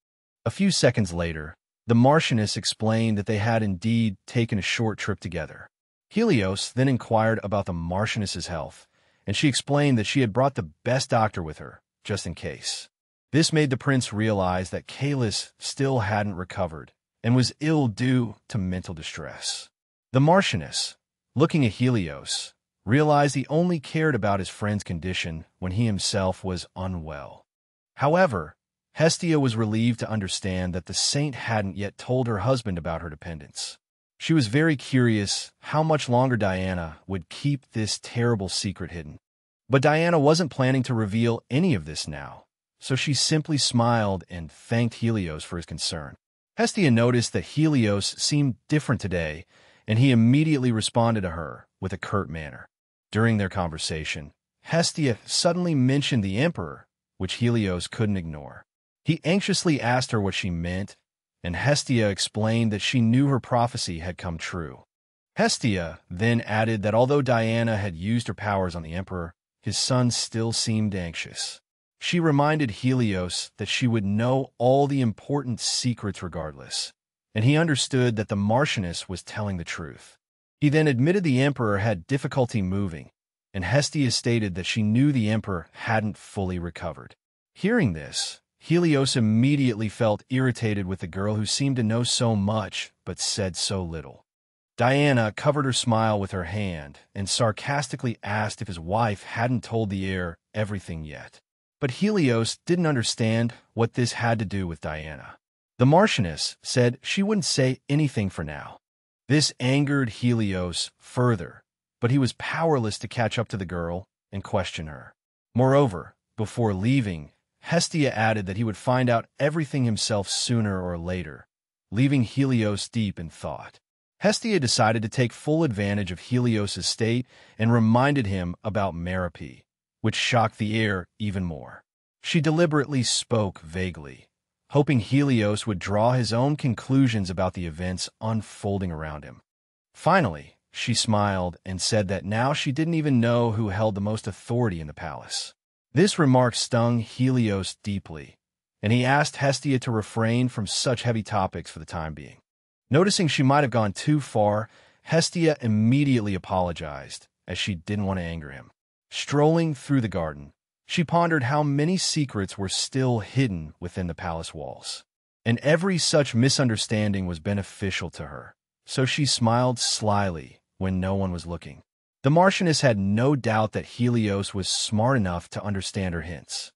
A few seconds later, the Marchioness explained that they had indeed taken a short trip together. Helios then inquired about the Marchioness's health, and she explained that she had brought the best doctor with her, just in case. This made the prince realize that Caelus still hadn't recovered and was ill due to mental distress. The Marchioness, looking at Helios, realized he only cared about his friend's condition when he himself was unwell. However, Hestia was relieved to understand that the saint hadn't yet told her husband about her dependence. She was very curious how much longer Diana would keep this terrible secret hidden. But Diana wasn't planning to reveal any of this now, so she simply smiled and thanked Helios for his concern. Hestia noticed that Helios seemed different today, and he immediately responded to her with a curt manner. During their conversation, Hestia suddenly mentioned the emperor, which Helios couldn't ignore. He anxiously asked her what she meant, and Hestia explained that she knew her prophecy had come true. Hestia then added that although Diana had used her powers on the emperor, his son still seemed anxious. She reminded Helios that she would know all the important secrets regardless, and he understood that the Marchioness was telling the truth. He then admitted the emperor had difficulty moving, and Hestia stated that she knew the emperor hadn't fully recovered. Hearing this, Helios immediately felt irritated with the girl who seemed to know so much but said so little. Diana covered her smile with her hand and sarcastically asked if his wife hadn't told the heir everything yet. But Helios didn't understand what this had to do with Diana. The Marchioness said she wouldn't say anything for now. This angered Helios further, but he was powerless to catch up to the girl and question her. Moreover, before leaving, Hestia added that he would find out everything himself sooner or later, leaving Helios deep in thought. Hestia decided to take full advantage of Helios' state and reminded him about Merope, which shocked the heir even more. She deliberately spoke vaguely, hoping Helios would draw his own conclusions about the events unfolding around him. Finally, she smiled and said that now she didn't even know who held the most authority in the palace. This remark stung Helios deeply, and he asked Hestia to refrain from such heavy topics for the time being. Noticing she might have gone too far, Hestia immediately apologized, as she didn't want to anger him. Strolling through the garden, she pondered how many secrets were still hidden within the palace walls, and every such misunderstanding was beneficial to her, so she smiled slyly when no one was looking. The Marchioness had no doubt that Helios was smart enough to understand her hints.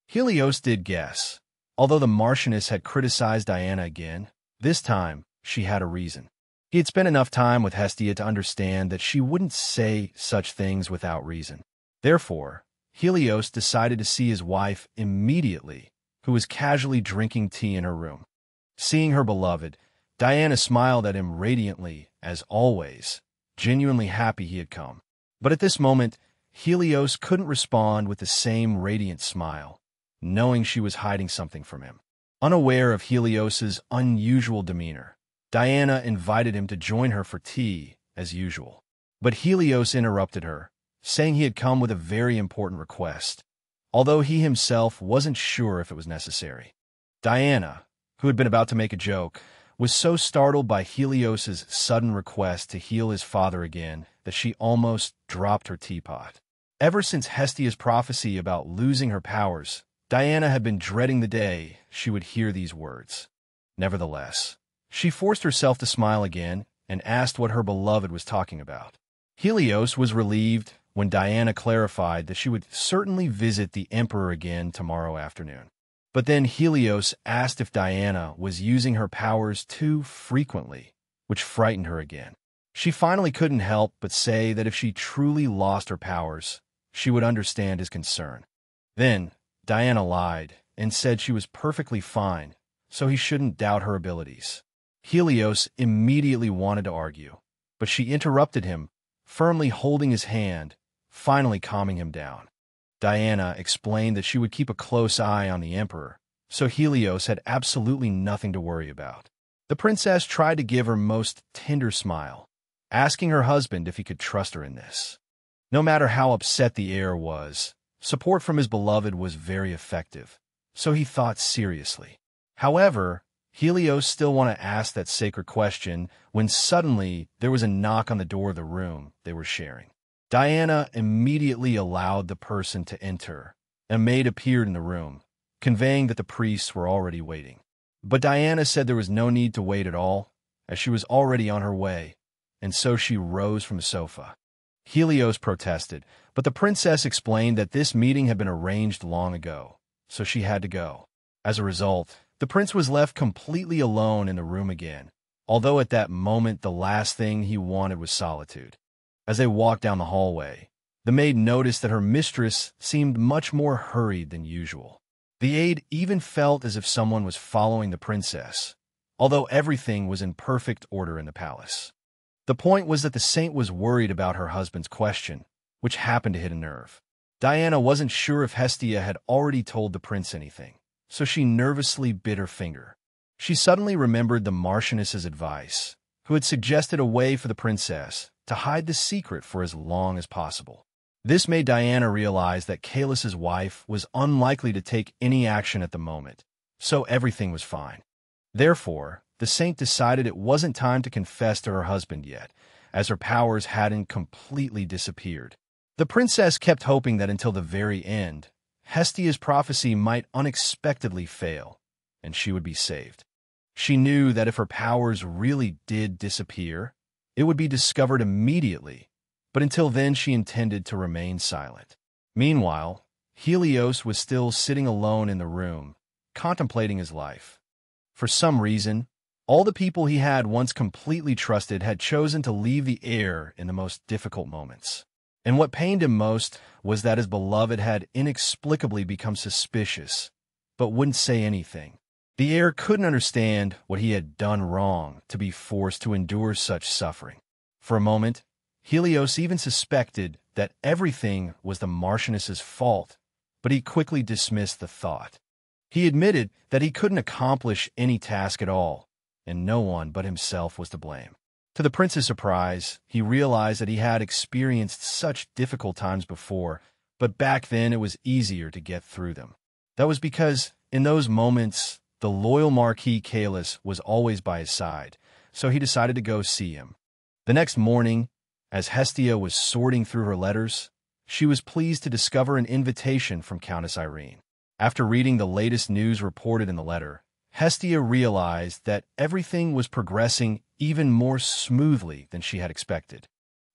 Helios did guess. Although the Marchioness had criticized Diana again, this time she had a reason. He had spent enough time with Hestia to understand that she wouldn't say such things without reason. Therefore, Helios decided to see his wife immediately, who was casually drinking tea in her room. Seeing her beloved, Diana smiled at him radiantly, as always, genuinely happy he had come. But at this moment, Helios couldn't respond with the same radiant smile, knowing she was hiding something from him. Unaware of Helios's unusual demeanor, Diana invited him to join her for tea, as usual. But Helios interrupted her, saying he had come with a very important request, although he himself wasn't sure if it was necessary. Diana, who had been about to make a joke, was so startled by Helios's sudden request to heal his father again that she almost dropped her teapot. Ever since Hestia's prophecy about losing her powers, Diana had been dreading the day she would hear these words. Nevertheless, she forced herself to smile again and asked what her beloved was talking about. Helios was relieved when Diana clarified that she would certainly visit the emperor again tomorrow afternoon. But then Helios asked if Diana was using her powers too frequently, which frightened her again. She finally couldn't help but say that if she truly lost her powers, she would understand his concern. Then, Diana lied and said she was perfectly fine, so he shouldn't doubt her abilities. Helios immediately wanted to argue, but she interrupted him, firmly holding his hand, finally calming him down. Diana explained that she would keep a close eye on the emperor, so Helios had absolutely nothing to worry about. The princess tried to give her most tender smile, asking her husband if he could trust her in this. No matter how upset the heir was, support from his beloved was very effective, so he thought seriously. However, Helios still wanted to ask that sacred question when suddenly there was a knock on the door of the room they were sharing. Diana immediately allowed the person to enter. A maid appeared in the room, conveying that the priests were already waiting. But Diana said there was no need to wait at all, as she was already on her way, and so she rose from the sofa. Helios protested, but the princess explained that this meeting had been arranged long ago, so she had to go. As a result, the prince was left completely alone in the room again, although at that moment the last thing he wanted was solitude. As they walked down the hallway, the maid noticed that her mistress seemed much more hurried than usual. The aide even felt as if someone was following the princess, although everything was in perfect order in the palace. The point was that the saint was worried about her husband's question, which happened to hit a nerve. Diana wasn't sure if Hestia had already told the prince anything, so she nervously bit her finger. She suddenly remembered the Marchioness's advice, who had suggested a way for the princess to hide the secret for as long as possible. This made Diana realize that Caelus' wife was unlikely to take any action at the moment, so everything was fine. Therefore, the saint decided it wasn't time to confess to her husband yet, as her powers hadn't completely disappeared. The princess kept hoping that until the very end, Hestia's prophecy might unexpectedly fail, and she would be saved. She knew that if her powers really did disappear, it would be discovered immediately, but until then she intended to remain silent. Meanwhile, Helios was still sitting alone in the room, contemplating his life. For some reason, all the people he had once completely trusted had chosen to leave the heir in the most difficult moments. And what pained him most was that his beloved had inexplicably become suspicious, but wouldn't say anything. The heir couldn't understand what he had done wrong to be forced to endure such suffering. For a moment, Helios even suspected that everything was the Marchioness's fault, but he quickly dismissed the thought. He admitted that he couldn't accomplish any task at all, and no one but himself was to blame. To the prince's surprise, he realized that he had experienced such difficult times before, but back then it was easier to get through them. That was because, in those moments, the loyal Marquis Caelus was always by his side, so he decided to go see him. The next morning, as Hestia was sorting through her letters, she was pleased to discover an invitation from Countess Irene. After reading the latest news reported in the letter, Hestia realized that everything was progressing even more smoothly than she had expected.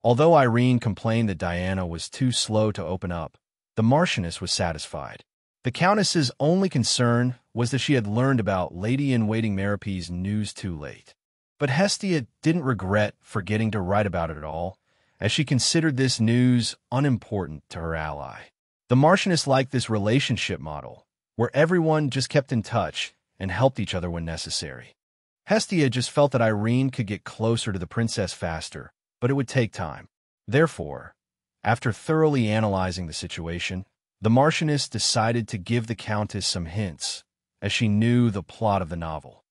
Although Irene complained that Diana was too slow to open up, the Marchioness was satisfied. The Countess's only concern was that she had learned about Lady-in-Waiting Merope's news too late. But Hestia didn't regret forgetting to write about it at all, as she considered this news unimportant to her ally. The Marchioness liked this relationship model, where everyone just kept in touch and helped each other when necessary. Hestia just felt that Irene could get closer to the princess faster, but it would take time. Therefore, after thoroughly analyzing the situation, the Marchioness decided to give the Countess some hints, as she knew the plot of the novel.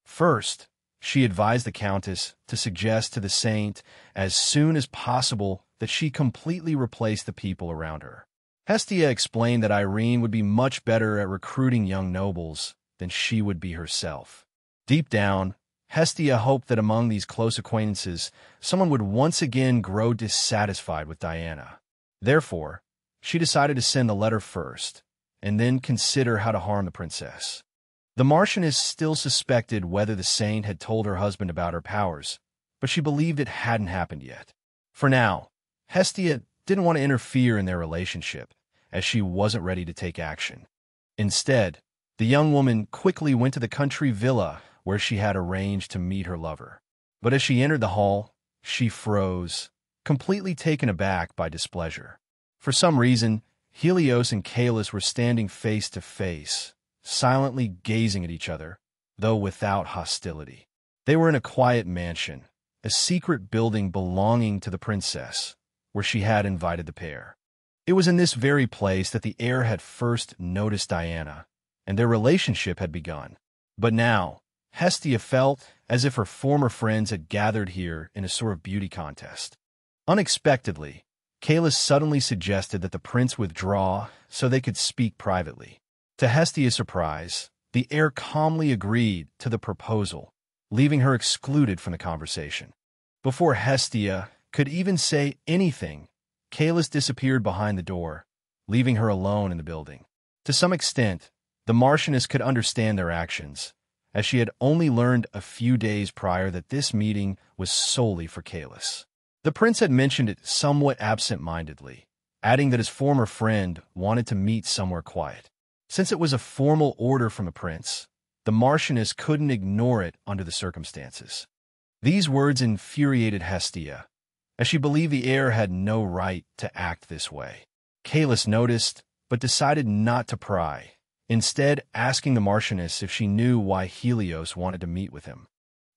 First, she advised the Countess to suggest to the saint as soon as possible that she completely replace the people around her. Hestia explained that Irene would be much better at recruiting young nobles than she would be herself. Deep down, Hestia hoped that among these close acquaintances, someone would once again grow dissatisfied with Diana. Therefore, she decided to send the letter first, and then consider how to harm the princess. The Marchioness still suspected whether the saint had told her husband about her powers, but she believed it hadn't happened yet. For now, Hestia didn't want to interfere in their relationship, as she wasn't ready to take action. Instead, the young woman quickly went to the country villa where she had arranged to meet her lover. But as she entered the hall, she froze, completely taken aback by displeasure. For some reason, Helios and Caelus were standing face to face, silently gazing at each other, though without hostility. They were in a quiet mansion, a secret building belonging to the princess, where she had invited the pair. It was in this very place that the heir had first noticed Diana, and their relationship had begun. But now, Hestia felt as if her former friends had gathered here in a sort of beauty contest. Unexpectedly, Caelus suddenly suggested that the prince withdraw so they could speak privately. To Hestia's surprise, the heir calmly agreed to the proposal, leaving her excluded from the conversation. Before Hestia could even say anything, Caelus disappeared behind the door, leaving her alone in the building. To some extent, The Marchioness could understand their actions, as she had only learned a few days prior that this meeting was solely for Kalis. The prince had mentioned it somewhat absent-mindedly, adding that his former friend wanted to meet somewhere quiet. Since it was a formal order from the prince, the Marchioness couldn't ignore it under the circumstances. These words infuriated Hestia, as she believed the heir had no right to act this way. Kalis noticed, but decided not to pry, instead asking the Marchioness if she knew why Helios wanted to meet with him.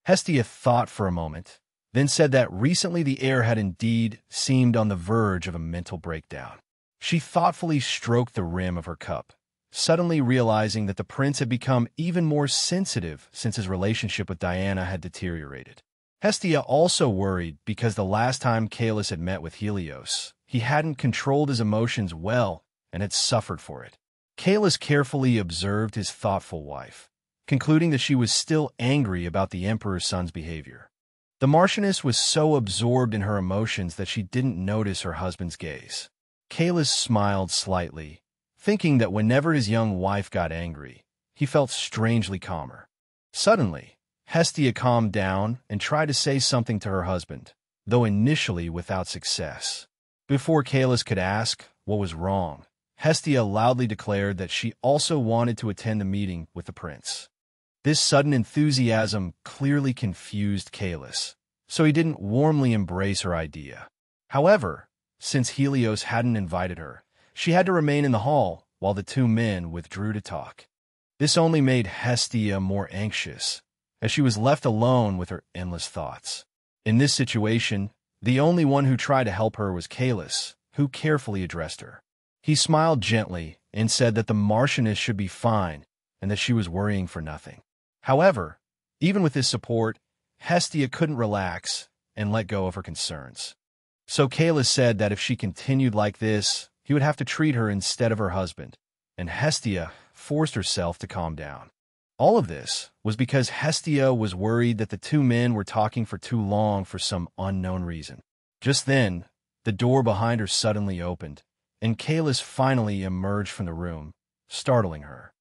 Hestia thought for a moment, then said that recently the heir had indeed seemed on the verge of a mental breakdown. She thoughtfully stroked the rim of her cup, suddenly realizing that the prince had become even more sensitive since his relationship with Diana had deteriorated. Hestia also worried because the last time Kalis had met with Helios, he hadn't controlled his emotions well and had suffered for it. Kalis carefully observed his thoughtful wife, concluding that she was still angry about the Emperor's son's behavior. The Marchioness was so absorbed in her emotions that she didn't notice her husband's gaze. Kalis smiled slightly, thinking that whenever his young wife got angry, he felt strangely calmer. Suddenly, Hestia calmed down and tried to say something to her husband, though initially without success. Before Kalis could ask what was wrong, Hestia loudly declared that she also wanted to attend the meeting with the prince. This sudden enthusiasm clearly confused Kalis, so he didn't warmly embrace her idea. However, since Helios hadn't invited her, she had to remain in the hall while the two men withdrew to talk. This only made Hestia more anxious, as she was left alone with her endless thoughts. In this situation, the only one who tried to help her was Kalis, who carefully addressed her. He smiled gently and said that the Marchioness should be fine and that she was worrying for nothing. However, even with his support, Hestia couldn't relax and let go of her concerns. So Kalis said that if she continued like this, he would have to treat her instead of her husband, and Hestia forced herself to calm down. All of this was because Hestia was worried that the two men were talking for too long for some unknown reason. Just then, the door behind her suddenly opened, and Kalis finally emerged from the room, startling her.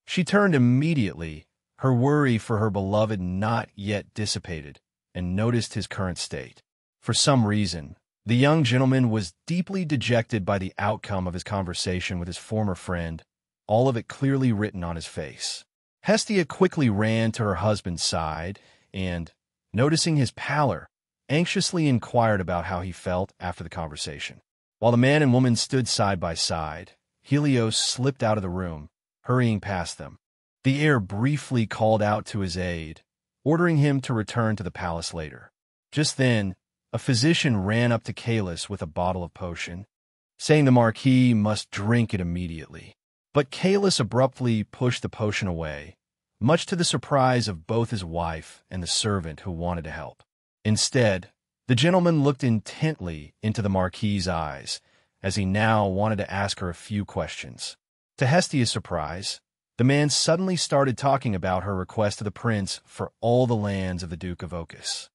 She turned immediately, her worry for her beloved not yet dissipated, and noticed his current state. For some reason, the young gentleman was deeply dejected by the outcome of his conversation with his former friend, all of it clearly written on his face. Hestia quickly ran to her husband's side and, noticing his pallor, anxiously inquired about how he felt after the conversation. While the man and woman stood side by side, Helios slipped out of the room, hurrying past them. The heir briefly called out to his aide, ordering him to return to the palace later. Just then, a physician ran up to Kalis with a bottle of potion, saying the Marquis must drink it immediately. But Kalis abruptly pushed the potion away, much to the surprise of both his wife and the servant who wanted to help. Instead, the gentleman looked intently into the Marquis's eyes, as he now wanted to ask her a few questions. To Hestia's surprise, the man suddenly started talking about her request to the prince for all the lands of the Duke of Ochus.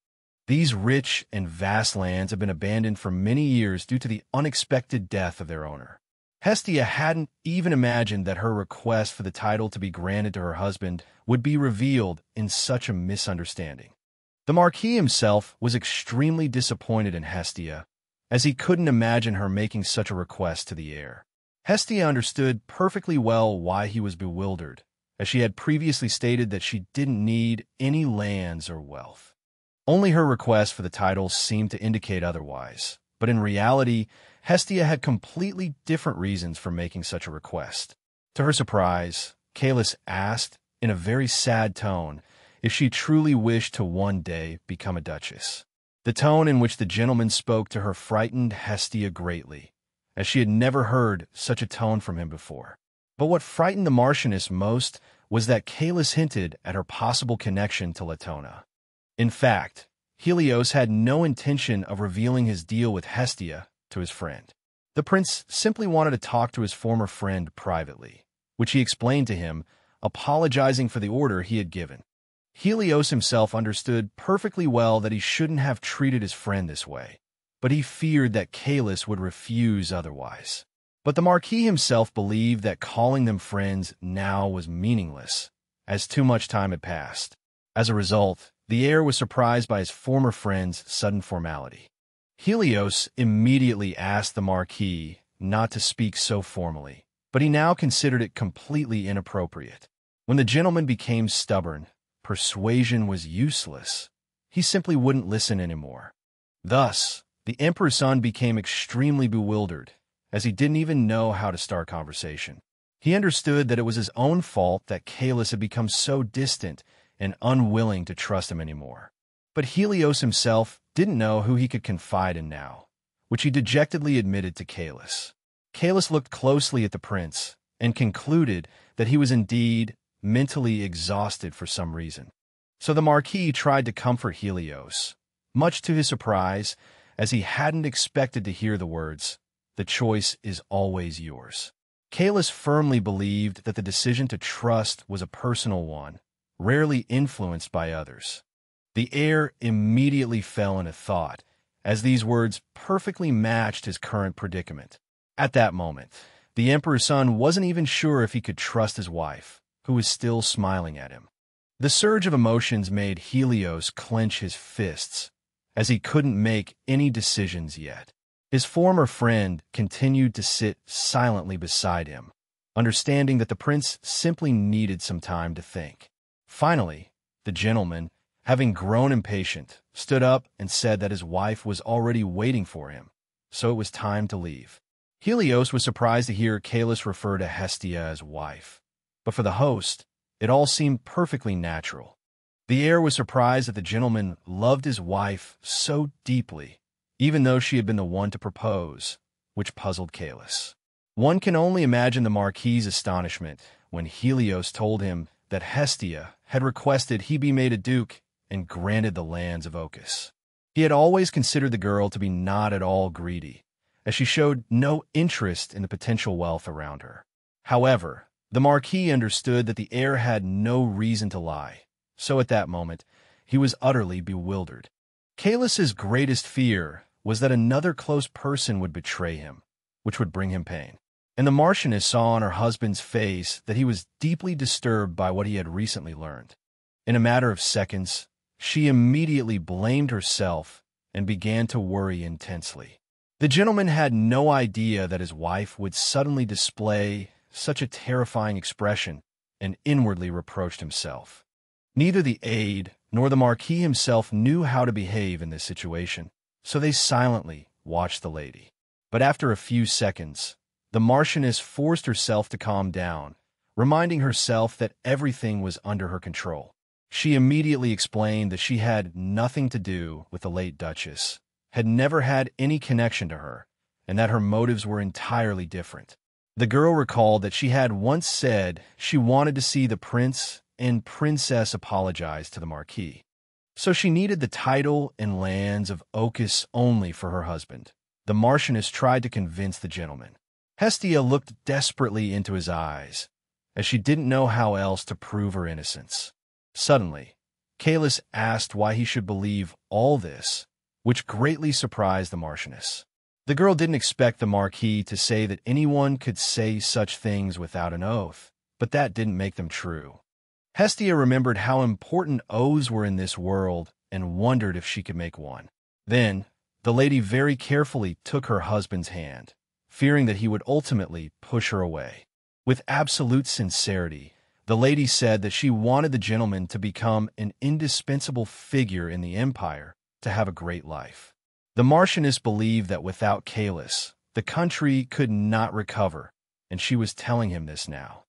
These rich and vast lands have been abandoned for many years due to the unexpected death of their owner. Hestia hadn't even imagined that her request for the title to be granted to her husband would be revealed in such a misunderstanding. The Marquis himself was extremely disappointed in Hestia, as he couldn't imagine her making such a request to the heir. Hestia understood perfectly well why he was bewildered, as she had previously stated that she didn't need any lands or wealth. Only her request for the title seemed to indicate otherwise, but in reality, Hestia had completely different reasons for making such a request. To her surprise, Kalis asked, in a very sad tone, if she truly wished to one day become a duchess. The tone in which the gentleman spoke to her frightened Hestia greatly, as she had never heard such a tone from him before. But what frightened the Marchioness most was that Kalis hinted at her possible connection to Latona. In fact, Helios had no intention of revealing his deal with Hestia to his friend. The prince simply wanted to talk to his former friend privately, which he explained to him, apologizing for the order he had given. Helios himself understood perfectly well that he shouldn't have treated his friend this way, but he feared that Kalis would refuse otherwise. But the Marquis himself believed that calling them friends now was meaningless, as too much time had passed. As a result, the heir was surprised by his former friend's sudden formality. Helios immediately asked the Marquis not to speak so formally, but he now considered it completely inappropriate. When the gentleman became stubborn, persuasion was useless. He simply wouldn't listen anymore. Thus, the emperor's son became extremely bewildered, as he didn't even know how to start conversation. He understood that it was his own fault that Calus had become so distant and unwilling to trust him anymore. But Helios himself didn't know who he could confide in now, which he dejectedly admitted to Calus. Calus looked closely at the prince and concluded that he was indeed mentally exhausted for some reason. So the Marquis tried to comfort Helios, much to his surprise, as he hadn't expected to hear the words, "The choice is always yours." Calus firmly believed that the decision to trust was a personal one, rarely influenced by others. The heir immediately fell into thought, as these words perfectly matched his current predicament. At that moment, the emperor's son wasn't even sure if he could trust his wife, who was still smiling at him. The surge of emotions made Helios clench his fists, as he couldn't make any decisions yet. His former friend continued to sit silently beside him, understanding that the prince simply needed some time to think. Finally, the gentleman, having grown impatient, stood up and said that his wife was already waiting for him, so it was time to leave. Helios was surprised to hear Calus refer to Hestia as wife, but for the host, it all seemed perfectly natural. The heir was surprised that the gentleman loved his wife so deeply, even though she had been the one to propose, which puzzled Calus. One can only imagine the Marquis's astonishment when Helios told him that Hestia had requested he be made a duke and granted the lands of Ochus. He had always considered the girl to be not at all greedy, as she showed no interest in the potential wealth around her. However, the Marquis understood that the heir had no reason to lie, so at that moment, he was utterly bewildered. Calus's greatest fear was that another close person would betray him, which would bring him pain. And the Marchioness saw on her husband's face that he was deeply disturbed by what he had recently learned. In a matter of seconds, she immediately blamed herself and began to worry intensely. The gentleman had no idea that his wife would suddenly display such a terrifying expression and inwardly reproached himself. Neither the aide nor the Marquis himself knew how to behave in this situation, so they silently watched the lady. But after a few seconds, the Marchioness forced herself to calm down, reminding herself that everything was under her control. She immediately explained that she had nothing to do with the late Duchess, had never had any connection to her, and that her motives were entirely different. The girl recalled that she had once said she wanted to see the prince and princess apologize to the Marquis. So she needed the title and lands of Ochus only for her husband. The Marchioness tried to convince the gentleman. Hestia looked desperately into his eyes, as she didn't know how else to prove her innocence. Suddenly, Calus asked why he should believe all this, which greatly surprised the Marchioness. The girl didn't expect the Marquis to say that anyone could say such things without an oath, but that didn't make them true. Hestia remembered how important oaths were in this world and wondered if she could make one. Then, the lady very carefully took her husband's hand, fearing that he would ultimately push her away. With absolute sincerity, the lady said that she wanted the gentleman to become an indispensable figure in the empire to have a great life. The Marchioness believed that without Calus, the country could not recover, and she was telling him this now.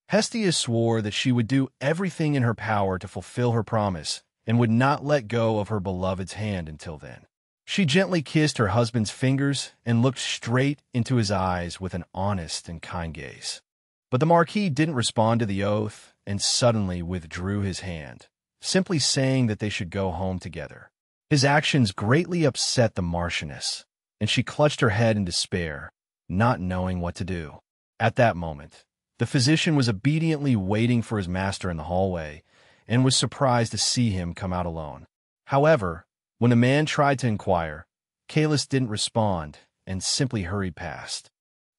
Hestia swore that she would do everything in her power to fulfill her promise and would not let go of her beloved's hand until then. She gently kissed her husband's fingers and looked straight into his eyes with an honest and kind gaze. But the Marquis didn't respond to the oath and suddenly withdrew his hand, simply saying that they should go home together. His actions greatly upset the Marchioness, and she clutched her head in despair, not knowing what to do. At that moment, the physician was obediently waiting for his master in the hallway and was surprised to see him come out alone. However, when the man tried to inquire, Calus didn't respond and simply hurried past.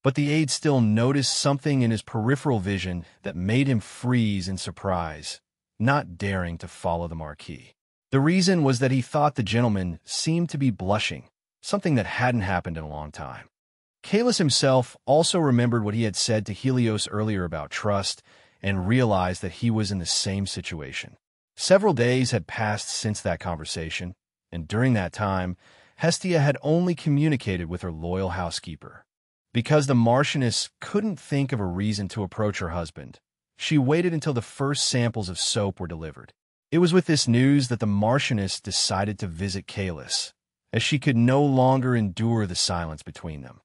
But the aide still noticed something in his peripheral vision that made him freeze in surprise, not daring to follow the Marquis. The reason was that he thought the gentleman seemed to be blushing, something that hadn't happened in a long time. Kalis himself also remembered what he had said to Helios earlier about trust and realized that he was in the same situation. Several days had passed since that conversation, and during that time, Hestia had only communicated with her loyal housekeeper. Because the Marchioness couldn't think of a reason to approach her husband, she waited until the first samples of soap were delivered. It was with this news that the Marchioness decided to visit Kalis, as she could no longer endure the silence between them.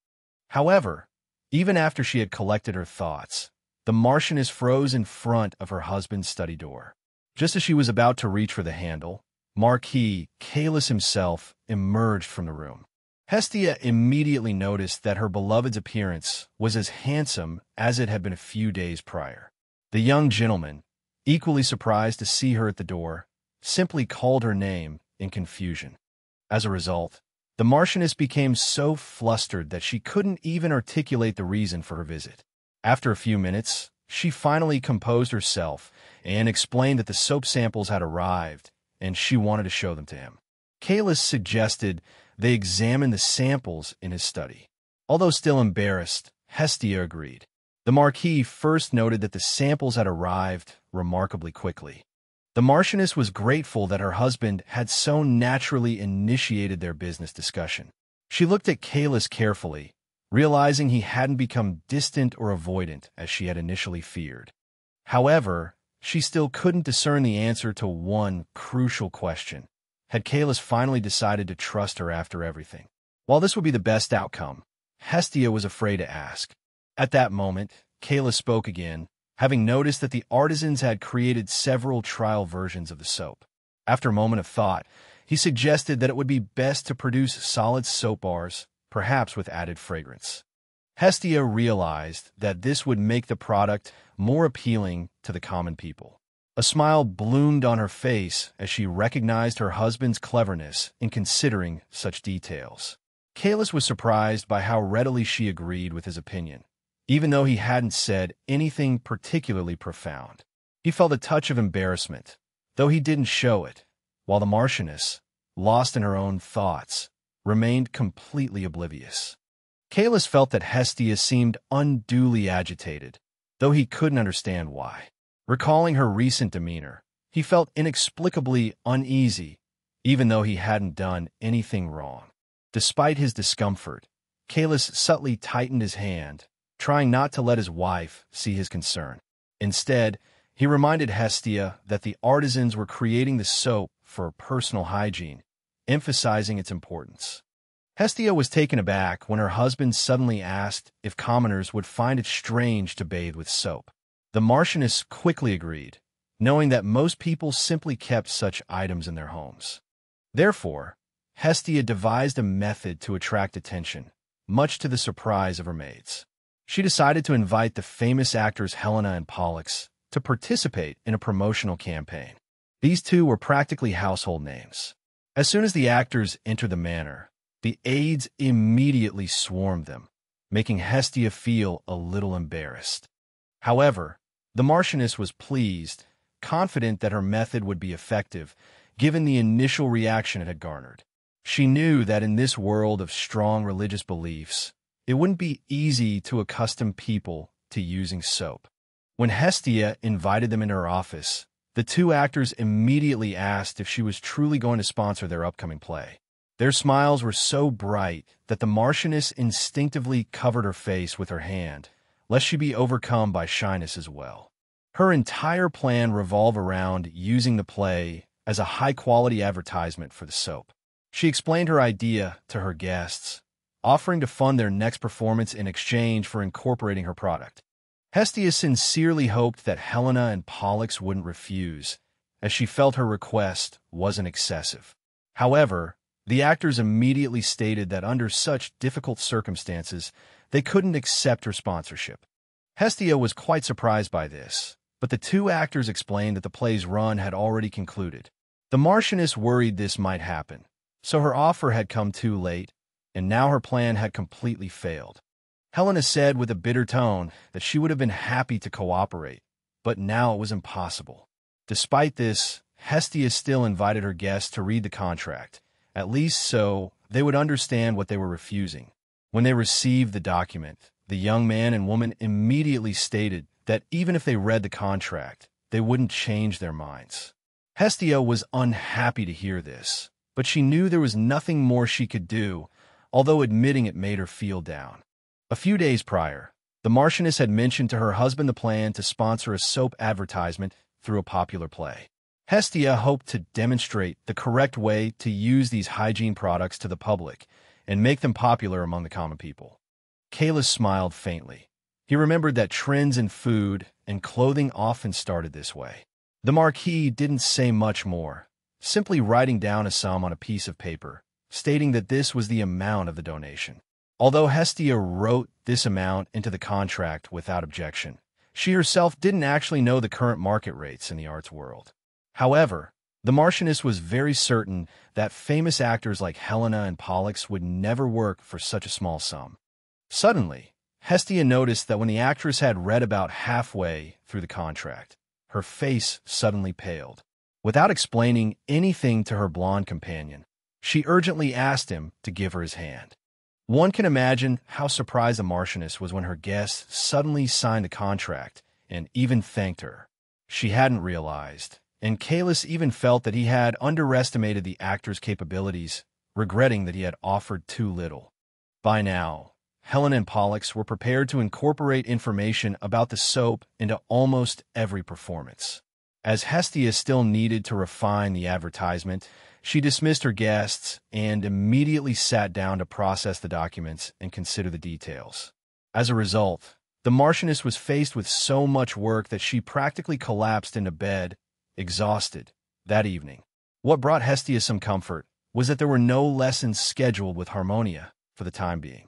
However, even after she had collected her thoughts, the Marchioness froze in front of her husband's study door. Just as she was about to reach for the handle, Marquis Kalis himself emerged from the room. Hestia immediately noticed that her beloved's appearance was as handsome as it had been a few days prior. The young gentleman, equally surprised to see her at the door, simply called her name in confusion. As a result, the Marchioness became so flustered that she couldn't even articulate the reason for her visit. After a few minutes, she finally composed herself and explained that the soap samples had arrived and she wanted to show them to him. Kalis suggested they examine the samples in his study. Although still embarrassed, Hestia agreed. The Marquis first noted that the samples had arrived remarkably quickly. The Marchioness was grateful that her husband had so naturally initiated their business discussion. She looked at Kalis carefully, realizing he hadn't become distant or avoidant as she had initially feared. However, she still couldn't discern the answer to one crucial question. Had Kalis finally decided to trust her after everything? While this would be the best outcome, Hestia was afraid to ask. At that moment, Kalis spoke again, having noticed that the artisans had created several trial versions of the soap. After a moment of thought, he suggested that it would be best to produce solid soap bars, perhaps with added fragrance. Hestia realized that this would make the product more appealing to the common people. A smile bloomed on her face as she recognized her husband's cleverness in considering such details. Kalis was surprised by how readily she agreed with his opinion, even though he hadn't said anything particularly profound. He felt a touch of embarrassment, though he didn't show it, while the Marchioness, lost in her own thoughts, remained completely oblivious. Kalis felt that Hestia seemed unduly agitated, though he couldn't understand why. Recalling her recent demeanor, he felt inexplicably uneasy, even though he hadn't done anything wrong. Despite his discomfort, Kalis subtly tightened his hand, trying not to let his wife see his concern. Instead, he reminded Hestia that the artisans were creating the soap for personal hygiene, emphasizing its importance. Hestia was taken aback when her husband suddenly asked if commoners would find it strange to bathe with soap. The Marchioness quickly agreed, knowing that most people simply kept such items in their homes. Therefore, Hestia devised a method to attract attention, much to the surprise of her maids. She decided to invite the famous actors Helena and Pollux to participate in a promotional campaign. These two were practically household names. As soon as the actors entered the manor, the aides immediately swarmed them, making Hestia feel a little embarrassed. However, the Marchioness was pleased, confident that her method would be effective, given the initial reaction it had garnered. She knew that in this world of strong religious beliefs, it wouldn't be easy to accustom people to using soap. When Hestia invited them into her office, the two actors immediately asked if she was truly going to sponsor their upcoming play. Their smiles were so bright that the Marchioness instinctively covered her face with her hand, lest she be overcome by shyness as well. Her entire plan revolved around using the play as a high-quality advertisement for the soap. She explained her idea to her guests, offering to fund their next performance in exchange for incorporating her product. Hestia sincerely hoped that Helena and Pollux wouldn't refuse, as she felt her request wasn't excessive. However, the actors immediately stated that under such difficult circumstances, they couldn't accept her sponsorship. Hestia was quite surprised by this, but the two actors explained that the play's run had already concluded. The Marchioness worried this might happen, so her offer had come too late, and now her plan had completely failed. Helena said with a bitter tone that she would have been happy to cooperate, but now it was impossible. Despite this, Hestia still invited her guests to read the contract, at least so they would understand what they were refusing. When they received the document, the young man and woman immediately stated that even if they read the contract, they wouldn't change their minds. Hestia was unhappy to hear this, but she knew there was nothing more she could do, although admitting it made her feel down. A few days prior, the Marchioness had mentioned to her husband the plan to sponsor a soap advertisement through a popular play. Hestia hoped to demonstrate the correct way to use these hygiene products to the public and make them popular among the common people. Kalis smiled faintly. He remembered that trends in food and clothing often started this way. The Marquis didn't say much more, simply writing down a sum on a piece of paper, stating that this was the amount of the donation. Although Hestia wrote this amount into the contract without objection, she herself didn't actually know the current market rates in the arts world. However, the Marchioness was very certain that famous actors like Helena and Pollux would never work for such a small sum. Suddenly, Hestia noticed that when the actress had read about halfway through the contract, her face suddenly paled. Without explaining anything to her blonde companion, she urgently asked him to give her his hand. One can imagine how surprised the Marchioness was when her guest suddenly signed the contract and even thanked her. She hadn't realized, and Kalis even felt that he had underestimated the actor's capabilities, regretting that he had offered too little. By now, Helen and Pollux were prepared to incorporate information about the soap into almost every performance. As Hestia still needed to refine the advertisement, she dismissed her guests and immediately sat down to process the documents and consider the details. As a result, the Marchioness was faced with so much work that she practically collapsed into bed, exhausted, that evening. What brought Hestia some comfort was that there were no lessons scheduled with Harmonia for the time being.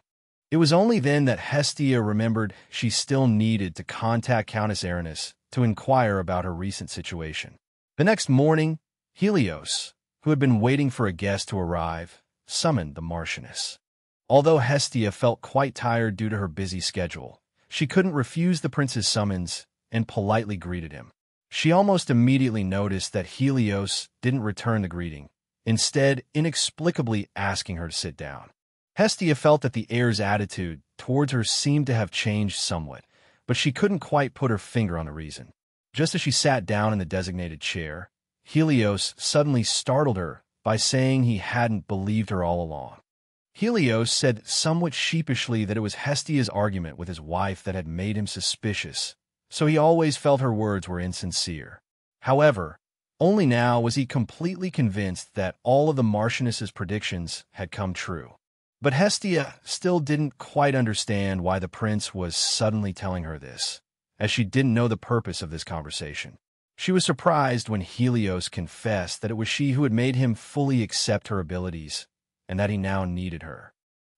It was only then that Hestia remembered she still needed to contact Countess Aranis to inquire about her recent situation. The next morning, Helios, who had been waiting for a guest to arrive, summoned the Marchioness. Although Hestia felt quite tired due to her busy schedule, she couldn't refuse the prince's summons and politely greeted him. She almost immediately noticed that Helios didn't return the greeting, instead inexplicably asking her to sit down. Hestia felt that the heir's attitude towards her seemed to have changed somewhat, but she couldn't quite put her finger on the reason. Just as she sat down in the designated chair, Helios suddenly startled her by saying he hadn't believed her all along. Helios said somewhat sheepishly that it was Hestia's argument with his wife that had made him suspicious, so he always felt her words were insincere. However, only now was he completely convinced that all of the Marchioness's predictions had come true. But Hestia still didn't quite understand why the prince was suddenly telling her this, as she didn't know the purpose of this conversation. She was surprised when Helios confessed that it was she who had made him fully accept her abilities, and that he now needed her.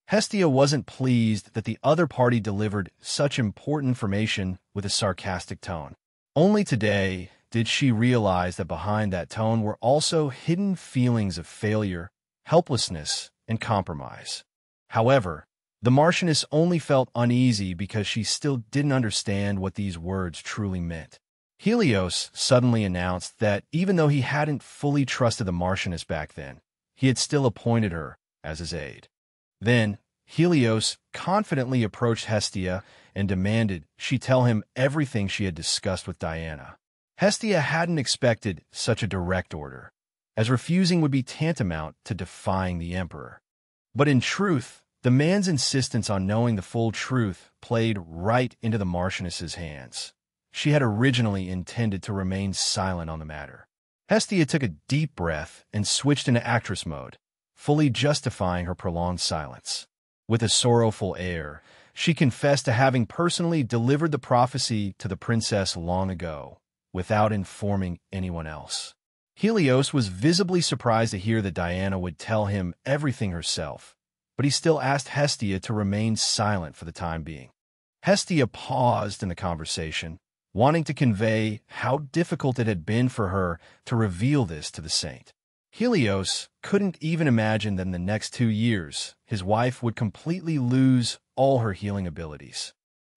Hestia wasn't pleased that the other party delivered such important information with a sarcastic tone. Only today did she realize that behind that tone were also hidden feelings of failure, helplessness, and compromise. However, the Marchioness only felt uneasy because she still didn't understand what these words truly meant. Helios suddenly announced that even though he hadn't fully trusted the Marchioness back then, he had still appointed her as his aide. Then, Helios confidently approached Hestia and demanded she tell him everything she had discussed with Diana. Hestia hadn't expected such a direct order, as refusing would be tantamount to defying the emperor. But in truth, the man's insistence on knowing the full truth played right into the Marchioness's hands. She had originally intended to remain silent on the matter. Hestia took a deep breath and switched into actress mode, fully justifying her prolonged silence. With a sorrowful air, she confessed to having personally delivered the prophecy to the princess long ago, without informing anyone else. Helios was visibly surprised to hear that Diana would tell him everything herself, but he still asked Hestia to remain silent for the time being. Hestia paused in the conversation, wanting to convey how difficult it had been for her to reveal this to the saint. Helios couldn't even imagine that in the next 2 years, his wife would completely lose all her healing abilities.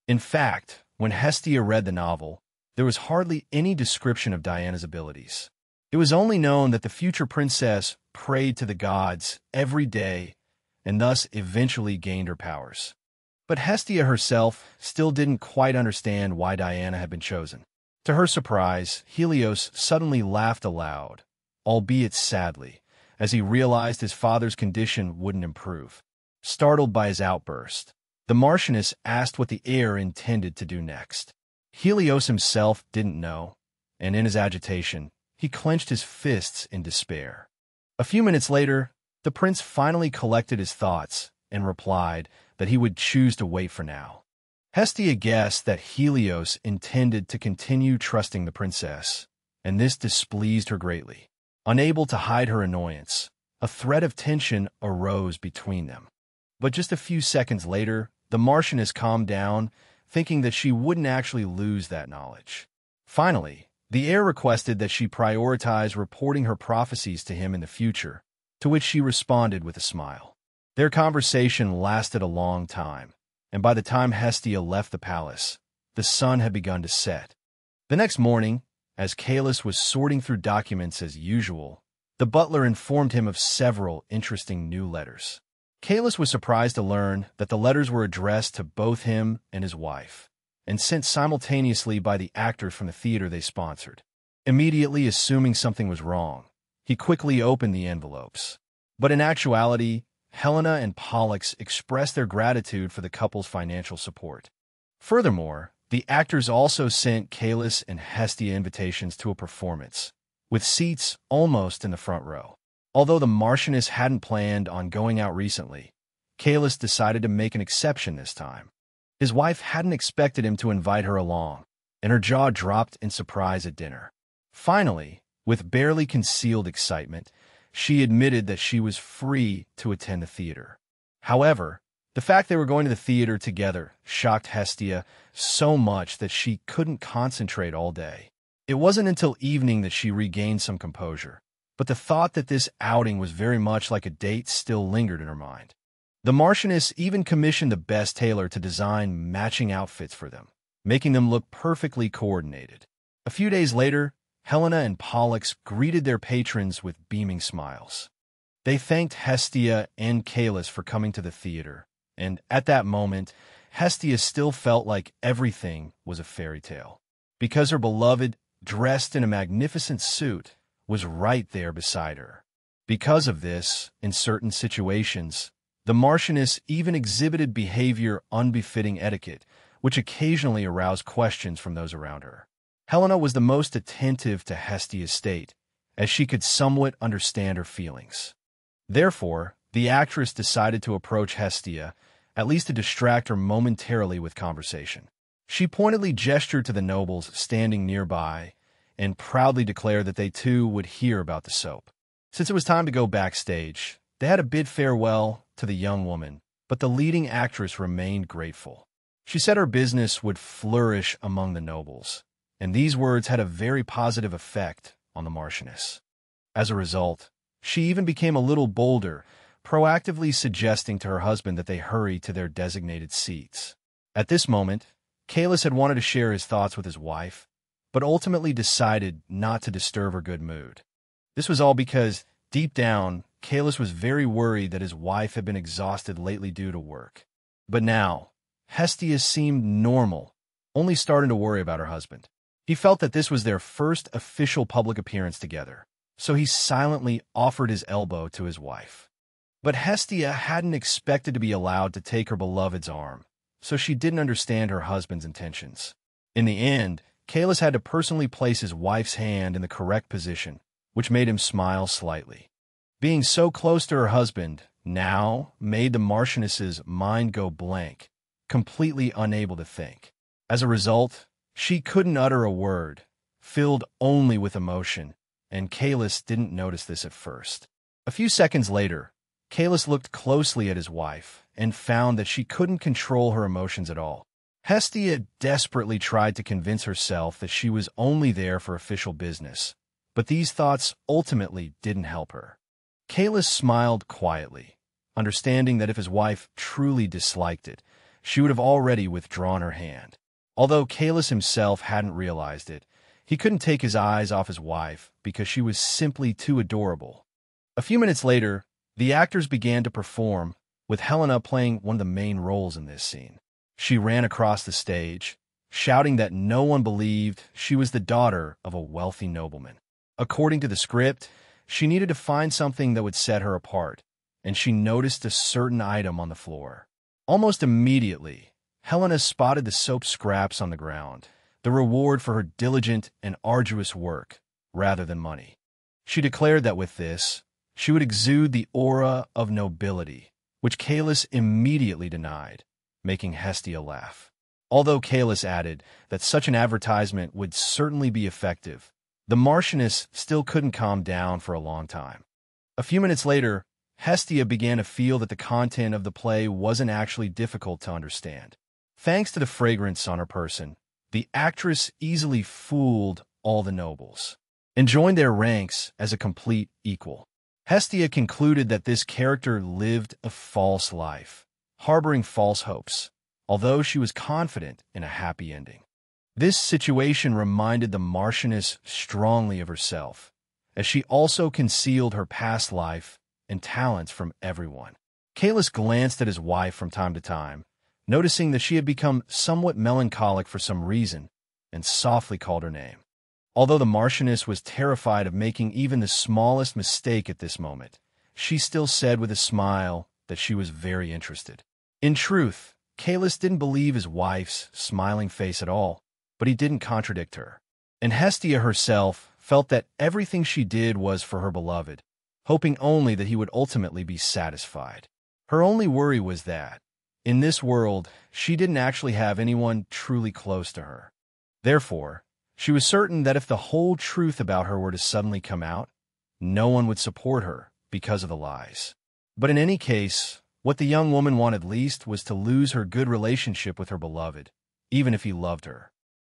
In fact, when Hestia read the novel, there was hardly any description of Diana's abilities. It was only known that the future princess prayed to the gods every day and thus eventually gained her powers. But Hestia herself still didn't quite understand why Diana had been chosen. To her surprise, Helios suddenly laughed aloud, albeit sadly, as he realized his father's condition wouldn't improve. Startled by his outburst, the Marchioness asked what the heir intended to do next. Helios himself didn't know, and in his agitation, he clenched his fists in despair. A few minutes later, the prince finally collected his thoughts and replied that he would choose to wait for now. Hestia guessed that Helios intended to continue trusting the princess, and this displeased her greatly. Unable to hide her annoyance, a thread of tension arose between them. But just a few seconds later, the Marchioness calmed down, thinking that she wouldn't actually lose that knowledge. Finally, the heir requested that she prioritize reporting her prophecies to him in the future, to which she responded with a smile. Their conversation lasted a long time, and by the time Hestia left the palace, the sun had begun to set. The next morning, as Calus was sorting through documents as usual, the butler informed him of several interesting new letters. Calus was surprised to learn that the letters were addressed to both him and his wife, and sent simultaneously by the actors from the theater they sponsored. Immediately assuming something was wrong, he quickly opened the envelopes. But in actuality, Helena and Pollux expressed their gratitude for the couple's financial support. Furthermore, the actors also sent Calus and Hestia invitations to a performance, with seats almost in the front row. Although the Marchioness hadn't planned on going out recently, Calus decided to make an exception this time. His wife hadn't expected him to invite her along, and her jaw dropped in surprise at dinner. Finally, with barely concealed excitement, she admitted that she was free to attend the theater. However, the fact they were going to the theater together shocked Hestia so much that she couldn't concentrate all day. It wasn't until evening that she regained some composure, but the thought that this outing was very much like a date still lingered in her mind. The Marchioness even commissioned the best tailor to design matching outfits for them, making them look perfectly coordinated. A few days later, Helena and Pollux greeted their patrons with beaming smiles. They thanked Hestia and Calus for coming to the theater, and at that moment, Hestia still felt like everything was a fairy tale, because her beloved, dressed in a magnificent suit, was right there beside her. Because of this, in certain situations, the Marchioness even exhibited behavior unbefitting etiquette, which occasionally aroused questions from those around her. Helena was the most attentive to Hestia's state, as she could somewhat understand her feelings. Therefore, the actress decided to approach Hestia, at least to distract her momentarily with conversation. She pointedly gestured to the nobles standing nearby and proudly declared that they too would hear about the soap. Since it was time to go backstage, they had a bid farewell to the young woman, but the leading actress remained grateful. She said her business would flourish among the nobles, and these words had a very positive effect on the Marchioness. As a result, she even became a little bolder, proactively suggesting to her husband that they hurry to their designated seats. At this moment, Calus had wanted to share his thoughts with his wife, but ultimately decided not to disturb her good mood. This was all because, deep down, Calus was very worried that his wife had been exhausted lately due to work. But now, Hestia seemed normal, only starting to worry about her husband. He felt that this was their first official public appearance together, so he silently offered his elbow to his wife. But Hestia hadn't expected to be allowed to take her beloved's arm, so she didn't understand her husband's intentions. In the end, Calus had to personally place his wife's hand in the correct position, which made him smile slightly. Being so close to her husband now made the Marchioness's mind go blank, completely unable to think. As a result, she couldn't utter a word, filled only with emotion, and Calus didn't notice this at first. A few seconds later, Calus looked closely at his wife and found that she couldn't control her emotions at all. Hestia desperately tried to convince herself that she was only there for official business, But these thoughts ultimately didn't help her. Kalis smiled quietly, understanding that if his wife truly disliked it, she would have already withdrawn her hand. Although Kalis himself hadn't realized it, he couldn't take his eyes off his wife because she was simply too adorable. A few minutes later, the actors began to perform, with Helena playing one of the main roles in this scene. She ran across the stage, shouting that no one believed she was the daughter of a wealthy nobleman. According to the script, she needed to find something that would set her apart, and she noticed a certain item on the floor. Almost immediately, Helena spotted the soap scraps on the ground, the reward for her diligent and arduous work, rather than money. She declared that with this, she would exude the aura of nobility, which Kalis immediately denied, making Hestia laugh. Although Kalis added that such an advertisement would certainly be effective, the Marchioness still couldn't calm down for a long time. A few minutes later, Hestia began to feel that the content of the play wasn't actually difficult to understand. Thanks to the fragrance on her person, the actress easily fooled all the nobles and joined their ranks as a complete equal. Hestia concluded that this character lived a false life, harboring false hopes, although she was confident in a happy ending. This situation reminded the Marchioness strongly of herself, as she also concealed her past life and talents from everyone. Kalis glanced at his wife from time to time, noticing that she had become somewhat melancholic for some reason, and softly called her name. Although the Marchioness was terrified of making even the smallest mistake at this moment, she still said with a smile that she was very interested. In truth, Kalis didn't believe his wife's smiling face at all, but he didn't contradict her. And Hestia herself felt that everything she did was for her beloved, hoping only that he would ultimately be satisfied. Her only worry was that, in this world, she didn't actually have anyone truly close to her. Therefore, she was certain that if the whole truth about her were to suddenly come out, no one would support her because of the lies. But in any case, what the young woman wanted least was to lose her good relationship with her beloved, even if he loved her.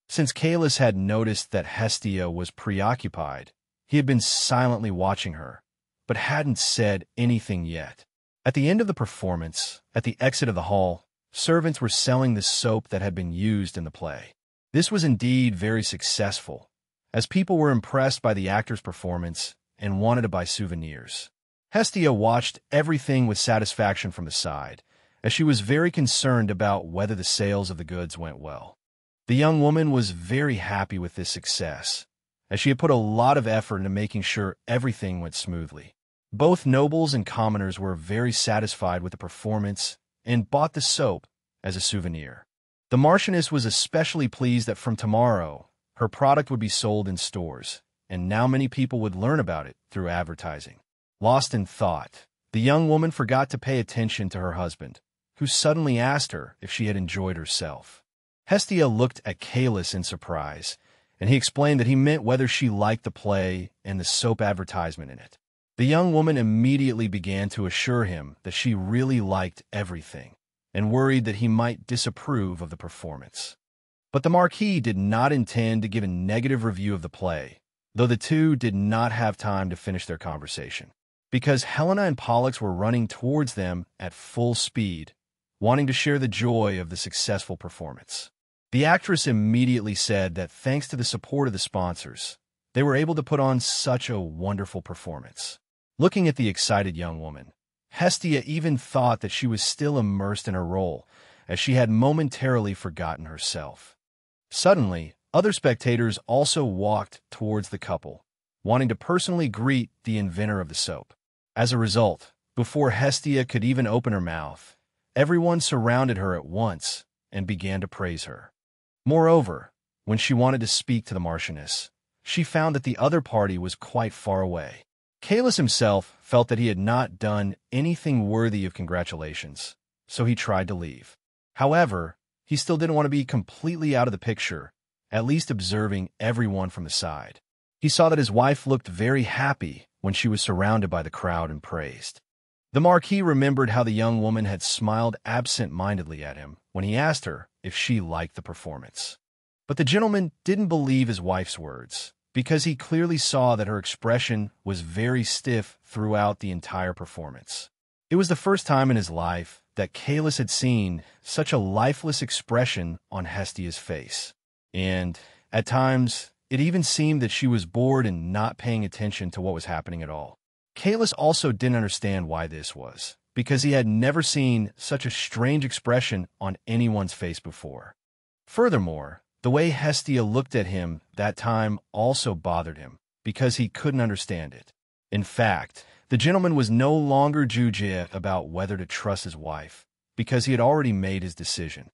Since Kalis had noticed that Hestia was preoccupied, he had been silently watching her, but hadn't said anything yet. At the end of the performance, at the exit of the hall, servants were selling the soap that had been used in the play. This was indeed very successful, as people were impressed by the actor's performance and wanted to buy souvenirs. Hestia watched everything with satisfaction from the side, as she was very concerned about whether the sales of the goods went well. The young woman was very happy with this success, as she had put a lot of effort into making sure everything went smoothly. Both nobles and commoners were very satisfied with the performance and bought the soap as a souvenir. The Marchioness was especially pleased that from tomorrow, her product would be sold in stores, and now many people would learn about it through advertising. Lost in thought, the young woman forgot to pay attention to her husband, who suddenly asked her if she had enjoyed herself. Hestia looked at Kalis in surprise, and he explained that he meant whether she liked the play and the soap advertisement in it. The young woman immediately began to assure him that she really liked everything, and worried that he might disapprove of the performance. But the Marquis did not intend to give a negative review of the play, though the two did not have time to finish their conversation, because Helena and Pollux were running towards them at full speed, wanting to share the joy of the successful performance. The actress immediately said that thanks to the support of the sponsors, they were able to put on such a wonderful performance. Looking at the excited young woman, Hestia even thought that she was still immersed in her role, as she had momentarily forgotten herself. Suddenly, other spectators also walked towards the couple, wanting to personally greet the inventor of the soap. As a result, before Hestia could even open her mouth, everyone surrounded her at once and began to praise her. Moreover, when she wanted to speak to the Marchioness, she found that the other party was quite far away. Kalis himself felt that he had not done anything worthy of congratulations, so he tried to leave. However, he still didn't want to be completely out of the picture, at least observing everyone from the side. He saw that his wife looked very happy when she was surrounded by the crowd and praised. The Marquis remembered how the young woman had smiled absent-mindedly at him when he asked her if she liked the performance. But the gentleman didn't believe his wife's words, because he clearly saw that her expression was very stiff throughout the entire performance. It was the first time in his life that Kalis had seen such a lifeless expression on Hestia's face. And, at times, it even seemed that she was bored and not paying attention to what was happening at all. Kalis also didn't understand why this was, because he had never seen such a strange expression on anyone's face before. Furthermore, the way Hestia looked at him that time also bothered him, because he couldn't understand it. In fact, the gentleman was no longer judgy about whether to trust his wife, because he had already made his decision.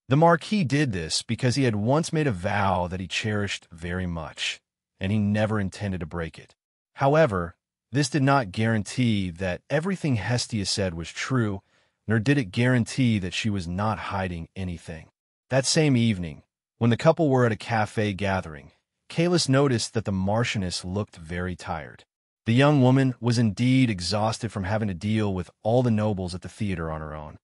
The Marquis did this because he had once made a vow that he cherished very much, and he never intended to break it. However, this did not guarantee that everything Hestia said was true, nor did it guarantee that she was not hiding anything. That same evening, when the couple were at a cafe gathering, Kalis noticed that the Marchioness looked very tired. The young woman was indeed exhausted from having to deal with all the nobles at the theater on her own.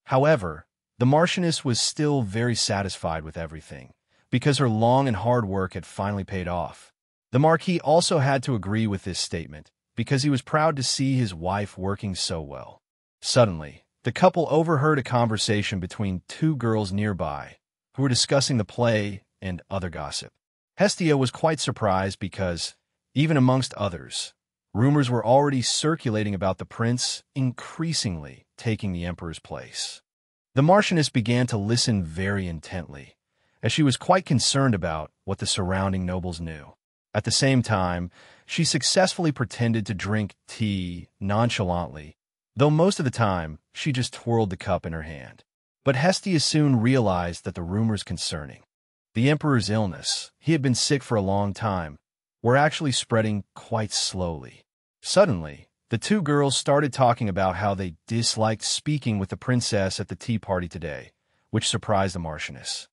However, the Marchioness was still very satisfied with everything, because her long and hard work had finally paid off. The Marquis also had to agree with this statement, because he was proud to see his wife working so well. Suddenly, the couple overheard a conversation between two girls nearby, who were discussing the play and other gossip. Hestia was quite surprised because, even amongst others, rumors were already circulating about the prince increasingly taking the emperor's place. The Marchioness began to listen very intently, as she was quite concerned about what the surrounding nobles knew. At the same time, she successfully pretended to drink tea nonchalantly, though most of the time she just twirled the cup in her hand. But Hestia soon realized that the rumors concerning the emperor's illness, he had been sick for a long time, were actually spreading quite slowly. Suddenly, the two girls started talking about how they disliked speaking with the princess at the tea party today, which surprised the Marchioness.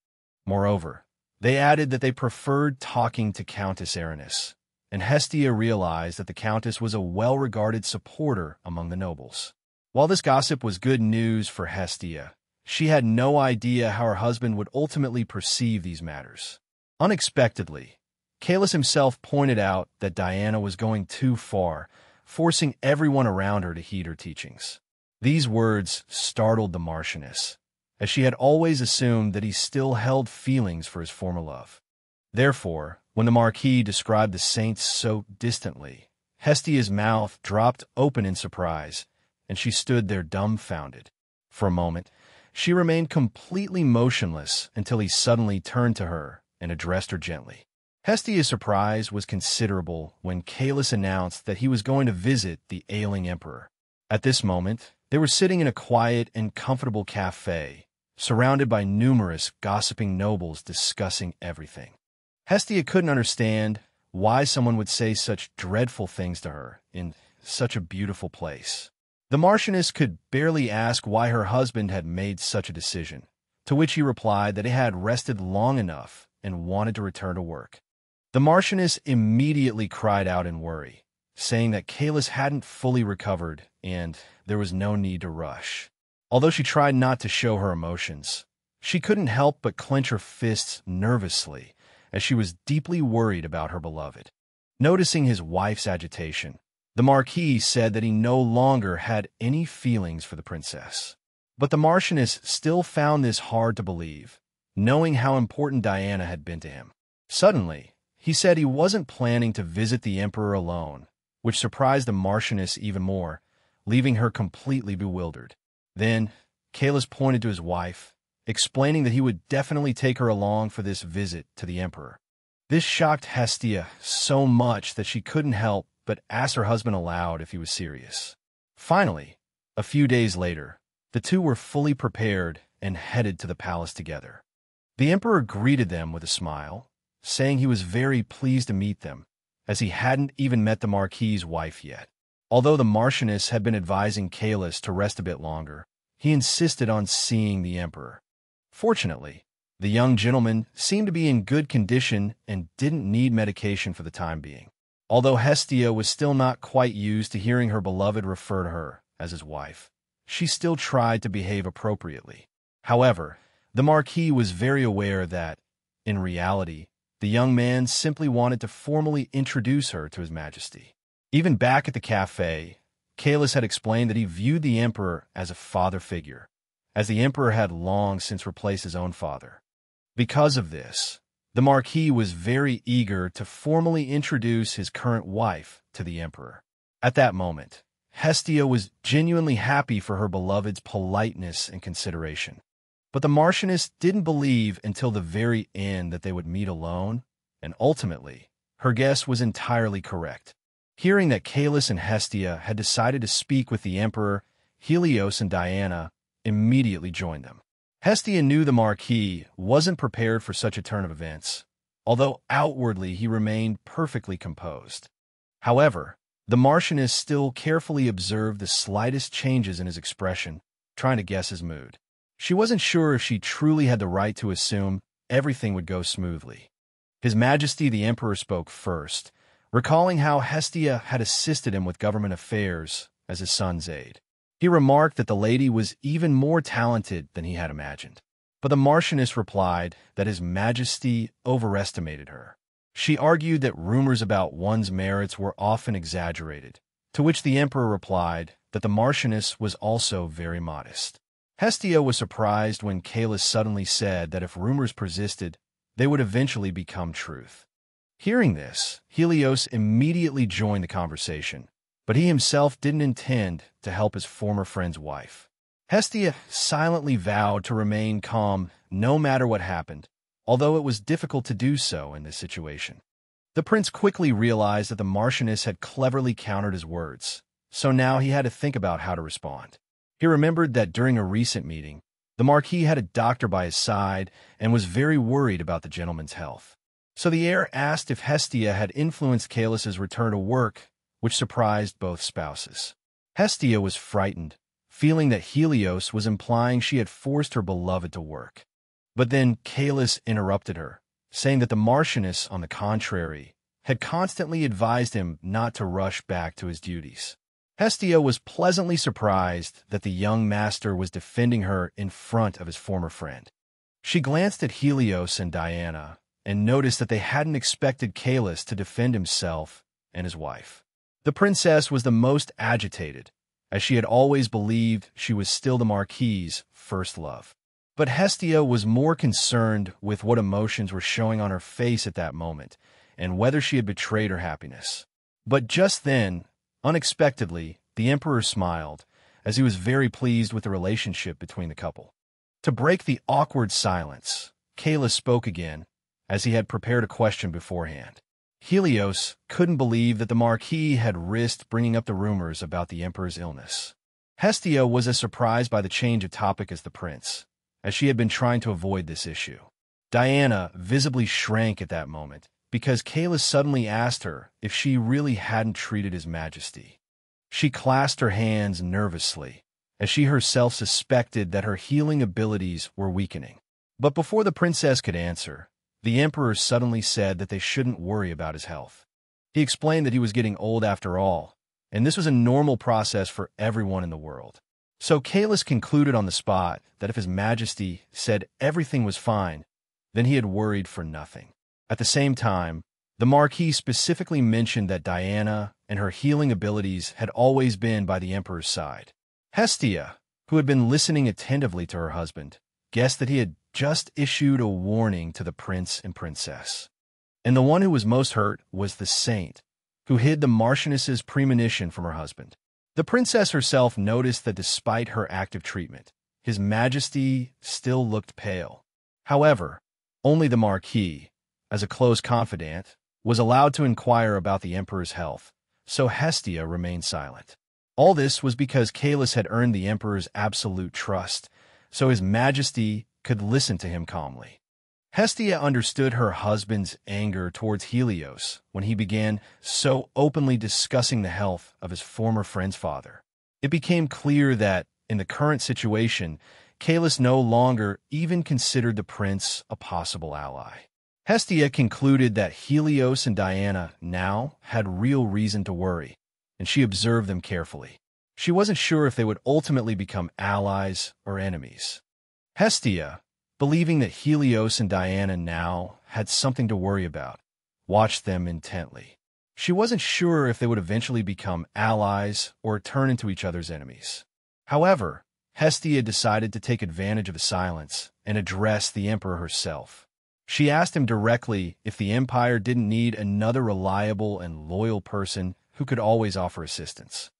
Moreover, they added that they preferred talking to Countess Aranis, and Hestia realized that the Countess was a well-regarded supporter among the nobles. While this gossip was good news for Hestia, she had no idea how her husband would ultimately perceive these matters. Unexpectedly, Kalis himself pointed out that Diana was going too far, forcing everyone around her to heed her teachings. These words startled the Marchioness, as she had always assumed that he still held feelings for his former love. Therefore, when the Marquis described the saints so distantly, Hestia's mouth dropped open in surprise, and she stood there dumbfounded. For a moment, she remained completely motionless until he suddenly turned to her and addressed her gently. Hestia's surprise was considerable when Kalis announced that he was going to visit the ailing emperor. At this moment, they were sitting in a quiet and comfortable cafe, surrounded by numerous gossiping nobles discussing everything. Hestia couldn't understand why someone would say such dreadful things to her in such a beautiful place. The Marchioness could barely ask why her husband had made such a decision, to which he replied that he had rested long enough and wanted to return to work. The Marchioness immediately cried out in worry, saying that Kalis hadn't fully recovered and there was no need to rush. Although she tried not to show her emotions, she couldn't help but clench her fists nervously, as she was deeply worried about her beloved. Noticing his wife's agitation, the Marquis said that he no longer had any feelings for the princess. But the Marchioness still found this hard to believe, knowing how important Diana had been to him. Suddenly, he said he wasn't planning to visit the emperor alone, which surprised the Marchioness even more, leaving her completely bewildered. Then, Kalis pointed to his wife, explaining that he would definitely take her along for this visit to the emperor. This shocked Hestia so much that she couldn't help but ask her husband aloud if he was serious. Finally, a few days later, the two were fully prepared and headed to the palace together. The emperor greeted them with a smile, saying he was very pleased to meet them, as he hadn't even met the Marquis's wife yet. Although the Marchioness had been advising Kalis to rest a bit longer, he insisted on seeing the emperor. Fortunately, the young gentleman seemed to be in good condition and didn't need medication for the time being. Although Hestia was still not quite used to hearing her beloved refer to her as his wife, she still tried to behave appropriately. However, the Marquis was very aware that, in reality, The young man simply wanted to formally introduce her to His Majesty. Even back at the cafe, Caelus had explained that he viewed the emperor as a father figure, as the emperor had long since replaced his own father. Because of this, the Marquis was very eager to formally introduce his current wife to the emperor. At that moment, Hestia was genuinely happy for her beloved's politeness and consideration. But the Marchioness didn't believe until the very end that they would meet alone, and ultimately, her guess was entirely correct. Hearing that Caelus and Hestia had decided to speak with the emperor, Helios and Diana immediately joined them. Hestia knew the Marquis wasn't prepared for such a turn of events, although outwardly he remained perfectly composed. However, the Marchioness still carefully observed the slightest changes in his expression, trying to guess his mood. She wasn't sure if she truly had the right to assume everything would go smoothly. His Majesty the Emperor spoke first, recalling how Hestia had assisted him with government affairs as his son's aide. He remarked that the lady was even more talented than he had imagined. But the Marchioness replied that His Majesty overestimated her. She argued that rumors about one's merits were often exaggerated, to which the Emperor replied that the Marchioness was also very modest. Hestia was surprised when Caelus suddenly said that if rumors persisted, they would eventually become truth. Hearing this, Helios immediately joined the conversation, but he himself didn't intend to help his former friend's wife. Hestia silently vowed to remain calm no matter what happened, although it was difficult to do so in this situation. The prince quickly realized that the Marchioness had cleverly countered his words, so now he had to think about how to respond. He remembered that during a recent meeting, the Marquis had a doctor by his side and was very worried about the gentleman's health. So the heir asked if Hestia had influenced Caelus's return to work, which surprised both spouses. Hestia was frightened, feeling that Helios was implying she had forced her beloved to work. But then Caelus interrupted her, saying that the Marchioness, on the contrary, had constantly advised him not to rush back to his duties. Hestia was pleasantly surprised that the young master was defending her in front of his former friend. She glanced at Helios and Diana and noticed that they hadn't expected Caelus to defend himself and his wife. The princess was the most agitated, as she had always believed she was still the Marquis's first love. But Hestia was more concerned with what emotions were showing on her face at that moment and whether she had betrayed her happiness. But just then, unexpectedly, the emperor smiled, as he was very pleased with the relationship between the couple. To break the awkward silence, Caelus spoke again, as he had prepared a question beforehand. Helios couldn't believe that the Marquis had risked bringing up the rumors about the emperor's illness. Hestia was as surprised by the change of topic as the prince, as she had been trying to avoid this issue. Diana visibly shrank at that moment, because Caelus suddenly asked her if she really hadn't treated His Majesty. She clasped her hands nervously, as she herself suspected that her healing abilities were weakening. But before the princess could answer, the emperor suddenly said that they shouldn't worry about his health. He explained that he was getting old after all, and this was a normal process for everyone in the world. So Caelus concluded on the spot that if His Majesty said everything was fine, then he had worried for nothing. At the same time, the Marquis specifically mentioned that Diana and her healing abilities had always been by the emperor's side. Hestia, who had been listening attentively to her husband, guessed that he had just issued a warning to the prince and princess. And the one who was most hurt was the saint, who hid the Marchioness's premonition from her husband. The princess herself noticed that despite her active treatment, His Majesty still looked pale. However, only the Marquis, as a close confidant, was allowed to inquire about the emperor's health, so Hestia remained silent. All this was because Caelus had earned the emperor's absolute trust, so His Majesty could listen to him calmly. Hestia understood her husband's anger towards Helios when he began so openly discussing the health of his former friend's father. It became clear that, in the current situation, Caelus no longer even considered the prince a possible ally. Hestia concluded that Helios and Diana now had real reason to worry, and she observed them carefully. She wasn't sure if they would ultimately become allies or enemies. Hestia believing that Helios and Diana now had something to worry about, watched them intently. She wasn't sure if they would eventually become allies or turn into each other's enemies. However, Hestia decided to take advantage of the silence and address the emperor herself. She asked him directly if the empire didn't need another reliable and loyal person who could always offer assistance.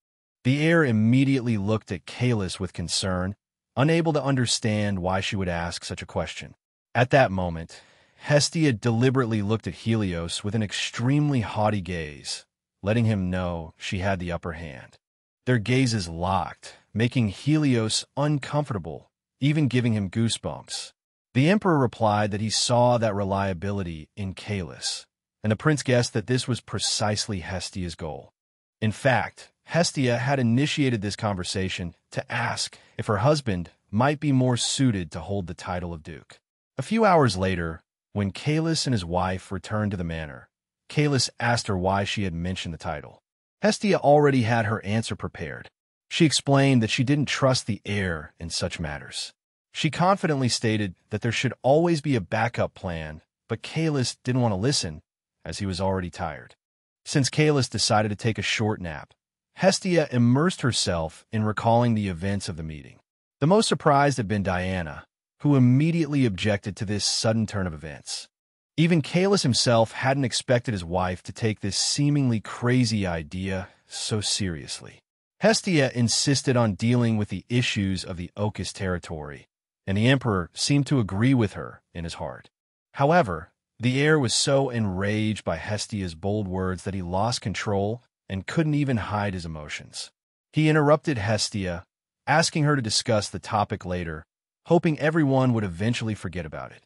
The heir immediately looked at Calus with concern, unable to understand why she would ask such a question. At that moment, Hestia deliberately looked at Helios with an extremely haughty gaze, letting him know she had the upper hand. Their gazes locked, making Helios uncomfortable, even giving him goosebumps. The emperor replied that he saw that reliability in Calus, and the prince guessed that this was precisely Hestia's goal. In fact, Hestia had initiated this conversation to ask if her husband might be more suited to hold the title of duke. A few hours later, when Calus and his wife returned to the manor, Calus asked her why she had mentioned the title. Hestia already had her answer prepared. She explained that she didn't trust the heir in such matters. She confidently stated that there should always be a backup plan, but Calus didn't want to listen, as he was already tired. Since Calus decided to take a short nap, Hestia immersed herself in recalling the events of the meeting. The most surprised had been Diana, who immediately objected to this sudden turn of events. Even Calus himself hadn't expected his wife to take this seemingly crazy idea so seriously. Hestia insisted on dealing with the issues of the Ochus territory, and the emperor seemed to agree with her in his heart. However, the heir was so enraged by Hestia's bold words that he lost control and couldn't even hide his emotions. He interrupted Hestia, asking her to discuss the topic later, hoping everyone would eventually forget about it.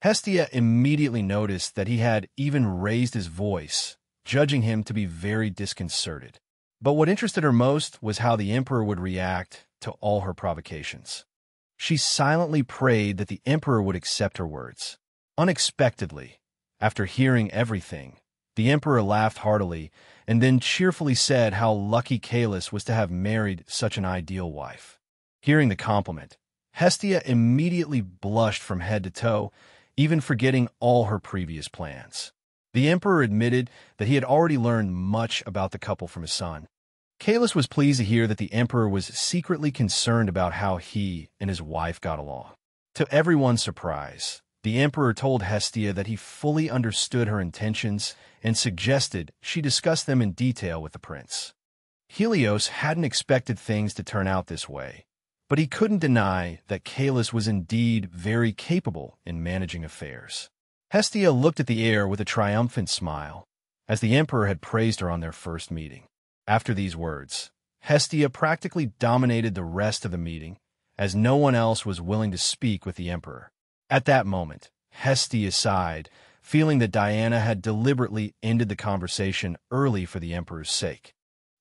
Hestia immediately noticed that he had even raised his voice, judging him to be very disconcerted. But what interested her most was how the emperor would react to all her provocations. She silently prayed that the emperor would accept her words. Unexpectedly, after hearing everything, the emperor laughed heartily and then cheerfully said how lucky Calus was to have married such an ideal wife. Hearing the compliment, Hestia immediately blushed from head to toe, even forgetting all her previous plans. The emperor admitted that he had already learned much about the couple from his son. Calus was pleased to hear that the emperor was secretly concerned about how he and his wife got along. To everyone's surprise, the emperor told Hestia that he fully understood her intentions and suggested she discuss them in detail with the prince. Helios hadn't expected things to turn out this way, but he couldn't deny that Calus was indeed very capable in managing affairs. Hestia looked at the heir with a triumphant smile, as the emperor had praised her on their first meeting. After these words, Hestia practically dominated the rest of the meeting, as no one else was willing to speak with the emperor. At that moment, Hestia sighed, feeling that Diana had deliberately ended the conversation early for the emperor's sake.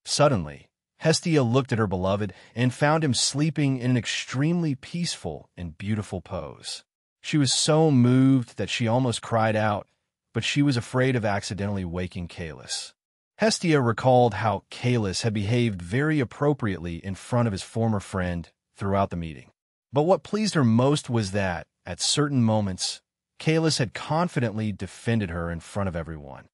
Suddenly, Hestia looked at her beloved and found him sleeping in an extremely peaceful and beautiful pose. She was so moved that she almost cried out, but she was afraid of accidentally waking Calus. Hestia recalled how Calus had behaved very appropriately in front of his former friend throughout the meeting. But what pleased her most was that, at certain moments, Calus had confidently defended her in front of everyone.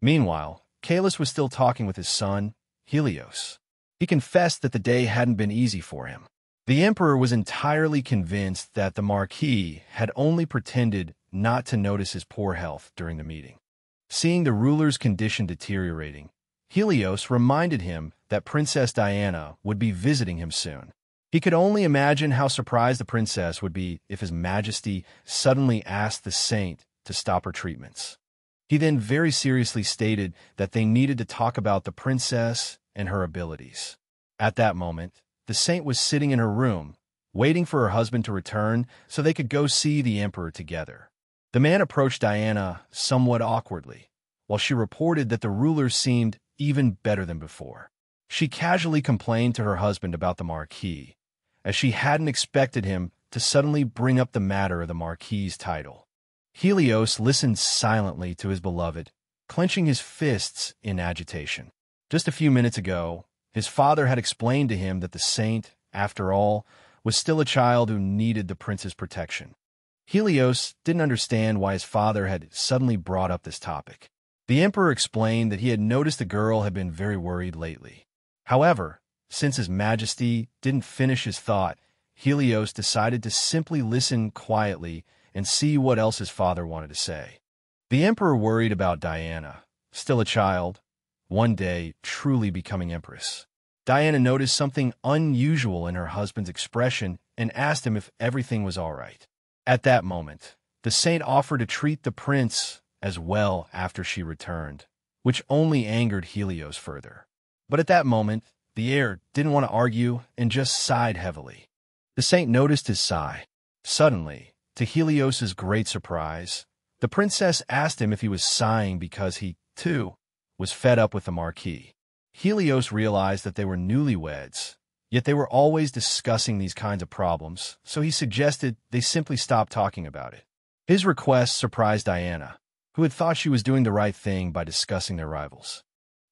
Meanwhile, Calus was still talking with his son, Helios. He confessed that the day hadn't been easy for him. The emperor was entirely convinced that the Marquis had only pretended not to notice his poor health during the meeting. Seeing the ruler's condition deteriorating, Helios reminded him that Princess Diana would be visiting him soon. He could only imagine how surprised the princess would be if His Majesty suddenly asked the saint to stop her treatments. He then very seriously stated that they needed to talk about the princess and her abilities. At that moment, the saint was sitting in her room, waiting for her husband to return so they could go see the emperor together. The man approached Diana somewhat awkwardly, while she reported that the ruler seemed even better than before. She casually complained to her husband about the Marquis, as she hadn't expected him to suddenly bring up the matter of the Marquis's title. Helios listened silently to his beloved, clenching his fists in agitation. Just a few minutes ago, his father had explained to him that the saint, after all, was still a child who needed the prince's protection. Helios didn't understand why his father had suddenly brought up this topic. The emperor explained that he had noticed the girl had been very worried lately. However, since his majesty didn't finish his thought, Helios decided to simply listen quietly and see what else his father wanted to say. The emperor worried about Diana, still a child, one day truly becoming empress. Diana noticed something unusual in her husband's expression and asked him if everything was all right. At that moment, the saint offered to treat the prince as well after she returned, which only angered Helios further. But at that moment, the heir didn't want to argue and just sighed heavily. The saint noticed his sigh. Suddenly, to Helios's great surprise, the princess asked him if he was sighing because he, too, was fed up with the marquis. Helios realized that they were newlyweds, yet they were always discussing these kinds of problems, so he suggested they simply stop talking about it. His request surprised Diana, who had thought she was doing the right thing by discussing their rivals.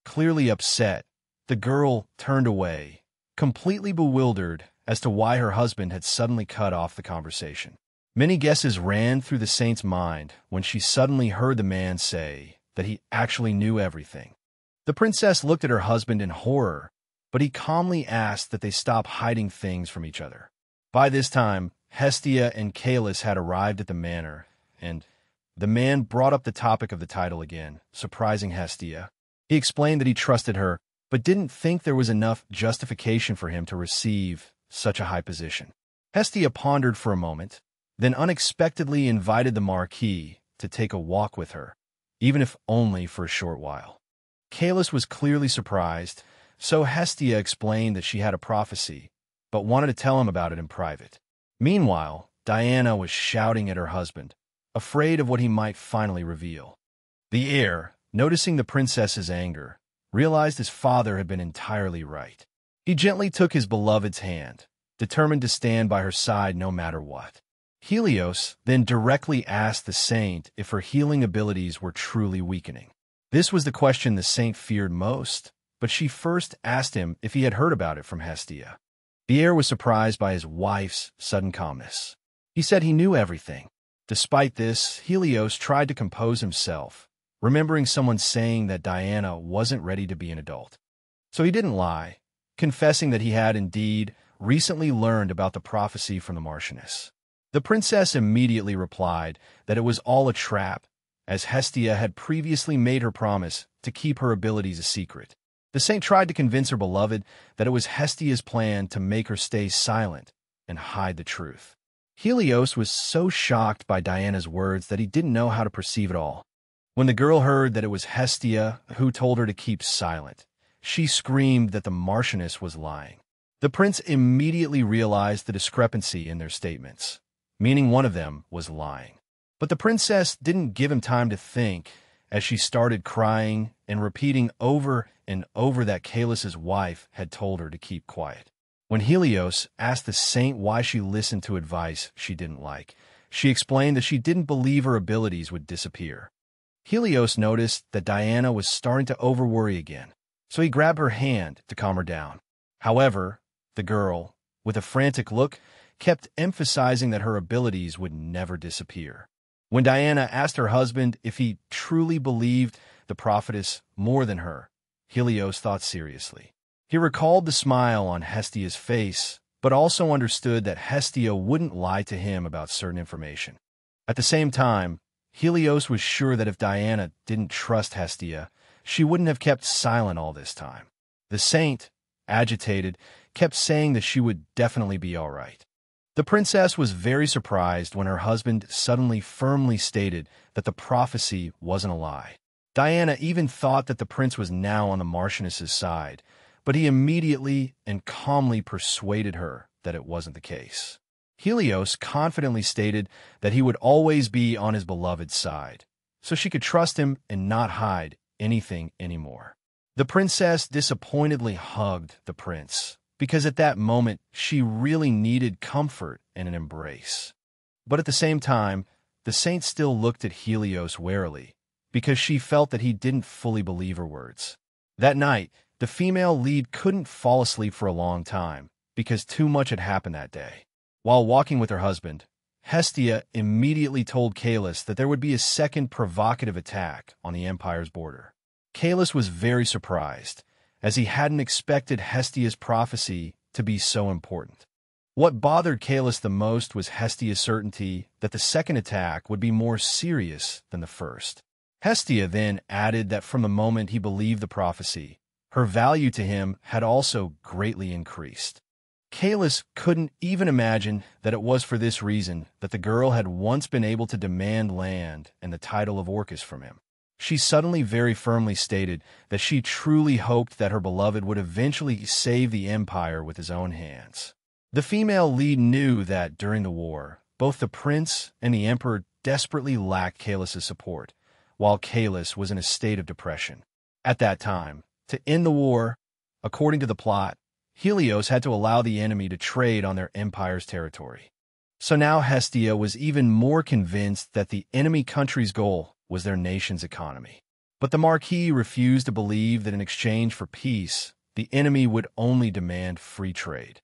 Clearly upset, the girl turned away, completely bewildered as to why her husband had suddenly cut off the conversation. Many guesses ran through the saint's mind when she suddenly heard the man say that he actually knew everything. The princess looked at her husband in horror, but he calmly asked that they stop hiding things from each other. By this time, Hestia and Calus had arrived at the manor, and the man brought up the topic of the title again, surprising Hestia. He explained that he trusted her, but didn't think there was enough justification for him to receive such a high position. Hestia pondered for a moment, then unexpectedly invited the marquis to take a walk with her, even if only for a short while. Calus was clearly surprised, so Hestia explained that she had a prophecy, but wanted to tell him about it in private. Meanwhile, Diana was shouting at her husband, afraid of what he might finally reveal. The heir, noticing the princess's anger, realized his father had been entirely right. He gently took his beloved's hand, determined to stand by her side no matter what. Helios then directly asked the saint if her healing abilities were truly weakening. This was the question the saint feared most, but she first asked him if he had heard about it from Hestia. The heir was surprised by his wife's sudden calmness. He said he knew everything. Despite this, Helios tried to compose himself, remembering someone saying that Diana wasn't ready to be an adult. So he didn't lie, confessing that he had indeed recently learned about the prophecy from the Marchioness. The princess immediately replied that it was all a trap, as Hestia had previously made her promise to keep her abilities a secret. The saint tried to convince her beloved that it was Hestia's plan to make her stay silent and hide the truth. Helios was so shocked by Diana's words that he didn't know how to perceive it all. When the girl heard that it was Hestia who told her to keep silent, she screamed that the Marchioness was lying. The prince immediately realized the discrepancy in their statements, meaning one of them was lying. But the princess didn't give him time to think, as she started crying and repeating over and over that Calus's wife had told her to keep quiet. When Helios asked the saint why she listened to advice she didn't like, she explained that she didn't believe her abilities would disappear. Helios noticed that Diana was starting to overworry again, so he grabbed her hand to calm her down. However, the girl, with a frantic look, kept emphasizing that her abilities would never disappear. When Diana asked her husband if he truly believed the prophetess more than her, Helios thought seriously. He recalled the smile on Hestia's face, but also understood that Hestia wouldn't lie to him about certain information. At the same time, Helios was sure that if Diana didn't trust Hestia, she wouldn't have kept silent all this time. The saint, agitated, kept saying that she would definitely be all right. The princess was very surprised when her husband suddenly firmly stated that the prophecy wasn't a lie. Diana even thought that the prince was now on the Marchioness's side, but he immediately and calmly persuaded her that it wasn't the case. Helios confidently stated that he would always be on his beloved's side, so she could trust him and not hide anything anymore. The princess disappointedly hugged the prince, because at that moment she really needed comfort and an embrace. But at the same time, the saint still looked at Helios warily, because she felt that he didn't fully believe her words. That night, the female lead couldn't fall asleep for a long time, because too much had happened that day. While walking with her husband, Hestia immediately told Calus that there would be a second provocative attack on the Empire's border. Calus was very surprised, as he hadn't expected Hestia's prophecy to be so important. What bothered Calus the most was Hestia's certainty that the second attack would be more serious than the first. Hestia then added that from the moment he believed the prophecy, her value to him had also greatly increased. Calus couldn't even imagine that it was for this reason that the girl had once been able to demand land and the title of Orcus from him. She suddenly very firmly stated that she truly hoped that her beloved would eventually save the Empire with his own hands. The female lead knew that during the war, both the prince and the emperor desperately lacked Calus's support, while Calus was in a state of depression. At that time, to end the war, according to the plot, Helios had to allow the enemy to trade on their empire's territory. So now Hestia was even more convinced that the enemy country's goal was their nation's economy. But the Marquis refused to believe that in exchange for peace, the enemy would only demand free trade.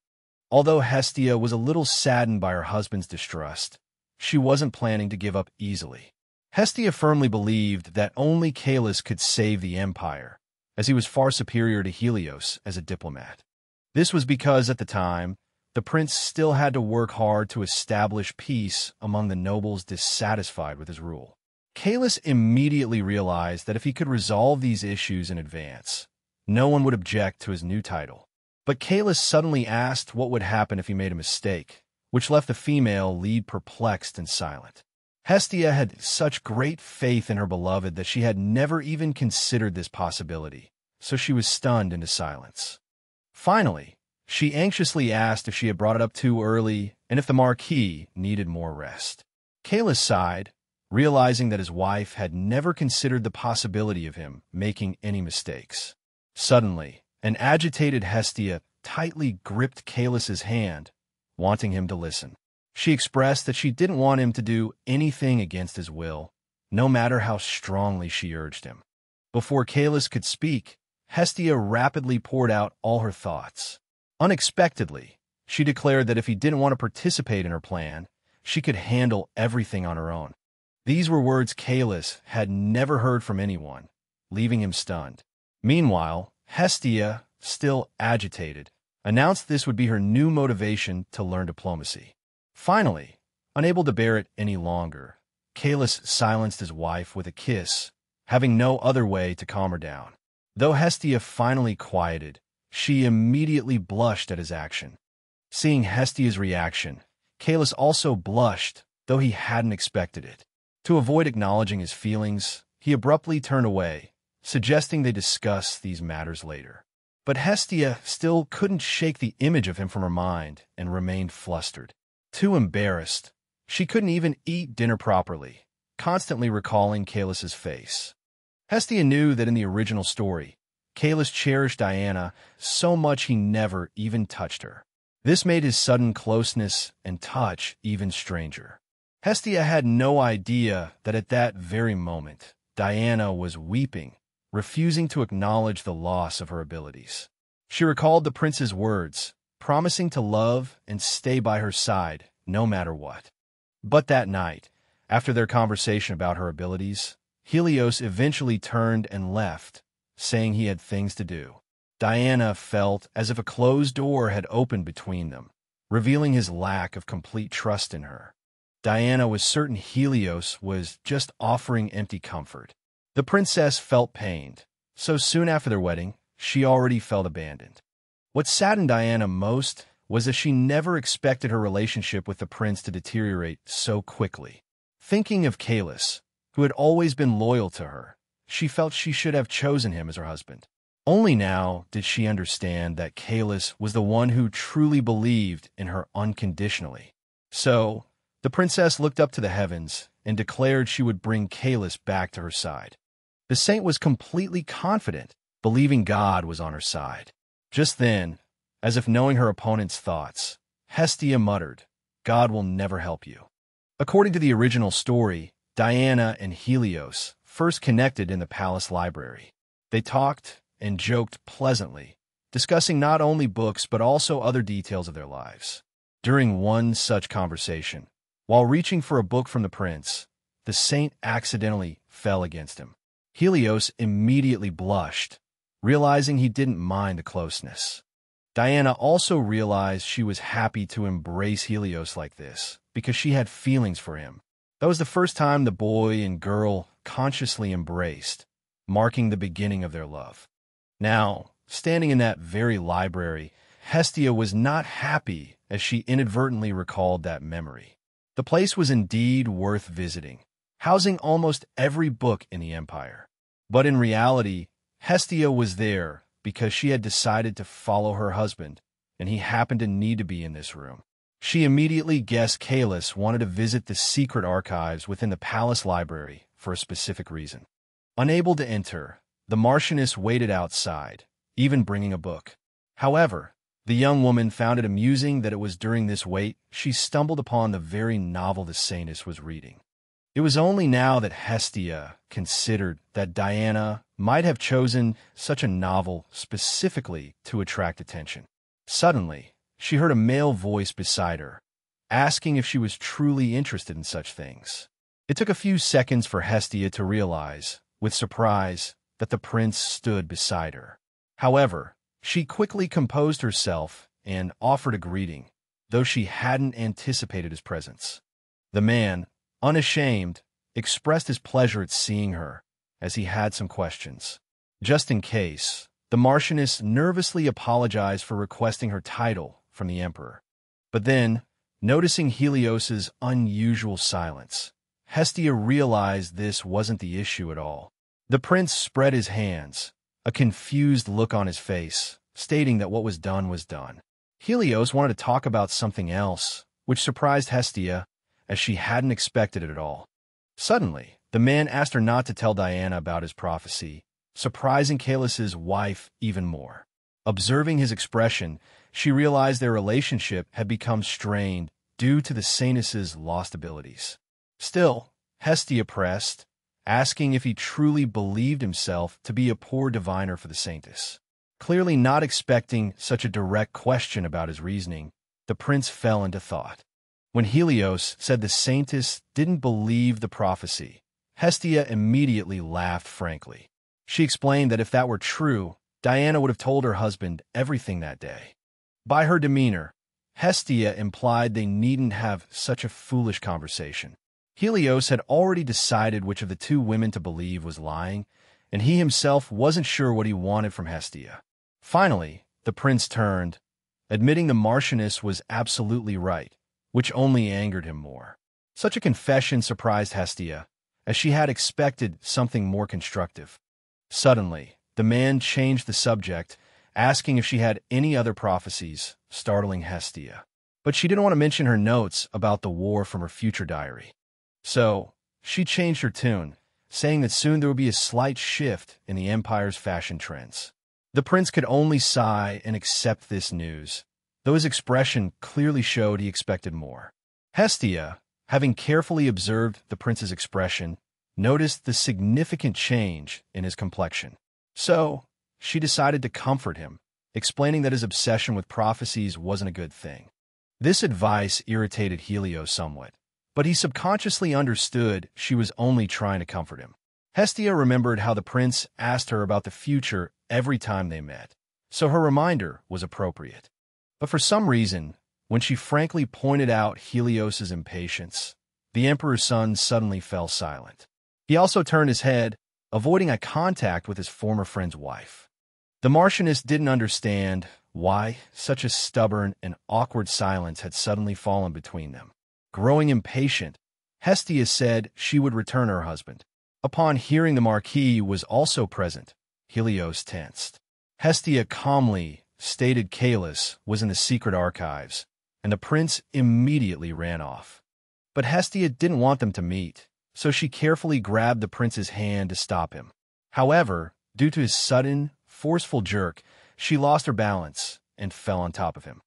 Although Hestia was a little saddened by her husband's distrust, she wasn't planning to give up easily. Hestia firmly believed that only Calus could save the empire, as he was far superior to Helios as a diplomat. This was because at the time, the prince still had to work hard to establish peace among the nobles dissatisfied with his rule. Calus immediately realized that if he could resolve these issues in advance, no one would object to his new title. But Calus suddenly asked what would happen if he made a mistake, which left the female lead perplexed and silent. Hestia had such great faith in her beloved that she had never even considered this possibility, so she was stunned into silence. Finally, she anxiously asked if she had brought it up too early and if the Marquis needed more rest. Calus sighed, realizing that his wife had never considered the possibility of him making any mistakes. Suddenly, an agitated Hestia tightly gripped Calus's hand, wanting him to listen. She expressed that she didn't want him to do anything against his will, no matter how strongly she urged him. Before Calus could speak, Hestia rapidly poured out all her thoughts. Unexpectedly, she declared that if he didn't want to participate in her plan, she could handle everything on her own. These were words Calus had never heard from anyone, leaving him stunned. Meanwhile, Hestia, still agitated, announced this would be her new motivation to learn diplomacy. Finally, unable to bear it any longer, Calus silenced his wife with a kiss, having no other way to calm her down. Though Hestia finally quieted, she immediately blushed at his action. Seeing Hestia's reaction, Calus also blushed, though he hadn't expected it. To avoid acknowledging his feelings, he abruptly turned away, suggesting they discuss these matters later. But Hestia still couldn't shake the image of him from her mind and remained flustered. Too embarrassed, she couldn't even eat dinner properly, constantly recalling Calus's face. Hestia knew that in the original story, Calus cherished Diana so much he never even touched her. This made his sudden closeness and touch even stranger. Hestia had no idea that at that very moment, Diana was weeping, refusing to acknowledge the loss of her abilities. She recalled the prince's words, promising to love and stay by her side no matter what. But that night, after their conversation about her abilities, Helios eventually turned and left, saying he had things to do. Diana felt as if a closed door had opened between them, revealing his lack of complete trust in her. Diana was certain Helios was just offering empty comfort. The princess felt pained, so soon after their wedding, she already felt abandoned. What saddened Diana most was that she never expected her relationship with the prince to deteriorate so quickly. Thinking of Calus, who had always been loyal to her, she felt she should have chosen him as her husband. Only now did she understand that Calus was the one who truly believed in her unconditionally. So, the princess looked up to the heavens and declared she would bring Calus back to her side. The saint was completely confident, believing God was on her side. Just then, as if knowing her opponent's thoughts, Hestia muttered, "God will never help you." According to the original story, Diana and Helios first connected in the palace library. They talked and joked pleasantly, discussing not only books but also other details of their lives. During one such conversation, While reaching for a book from the prince, the saint accidentally fell against him. Helios immediately blushed, realizing he didn't mind the closeness. Diana also realized she was happy to embrace Helios like this, because she had feelings for him. That was the first time the boy and girl consciously embraced, marking the beginning of their love. Now, standing in that very library, Hestia was not happy as she inadvertently recalled that memory. The place was indeed worth visiting, housing almost every book in the empire. But in reality, Hestia was there because she had decided to follow her husband, and he happened to need to be in this room. She immediately guessed Calus wanted to visit the secret archives within the palace library for a specific reason. Unable to enter, the Marchioness waited outside, even bringing a book. However, the young woman found it amusing that it was during this wait she stumbled upon the very novel the saintess was reading. It was only now that Hestia considered that Diana might have chosen such a novel specifically to attract attention. Suddenly, she heard a male voice beside her, asking if she was truly interested in such things. It took a few seconds for Hestia to realize, with surprise, that the prince stood beside her. However, she quickly composed herself and offered a greeting, though she hadn't anticipated his presence. The man, unashamed, expressed his pleasure at seeing her, as he had some questions. Just in case, the Marchioness nervously apologized for requesting her title from the emperor. But then, noticing Helios's unusual silence, Hestia realized this wasn't the issue at all. The prince spread his hands, a confused look on his face, stating that what was done was done. Helios wanted to talk about something else, which surprised Hestia, as she hadn't expected it at all. Suddenly, the man asked her not to tell Diana about his prophecy, surprising Calus's wife even more. Observing his expression, she realized their relationship had become strained due to the saintess's lost abilities. Still, Hestia pressed, asking if he truly believed himself to be a poor diviner for the saintess. Clearly not expecting such a direct question about his reasoning, the prince fell into thought. When Helios said the saintess didn't believe the prophecy, Hestia immediately laughed frankly. She explained that if that were true, Diana would have told her husband everything that day. By her demeanor, Hestia implied they needn't have such a foolish conversation. Helios had already decided which of the two women to believe was lying, and he himself wasn't sure what he wanted from Hestia. Finally, the prince turned, admitting the Marchioness was absolutely right, which only angered him more. Such a confession surprised Hestia, as she had expected something more constructive. Suddenly, the man changed the subject, asking if she had any other prophecies, startling Hestia. But she didn't want to mention her notes about the war from her future diary. So, she changed her tune, saying that soon there would be a slight shift in the empire's fashion trends. The prince could only sigh and accept this news, though his expression clearly showed he expected more. Hestia, having carefully observed the prince's expression, noticed the significant change in his complexion. So, she decided to comfort him, explaining that his obsession with prophecies wasn't a good thing. This advice irritated Helios somewhat, but he subconsciously understood she was only trying to comfort him. Hestia remembered how the prince asked her about the future every time they met, so her reminder was appropriate. But for some reason, when she frankly pointed out Helios's impatience, the emperor's son suddenly fell silent. He also turned his head, avoiding eye contact with his former friend's wife. The Marchioness didn't understand why such a stubborn and awkward silence had suddenly fallen between them. Growing impatient, Hestia said she would return her husband. Upon hearing the Marquis was also present, Helios tensed. Hestia calmly stated Calus was in the secret archives, and the prince immediately ran off. But Hestia didn't want them to meet, so she carefully grabbed the prince's hand to stop him. However, due to his sudden, forceful jerk, she lost her balance and fell on top of him.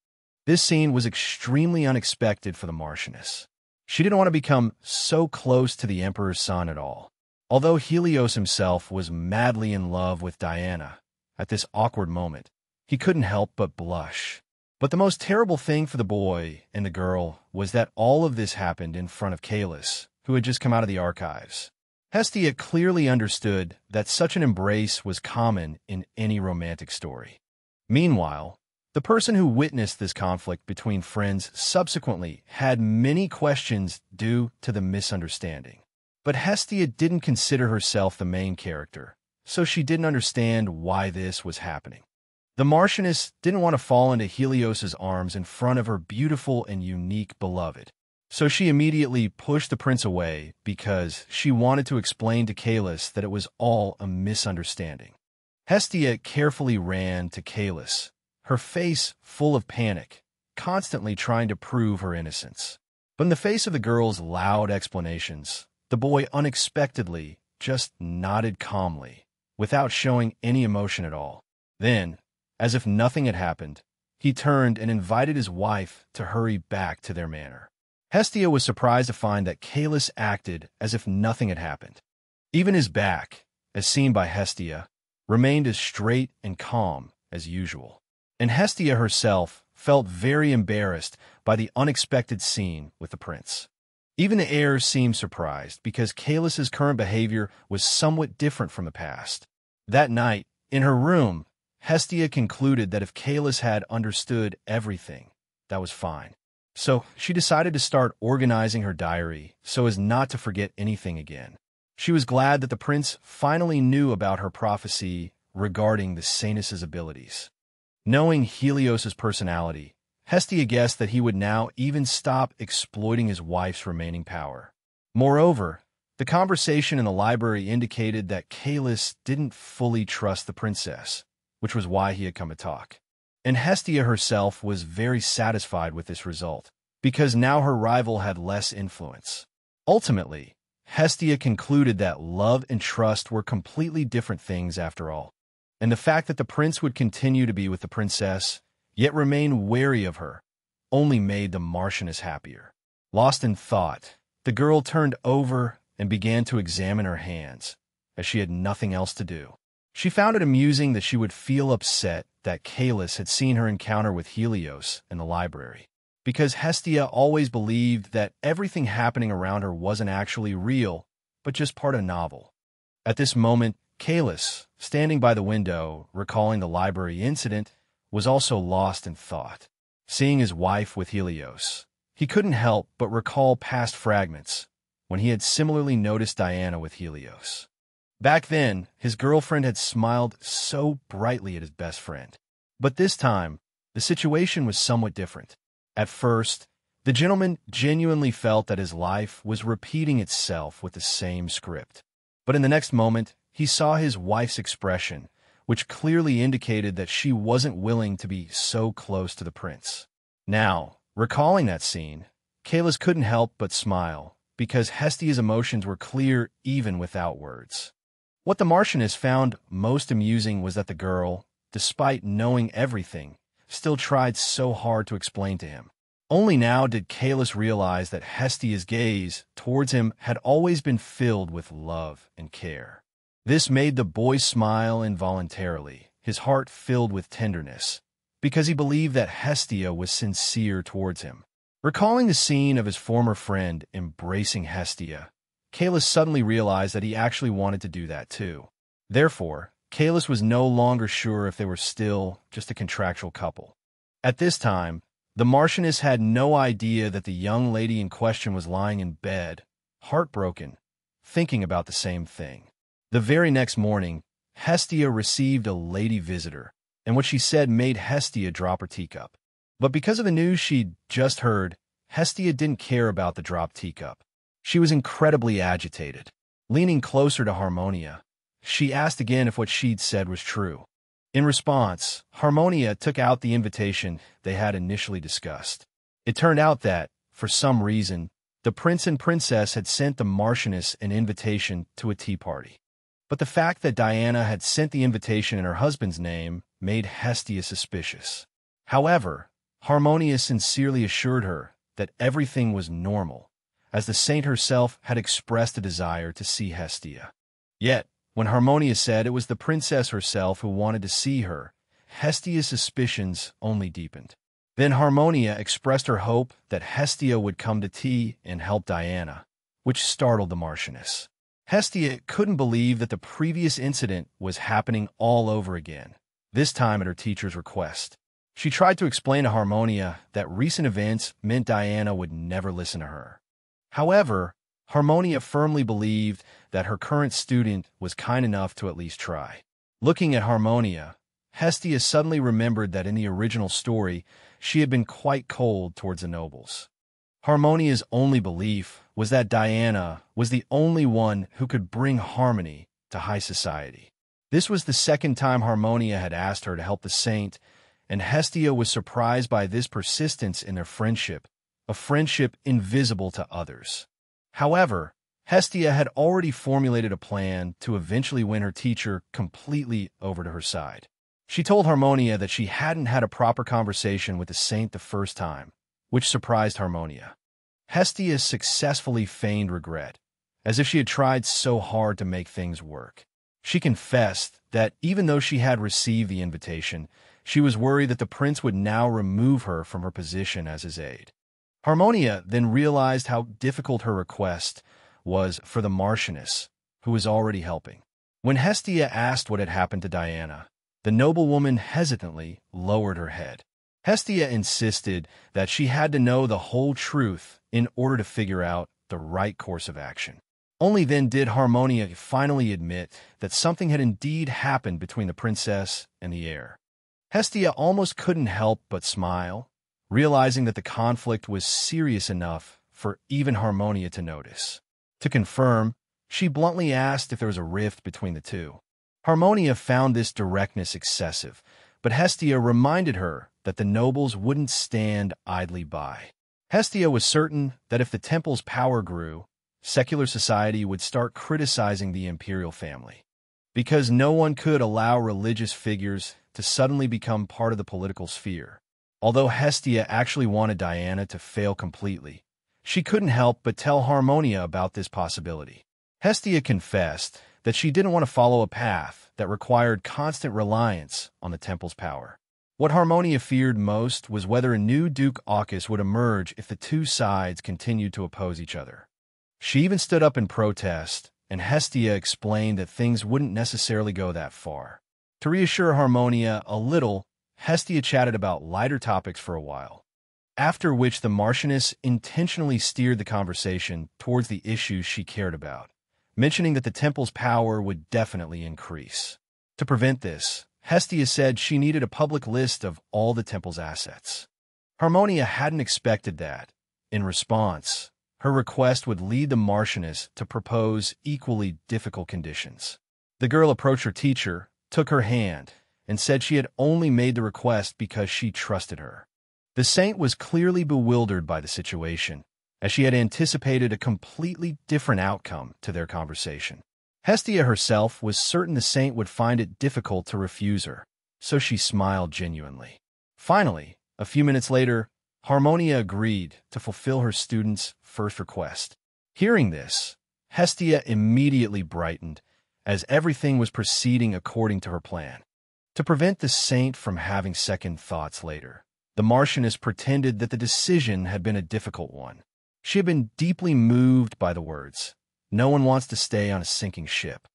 This scene was extremely unexpected for the Marchioness. She didn't want to become so close to the emperor's son at all. Although Helios himself was madly in love with Diana, at this awkward moment, he couldn't help but blush. But the most terrible thing for the boy and the girl was that all of this happened in front of Kalis, who had just come out of the archives. Hestia clearly understood that such an embrace was common in any romantic story. Meanwhile, the person who witnessed this conflict between friends subsequently had many questions due to the misunderstanding. But Hestia didn't consider herself the main character, so she didn't understand why this was happening. The Marchioness didn't want to fall into Helios's arms in front of her beautiful and unique beloved, so she immediately pushed the prince away because she wanted to explain to Kalis that it was all a misunderstanding. Hestia carefully ran to Kalis, her face full of panic, constantly trying to prove her innocence. But in the face of the girl's loud explanations, the boy unexpectedly just nodded calmly, without showing any emotion at all. Then, as if nothing had happened, he turned and invited his wife to hurry back to their manor. Hestia was surprised to find that Kalis acted as if nothing had happened. Even his back, as seen by Hestia, remained as straight and calm as usual. And Hestia herself felt very embarrassed by the unexpected scene with the prince. Even the heirs seemed surprised because Kalis's current behavior was somewhat different from the past. That night, in her room, Hestia concluded that if Kalis had understood everything, that was fine. So she decided to start organizing her diary so as not to forget anything again. She was glad that the prince finally knew about her prophecy regarding the Sanus's abilities. Knowing Helios's personality, Hestia guessed that he would now even stop exploiting his wife's remaining power. Moreover, the conversation in the library indicated that Kalis didn't fully trust the princess, which was why he had come to talk. And Hestia herself was very satisfied with this result, because now her rival had less influence. Ultimately, Hestia concluded that love and trust were completely different things after all, and the fact that the prince would continue to be with the princess, yet remain wary of her, only made the Marchioness happier. Lost in thought, the girl turned over and began to examine her hands, as she had nothing else to do. She found it amusing that she would feel upset that Kalis had seen her encounter with Helios in the library, because Hestia always believed that everything happening around her wasn't actually real, but just part of a novel. At this moment, Kalis, standing by the window, recalling the library incident, was also lost in thought. Seeing his wife with Helios, he couldn't help but recall past fragments when he had similarly noticed Diana with Helios. Back then, his girlfriend had smiled so brightly at his best friend. But this time, the situation was somewhat different. At first, the gentleman genuinely felt that his life was repeating itself with the same script. But in the next moment, he saw his wife's expression, which clearly indicated that she wasn't willing to be so close to the prince. Now, recalling that scene, Kalis couldn't help but smile, because Hestia's emotions were clear even without words. What the Marchioness found most amusing was that the girl, despite knowing everything, still tried so hard to explain to him. Only now did Kalis realize that Hestia's gaze towards him had always been filled with love and care. This made the boy smile involuntarily, his heart filled with tenderness, because he believed that Hestia was sincere towards him. Recalling the scene of his former friend embracing Hestia, Kalis suddenly realized that he actually wanted to do that too. Therefore, Kalis was no longer sure if they were still just a contractual couple. At this time, the Marchioness had no idea that the young lady in question was lying in bed, heartbroken, thinking about the same thing. The very next morning, Hestia received a lady visitor, and what she said made Hestia drop her teacup. But because of the news she'd just heard, Hestia didn't care about the dropped teacup. She was incredibly agitated. Leaning closer to Harmonia, she asked again if what she'd said was true. In response, Harmonia took out the invitation they had initially discussed. It turned out that, for some reason, the prince and princess had sent the Marchioness an invitation to a tea party. But the fact that Diana had sent the invitation in her husband's name made Hestia suspicious. However, Harmonia sincerely assured her that everything was normal, as the saint herself had expressed a desire to see Hestia. Yet, when Harmonia said it was the princess herself who wanted to see her, Hestia's suspicions only deepened. Then Harmonia expressed her hope that Hestia would come to tea and help Diana, which startled the Marchioness. Hestia couldn't believe that the previous incident was happening all over again, this time at her teacher's request. She tried to explain to Harmonia that recent events meant Diana would never listen to her. However, Harmonia firmly believed that her current student was kind enough to at least try. Looking at Harmonia, Hestia suddenly remembered that in the original story, she had been quite cold towards the nobles. Harmonia's only belief was that Diana was the only one who could bring harmony to high society. This was the second time Harmonia had asked her to help the saint, and Hestia was surprised by this persistence in their friendship, a friendship invisible to others. However, Hestia had already formulated a plan to eventually win her teacher completely over to her side. She told Harmonia that she hadn't had a proper conversation with the saint the first time, which surprised Harmonia. Hestia successfully feigned regret, as if she had tried so hard to make things work. She confessed that even though she had received the invitation, she was worried that the prince would now remove her from her position as his aide. Harmonia then realized how difficult her request was for the Marchioness, who was already helping. When Hestia asked what had happened to Diana, the noblewoman hesitantly lowered her head. Hestia insisted that she had to know the whole truth in order to figure out the right course of action. Only then did Harmonia finally admit that something had indeed happened between the princess and the heir. Hestia almost couldn't help but smile, realizing that the conflict was serious enough for even Harmonia to notice. To confirm, she bluntly asked if there was a rift between the two. Harmonia found this directness excessive, but Hestia reminded her that the nobles wouldn't stand idly by. Hestia was certain that if the temple's power grew, secular society would start criticizing the imperial family, because no one could allow religious figures to suddenly become part of the political sphere. Although Hestia actually wanted Diana to fail completely, she couldn't help but tell Harmonia about this possibility. Hestia confessed that she didn't want to follow a path that required constant reliance on the temple's power. What Harmonia feared most was whether a new Duke Aucus would emerge if the two sides continued to oppose each other. She even stood up in protest, and Hestia explained that things wouldn't necessarily go that far. To reassure Harmonia a little, Hestia chatted about lighter topics for a while, after which the Marchioness intentionally steered the conversation towards the issues she cared about, mentioning that the temple's power would definitely increase. To prevent this, Hestia said she needed a public list of all the temple's assets. Harmonia hadn't expected that. In response, her request would lead the Marchioness to propose equally difficult conditions. The girl approached her teacher, took her hand, and said she had only made the request because she trusted her. The saint was clearly bewildered by the situation, as she had anticipated a completely different outcome to their conversation. Hestia herself was certain the saint would find it difficult to refuse her, so she smiled genuinely. Finally, a few minutes later, Harmonia agreed to fulfill her student's first request. Hearing this, Hestia immediately brightened, as everything was proceeding according to her plan. To prevent the saint from having second thoughts later, the Marchioness pretended that the decision had been a difficult one. She had been deeply moved by the words, "No one wants to stay on a sinking ship."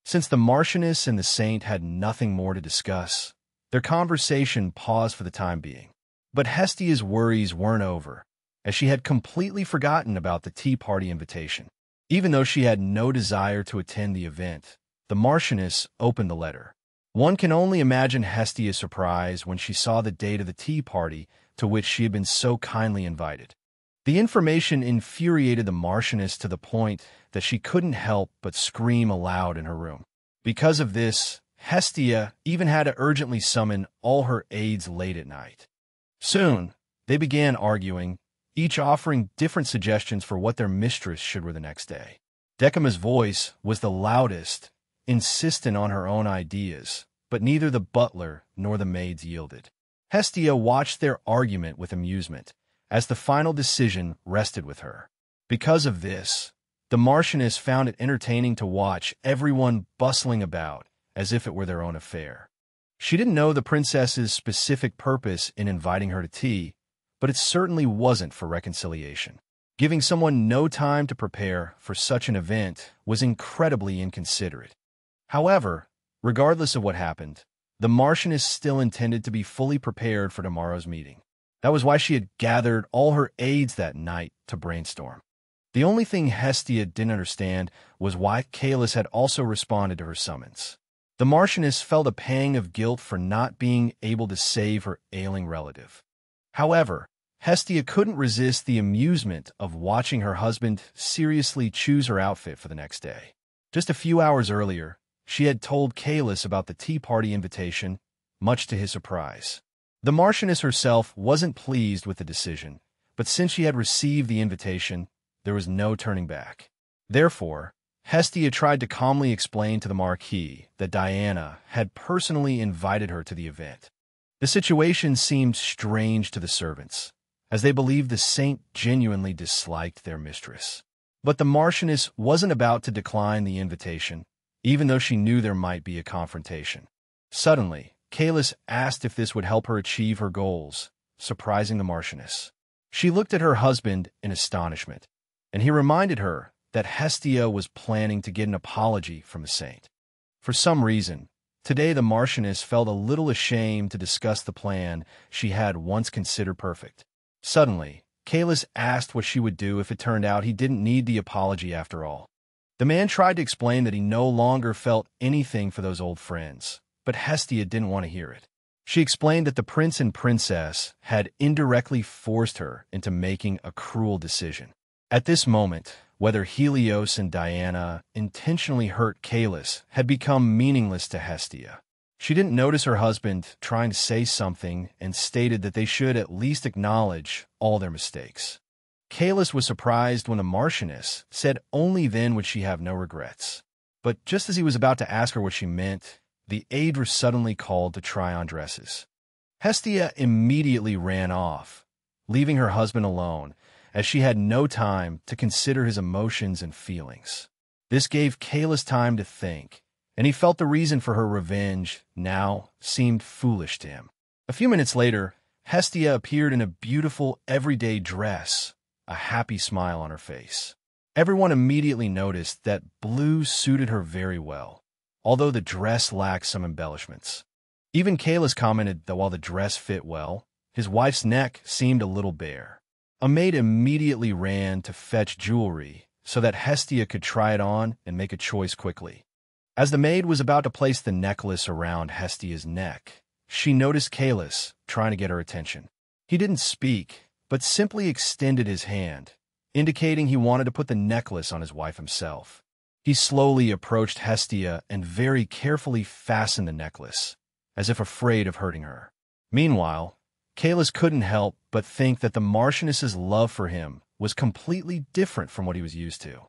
Since the Marchioness and the saint had nothing more to discuss, their conversation paused for the time being. But Hestia's worries weren't over, as she had completely forgotten about the tea party invitation. Even though she had no desire to attend the event, the Marchioness opened the letter. One can only imagine Hestia's surprise when she saw the date of the tea party to which she had been so kindly invited. The information infuriated the Marchioness to the point that she couldn't help but scream aloud in her room. Because of this, Hestia even had to urgently summon all her aides late at night. Soon, they began arguing, each offering different suggestions for what their mistress should wear the next day. Decema's voice was the loudest, insistent on her own ideas, but neither the butler nor the maids yielded. Hestia watched their argument with amusement, as the final decision rested with her. Because of this, the Marchioness found it entertaining to watch everyone bustling about as if it were their own affair. She didn't know the princess's specific purpose in inviting her to tea, but it certainly wasn't for reconciliation. Giving someone no time to prepare for such an event was incredibly inconsiderate. However, regardless of what happened, the Marchioness still intended to be fully prepared for tomorrow's meeting. That was why she had gathered all her aides that night to brainstorm. The only thing Hestia didn't understand was why Kalis had also responded to her summons. The Marchioness felt a pang of guilt for not being able to save her ailing relative. However, Hestia couldn't resist the amusement of watching her husband seriously choose her outfit for the next day. Just a few hours earlier, she had told Kalis about the tea party invitation, much to his surprise. The Marchioness herself wasn't pleased with the decision, but since she had received the invitation, there was no turning back. Therefore, Hestia tried to calmly explain to the Marquis that Diana had personally invited her to the event. The situation seemed strange to the servants, as they believed the saint genuinely disliked their mistress. But the Marchioness wasn't about to decline the invitation, even though she knew there might be a confrontation. Suddenly, Kalis asked if this would help her achieve her goals, surprising the Marchioness. She looked at her husband in astonishment, and he reminded her that Hestia was planning to get an apology from the saint. For some reason, today the Marchioness felt a little ashamed to discuss the plan she had once considered perfect. Suddenly, Kalis asked what she would do if it turned out he didn't need the apology after all. The man tried to explain that he no longer felt anything for those old friends, but Hestia didn't want to hear it. She explained that the prince and princess had indirectly forced her into making a cruel decision. At this moment, whether Helios and Diana intentionally hurt Kalis had become meaningless to Hestia. She didn't notice her husband trying to say something and stated that they should at least acknowledge all their mistakes. Kalis was surprised when the Marchioness said only then would she have no regrets. But just as he was about to ask her what she meant, the aides were suddenly called to try on dresses. Hestia immediately ran off, leaving her husband alone, as she had no time to consider his emotions and feelings. This gave Kalis time to think, and he felt the reason for her revenge now seemed foolish to him. A few minutes later, Hestia appeared in a beautiful everyday dress, a happy smile on her face. Everyone immediately noticed that blue suited her very well, although the dress lacked some embellishments. Even Kalis commented that while the dress fit well, his wife's neck seemed a little bare. A maid immediately ran to fetch jewelry so that Hestia could try it on and make a choice quickly. As the maid was about to place the necklace around Hestia's neck, she noticed Kalis trying to get her attention. He didn't speak, but simply extended his hand, indicating he wanted to put the necklace on his wife himself. He slowly approached Hestia and very carefully fastened the necklace, as if afraid of hurting her. Meanwhile, Kalis couldn't help but think that the Marchioness's love for him was completely different from what he was used to.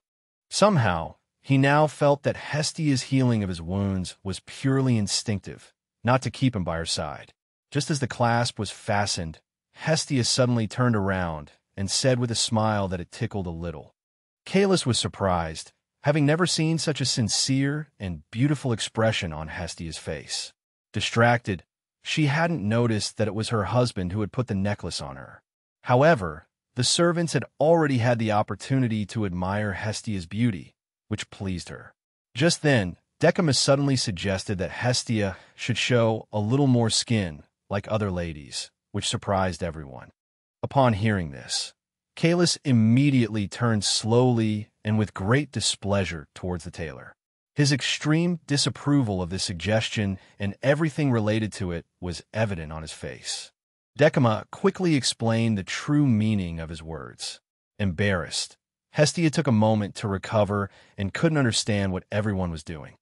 Somehow, he now felt that Hestia's healing of his wounds was purely instinctive, not to keep him by her side. Just as the clasp was fastened, Hestia suddenly turned around and said with a smile that it tickled a little. Kalis was surprised, having never seen such a sincere and beautiful expression on Hestia's face. Distracted, she hadn't noticed that it was her husband who had put the necklace on her. However, the servants had already had the opportunity to admire Hestia's beauty, which pleased her. Just then, Decamus suddenly suggested that Hestia should show a little more skin, like other ladies, which surprised everyone. Upon hearing this, Kalis immediately turned slowly and with great displeasure towards the tailor. His extreme disapproval of the suggestion and everything related to it was evident on his face. Decima quickly explained the true meaning of his words. Embarrassed, Hestia took a moment to recover and couldn't understand what everyone was doing.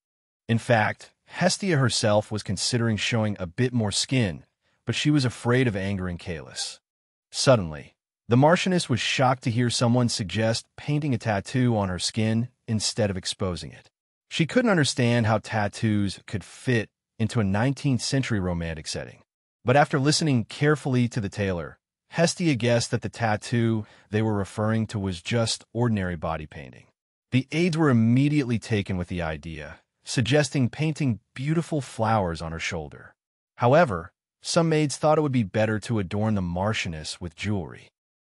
In fact, Hestia herself was considering showing a bit more skin, but she was afraid of angering Kalis. Suddenly, the Marchioness was shocked to hear someone suggest painting a tattoo on her skin instead of exposing it. She couldn't understand how tattoos could fit into a 19th century romantic setting. But after listening carefully to the tailor, Hestia guessed that the tattoo they were referring to was just ordinary body painting. The aides were immediately taken with the idea, suggesting painting beautiful flowers on her shoulder. However, some maids thought it would be better to adorn the Marchioness with jewelry.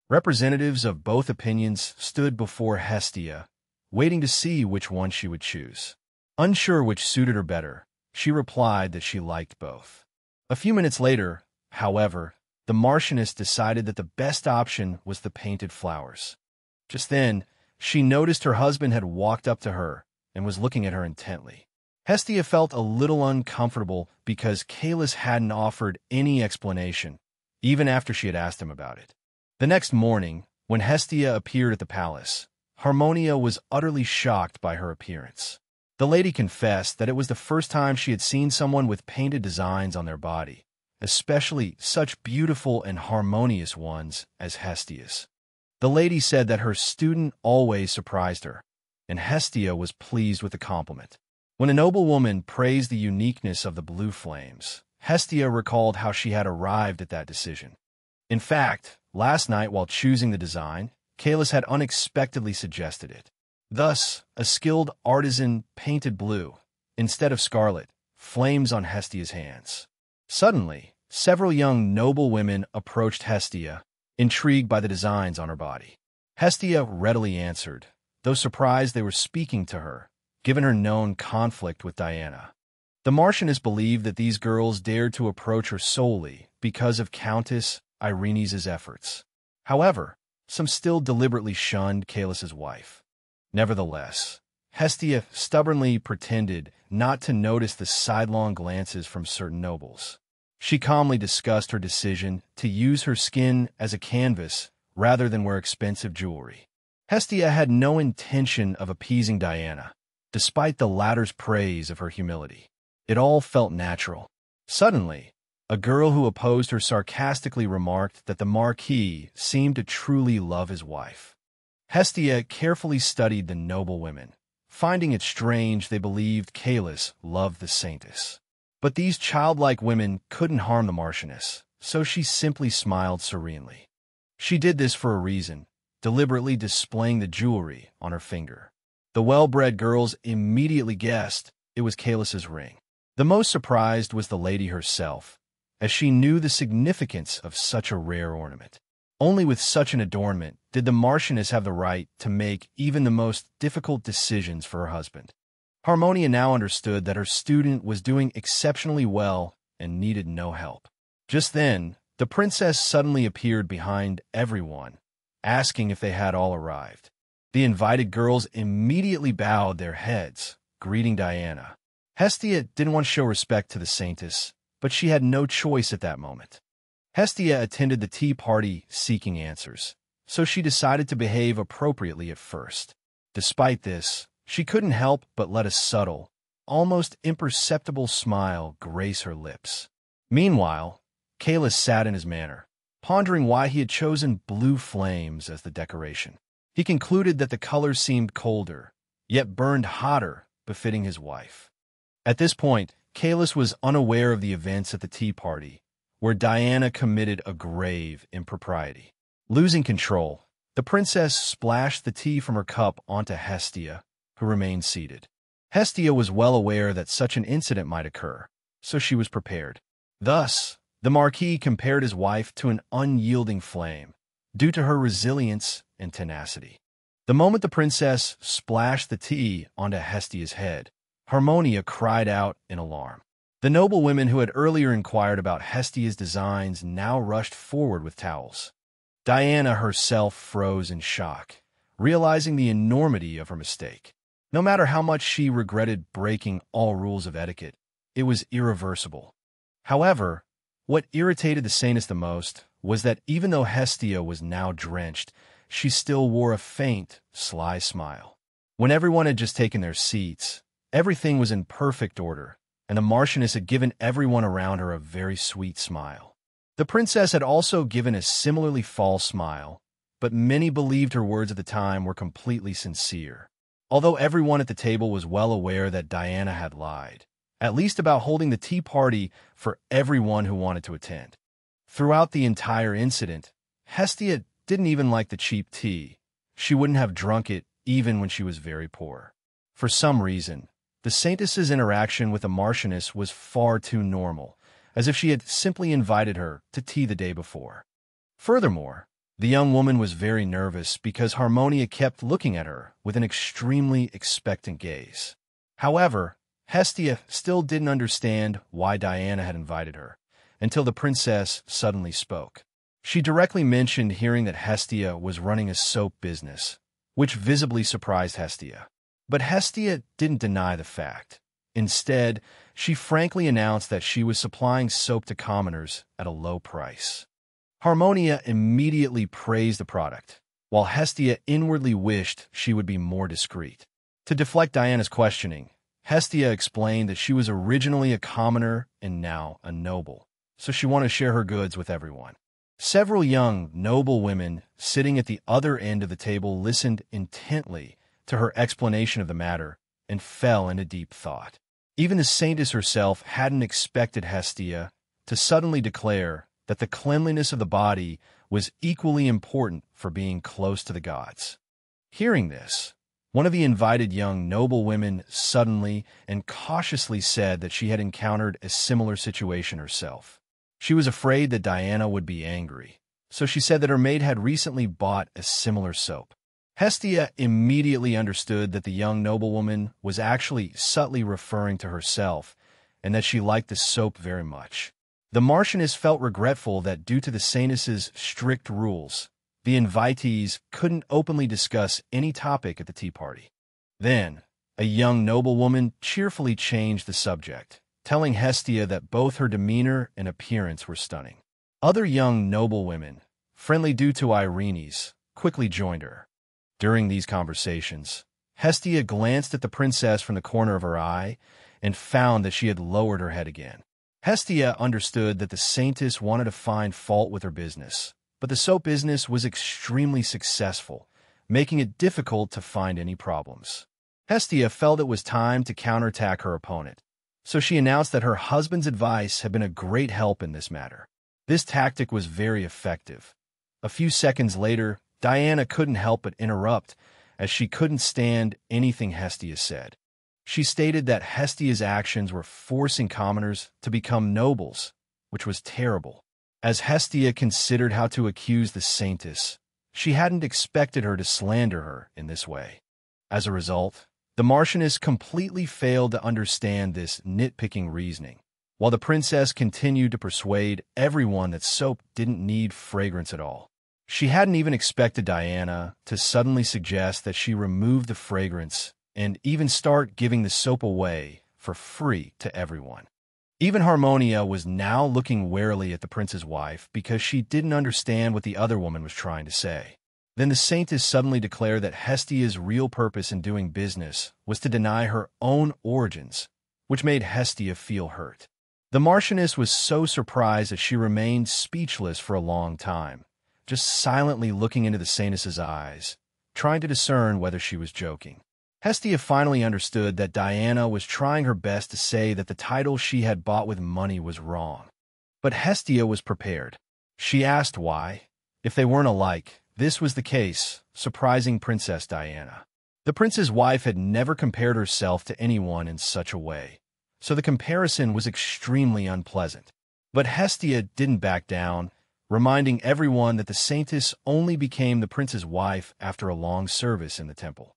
Representatives of both opinions stood before Hestia, waiting to see which one she would choose. Unsure which suited her better, she replied that she liked both. A few minutes later, however, the Marchioness decided that the best option was the painted flowers. Just then, she noticed her husband had walked up to her and was looking at her intently. Hestia felt a little uncomfortable because Calus hadn't offered any explanation, even after she had asked him about it. The next morning, when Hestia appeared at the palace, Harmonia was utterly shocked by her appearance. The lady confessed that it was the first time she had seen someone with painted designs on their body, especially such beautiful and harmonious ones as Hestia's. The lady said that her student always surprised her, and Hestia was pleased with the compliment. When a noblewoman praised the uniqueness of the blue flames, Hestia recalled how she had arrived at that decision. In fact, last night while choosing the design, Calus had unexpectedly suggested it. Thus, a skilled artisan painted blue, instead of scarlet, flames on Hestia's hands. Suddenly, several young noble women approached Hestia, intrigued by the designs on her body. Hestia readily answered, though surprised they were speaking to her, given her known conflict with Diana. The Marchioness believed that these girls dared to approach her solely because of Countess Irene's efforts. However, some still deliberately shunned Calus's wife. Nevertheless, Hestia stubbornly pretended not to notice the sidelong glances from certain nobles. She calmly discussed her decision to use her skin as a canvas rather than wear expensive jewelry. Hestia had no intention of appeasing Diana, despite the latter's praise of her humility. It all felt natural. Suddenly, a girl who opposed her sarcastically remarked that the Marquis seemed to truly love his wife. Hestia carefully studied the noble women, finding it strange they believed Calus loved the Saintess. But these childlike women couldn't harm the Marchioness, so she simply smiled serenely. She did this for a reason, deliberately displaying the jewelry on her finger. The well-bred girls immediately guessed it was Calus's ring. The most surprised was the lady herself, as she knew the significance of such a rare ornament. Only with such an adornment did the Marchioness have the right to make even the most difficult decisions for her husband. Harmonia now understood that her student was doing exceptionally well and needed no help. Just then, the princess suddenly appeared behind everyone, asking if they had all arrived. The invited girls immediately bowed their heads, greeting Diana. Hestia didn't want to show respect to the Saintess, but she had no choice at that moment. Hestia attended the tea party seeking answers, so she decided to behave appropriately at first. Despite this, she couldn't help but let a subtle, almost imperceptible smile grace her lips. Meanwhile, Calus sat in his manor, pondering why he had chosen blue flames as the decoration. He concluded that the colors seemed colder, yet burned hotter, befitting his wife. At this point, Calus was unaware of the events at the tea party, where Diana committed a grave impropriety. Losing control, the princess splashed the tea from her cup onto Hestia, who remained seated. Hestia was well aware that such an incident might occur, so she was prepared. Thus, the Marquis compared his wife to an unyielding flame, due to her resilience and tenacity. The moment the princess splashed the tea onto Hestia's head, Harmonia cried out in alarm. The noble women who had earlier inquired about Hestia's designs now rushed forward with towels. Diana herself froze in shock, realizing the enormity of her mistake. No matter how much she regretted breaking all rules of etiquette, it was irreversible. However, what irritated the Saintess the most was that even though Hestia was now drenched, she still wore a faint, sly smile. When everyone had just taken their seats, everything was in perfect order, and the Marchioness had given everyone around her a very sweet smile. The princess had also given a similarly false smile, but many believed her words at the time were completely sincere. Although everyone at the table was well aware that Diana had lied, at least about holding the tea party for everyone who wanted to attend. Throughout the entire incident, Hestia didn't even like the cheap tea. She wouldn't have drunk it even when she was very poor. For some reason, the Saintess's interaction with the Marchioness was far too normal, as if she had simply invited her to tea the day before. Furthermore, the young woman was very nervous because Harmonia kept looking at her with an extremely expectant gaze. However, Hestia still didn't understand why Diana had invited her, until the princess suddenly spoke. She directly mentioned hearing that Hestia was running a soap business, which visibly surprised Hestia. But Hestia didn't deny the fact. Instead, she frankly announced that she was supplying soap to commoners at a low price. Harmonia immediately praised the product, while Hestia inwardly wished she would be more discreet. To deflect Diana's questioning, Hestia explained that she was originally a commoner and now a noble, so she wanted to share her goods with everyone. Several young, noble women sitting at the other end of the table listened intently to her explanation of the matter and fell into deep thought. Even the saintess herself hadn't expected Hestia to suddenly declare that the cleanliness of the body was equally important for being close to the gods. Hearing this, one of the invited young noble women suddenly and cautiously said that she had encountered a similar situation herself. She was afraid that Diana would be angry, so she said that her maid had recently bought a similar soap. Hestia immediately understood that the young noblewoman was actually subtly referring to herself and that she liked the soap very much. The Marchioness felt regretful that due to the saintess's strict rules, the invitees couldn't openly discuss any topic at the tea party. Then, a young noblewoman cheerfully changed the subject, telling Hestia that both her demeanor and appearance were stunning. Other young noblewomen, friendly due to Irenes, quickly joined her. During these conversations, Hestia glanced at the princess from the corner of her eye and found that she had lowered her head again. Hestia understood that the saintess wanted to find fault with her business, but the soap business was extremely successful, making it difficult to find any problems. Hestia felt it was time to counterattack her opponent, so she announced that her husband's advice had been a great help in this matter. This tactic was very effective. A few seconds later, Diana couldn't help but interrupt, as she couldn't stand anything Hestia said. She stated that Hestia's actions were forcing commoners to become nobles, which was terrible. As Hestia considered how to accuse the saintess, she hadn't expected her to slander her in this way. As a result, the Marchioness completely failed to understand this nitpicking reasoning, while the princess continued to persuade everyone that soap didn't need fragrance at all. She hadn't even expected Diana to suddenly suggest that she remove the fragrance and even start giving the soap away for free to everyone. Even Harmonia was now looking warily at the prince's wife because she didn't understand what the other woman was trying to say. Then the saintess suddenly declared that Hestia's real purpose in doing business was to deny her own origins, which made Hestia feel hurt. The Marchioness was so surprised that she remained speechless for a long time, just silently looking into the saintess's eyes, trying to discern whether she was joking. Hestia finally understood that Diana was trying her best to say that the title she had bought with money was wrong. But Hestia was prepared. She asked why, if they weren't alike, this was the case, surprising Princess Diana. The prince's wife had never compared herself to anyone in such a way, so the comparison was extremely unpleasant. But Hestia didn't back down, reminding everyone that the saintess only became the prince's wife after a long service in the temple.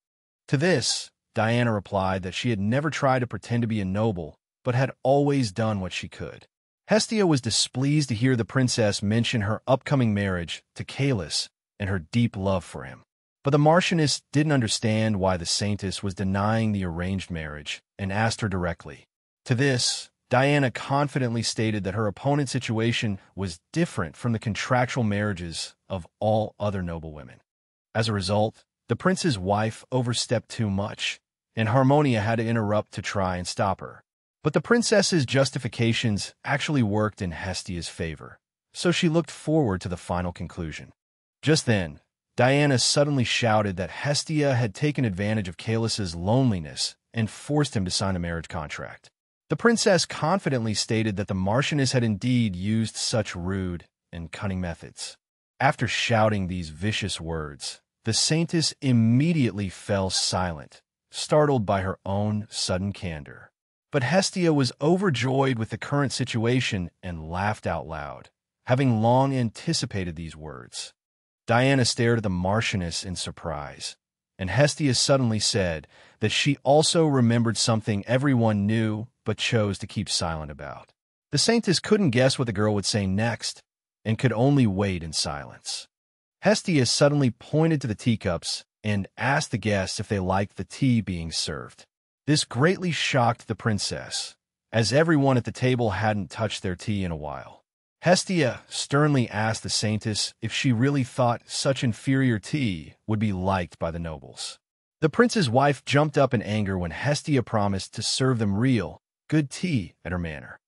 To this, Diana replied that she had never tried to pretend to be a noble, but had always done what she could. Hestia was displeased to hear the princess mention her upcoming marriage to Calus and her deep love for him. But the Marchioness didn't understand why the saintess was denying the arranged marriage and asked her directly. To this, Diana confidently stated that her opponent's situation was different from the contractual marriages of all other noblewomen. As a result, the prince's wife overstepped too much, and Harmonia had to interrupt to try and stop her. But the princess's justifications actually worked in Hestia's favor, so she looked forward to the final conclusion. Just then, Diana suddenly shouted that Hestia had taken advantage of Calus's loneliness and forced him to sign a marriage contract. The princess confidently stated that the Marchioness had indeed used such rude and cunning methods. After shouting these vicious words, the saintess immediately fell silent, startled by her own sudden candor. But Hestia was overjoyed with the current situation and laughed out loud, having long anticipated these words. Diana stared at the Marchioness in surprise, and Hestia suddenly said that she also remembered something everyone knew but chose to keep silent about. The Saintess couldn't guess what the girl would say next, and could only wait in silence. Hestia suddenly pointed to the teacups and asked the guests if they liked the tea being served. This greatly shocked the princess, as everyone at the table hadn't touched their tea in a while. Hestia sternly asked the Saintess if she really thought such inferior tea would be liked by the nobles. The prince's wife jumped up in anger when Hestia promised to serve them real, good tea at her manor.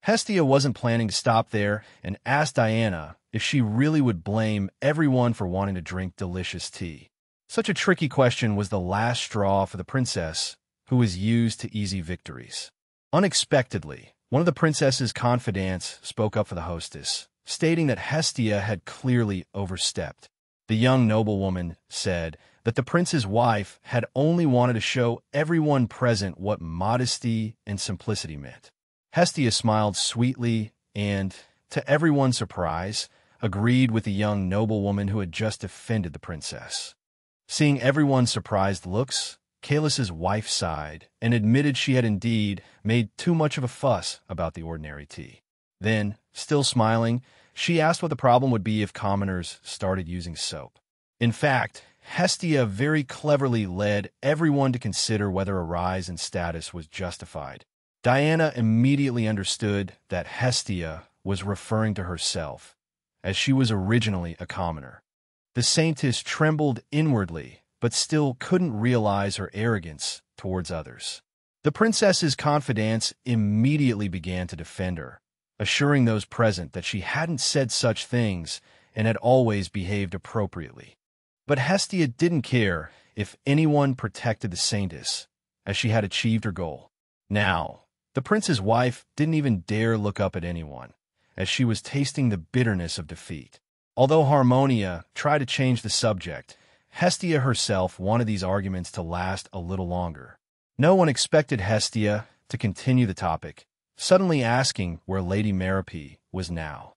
Hestia wasn't planning to stop there and asked Diana if she really would blame everyone for wanting to drink delicious tea. Such a tricky question was the last straw for the princess, who was used to easy victories. Unexpectedly, one of the princess's confidants spoke up for the hostess, stating that Hestia had clearly overstepped. The young noblewoman said that the prince's wife had only wanted to show everyone present what modesty and simplicity meant. Hestia smiled sweetly and, to everyone's surprise, agreed with the young noblewoman who had just offended the princess. Seeing everyone's surprised looks, Caelus's wife sighed and admitted she had indeed made too much of a fuss about the ordinary tea. Then, still smiling, she asked what the problem would be if commoners started using soap. In fact, Hestia very cleverly led everyone to consider whether a rise in status was justified. Diana immediately understood that Hestia was referring to herself, as she was originally a commoner. The Saintess trembled inwardly, but still couldn't realize her arrogance towards others. The princess's confidants immediately began to defend her, assuring those present that she hadn't said such things and had always behaved appropriately. But Hestia didn't care if anyone protected the Saintess, as she had achieved her goal. Now, the prince's wife didn't even dare look up at anyone, as she was tasting the bitterness of defeat. Although Harmonia tried to change the subject, Hestia herself wanted these arguments to last a little longer. No one expected Hestia to continue the topic, suddenly asking where Lady Merope was now.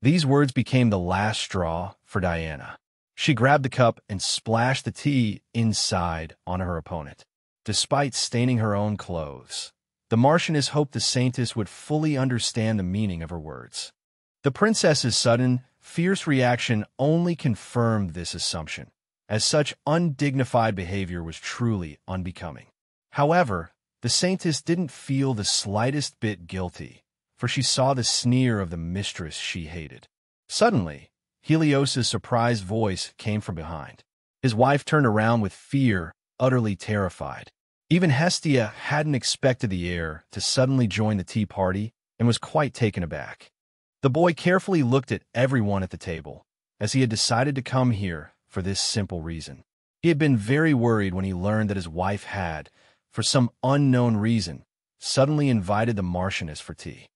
These words became the last straw for Diana. She grabbed the cup and splashed the tea inside on her opponent. Despite staining her own clothes, the Marchioness hoped the Saintess would fully understand the meaning of her words. The princess's sudden, fierce reaction only confirmed this assumption, as such undignified behavior was truly unbecoming. However, the Saintess didn't feel the slightest bit guilty, for she saw the sneer of the mistress she hated. Suddenly, Helios's surprised voice came from behind. His wife turned around with fear, utterly terrified. Even Hestia hadn't expected the heir to suddenly join the tea party and was quite taken aback. The boy carefully looked at everyone at the table, as he had decided to come here for this simple reason. He had been very worried when he learned that his wife had, for some unknown reason, suddenly invited the Marchioness for tea.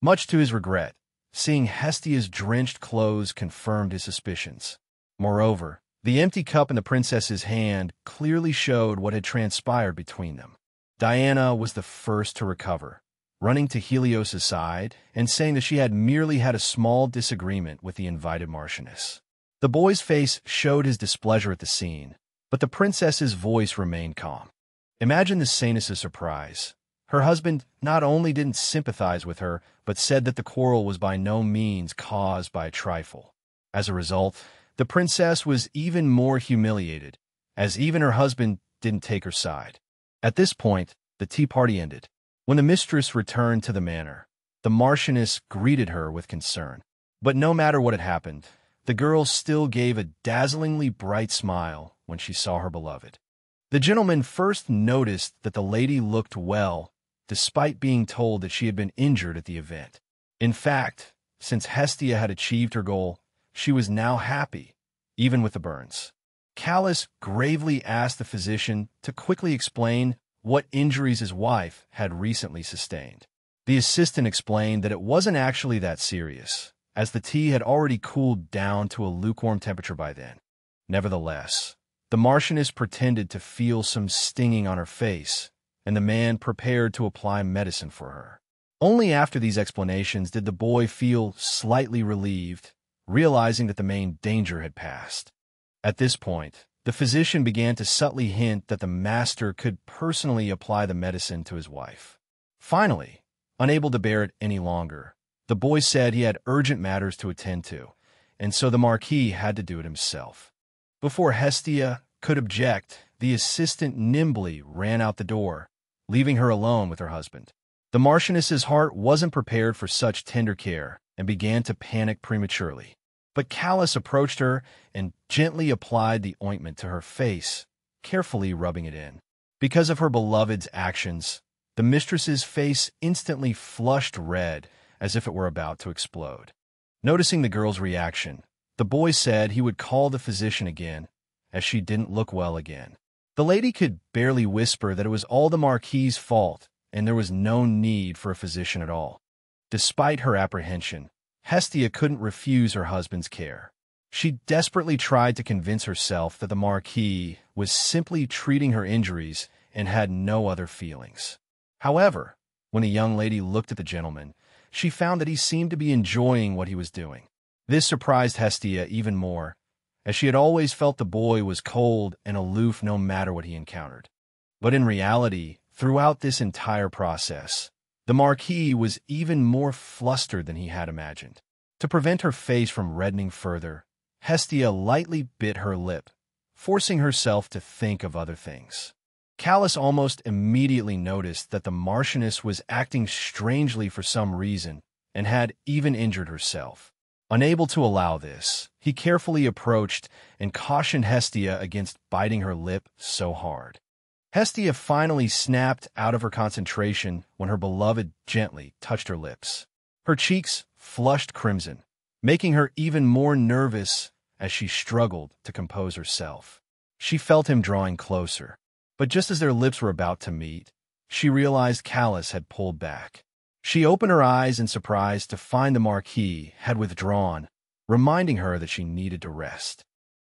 Much to his regret, seeing Hestia's drenched clothes confirmed his suspicions. Moreover, the empty cup in the princess's hand clearly showed what had transpired between them. Diana was the first to recover, running to Helios's side and saying that she had merely had a small disagreement with the invited Marchioness. The boy's face showed his displeasure at the scene, but the princess's voice remained calm. Imagine the Saintess's surprise. Her husband not only didn't sympathize with her, but said that the quarrel was by no means caused by a trifle. As a result, the princess was even more humiliated, as even her husband didn't take her side. At this point, the tea party ended. When the mistress returned to the manor, the Marchioness greeted her with concern. But no matter what had happened, the girl still gave a dazzlingly bright smile when she saw her beloved. The gentleman first noticed that the lady looked well, despite being told that she had been injured at the event. In fact, since Hestia had achieved her goal, she was now happy, even with the burns. Caelus gravely asked the physician to quickly explain what injuries his wife had recently sustained. The assistant explained that it wasn't actually that serious, as the tea had already cooled down to a lukewarm temperature by then. Nevertheless, the Marchioness pretended to feel some stinging on her face, and the man prepared to apply medicine for her. Only after these explanations did the boy feel slightly relieved, realizing that the main danger had passed. At this point, the physician began to subtly hint that the master could personally apply the medicine to his wife. Finally, unable to bear it any longer, the boy said he had urgent matters to attend to, and so the Marquis had to do it himself. Before Hestia could object, the assistant nimbly ran out the door, leaving her alone with her husband. The Marchioness's heart wasn't prepared for such tender care and began to panic prematurely. But Callus approached her and gently applied the ointment to her face, carefully rubbing it in. Because of her beloved's actions, the mistress's face instantly flushed red, as if it were about to explode. Noticing the girl's reaction, the boy said he would call the physician again, as she didn't look well again. The lady could barely whisper that it was all the Marquis's fault, and there was no need for a physician at all. Despite her apprehension, Hestia couldn't refuse her husband's care. She desperately tried to convince herself that the Marquis was simply treating her injuries and had no other feelings. However, when the young lady looked at the gentleman, she found that he seemed to be enjoying what he was doing. This surprised Hestia even more, as she had always felt the boy was cold and aloof no matter what he encountered. But in reality, throughout this entire process, the Marquis was even more flustered than he had imagined. To prevent her face from reddening further, Hestia lightly bit her lip, forcing herself to think of other things. Callus almost immediately noticed that the Marchioness was acting strangely for some reason and had even injured herself. Unable to allow this, he carefully approached and cautioned Hestia against biting her lip so hard. Hestia finally snapped out of her concentration when her beloved gently touched her lips. Her cheeks flushed crimson, making her even more nervous as she struggled to compose herself. She felt him drawing closer, but just as their lips were about to meet, she realized Callus had pulled back. She opened her eyes in surprise to find the Marquis had withdrawn, reminding her that she needed to rest.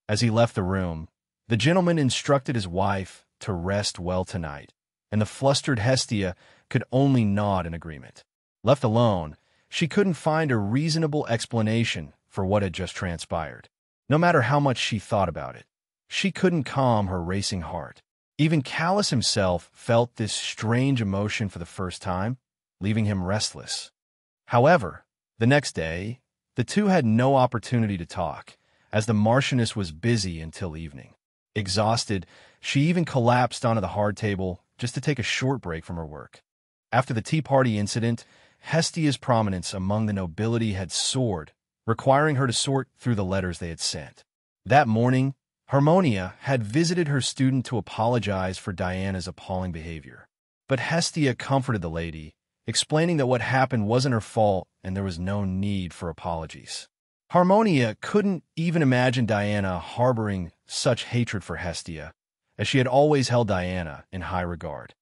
As he left the room, the gentleman instructed his wife to rest well tonight, and the flustered Hestia could only nod in agreement. Left alone, she couldn't find a reasonable explanation for what had just transpired. No matter how much she thought about it, she couldn't calm her racing heart. Even Callus himself felt this strange emotion for the first time, leaving him restless. However, the next day, the two had no opportunity to talk, as the Marchioness was busy until evening. Exhausted, she even collapsed onto the hard table just to take a short break from her work. After the tea party incident, Hestia's prominence among the nobility had soared, requiring her to sort through the letters they had sent. That morning, Harmonia had visited her student to apologize for Diana's appalling behavior. But Hestia comforted the lady, explaining that what happened wasn't her fault and there was no need for apologies. Harmonia couldn't even imagine Diana harboring such hatred for Hestia, as she had always held Diana in high regard.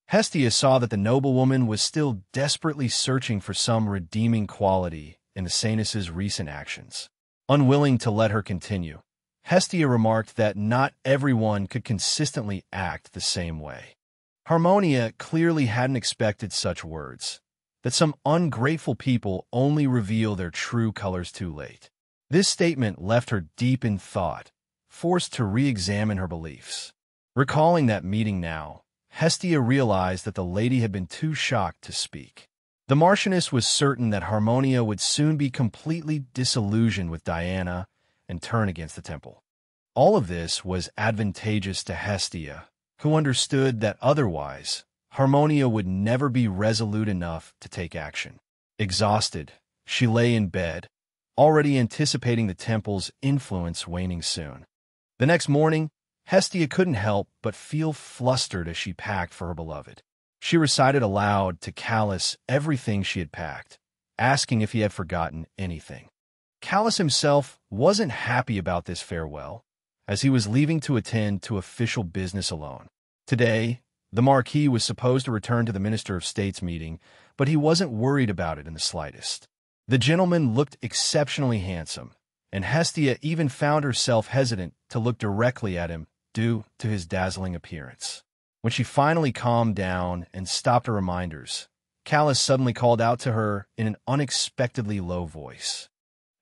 Hestia saw that the noblewoman was still desperately searching for some redeeming quality in the Saintess's recent actions. Unwilling to let her continue, Hestia remarked that not everyone could consistently act the same way. Harmonia clearly hadn't expected such words, that some ungrateful people only reveal their true colors too late. This statement left her deep in thought, forced to re-examine her beliefs. Recalling that meeting now, Hestia realized that the lady had been too shocked to speak. The Marchioness was certain that Harmonia would soon be completely disillusioned with Diana and turn against the temple. All of this was advantageous to Hestia, who understood that otherwise, Harmonia would never be resolute enough to take action. Exhausted, she lay in bed, already anticipating the temple's influence waning soon. The next morning, Hestia couldn't help but feel flustered as she packed for her beloved. She recited aloud to Callus everything she had packed, asking if he had forgotten anything. Callus himself wasn't happy about this farewell, as he was leaving to attend to official business alone. Today, the Marquis was supposed to return to the Minister of State's meeting, but he wasn't worried about it in the slightest. The gentleman looked exceptionally handsome, and Hestia even found herself hesitant to look directly at him due to his dazzling appearance. When she finally calmed down and stopped her reminders, Callus suddenly called out to her in an unexpectedly low voice.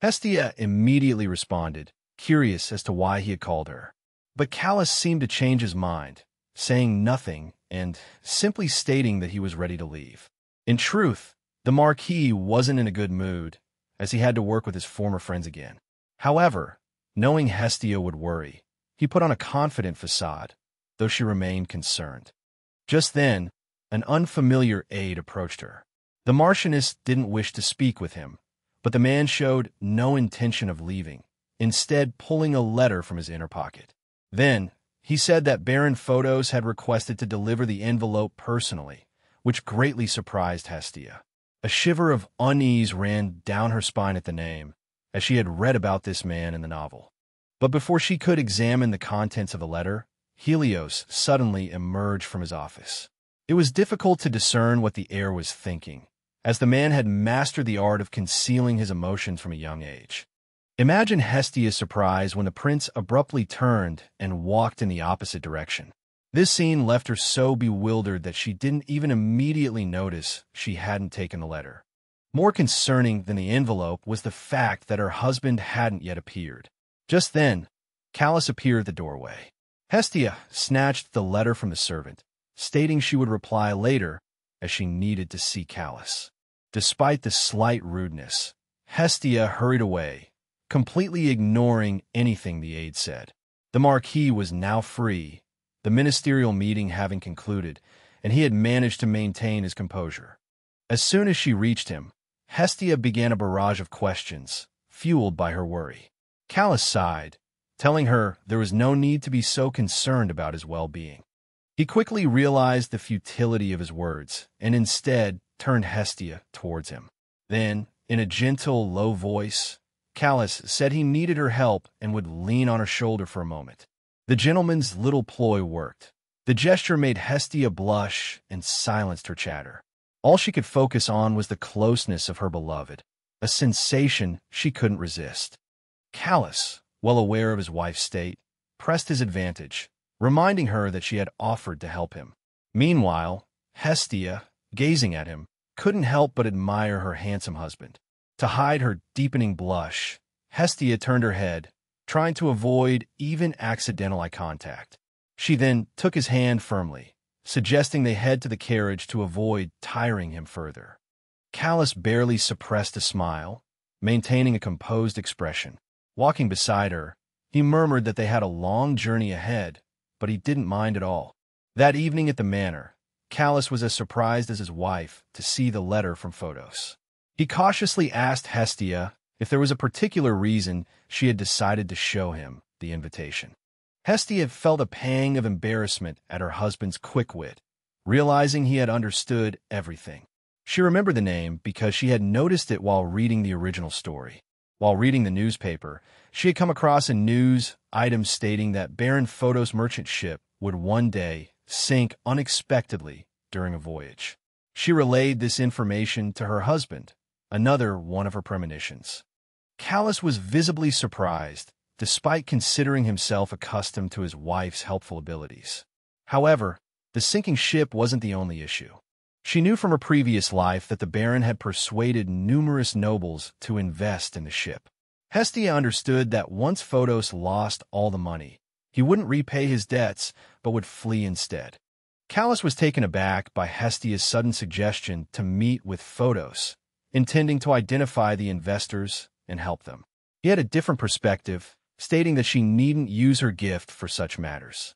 Hestia immediately responded, curious as to why he had called her. But Callus seemed to change his mind, saying nothing and simply stating that he was ready to leave. In truth, the Marquis wasn't in a good mood, as he had to work with his former friends again. However, knowing Hestia would worry, he put on a confident facade, though she remained concerned. Just then, an unfamiliar aide approached her. The Marchioness didn't wish to speak with him, but the man showed no intention of leaving, instead pulling a letter from his inner pocket. Then, he said that Baron Photos had requested to deliver the envelope personally, which greatly surprised Hestia. A shiver of unease ran down her spine at the name, as she had read about this man in the novel. But before she could examine the contents of the letter, Helios suddenly emerged from his office. It was difficult to discern what the heir was thinking, as the man had mastered the art of concealing his emotions from a young age. Imagine Hestia's surprise when the prince abruptly turned and walked in the opposite direction. This scene left her so bewildered that she didn't even immediately notice she hadn't taken the letter. More concerning than the envelope was the fact that her husband hadn't yet appeared. Just then, Callus appeared at the doorway. Hestia snatched the letter from the servant, stating she would reply later as she needed to see Callus. Despite the slight rudeness, Hestia hurried away, completely ignoring anything the aide said. The Marquis was now free, the ministerial meeting having concluded, and he had managed to maintain his composure. As soon as she reached him, Hestia began a barrage of questions, fueled by her worry. Callus sighed, telling her there was no need to be so concerned about his well-being. He quickly realized the futility of his words, and instead turned Hestia towards him. Then, in a gentle, low voice, Callus said he needed her help and would lean on her shoulder for a moment. The gentleman's little ploy worked. The gesture made Hestia blush and silenced her chatter. All she could focus on was the closeness of her beloved, a sensation she couldn't resist. Callus, well aware of his wife's state, pressed his advantage, reminding her that she had offered to help him. Meanwhile, Hestia, gazing at him, couldn't help but admire her handsome husband. To hide her deepening blush, Hestia turned her head, trying to avoid even accidental eye contact. She then took his hand firmly, suggesting they head to the carriage to avoid tiring him further. Callus barely suppressed a smile, maintaining a composed expression. Walking beside her, he murmured that they had a long journey ahead, but he didn't mind at all. That evening at the manor, Callus was as surprised as his wife to see the letter from Photos. He cautiously asked Hestia if there was a particular reason she had decided to show him the invitation. Hestia felt a pang of embarrassment at her husband's quick wit, realizing he had understood everything. She remembered the name because she had noticed it while reading the original story. While reading the newspaper, she had come across a news item stating that Baron Photos' merchant ship would one day sink unexpectedly during a voyage. She relayed this information to her husband, another one of her premonitions. Callus was visibly surprised, despite considering himself accustomed to his wife's helpful abilities. However, the sinking ship wasn't the only issue. She knew from her previous life that the Baron had persuaded numerous nobles to invest in the ship. Hestia understood that once Photos lost all the money, he wouldn't repay his debts, but would flee instead. Callus was taken aback by Hestia's sudden suggestion to meet with Photos, intending to identify the investors and help them. He had a different perspective, stating that she needn't use her gift for such matters.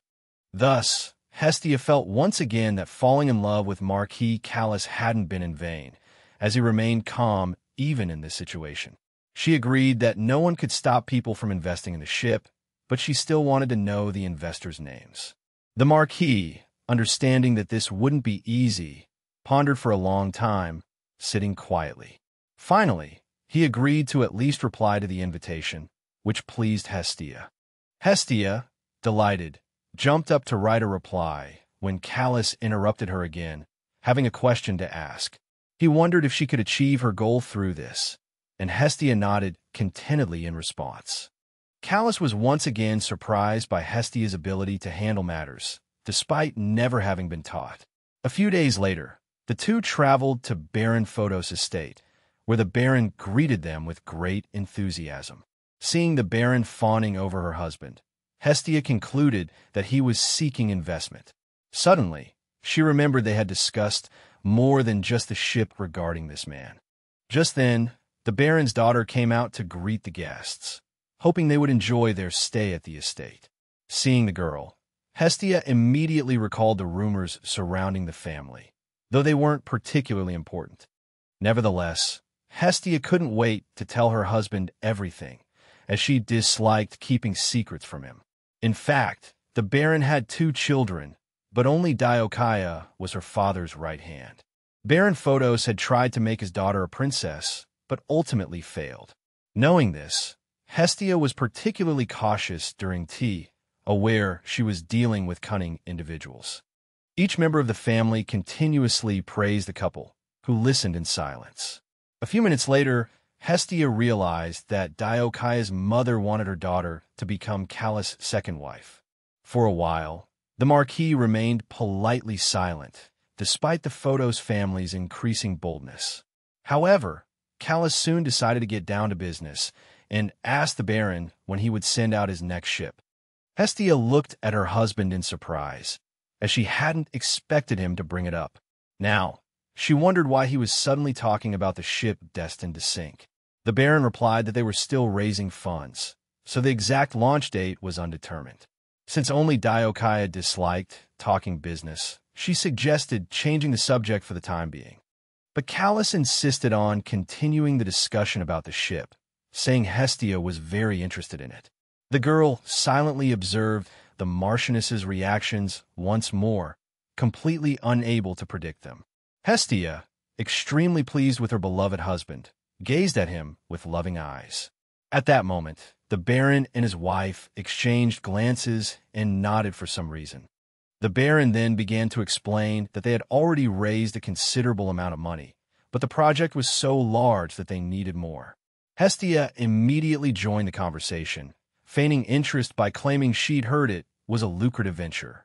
Thus, Hestia felt once again that falling in love with Marquis Callus hadn't been in vain, as he remained calm even in this situation. She agreed that no one could stop people from investing in the ship, but she still wanted to know the investors' names. The Marquis, understanding that this wouldn't be easy, pondered for a long time, sitting quietly. Finally, he agreed to at least reply to the invitation, which pleased Hestia. Hestia, delighted, jumped up to write a reply when Callus interrupted her again, having a question to ask. He wondered if she could achieve her goal through this, and Hestia nodded contentedly in response. Callus was once again surprised by Hestia's ability to handle matters, despite never having been taught. A few days later, the two traveled to Baron Photos' estate, where the Baron greeted them with great enthusiasm. Seeing the Baron fawning over her husband, Hestia concluded that he was seeking investment. Suddenly, she remembered they had discussed more than just the ship regarding this man. Just then, the Baron's daughter came out to greet the guests, hoping they would enjoy their stay at the estate. Seeing the girl, Hestia immediately recalled the rumors surrounding the family, though they weren't particularly important. Nevertheless, Hestia couldn't wait to tell her husband everything, as she disliked keeping secrets from him. In fact, the Baron had 2 children, but only Diokaia was her father's right hand. Baron Photos had tried to make his daughter a princess, but ultimately failed. Knowing this, Hestia was particularly cautious during tea, aware she was dealing with cunning individuals. Each member of the family continuously praised the couple, who listened in silence. A few minutes later, Hestia realized that Diokaia's mother wanted her daughter to become Calus' second wife. For a while, the Marquis remained politely silent, despite the Photos family's increasing boldness. However, Calus soon decided to get down to business and asked the Baron when he would send out his next ship. Hestia looked at her husband in surprise, as she hadn't expected him to bring it up. Now, she wondered why he was suddenly talking about the ship destined to sink. The Baron replied that they were still raising funds, so the exact launch date was undetermined. Since only Diokaia disliked talking business, she suggested changing the subject for the time being. But Calus insisted on continuing the discussion about the ship, saying Hestia was very interested in it. The girl silently observed the Marchioness's reactions once more, completely unable to predict them. Hestia, extremely pleased with her beloved husband, gazed at him with loving eyes. At that moment, the Baron and his wife exchanged glances and nodded for some reason. The Baron then began to explain that they had already raised a considerable amount of money, but the project was so large that they needed more. Hestia immediately joined the conversation, feigning interest by claiming she'd heard it was a lucrative venture.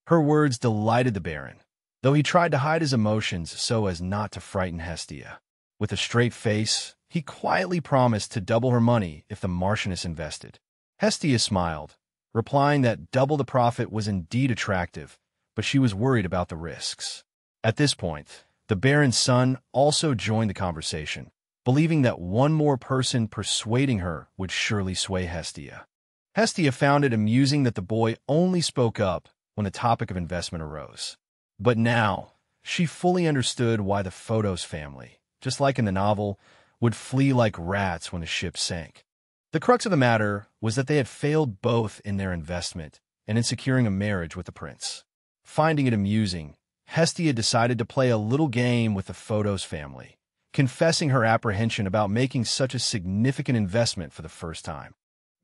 Her words delighted the Baron, though he tried to hide his emotions so as not to frighten Hestia. With a straight face, he quietly promised to double her money if the Marchioness invested. Hestia smiled, replying that double the profit was indeed attractive, but she was worried about the risks. At this point, the Baron's son also joined the conversation, believing that one more person persuading her would surely sway Hestia. Hestia found it amusing that the boy only spoke up when the topic of investment arose. But now, she fully understood why the Photos family, just like in the novel, would flee like rats when the ship sank. The crux of the matter was that they had failed both in their investment and in securing a marriage with the prince. Finding it amusing, Hestia decided to play a little game with the Photos family, confessing her apprehension about making such a significant investment for the first time.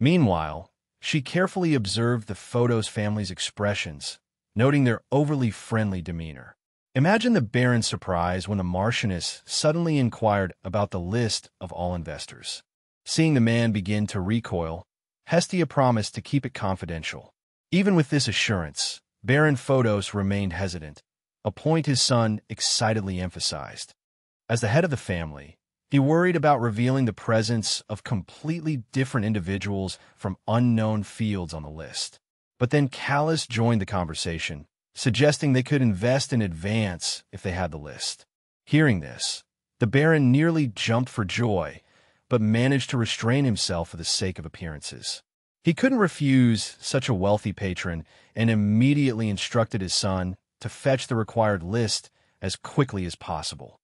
Meanwhile, she carefully observed the Photos family's expressions, noting their overly friendly demeanor. Imagine the Baron's surprise when the Marchioness suddenly inquired about the list of all investors. Seeing the man begin to recoil, Hestia promised to keep it confidential. Even with this assurance, Baron Photos remained hesitant, a point his son excitedly emphasized. As the head of the family, he worried about revealing the presence of completely different individuals from unknown fields on the list. But then Calus joined the conversation, suggesting they could invest in advance if they had the list. Hearing this, the Baron nearly jumped for joy, but managed to restrain himself for the sake of appearances. He couldn't refuse such a wealthy patron and immediately instructed his son to fetch the required list as quickly as possible.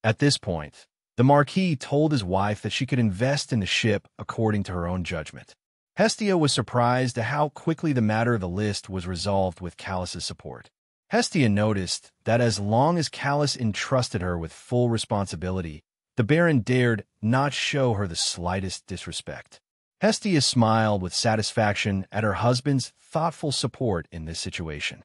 At this point, the Marquis told his wife that she could invest in the ship according to her own judgment. Hestia was surprised at how quickly the matter of the list was resolved with Calus' support. Hestia noticed that as long as Calus entrusted her with full responsibility, the Baron dared not show her the slightest disrespect. Hestia smiled with satisfaction at her husband's thoughtful support in this situation.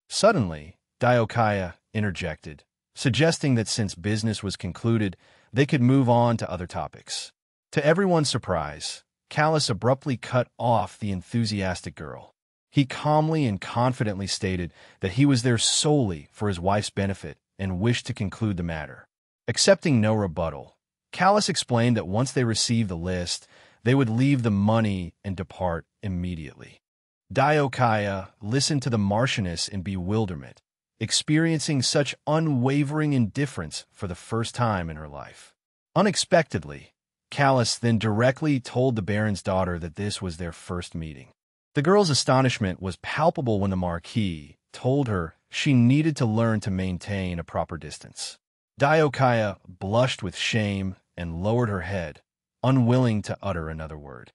Suddenly, Diokaia interjected, suggesting that since business was concluded, they could move on to other topics. To everyone's surprise, Calus abruptly cut off the enthusiastic girl. He calmly and confidently stated that he was there solely for his wife's benefit and wished to conclude the matter. Accepting no rebuttal, Callas explained that once they received the list, they would leave the money and depart immediately. Diokaya listened to the Marchioness in bewilderment, experiencing such unwavering indifference for the first time in her life. Unexpectedly, Callas then directly told the Baron's daughter that this was their first meeting. The girl's astonishment was palpable when the Marquis told her she needed to learn to maintain a proper distance. Diokaya blushed with shame and lowered her head, unwilling to utter another word.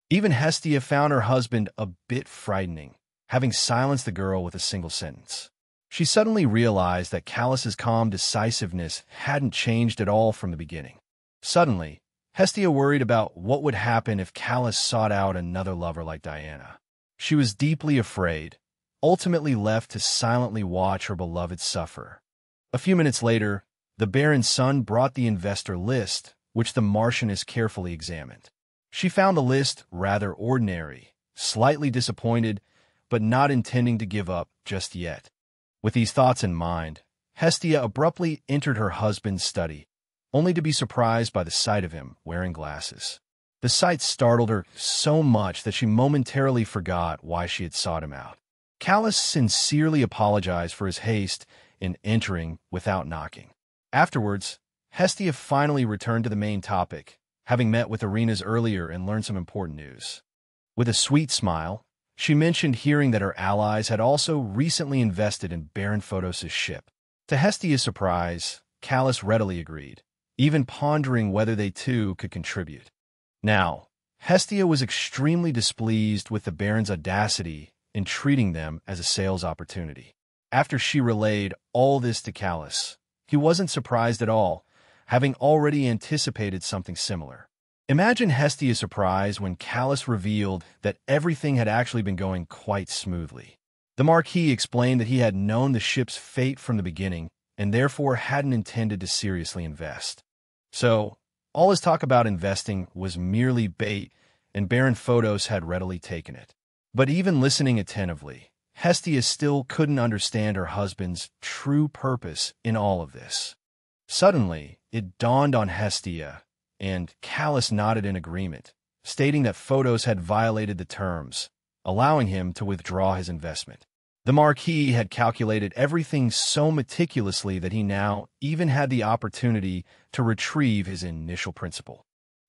Even Hestia found her husband a bit frightening, having silenced the girl with a single sentence. She suddenly realized that Callas's calm decisiveness hadn't changed at all from the beginning. Suddenly, Hestia worried about what would happen if Callas sought out another lover like Diana. She was deeply afraid, ultimately left to silently watch her beloved suffer. A few minutes later, the Baron's son brought the investor list, which the Marchioness carefully examined. She found the list rather ordinary, slightly disappointed, but not intending to give up just yet. With these thoughts in mind, Hestia abruptly entered her husband's study, only to be surprised by the sight of him wearing glasses. The sight startled her so much that she momentarily forgot why she had sought him out. Callas sincerely apologized for his haste in entering without knocking. Afterwards, Hestia finally returned to the main topic, having met with Arenas earlier and learned some important news. With a sweet smile, she mentioned hearing that her allies had also recently invested in Baron Photos' ship. To Hestia's surprise, Callas readily agreed, even pondering whether they too could contribute. Now, Hestia was extremely displeased with the Baron's audacity in treating them as a sales opportunity. After she relayed all this to Callas, he wasn't surprised at all, having already anticipated something similar. Imagine Hestia's surprise when Callas revealed that everything had actually been going quite smoothly. The Marquis explained that he had known the ship's fate from the beginning and therefore hadn't intended to seriously invest. So, all his talk about investing was merely bait, and Baron Photos had readily taken it. But even listening attentively, Hestia still couldn't understand her husband's true purpose in all of this. Suddenly, it dawned on Hestia, and Callas nodded in agreement, stating that Photos had violated the terms, allowing him to withdraw his investment. The Marquis had calculated everything so meticulously that he now even had the opportunity to retrieve his initial principal.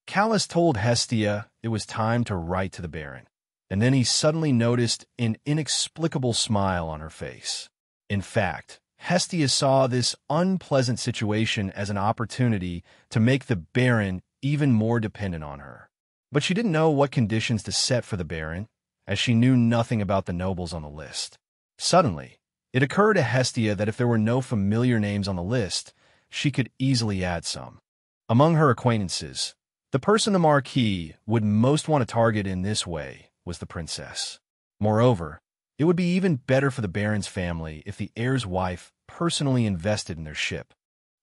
Callas told Hestia it was time to write to the Baron, and then he suddenly noticed an inexplicable smile on her face. In fact, Hestia saw this unpleasant situation as an opportunity to make the Baron even more dependent on her. But she didn't know what conditions to set for the Baron, as she knew nothing about the nobles on the list. Suddenly, it occurred to Hestia that if there were no familiar names on the list, she could easily add some. Among her acquaintances, the person the Marquis would most want to target in this way was the princess. Moreover, it would be even better for the Baron's family if the heir's wife personally invested in their ship.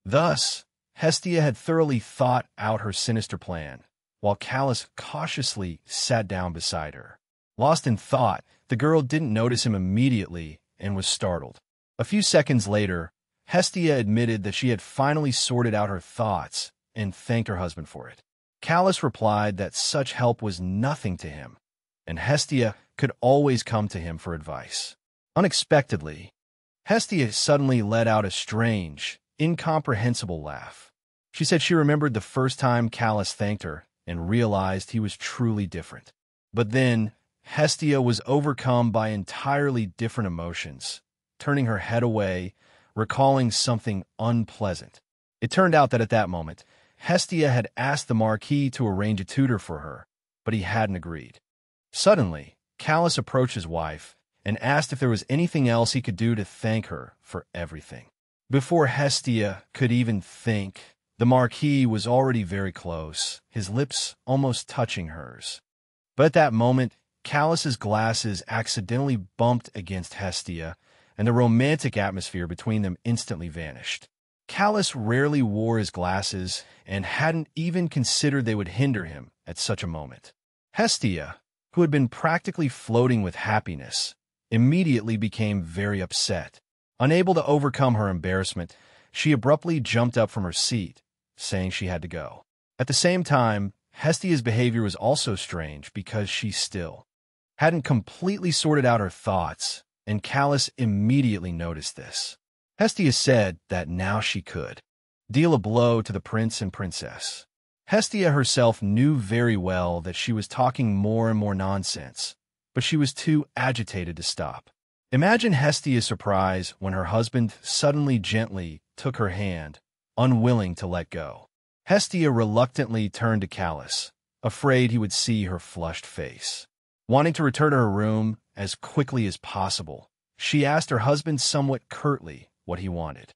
Thus, Hestia had thoroughly thought out her sinister plan, while Callas cautiously sat down beside her. Lost in thought, the girl didn't notice him immediately and was startled. A few seconds later, Hestia admitted that she had finally sorted out her thoughts and thanked her husband for it. Callas replied that such help was nothing to him, and Hestia could always come to him for advice. Unexpectedly, Hestia suddenly let out a strange, incomprehensible laugh. She said she remembered the first time Callas thanked her and realized he was truly different. But then, Hestia was overcome by entirely different emotions, turning her head away, recalling something unpleasant. It turned out that at that moment, Hestia had asked the Marquis to arrange a tutor for her, but he hadn't agreed. Suddenly, Callas approached his wife and asked if there was anything else he could do to thank her for everything. Before Hestia could even think, the Marquis was already very close, his lips almost touching hers. But at that moment, Callas's glasses accidentally bumped against Hestia, and the romantic atmosphere between them instantly vanished. Callas rarely wore his glasses and hadn't even considered they would hinder him at such a moment. Hestia, who had been practically floating with happiness, immediately became very upset. Unable to overcome her embarrassment, she abruptly jumped up from her seat, saying she had to go. At the same time, Hestia's behavior was also strange because she still hadn't completely sorted out her thoughts, and Callus immediately noticed this. Hestia said that now she could deal a blow to the prince and princess. Hestia herself knew very well that she was talking more and more nonsense, but she was too agitated to stop. Imagine Hestia's surprise when her husband suddenly gently took her hand, unwilling to let go. Hestia reluctantly turned to Callus, afraid he would see her flushed face. Wanting to return to her room as quickly as possible, she asked her husband somewhat curtly what he wanted.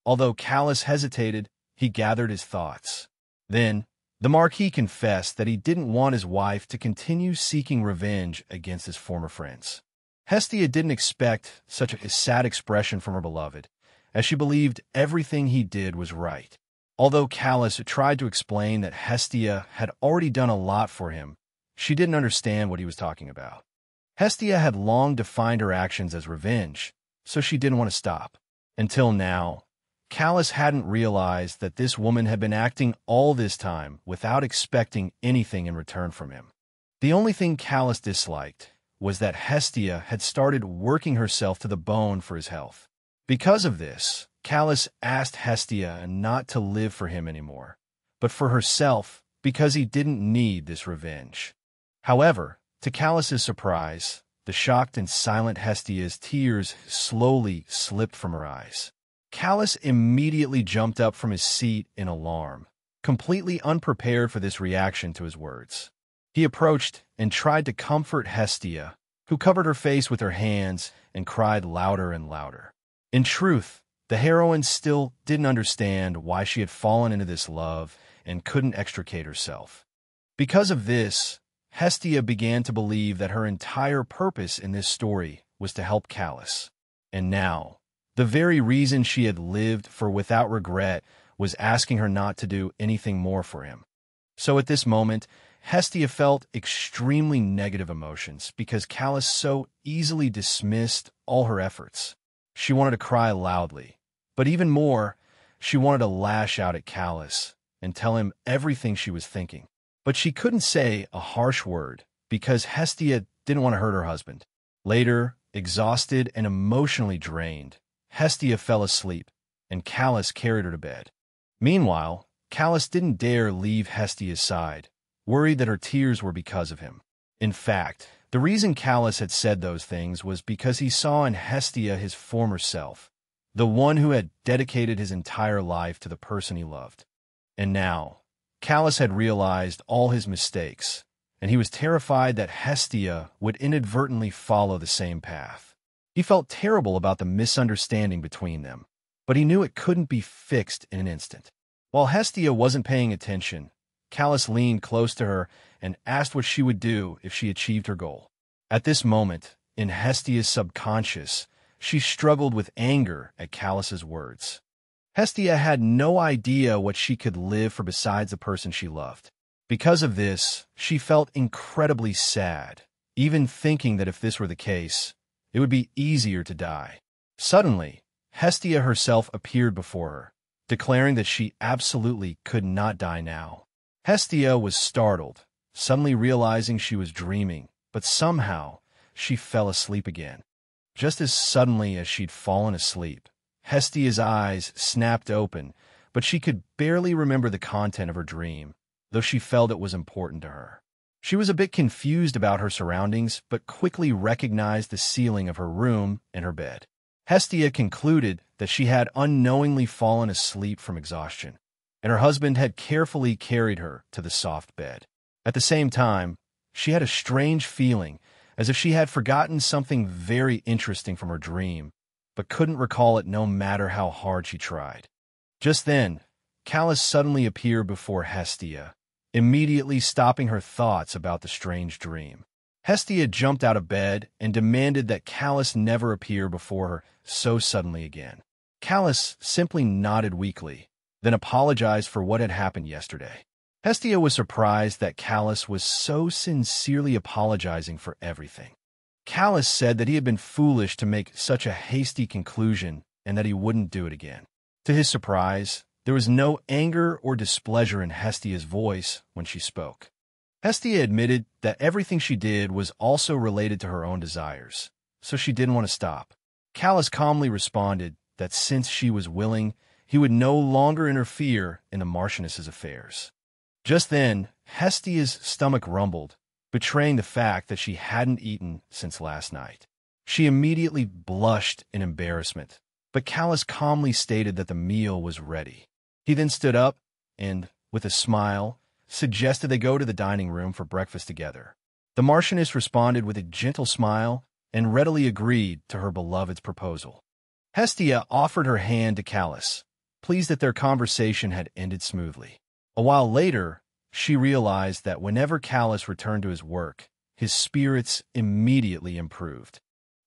Although Callus hesitated, he gathered his thoughts. Then, the Marquis confessed that he didn't want his wife to continue seeking revenge against his former friends. Hestia didn't expect such a sad expression from her beloved, as she believed everything he did was right. Although Callus tried to explain that Hestia had already done a lot for him, she didn't understand what he was talking about. Hestia had long defined her actions as revenge, so she didn't want to stop. Until now, Callus hadn't realized that this woman had been acting all this time without expecting anything in return from him. The only thing Callus disliked was that Hestia had started working herself to the bone for his health. Because of this, Callus asked Hestia not to live for him anymore, but for herself because he didn't need this revenge. However, to Callus's surprise, the shocked and silent Hestia's tears slowly slipped from her eyes. Callus immediately jumped up from his seat in alarm, completely unprepared for this reaction to his words. He approached and tried to comfort Hestia, who covered her face with her hands and cried louder and louder. In truth, the heroine still didn't understand why she had fallen into this love and couldn't extricate herself. Because of this, Hestia began to believe that her entire purpose in this story was to help Callus. And now, the very reason she had lived for without regret was asking her not to do anything more for him. So at this moment, Hestia felt extremely negative emotions because Callus so easily dismissed all her efforts. She wanted to cry loudly, but even more, she wanted to lash out at Callus and tell him everything she was thinking. But she couldn't say a harsh word because Hestia didn't want to hurt her husband. Later, exhausted and emotionally drained, Hestia fell asleep, and Callus carried her to bed. Meanwhile, Callus didn't dare leave Hestia's side, worried that her tears were because of him. In fact, the reason Callus had said those things was because he saw in Hestia his former self, the one who had dedicated his entire life to the person he loved. And now, Callus had realized all his mistakes, and he was terrified that Hestia would inadvertently follow the same path. He felt terrible about the misunderstanding between them, but he knew it couldn't be fixed in an instant. While Hestia wasn't paying attention, Callus leaned close to her and asked what she would do if she achieved her goal. At this moment, in Hestia's subconscious, she struggled with anger at Callus's words. Hestia had no idea what she could live for besides the person she loved. Because of this, she felt incredibly sad, even thinking that if this were the case, it would be easier to die. Suddenly, Hestia herself appeared before her, declaring that she absolutely could not die now. Hestia was startled, suddenly realizing she was dreaming, but somehow she fell asleep again. Just as suddenly as she'd fallen asleep, Hestia's eyes snapped open, but she could barely remember the content of her dream, though she felt it was important to her. She was a bit confused about her surroundings, but quickly recognized the ceiling of her room and her bed. Hestia concluded that she had unknowingly fallen asleep from exhaustion, and her husband had carefully carried her to the soft bed. At the same time, she had a strange feeling, as if she had forgotten something very interesting from her dream, but couldn't recall it no matter how hard she tried. Just then, Callus suddenly appeared before Hestia, immediately stopping her thoughts about the strange dream. Hestia jumped out of bed and demanded that Callus never appear before her so suddenly again. Callus simply nodded weakly, then apologized for what had happened yesterday. Hestia was surprised that Callus was so sincerely apologizing for everything. Callas said that he had been foolish to make such a hasty conclusion and that he wouldn't do it again. To his surprise, there was no anger or displeasure in Hestia's voice when she spoke. Hestia admitted that everything she did was also related to her own desires, so she didn't want to stop. Callas calmly responded that since she was willing, he would no longer interfere in the Marchioness's affairs. Just then, Hestia's stomach rumbled, betraying the fact that she hadn't eaten since last night. She immediately blushed in embarrassment, but Callas calmly stated that the meal was ready. He then stood up and, with a smile, suggested they go to the dining room for breakfast together. The Marchioness responded with a gentle smile and readily agreed to her beloved's proposal. Hestia offered her hand to Callas, pleased that their conversation had ended smoothly. A while later, she realized that whenever Callas returned to his work, his spirits immediately improved.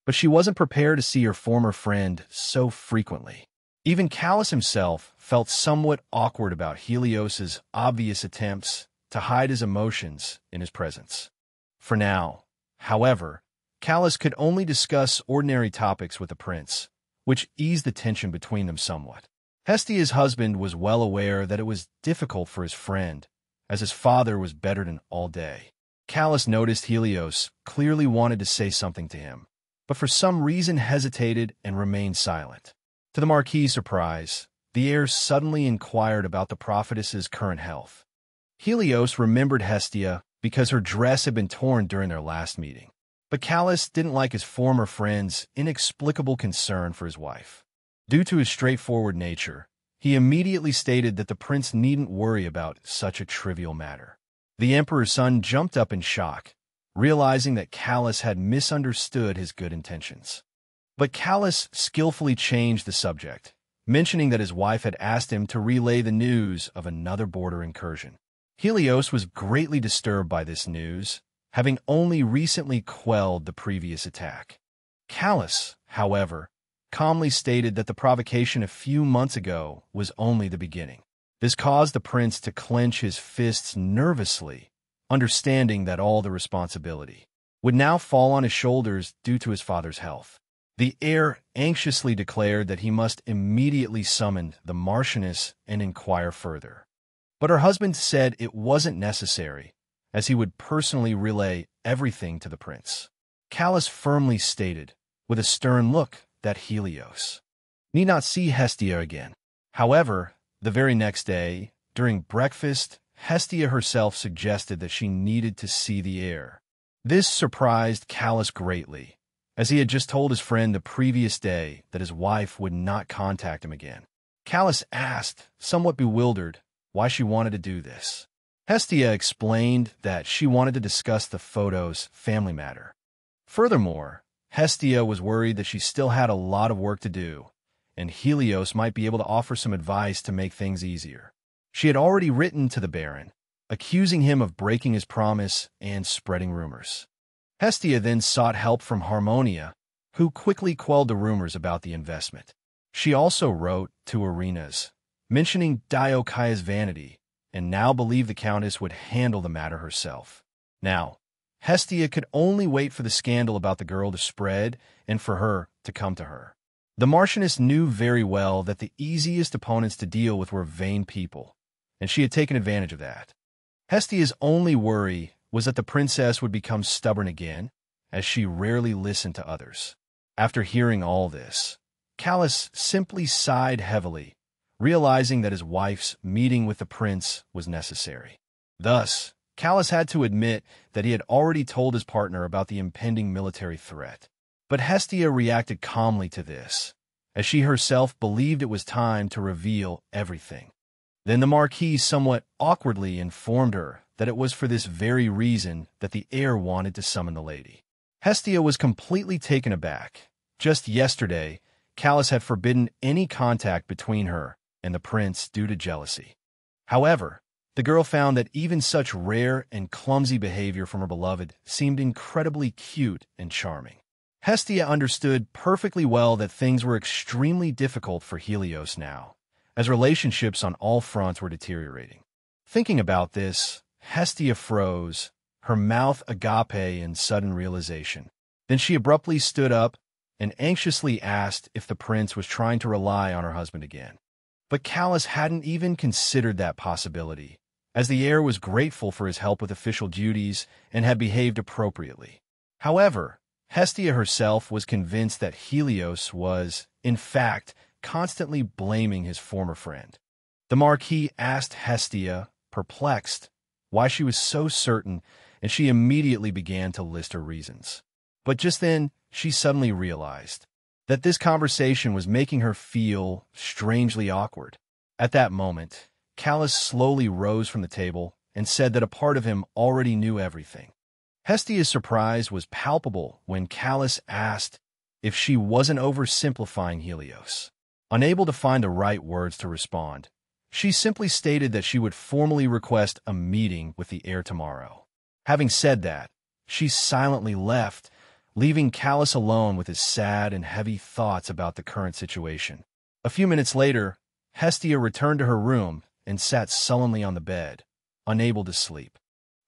But she wasn't prepared to see her former friend so frequently. Even Callas himself felt somewhat awkward about Helios's obvious attempts to hide his emotions in his presence. For now, however, Callas could only discuss ordinary topics with the prince, which eased the tension between them somewhat. Hestia's husband was well aware that it was difficult for his friend, as his father was bedridden all day. Callas noticed Helios clearly wanted to say something to him, but for some reason hesitated and remained silent. To the Marquis' surprise, the heir suddenly inquired about the prophetess's current health. Helios remembered Hestia because her dress had been torn during their last meeting. But Callas didn't like his former friend's inexplicable concern for his wife. Due to his straightforward nature, he immediately stated that the prince needn't worry about such a trivial matter. The emperor's son jumped up in shock, realizing that Callas had misunderstood his good intentions. But Callas skillfully changed the subject, mentioning that his wife had asked him to relay the news of another border incursion. Helios was greatly disturbed by this news, having only recently quelled the previous attack. Callas, however, calmly stated that the provocation a few months ago was only the beginning. This caused the prince to clench his fists nervously, understanding that all the responsibility would now fall on his shoulders due to his father's health. The heir anxiously declared that he must immediately summon the Marchioness and inquire further. But her husband said it wasn't necessary, as he would personally relay everything to the prince. Callas firmly stated, with a stern look, that Helios need not see Hestia again. However, the very next day, during breakfast, Hestia herself suggested that she needed to see the heir. This surprised Callas greatly, as he had just told his friend the previous day that his wife would not contact him again. Callas asked, somewhat bewildered, why she wanted to do this. Hestia explained that she wanted to discuss the photo's family matter. Furthermore, Hestia was worried that she still had a lot of work to do, and Helios might be able to offer some advice to make things easier. She had already written to the Baron, accusing him of breaking his promise and spreading rumors. Hestia then sought help from Harmonia, who quickly quelled the rumors about the investment. She also wrote to Arenas, mentioning Diocaia's vanity, and now believed the Countess would handle the matter herself. Now, Hestia could only wait for the scandal about the girl to spread and for her to come to her. The Marchioness knew very well that the easiest opponents to deal with were vain people, and she had taken advantage of that. Hestia's only worry was that the princess would become stubborn again, as she rarely listened to others. After hearing all this, Callas simply sighed heavily, realizing that his wife's meeting with the prince was necessary. Thus, Callas had to admit that he had already told his partner about the impending military threat. But Hestia reacted calmly to this, as she herself believed it was time to reveal everything. Then the Marquis somewhat awkwardly informed her that it was for this very reason that the heir wanted to summon the lady. Hestia was completely taken aback. Just yesterday, Callas had forbidden any contact between her and the prince due to jealousy. However, the girl found that even such rare and clumsy behavior from her beloved seemed incredibly cute and charming. Hestia understood perfectly well that things were extremely difficult for Helios now, as relationships on all fronts were deteriorating. Thinking about this, Hestia froze, her mouth agape in sudden realization. Then she abruptly stood up and anxiously asked if the prince was trying to rely on her husband again. But Callus hadn't even considered that possibility, as the heir was grateful for his help with official duties and had behaved appropriately. However, Hestia herself was convinced that Helios was, in fact, constantly blaming his former friend. The Marquis asked Hestia, perplexed, why she was so certain, and she immediately began to list her reasons. But just then, she suddenly realized that this conversation was making her feel strangely awkward. At that moment, Callus slowly rose from the table and said that a part of him already knew everything. Hestia's surprise was palpable when Callus asked if she wasn't oversimplifying Helios. Unable to find the right words to respond, she simply stated that she would formally request a meeting with the heir tomorrow. Having said that, she silently left, leaving Callus alone with his sad and heavy thoughts about the current situation. A few minutes later, Hestia returned to her room and sat sullenly on the bed, unable to sleep.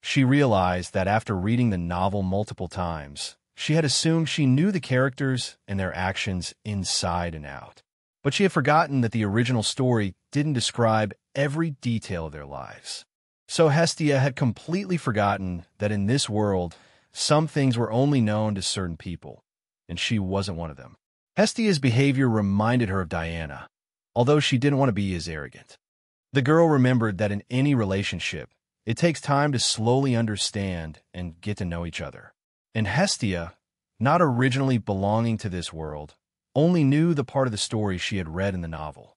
She realized that after reading the novel multiple times, she had assumed she knew the characters and their actions inside and out. But she had forgotten that the original story didn't describe every detail of their lives. So Hestia had completely forgotten that in this world, some things were only known to certain people, and she wasn't one of them. Hestia's behavior reminded her of Diana, although she didn't want to be as arrogant. The girl remembered that in any relationship, it takes time to slowly understand and get to know each other. And Hestia, not originally belonging to this world, only knew the part of the story she had read in the novel.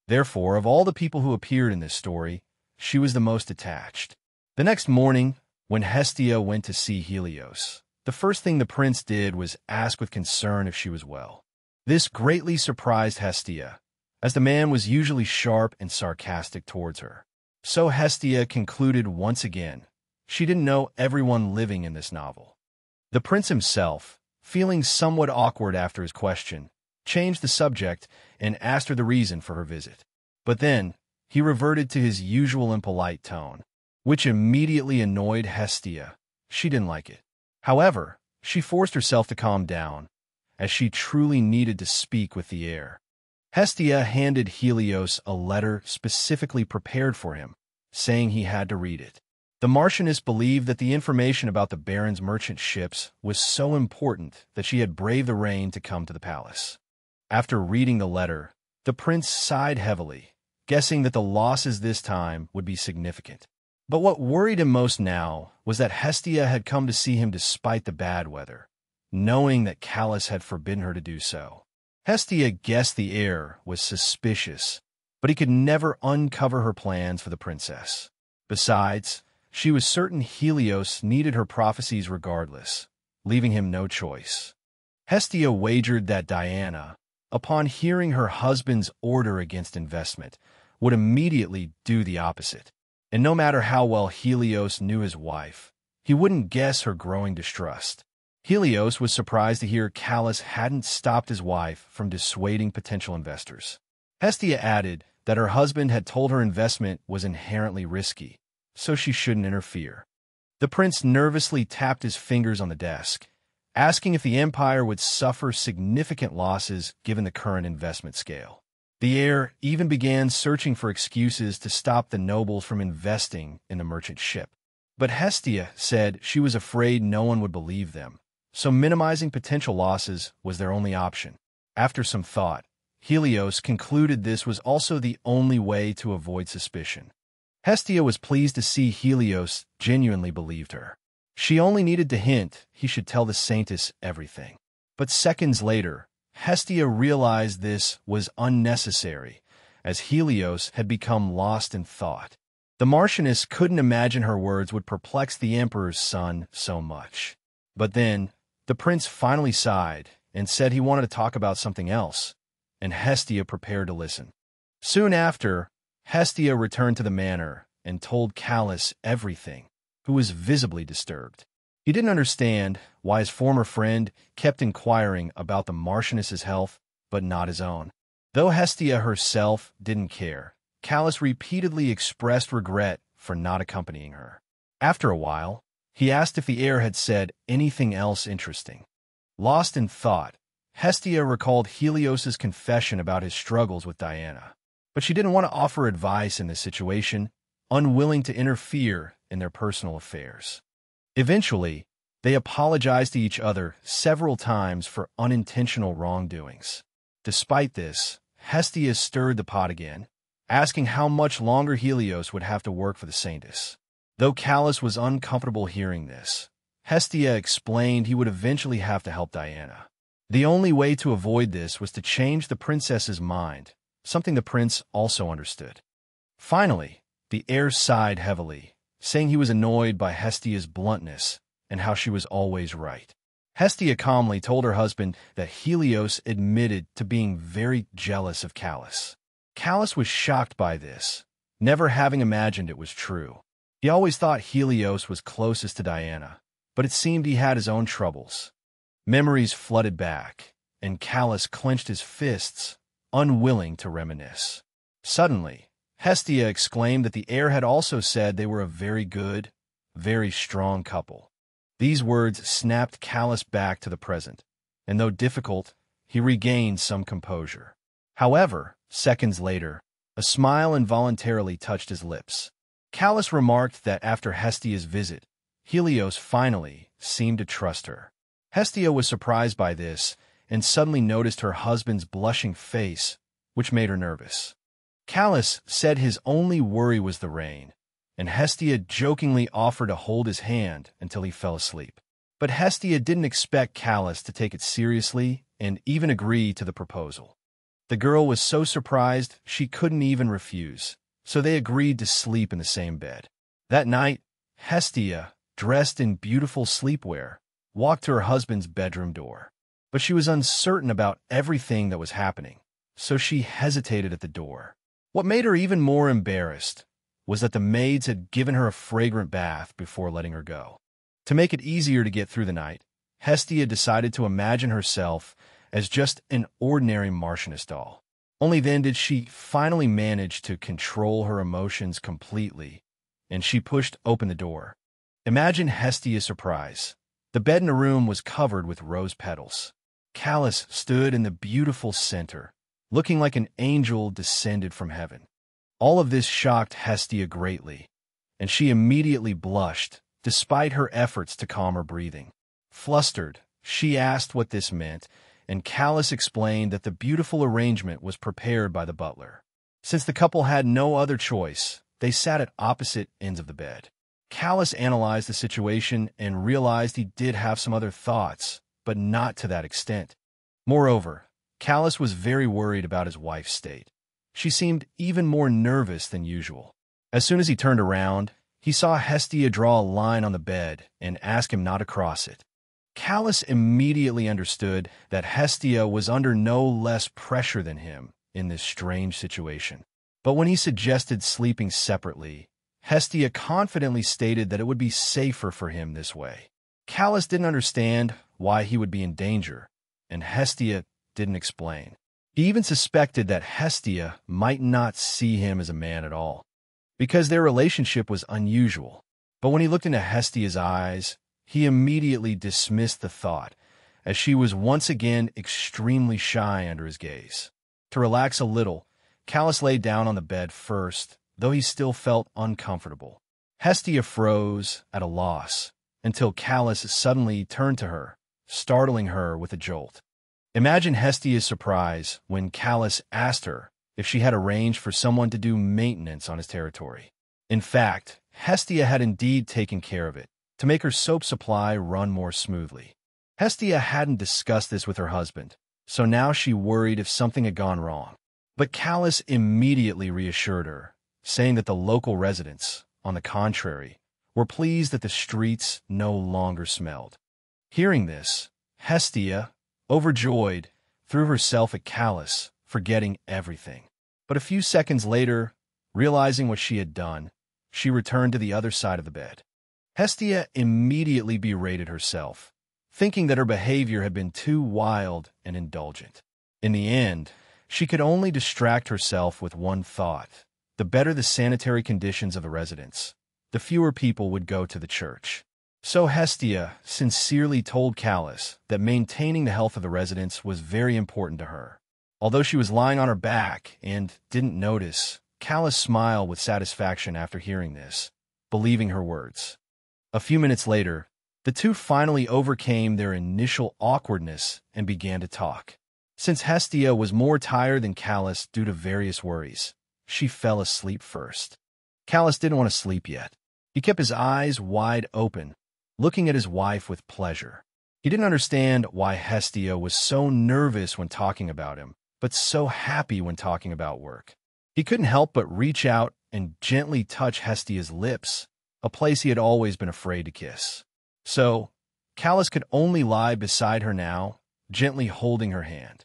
Therefore, of all the people who appeared in this story, she was the most attached. The next morning, when Hestia went to see Helios, the first thing the prince did was ask with concern if she was well. This greatly surprised Hestia, as the man was usually sharp and sarcastic towards her. So Hestia concluded once again, she didn't know everyone living in this novel. The prince himself, feeling somewhat awkward after his question, changed the subject and asked her the reason for her visit. But then, he reverted to his usual impolite tone, which immediately annoyed Hestia. She didn't like it. However, she forced herself to calm down, as she truly needed to speak with the heir. Hestia handed Helios a letter specifically prepared for him, saying he had to read it. The Marchioness believed that the information about the Baron's merchant ships was so important that she had braved the rain to come to the palace. After reading the letter, the prince sighed heavily, guessing that the losses this time would be significant. But what worried him most now was that Hestia had come to see him despite the bad weather, knowing that Callus had forbidden her to do so. Hestia guessed the heir was suspicious, but he could never uncover her plans for the princess. Besides, she was certain Helios needed her prophecies regardless, leaving him no choice. Hestia wagered that Diana, upon hearing her husband's order against investment, would immediately do the opposite. And no matter how well Helios knew his wife, he wouldn't guess her growing distrust. Helios was surprised to hear Callus hadn't stopped his wife from dissuading potential investors. Hestia added that her husband had told her investment was inherently risky, so she shouldn't interfere. The prince nervously tapped his fingers on the desk, asking if the empire would suffer significant losses given the current investment scale. The heir even began searching for excuses to stop the nobles from investing in the merchant ship. But Hestia said she was afraid no one would believe them, so minimizing potential losses was their only option. After some thought, Helios concluded this was also the only way to avoid suspicion. Hestia was pleased to see Helios genuinely believed her. She only needed to hint he should tell the Saintess everything. But seconds later, Hestia realized this was unnecessary, as Helios had become lost in thought. The Marchioness couldn't imagine her words would perplex the Emperor's son so much. But then, the prince finally sighed and said he wanted to talk about something else, and Hestia prepared to listen. Soon after, Hestia returned to the manor and told Callus everything, who was visibly disturbed. He didn't understand why his former friend kept inquiring about the Marchioness's health, but not his own. Though Hestia herself didn't care, Callus repeatedly expressed regret for not accompanying her. After a while, he asked if the heir had said anything else interesting. Lost in thought, Hestia recalled Helios's confession about his struggles with Diana. But she didn't want to offer advice in this situation, unwilling to interfere in their personal affairs. Eventually, they apologized to each other several times for unintentional wrongdoings. Despite this, Hestia stirred the pot again, asking how much longer Helios would have to work for the Saintess. Though Calus was uncomfortable hearing this, Hestia explained he would eventually have to help Diana. The only way to avoid this was to change the princess's mind, something the prince also understood. Finally, the heir sighed heavily, saying he was annoyed by Hestia's bluntness and how she was always right. Hestia calmly told her husband that Helios admitted to being very jealous of Calus. Calus was shocked by this, never having imagined it was true. He always thought Helios was closest to Diana, but it seemed he had his own troubles. Memories flooded back, and Calus clenched his fists, unwilling to reminisce. Suddenly, Hestia exclaimed that the heir had also said they were a very good, very strong couple. These words snapped Calus back to the present, and though difficult, he regained some composure. However, seconds later, a smile involuntarily touched his lips. Calus remarked that after Hestia's visit, Helios finally seemed to trust her. Hestia was surprised by this and suddenly noticed her husband's blushing face, which made her nervous. Calus said his only worry was the rain, and Hestia jokingly offered to hold his hand until he fell asleep. But Hestia didn't expect Calus to take it seriously and even agree to the proposal. The girl was so surprised she couldn't even refuse, so they agreed to sleep in the same bed. That night, Hestia, dressed in beautiful sleepwear, walked to her husband's bedroom door. But she was uncertain about everything that was happening, so she hesitated at the door. What made her even more embarrassed was that the maids had given her a fragrant bath before letting her go. To make it easier to get through the night, Hestia decided to imagine herself as just an ordinary Marchioness doll. Only then did she finally manage to control her emotions completely, and she pushed open the door. Imagine Hestia's surprise. The bed in the room was covered with rose petals. Calus stood in the beautiful center, looking like an angel descended from heaven. All of this shocked Hestia greatly, and she immediately blushed, despite her efforts to calm her breathing. Flustered, she asked what this meant, and Calus explained that the beautiful arrangement was prepared by the butler. Since the couple had no other choice, they sat at opposite ends of the bed. Calus analyzed the situation and realized he did have some other thoughts, but not to that extent. Moreover, Calus was very worried about his wife's state. She seemed even more nervous than usual. As soon as he turned around, he saw Hestia draw a line on the bed and ask him not to cross it. Calus immediately understood that Hestia was under no less pressure than him in this strange situation. But when he suggested sleeping separately, Hestia confidently stated that it would be safer for him this way. Calus didn't understand why he would be in danger, and Hestia didn't explain. He even suspected that Hestia might not see him as a man at all, because their relationship was unusual. But when he looked into Hestia's eyes, he immediately dismissed the thought, as she was once again extremely shy under his gaze. To relax a little, Calus lay down on the bed first, though he still felt uncomfortable. Hestia froze at a loss, until Calus suddenly turned to her, startling her with a jolt. Imagine Hestia's surprise when Calus asked her if she had arranged for someone to do maintenance on his territory. In fact, Hestia had indeed taken care of it, to make her soap supply run more smoothly. Hestia hadn't discussed this with her husband, so now she worried if something had gone wrong. But Calus immediately reassured her, saying that the local residents, on the contrary, were pleased that the streets no longer smelled. Hearing this, Hestia, overjoyed, threw herself at Calus, forgetting everything. But a few seconds later, realizing what she had done, she returned to the other side of the bed. Hestia immediately berated herself, thinking that her behavior had been too wild and indulgent. In the end, she could only distract herself with one thought: the better the sanitary conditions of the residents, the fewer people would go to the church. So Hestia sincerely told Callis that maintaining the health of the residents was very important to her. Although she was lying on her back and didn't notice, Callis smiled with satisfaction after hearing this, believing her words. A few minutes later, the two finally overcame their initial awkwardness and began to talk. Since Hestia was more tired than Callis due to various worries, she fell asleep first. Callis didn't want to sleep yet. He kept his eyes wide open, looking at his wife with pleasure. He didn't understand why Hestia was so nervous when talking about him, but so happy when talking about work. He couldn't help but reach out and gently touch Hestia's lips, a place he had always been afraid to kiss. So, Callis could only lie beside her now, gently holding her hand.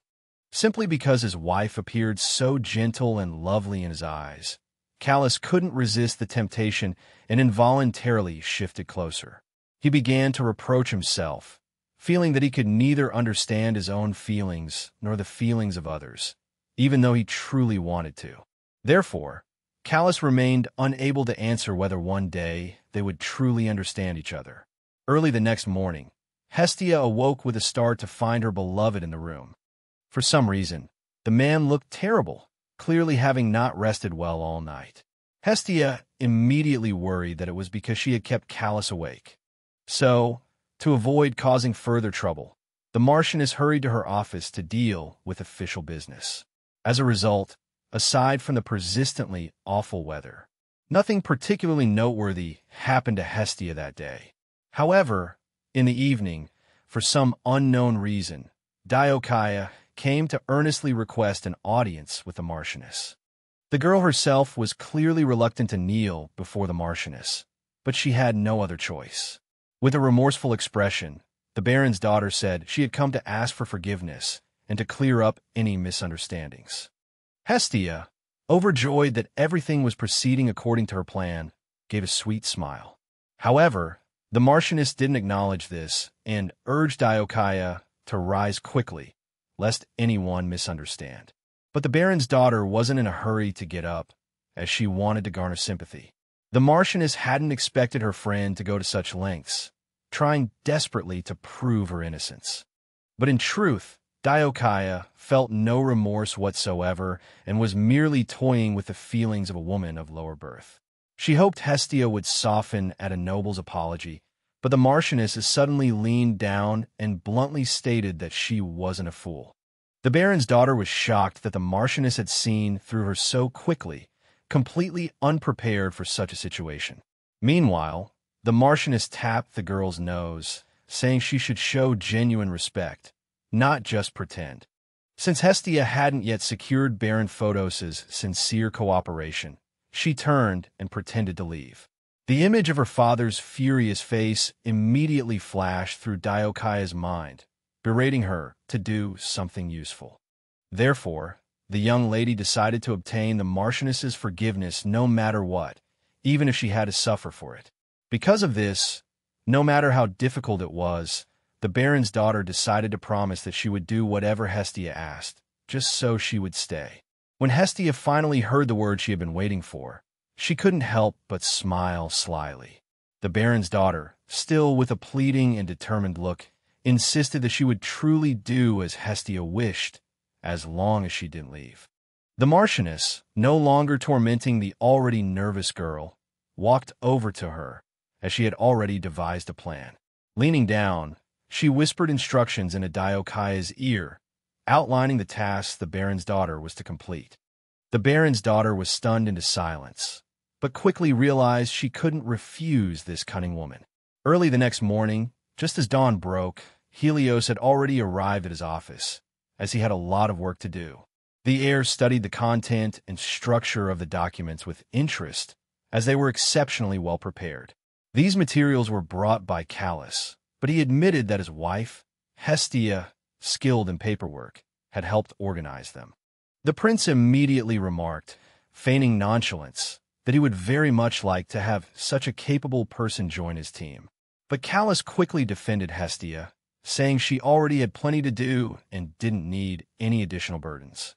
Simply because his wife appeared so gentle and lovely in his eyes, Callis couldn't resist the temptation and involuntarily shifted closer. He began to reproach himself, feeling that he could neither understand his own feelings nor the feelings of others, even though he truly wanted to. Therefore, Callis remained unable to answer whether one day they would truly understand each other. Early the next morning, Hestia awoke with a start to find her beloved in the room. For some reason, the man looked terrible, clearly having not rested well all night. Hestia immediately worried that it was because she had kept Callis awake. So, to avoid causing further trouble, the Marchioness hurried to her office to deal with official business. As a result, aside from the persistently awful weather, nothing particularly noteworthy happened to Hestia that day. However, in the evening, for some unknown reason, Diocaea came to earnestly request an audience with the Marchioness. The girl herself was clearly reluctant to kneel before the Marchioness, but she had no other choice. With a remorseful expression, the Baron's daughter said she had come to ask for forgiveness and to clear up any misunderstandings. Hestia, overjoyed that everything was proceeding according to her plan, gave a sweet smile. However, the Marchioness didn't acknowledge this and urged Diocaea to rise quickly, lest anyone misunderstand. But the Baron's daughter wasn't in a hurry to get up, as she wanted to garner sympathy. The Marchioness hadn't expected her friend to go to such lengths, trying desperately to prove her innocence. But in truth, Diocaea felt no remorse whatsoever and was merely toying with the feelings of a woman of lower birth. She hoped Hestia would soften at a noble's apology, but the Marchioness suddenly leaned down and bluntly stated that she wasn't a fool. The Baron's daughter was shocked that the Marchioness had seen through her so quickly, completely unprepared for such a situation. Meanwhile, the Marchioness tapped the girl's nose, saying she should show genuine respect, not just pretend. Since Hestia hadn't yet secured Baron Photos' sincere cooperation, she turned and pretended to leave. The image of her father's furious face immediately flashed through Diocaea's mind, berating her to do something useful. Therefore, the young lady decided to obtain the Marchioness's forgiveness no matter what, even if she had to suffer for it. Because of this, no matter how difficult it was, the Baron's daughter decided to promise that she would do whatever Hestia asked, just so she would stay. When Hestia finally heard the word she had been waiting for, she couldn't help but smile slyly. The Baron's daughter, still with a pleading and determined look, insisted that she would truly do as Hestia wished, as long as she didn't leave. The Marchioness, no longer tormenting the already nervous girl, walked over to her, as she had already devised a plan. Leaning down, she whispered instructions into Diocaea's ear, outlining the tasks the Baron's daughter was to complete. The Baron's daughter was stunned into silence, but quickly realized she couldn't refuse this cunning woman. Early the next morning, just as dawn broke, Helios had already arrived at his office, as he had a lot of work to do. The heir studied the content and structure of the documents with interest, as they were exceptionally well prepared. These materials were brought by Callis, but he admitted that his wife, Hestia, skilled in paperwork, had helped organize them. The prince immediately remarked, feigning nonchalance, that he would very much like to have such a capable person join his team. But Callis quickly defended Hestia, saying she already had plenty to do and didn't need any additional burdens.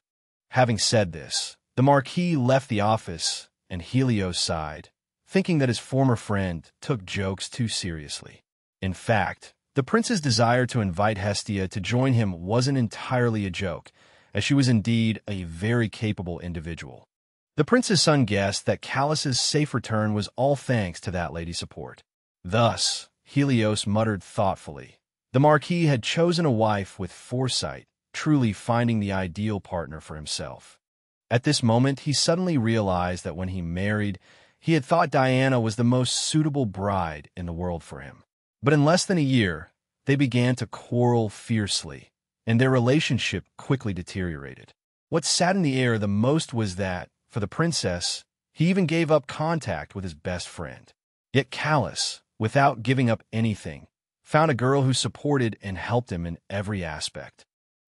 Having said this, the Marquis left the office, and Helios sighed, thinking that his former friend took jokes too seriously. In fact, the prince's desire to invite Hestia to join him wasn't entirely a joke, as she was indeed a very capable individual. The prince's son guessed that Callus's safe return was all thanks to that lady's support. Thus, Helios muttered thoughtfully. The Marquis had chosen a wife with foresight, truly finding the ideal partner for himself. At this moment, he suddenly realized that when he married, he had thought Diana was the most suitable bride in the world for him. But in less than a year, they began to quarrel fiercely, and their relationship quickly deteriorated. What sat in the air the most was that, for the princess, he even gave up contact with his best friend. Yet Callus, without giving up anything, found a girl who supported and helped him in every aspect.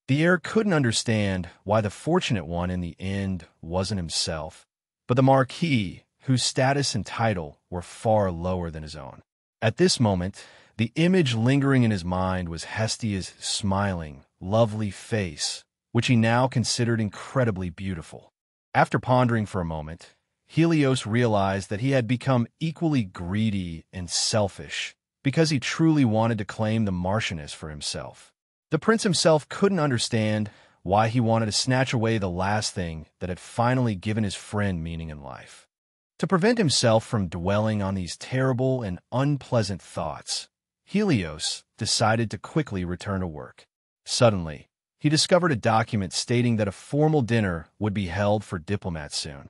The heir couldn't understand why the fortunate one in the end wasn't himself, but the Marquis, whose status and title were far lower than his own. At this moment, the image lingering in his mind was Hestia's smiling, lovely face, which he now considered incredibly beautiful. After pondering for a moment, Helios realized that he had become equally greedy and selfish because he truly wanted to claim the Marchioness for himself. The prince himself couldn't understand why he wanted to snatch away the last thing that had finally given his friend meaning in life. To prevent himself from dwelling on these terrible and unpleasant thoughts, Helios decided to quickly return to work. Suddenly, he discovered a document stating that a formal dinner would be held for diplomats soon.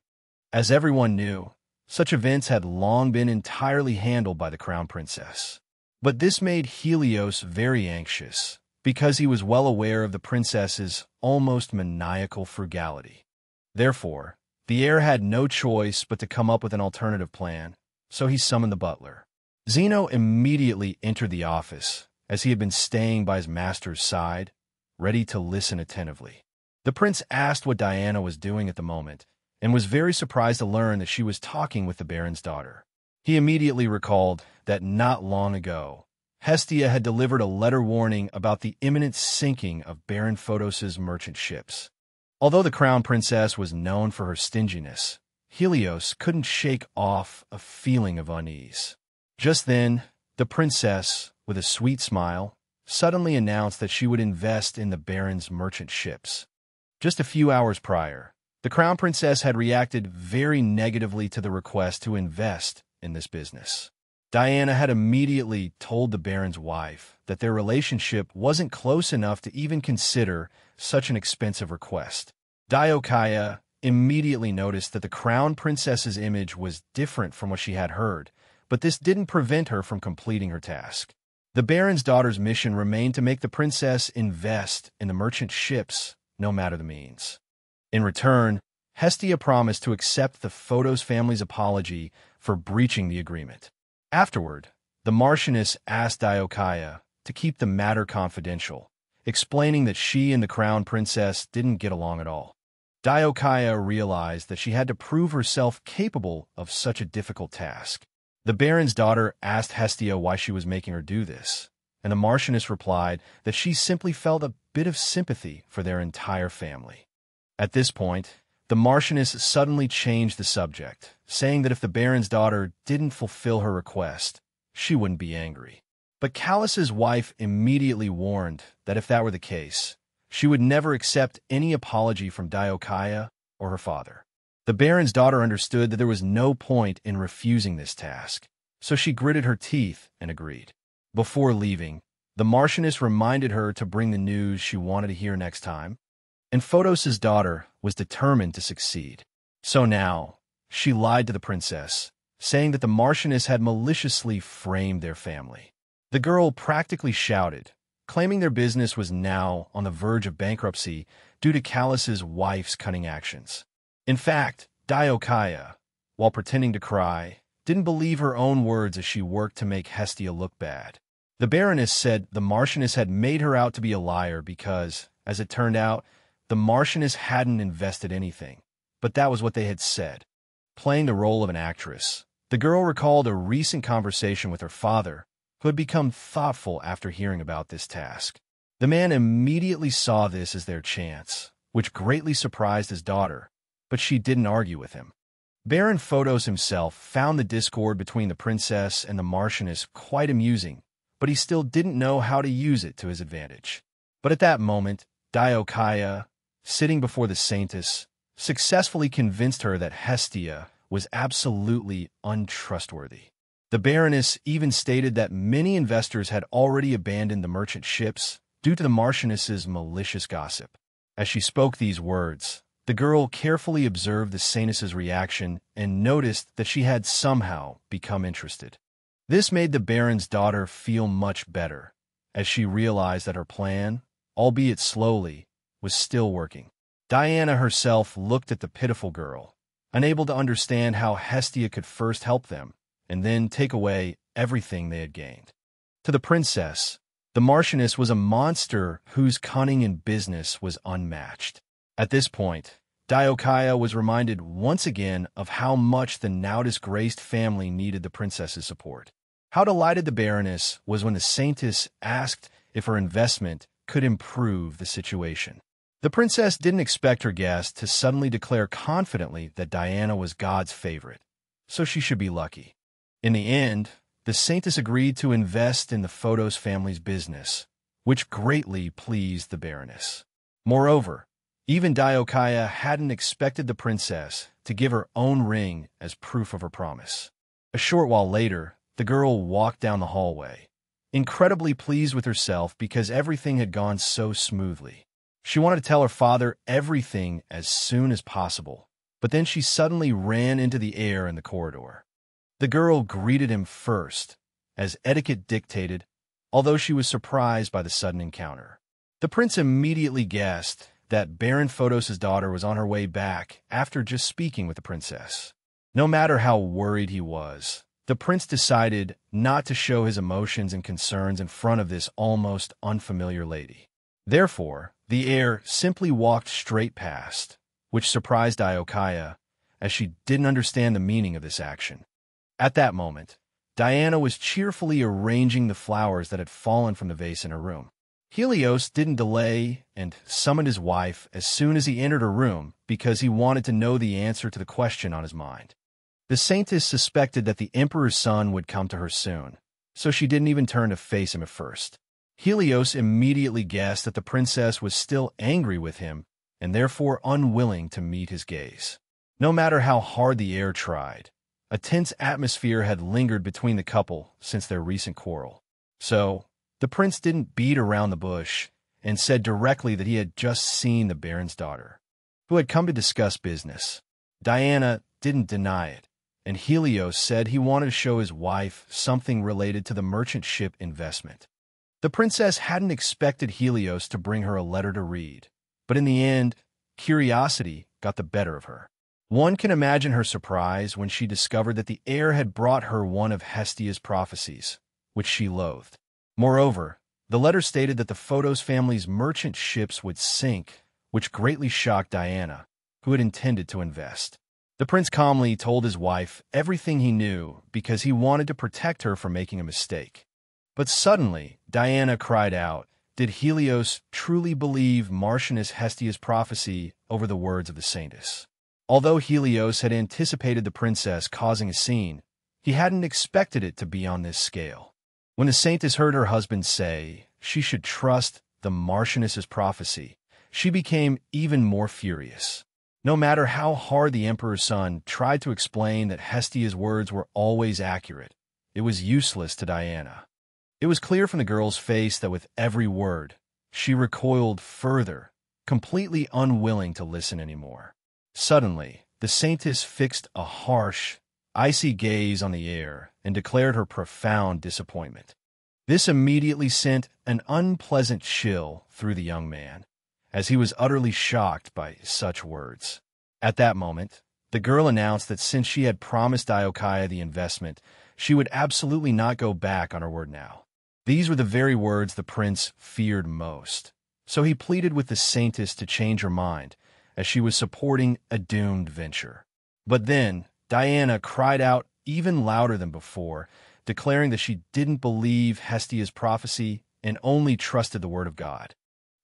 As everyone knew, such events had long been entirely handled by the crown princess. But this made Helios very anxious, because he was well aware of the princess's almost maniacal frugality. Therefore, the heir had no choice but to come up with an alternative plan, so he summoned the butler. Zeno immediately entered the office, as he had been staying by his master's side, ready to listen attentively. The prince asked what Diana was doing at the moment, and was very surprised to learn that she was talking with the baron's daughter. He immediately recalled that not long ago, Hestia had delivered a letter warning about the imminent sinking of Baron Photos's merchant ships. Although the crown princess was known for her stinginess, Helios couldn't shake off a feeling of unease. Just then, the princess, with a sweet smile, suddenly announced that she would invest in the baron's merchant ships. Just a few hours prior, the crown princess had reacted very negatively to the request to invest in this business. Diana had immediately told the baron's wife that their relationship wasn't close enough to even consider such an expensive request. Diocaea immediately noticed that the crown princess's image was different from what she had heard, but this didn't prevent her from completing her task. The baron's daughter's mission remained to make the princess invest in the merchant ships, no matter the means. In return, Hestia promised to accept the Photos family's apology for breaching the agreement. Afterward, the Marchioness asked Diocaea to keep the matter confidential, explaining that she and the crown princess didn't get along at all. Diocaea realized that she had to prove herself capable of such a difficult task. The baron's daughter asked Hestia why she was making her do this, and the Marchioness replied that she simply felt a bit of sympathy for their entire family. At this point, the Marchioness suddenly changed the subject, saying that if the baron's daughter didn't fulfill her request, she wouldn't be angry. But Callus's wife immediately warned that if that were the case, she would never accept any apology from Diocaea or her father. The baron's daughter understood that there was no point in refusing this task, so she gritted her teeth and agreed. Before leaving, the Marchioness reminded her to bring the news she wanted to hear next time, and Photos's daughter was determined to succeed. So now, she lied to the princess, saying that the Marchioness had maliciously framed their family. The girl practically shouted, claiming their business was now on the verge of bankruptcy due to Callus's wife's cunning actions. In fact, Diocaea, while pretending to cry, didn't believe her own words as she worked to make Hestia look bad. The Baroness said the Marchioness had made her out to be a liar because, as it turned out, the Marchioness hadn't invested anything, but that was what they had said. Playing the role of an actress, the girl recalled a recent conversation with her father, who had become thoughtful after hearing about this task. The man immediately saw this as their chance, which greatly surprised his daughter, but she didn't argue with him. Baron Photos himself found the discord between the princess and the Marchioness quite amusing, but he still didn't know how to use it to his advantage. But at that moment, Diocaea, sitting before the saintess, successfully convinced her that Hestia was absolutely untrustworthy. The Baroness even stated that many investors had already abandoned the merchant ships due to the Marchioness's malicious gossip. As she spoke these words, the girl carefully observed the saintess's reaction and noticed that she had somehow become interested. This made the Baron's daughter feel much better, as she realized that her plan, albeit slowly, was still working. Diana herself looked at the pitiful girl, unable to understand how Hestia could first help them and then take away everything they had gained. To the princess, the Marchioness was a monster whose cunning in business was unmatched. At this point, Diocaea was reminded once again of how much the now disgraced family needed the princess's support. How delighted the Baroness was when the saintess asked if her investment could improve the situation. The princess didn't expect her guest to suddenly declare confidently that Diana was God's favorite, so she should be lucky. In the end, the saintess agreed to invest in the Photos family's business, which greatly pleased the Baroness. Moreover, even Diocaea hadn't expected the princess to give her own ring as proof of her promise. A short while later, the girl walked down the hallway, incredibly pleased with herself because everything had gone so smoothly. She wanted to tell her father everything as soon as possible, but then she suddenly ran into the air in the corridor. The girl greeted him first, as etiquette dictated, although she was surprised by the sudden encounter. The prince immediately guessed that Baron Photos' daughter was on her way back after just speaking with the princess. No matter how worried he was, the prince decided not to show his emotions and concerns in front of this almost unfamiliar lady. Therefore, the heir simply walked straight past, which surprised Diocaea, as she didn't understand the meaning of this action. At that moment, Diana was cheerfully arranging the flowers that had fallen from the vase in her room. Helios didn't delay and summoned his wife as soon as he entered her room because he wanted to know the answer to the question on his mind. The saintess suspected that the emperor's son would come to her soon, so she didn't even turn to face him at first. Helios immediately guessed that the princess was still angry with him and therefore unwilling to meet his gaze. No matter how hard the heir tried, a tense atmosphere had lingered between the couple since their recent quarrel. So, the prince didn't beat around the bush and said directly that he had just seen the Baron's daughter, who had come to discuss business. Diana didn't deny it, and Helios said he wanted to show his wife something related to the merchant ship investment. The princess hadn't expected Helios to bring her a letter to read, but in the end, curiosity got the better of her. One can imagine her surprise when she discovered that the heir had brought her one of Hestia's prophecies, which she loathed. Moreover, the letter stated that the Photos family's merchant ships would sink, which greatly shocked Diana, who had intended to invest. The prince calmly told his wife everything he knew because he wanted to protect her from making a mistake. But suddenly, Diana cried out, did Helios truly believe Marchioness Hestia's prophecy over the words of the saintess? Although Helios had anticipated the princess causing a scene, he hadn't expected it to be on this scale. When the saintess heard her husband say she should trust the Marchioness's prophecy, she became even more furious. No matter how hard the emperor's son tried to explain that Hestia's words were always accurate, it was useless to Diana. It was clear from the girl's face that with every word, she recoiled further, completely unwilling to listen anymore. Suddenly, the saintess fixed a harsh, icy gaze on the air and declared her profound disappointment. This immediately sent an unpleasant chill through the young man, as he was utterly shocked by such words. At that moment, the girl announced that since she had promised Diocaea the investment, she would absolutely not go back on her word now. These were the very words the prince feared most, so he pleaded with the saintess to change her mind, as she was supporting a doomed venture. But then, Diana cried out even louder than before, declaring that she didn't believe Hestia's prophecy and only trusted the word of God.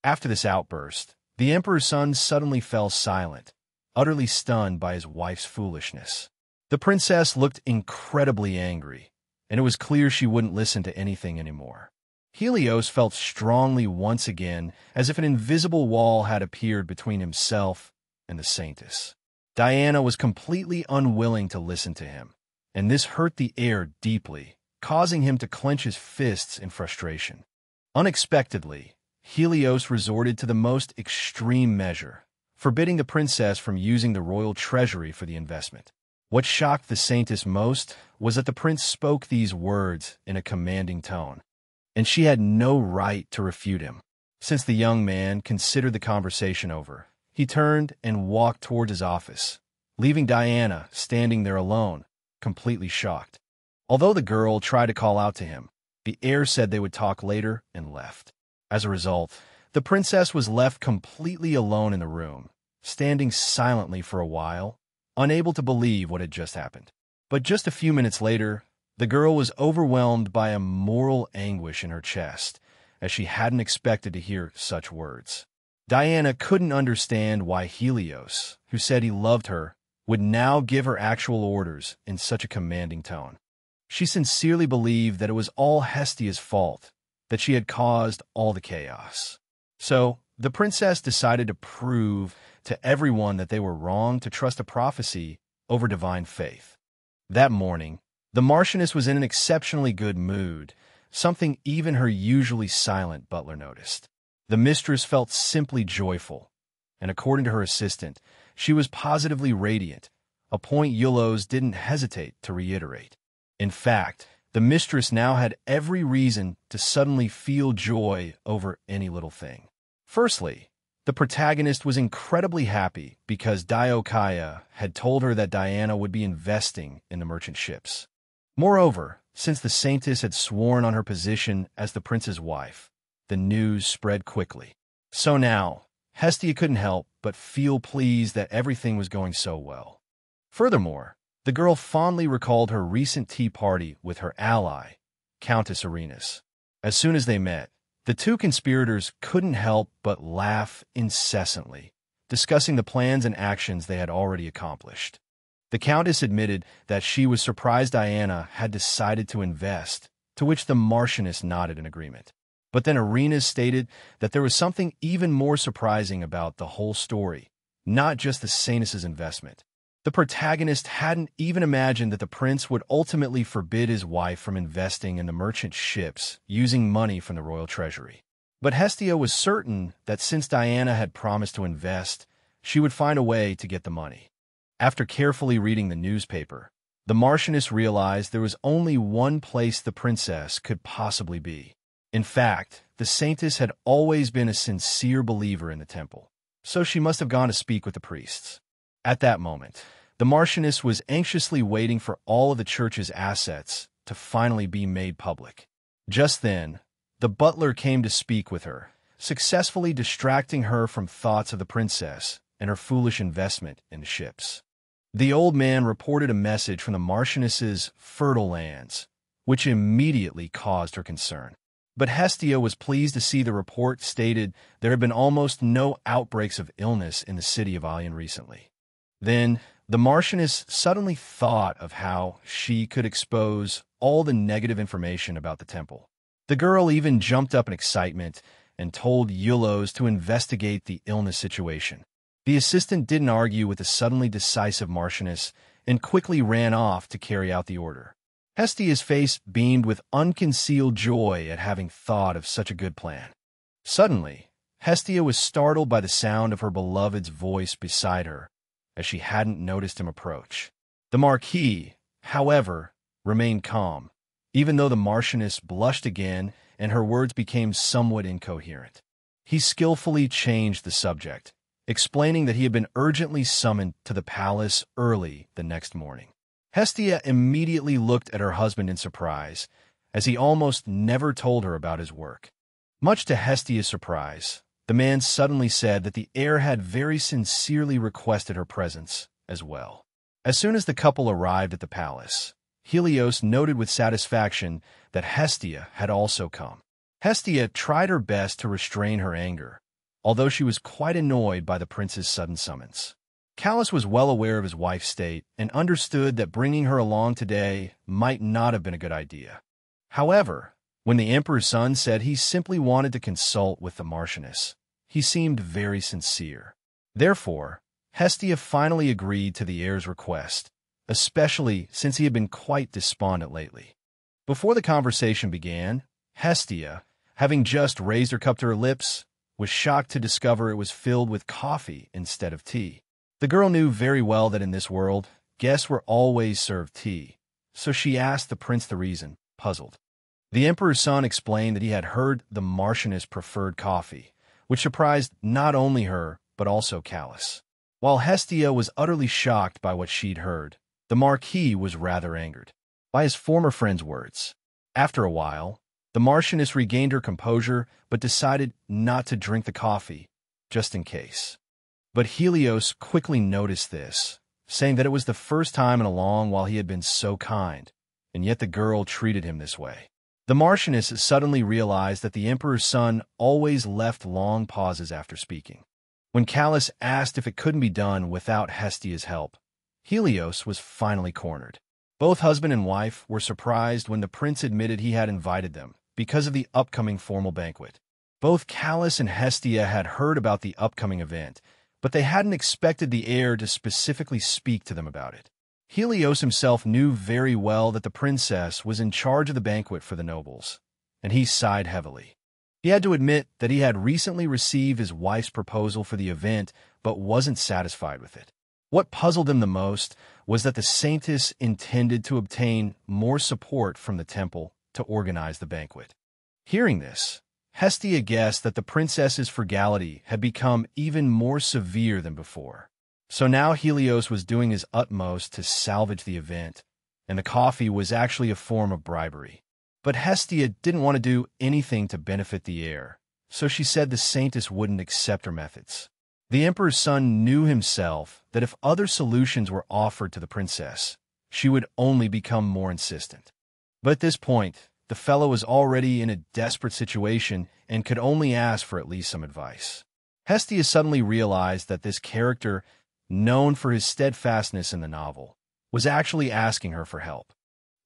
After this outburst, the emperor's son suddenly fell silent, utterly stunned by his wife's foolishness. The princess looked incredibly angry, and it was clear she wouldn't listen to anything anymore. Helios felt strongly once again, as if an invisible wall had appeared between himself and the Saintess. Diana was completely unwilling to listen to him, and this hurt the heir deeply, causing him to clench his fists in frustration. Unexpectedly, Helios resorted to the most extreme measure, forbidding the princess from using the royal treasury for the investment. What shocked the Saintess most was that the prince spoke these words in a commanding tone, and she had no right to refute him. Since the young man considered the conversation over, he turned and walked toward his office, leaving Diana standing there alone, completely shocked. Although the girl tried to call out to him, the heir said they would talk later and left. As a result, the princess was left completely alone in the room, standing silently for a while, unable to believe what had just happened. But just a few minutes later, the girl was overwhelmed by a moral anguish in her chest, as she hadn't expected to hear such words. Diana couldn't understand why Helios, who said he loved her, would now give her actual orders in such a commanding tone. She sincerely believed that it was all Hestia's fault, that she had caused all the chaos. So, the princess decided to prove to everyone that they were wrong to trust a prophecy over divine faith. That morning, the Marchioness was in an exceptionally good mood, something even her usually silent butler noticed. The mistress felt simply joyful, and according to her assistant, she was positively radiant, a point Helios didn't hesitate to reiterate. In fact, the mistress now had every reason to suddenly feel joy over any little thing. Firstly, the protagonist was incredibly happy because Diocaea had told her that Diana would be investing in the merchant ships. Moreover, since the Saintess had sworn on her position as the prince's wife, the news spread quickly. So now, Hestia couldn't help but feel pleased that everything was going so well. Furthermore, the girl fondly recalled her recent tea party with her ally, Countess Arenas. As soon as they met, the two conspirators couldn't help but laugh incessantly, discussing the plans and actions they had already accomplished. The Countess admitted that she was surprised Diana had decided to invest, to which the Marchioness nodded in agreement. But then Arenas stated that there was something even more surprising about the whole story, not just the Saintess's investment. The protagonist hadn't even imagined that the prince would ultimately forbid his wife from investing in the merchant ships using money from the royal treasury. But Hestia was certain that since Diana had promised to invest, she would find a way to get the money. After carefully reading the newspaper, the Marchioness realized there was only one place the princess could possibly be. In fact, the Saintess had always been a sincere believer in the temple, so she must have gone to speak with the priests. At that moment, the Marchioness was anxiously waiting for all of the church's assets to finally be made public. Just then, the butler came to speak with her, successfully distracting her from thoughts of the princess and her foolish investment in the ships. The old man reported a message from the Marchioness's fertile lands, which immediately caused her concern. But Hestia was pleased to see the report stated there had been almost no outbreaks of illness in the city of Ilion recently. Then, the Marchioness suddenly thought of how she could expose all the negative information about the temple. The girl even jumped up in excitement and told Helios to investigate the illness situation. The assistant didn't argue with the suddenly decisive Marchioness and quickly ran off to carry out the order. Hestia's face beamed with unconcealed joy at having thought of such a good plan. Suddenly, Hestia was startled by the sound of her beloved's voice beside her, as she hadn't noticed him approach. The Marquis, however, remained calm, even though the Marchioness blushed again and her words became somewhat incoherent. He skillfully changed the subject, explaining that he had been urgently summoned to the palace early the next morning. Hestia immediately looked at her husband in surprise, as he almost never told her about his work. Much to Hestia's surprise, the man suddenly said that the heir had very sincerely requested her presence as well. As soon as the couple arrived at the palace, Helios noted with satisfaction that Hestia had also come. Hestia tried her best to restrain her anger, although she was quite annoyed by the prince's sudden summons. Callus was well aware of his wife's state and understood that bringing her along today might not have been a good idea. However, when the Emperor's son said he simply wanted to consult with the Marchioness, he seemed very sincere. Therefore, Hestia finally agreed to the heir's request, especially since he had been quite despondent lately. Before the conversation began, Hestia, having just raised her cup to her lips, was shocked to discover it was filled with coffee instead of tea. The girl knew very well that in this world, guests were always served tea, so she asked the prince the reason, puzzled. The Emperor's son explained that he had heard the Marchioness preferred coffee, which surprised not only her, but also Callus. While Hestia was utterly shocked by what she'd heard, the Marquis was rather angered by his former friend's words. After a while, the Marchioness regained her composure but decided not to drink the coffee, just in case. But Helios quickly noticed this, saying that it was the first time in a long while he had been so kind, and yet the girl treated him this way. The Marchioness suddenly realized that the Emperor's son always left long pauses after speaking. When Callus asked if it couldn't be done without Hestia's help, Helios was finally cornered. Both husband and wife were surprised when the prince admitted he had invited them because of the upcoming formal banquet. Both Callus and Hestia had heard about the upcoming event, but they hadn't expected the heir to specifically speak to them about it. Helios himself knew very well that the princess was in charge of the banquet for the nobles, and he sighed heavily. He had to admit that he had recently received his wife's proposal for the event, but wasn't satisfied with it. What puzzled him the most was that the Saintess intended to obtain more support from the temple to organize the banquet. Hearing this, Hestia guessed that the princess's frugality had become even more severe than before. So now Helios was doing his utmost to salvage the event, and the coffee was actually a form of bribery. But Hestia didn't want to do anything to benefit the heir, so she said the Saintess wouldn't accept her methods. The Emperor's son knew himself that if other solutions were offered to the princess, she would only become more insistent. But at this point, the fellow was already in a desperate situation and could only ask for at least some advice. Hestia suddenly realized that this character, known for his steadfastness in the novel, was actually asking her for help.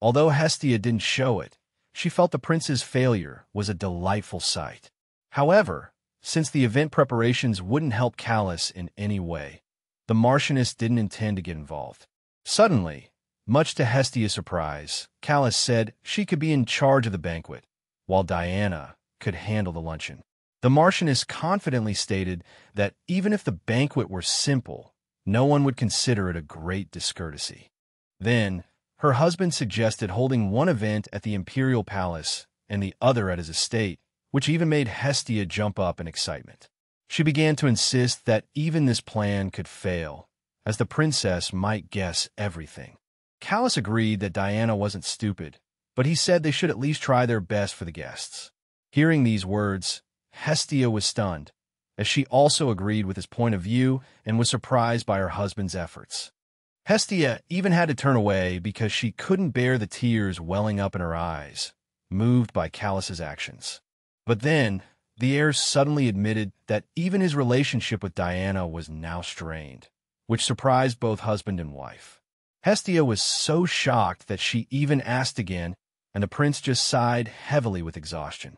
Although Hestia didn't show it, she felt the prince's failure was a delightful sight. However, since the event preparations wouldn't help Callus in any way, the Marchioness didn't intend to get involved. Suddenly, much to Hestia's surprise, Callus said she could be in charge of the banquet, while Diana could handle the luncheon. The Marchioness confidently stated that even if the banquet were simple, no one would consider it a great discourtesy. Then, her husband suggested holding one event at the imperial palace and the other at his estate, which even made Hestia jump up in excitement. She began to insist that even this plan could fail, as the princess might guess everything. Callus agreed that Diana wasn't stupid, but he said they should at least try their best for the guests. Hearing these words, Hestia was stunned, as she also agreed with his point of view and was surprised by her husband's efforts. Hestia even had to turn away because she couldn't bear the tears welling up in her eyes, moved by Callus's actions. But then, the heir suddenly admitted that even his relationship with Diana was now strained, which surprised both husband and wife. Hestia was so shocked that she even asked again, and the prince just sighed heavily with exhaustion.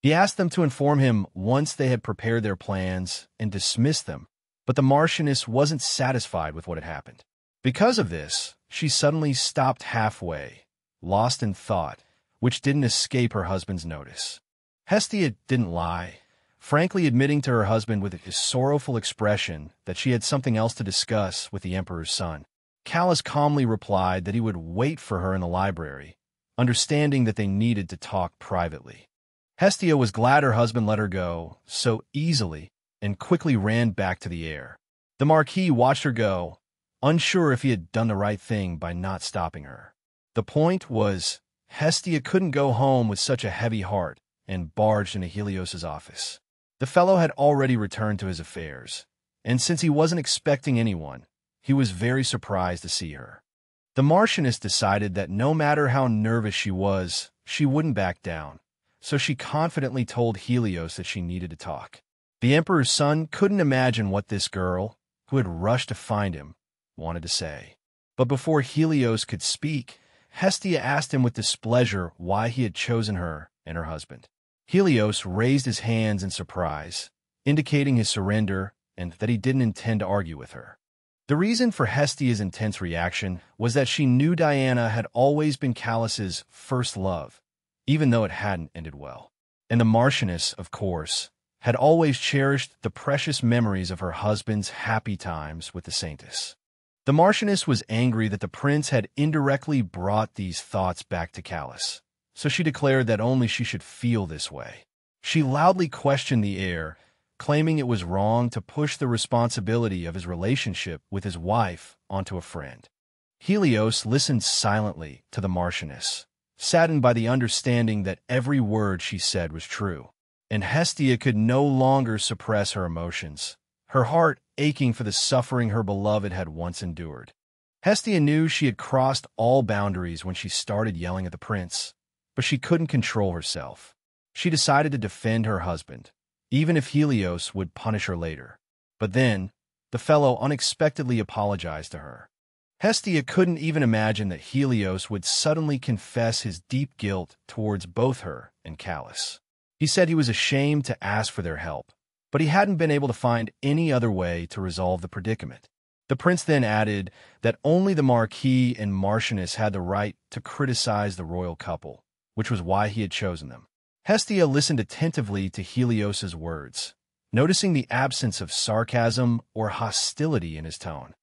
He asked them to inform him once they had prepared their plans and dismissed them, but the Marchioness wasn't satisfied with what had happened. Because of this, she suddenly stopped halfway, lost in thought, which didn't escape her husband's notice. Hestia didn't lie, frankly admitting to her husband with a sorrowful expression that she had something else to discuss with the Emperor's son. Callus calmly replied that he would wait for her in the library, understanding that they needed to talk privately. Hestia was glad her husband let her go so easily and quickly ran back to the heir. The Marquis watched her go, unsure if he had done the right thing by not stopping her. The point was, Hestia couldn't go home with such a heavy heart and barged into Helios's office. The fellow had already returned to his affairs, and since he wasn't expecting anyone, he was very surprised to see her. The Marchioness decided that no matter how nervous she was, she wouldn't back down, so she confidently told Helios that she needed to talk. The Emperor's son couldn't imagine what this girl, who had rushed to find him, wanted to say. But before Helios could speak, Hestia asked him with displeasure why he had chosen her and her husband. Helios raised his hands in surprise, indicating his surrender and that he didn't intend to argue with her. The reason for Hestia's intense reaction was that she knew Diana had always been Callus's first love, even though it hadn't ended well. And the Marchioness, of course, had always cherished the precious memories of her husband's happy times with the Saintess. The Marchioness was angry that the prince had indirectly brought these thoughts back to Callus, so she declared that only she should feel this way. She loudly questioned the heir, claiming it was wrong to push the responsibility of his relationship with his wife onto a friend. Helios listened silently to the Marchioness, saddened by the understanding that every word she said was true. And Hestia could no longer suppress her emotions, her heart aching for the suffering her beloved had once endured. Hestia knew she had crossed all boundaries when she started yelling at the prince, but she couldn't control herself. She decided to defend her husband, even if Helios would punish her later. But then, the fellow unexpectedly apologized to her. Hestia couldn't even imagine that Helios would suddenly confess his deep guilt towards both her and Callus. He said he was ashamed to ask for their help, but he hadn't been able to find any other way to resolve the predicament. The prince then added that only the Marquis and Marchioness had the right to criticize the royal couple, which was why he had chosen them. Hestia listened attentively to Helios's words, noticing the absence of sarcasm or hostility in his tone.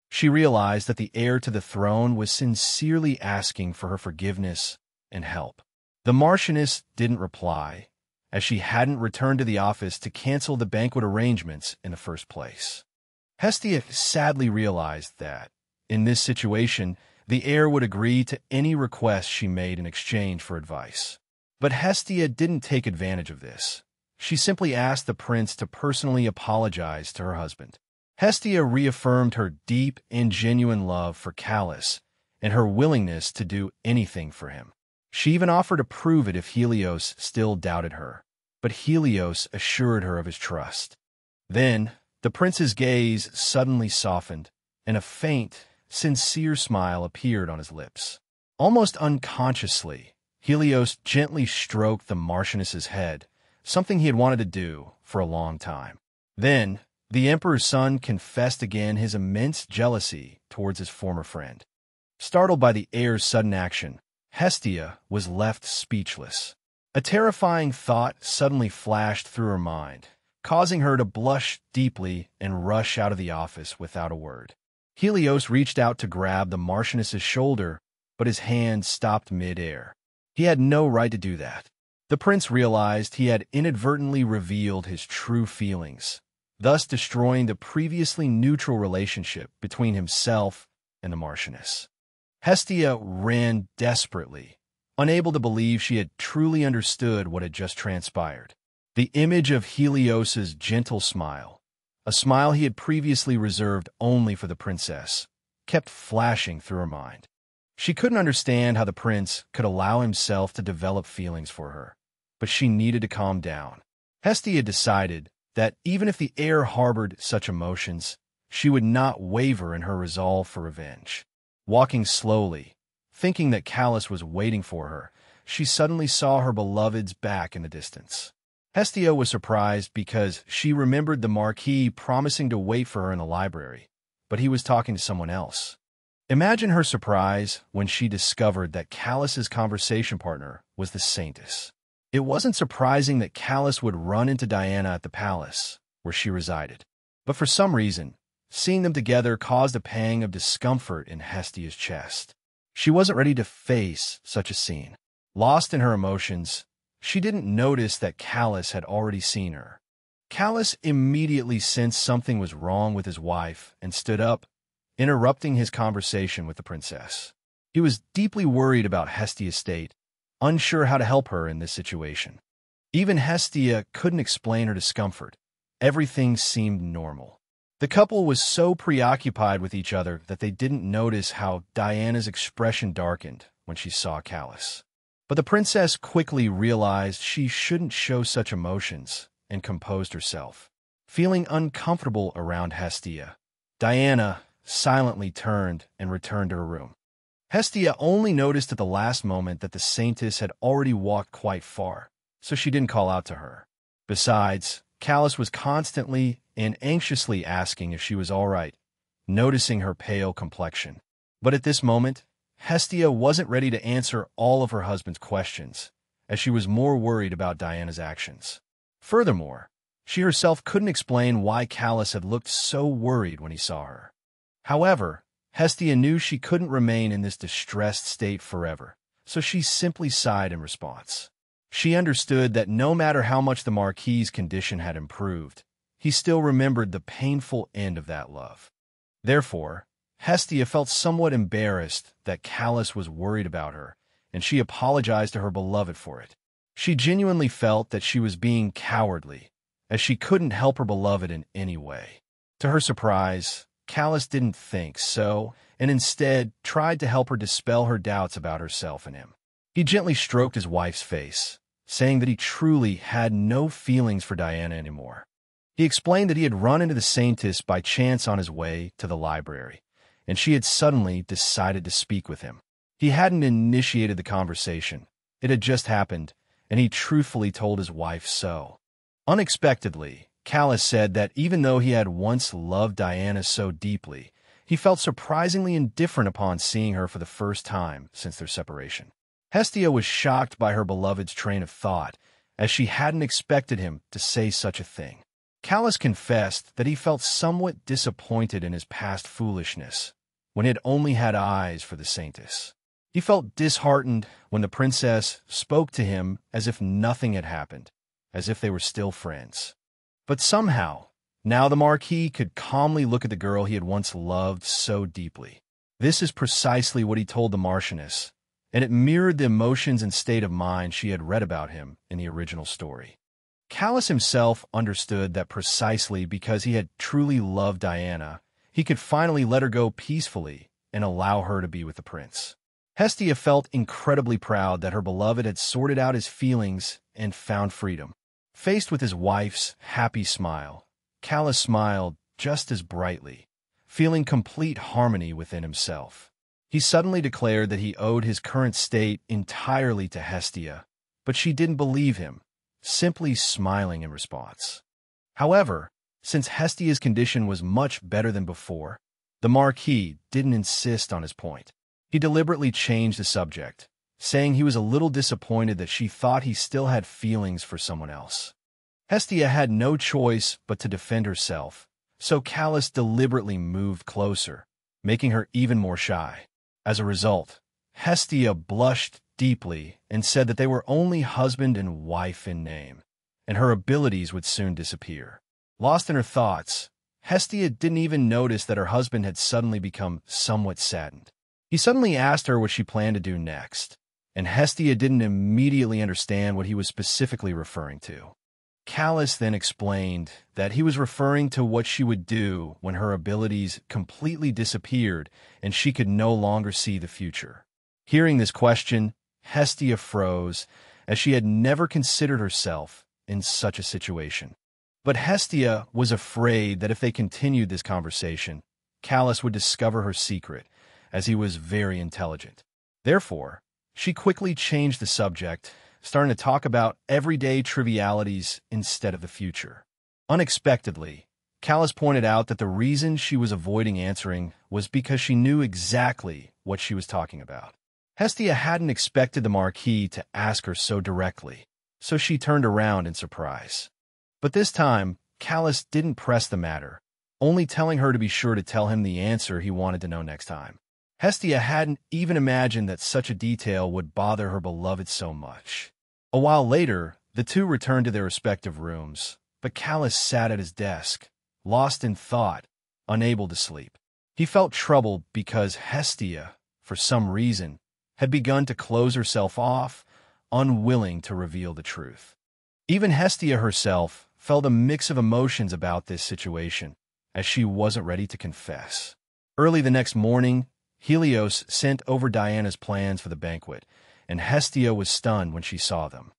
She realized that the heir to the throne was sincerely asking for her forgiveness and help. The Marchioness didn't reply, as she hadn't returned to the office to cancel the banquet arrangements in the first place. Hestia sadly realized that, in this situation, the heir would agree to any request she made in exchange for advice. But Hestia didn't take advantage of this. She simply asked the prince to personally apologize to her husband. Hestia reaffirmed her deep and genuine love for Callus and her willingness to do anything for him. She even offered to prove it if Helios still doubted her, but Helios assured her of his trust. Then, the prince's gaze suddenly softened, and a faint, sincere smile appeared on his lips. Almost unconsciously, Helios gently stroked the Marchioness's head, something he had wanted to do for a long time. Then, the emperor's son confessed again his immense jealousy towards his former friend. Startled by the heir's sudden action, Hestia was left speechless. A terrifying thought suddenly flashed through her mind, causing her to blush deeply and rush out of the office without a word. Helios reached out to grab the Marchioness's shoulder, but his hand stopped mid-air. He had no right to do that. The prince realized he had inadvertently revealed his true feelings, thus destroying the previously neutral relationship between himself and the Marchioness. Hestia ran desperately, unable to believe she had truly understood what had just transpired. The image of Helios's gentle smile, a smile he had previously reserved only for the princess, kept flashing through her mind. She couldn't understand how the prince could allow himself to develop feelings for her, but she needed to calm down. Hestia decided that even if the heir harbored such emotions, she would not waver in her resolve for revenge. Walking slowly, thinking that Callus was waiting for her, she suddenly saw her beloved's back in the distance. Hestia was surprised because she remembered the Marquis promising to wait for her in the library, but he was talking to someone else. Imagine her surprise when she discovered that Callus's conversation partner was the Saintess. It wasn't surprising that Callus would run into Diana at the palace, where she resided. But for some reason, seeing them together caused a pang of discomfort in Hestia's chest. She wasn't ready to face such a scene. Lost in her emotions, she didn't notice that Callus had already seen her. Callus immediately sensed something was wrong with his wife and stood up, interrupting his conversation with the princess. He was deeply worried about Hestia's state, unsure how to help her in this situation. Even Hestia couldn't explain her discomfort. Everything seemed normal. The couple was so preoccupied with each other that they didn't notice how Diana's expression darkened when she saw Callus. But the princess quickly realized she shouldn't show such emotions and composed herself. Feeling uncomfortable around Hestia, Diana silently turned and returned to her room. Hestia only noticed at the last moment that the saintess had already walked quite far, so she didn't call out to her. Besides, Callis was constantly and anxiously asking if she was all right, noticing her pale complexion. But at this moment, Hestia wasn't ready to answer all of her husband's questions, as she was more worried about Diana's actions. Furthermore, she herself couldn't explain why Callis had looked so worried when he saw her. However, Hestia knew she couldn't remain in this distressed state forever, so she simply sighed in response. She understood that no matter how much the Marquis's condition had improved, he still remembered the painful end of that love. Therefore, Hestia felt somewhat embarrassed that Callis was worried about her, and she apologized to her beloved for it. She genuinely felt that she was being cowardly, as she couldn't help her beloved in any way. To her surprise, Callis didn't think so, and instead tried to help her dispel her doubts about herself and him. He gently stroked his wife's face, saying that he truly had no feelings for Diana anymore. He explained that he had run into the saintess by chance on his way to the library, and she had suddenly decided to speak with him. He hadn't initiated the conversation. It had just happened, and he truthfully told his wife so. Unexpectedly, Callis said that even though he had once loved Diana so deeply, he felt surprisingly indifferent upon seeing her for the first time since their separation. Hestia was shocked by her beloved's train of thought, as she hadn't expected him to say such a thing. Callis confessed that he felt somewhat disappointed in his past foolishness, when he had only had eyes for the saintess. He felt disheartened when the princess spoke to him as if nothing had happened, as if they were still friends. But somehow, now the Marquis could calmly look at the girl he had once loved so deeply. This is precisely what he told the Marchioness, and it mirrored the emotions and state of mind she had read about him in the original story. Callis himself understood that precisely because he had truly loved Diana, he could finally let her go peacefully and allow her to be with the prince. Hestia felt incredibly proud that her beloved had sorted out his feelings and found freedom. Faced with his wife's happy smile, Callis smiled just as brightly, feeling complete harmony within himself. He suddenly declared that he owed his current state entirely to Hestia, but she didn't believe him, simply smiling in response. However, since Hestia's condition was much better than before, the Marquis didn't insist on his point. He deliberately changed the subject, saying he was a little disappointed that she thought he still had feelings for someone else. Hestia had no choice but to defend herself, so Callis deliberately moved closer, making her even more shy. As a result, Hestia blushed deeply and said that they were only husband and wife in name, and her abilities would soon disappear. Lost in her thoughts, Hestia didn't even notice that her husband had suddenly become somewhat saddened. He suddenly asked her what she planned to do next, and Hestia didn't immediately understand what he was specifically referring to. Callis then explained that he was referring to what she would do when her abilities completely disappeared and she could no longer see the future. Hearing this question, Hestia froze, as she had never considered herself in such a situation. But Hestia was afraid that if they continued this conversation, Callis would discover her secret, as he was very intelligent. Therefore, she quickly changed the subject, starting to talk about everyday trivialities instead of the future. Unexpectedly, Callis pointed out that the reason she was avoiding answering was because she knew exactly what she was talking about. Hestia hadn't expected the Marquis to ask her so directly, so she turned around in surprise. But this time, Callis didn't press the matter, only telling her to be sure to tell him the answer he wanted to know next time. Hestia hadn't even imagined that such a detail would bother her beloved so much. A while later, the two returned to their respective rooms, but Callis sat at his desk, lost in thought, unable to sleep. He felt troubled because Hestia, for some reason, had begun to close herself off, unwilling to reveal the truth. Even Hestia herself felt a mix of emotions about this situation, as she wasn't ready to confess. Early the next morning, Helios sent over Diana's plans for the banquet, and Hestia was stunned when she saw them.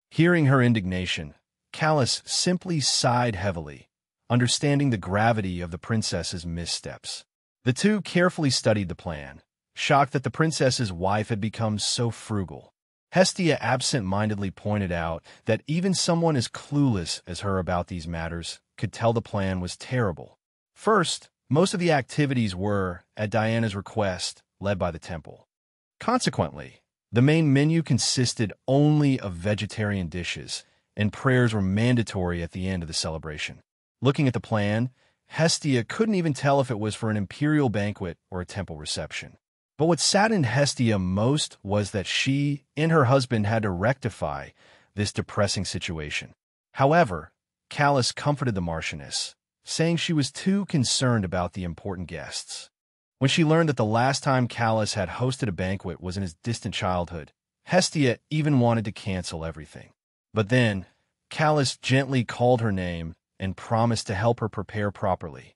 Hearing her indignation, Callis simply sighed heavily, understanding the gravity of the princess's missteps. The two carefully studied the plan, shocked that the princess's wife had become so frugal. Hestia absent-mindedly pointed out that even someone as clueless as her about these matters could tell the plan was terrible. First, most of the activities were, at Diana's request, led by the temple. Consequently, the main menu consisted only of vegetarian dishes, and prayers were mandatory at the end of the celebration. Looking at the plan, Hestia couldn't even tell if it was for an imperial banquet or a temple reception. But what saddened Hestia most was that she and her husband had to rectify this depressing situation. However, Callis comforted the Marchioness, saying she was too concerned about the important guests. When she learned that the last time Callis had hosted a banquet was in his distant childhood, Hestia even wanted to cancel everything. But then, Callis gently called her name and promised to help her prepare properly.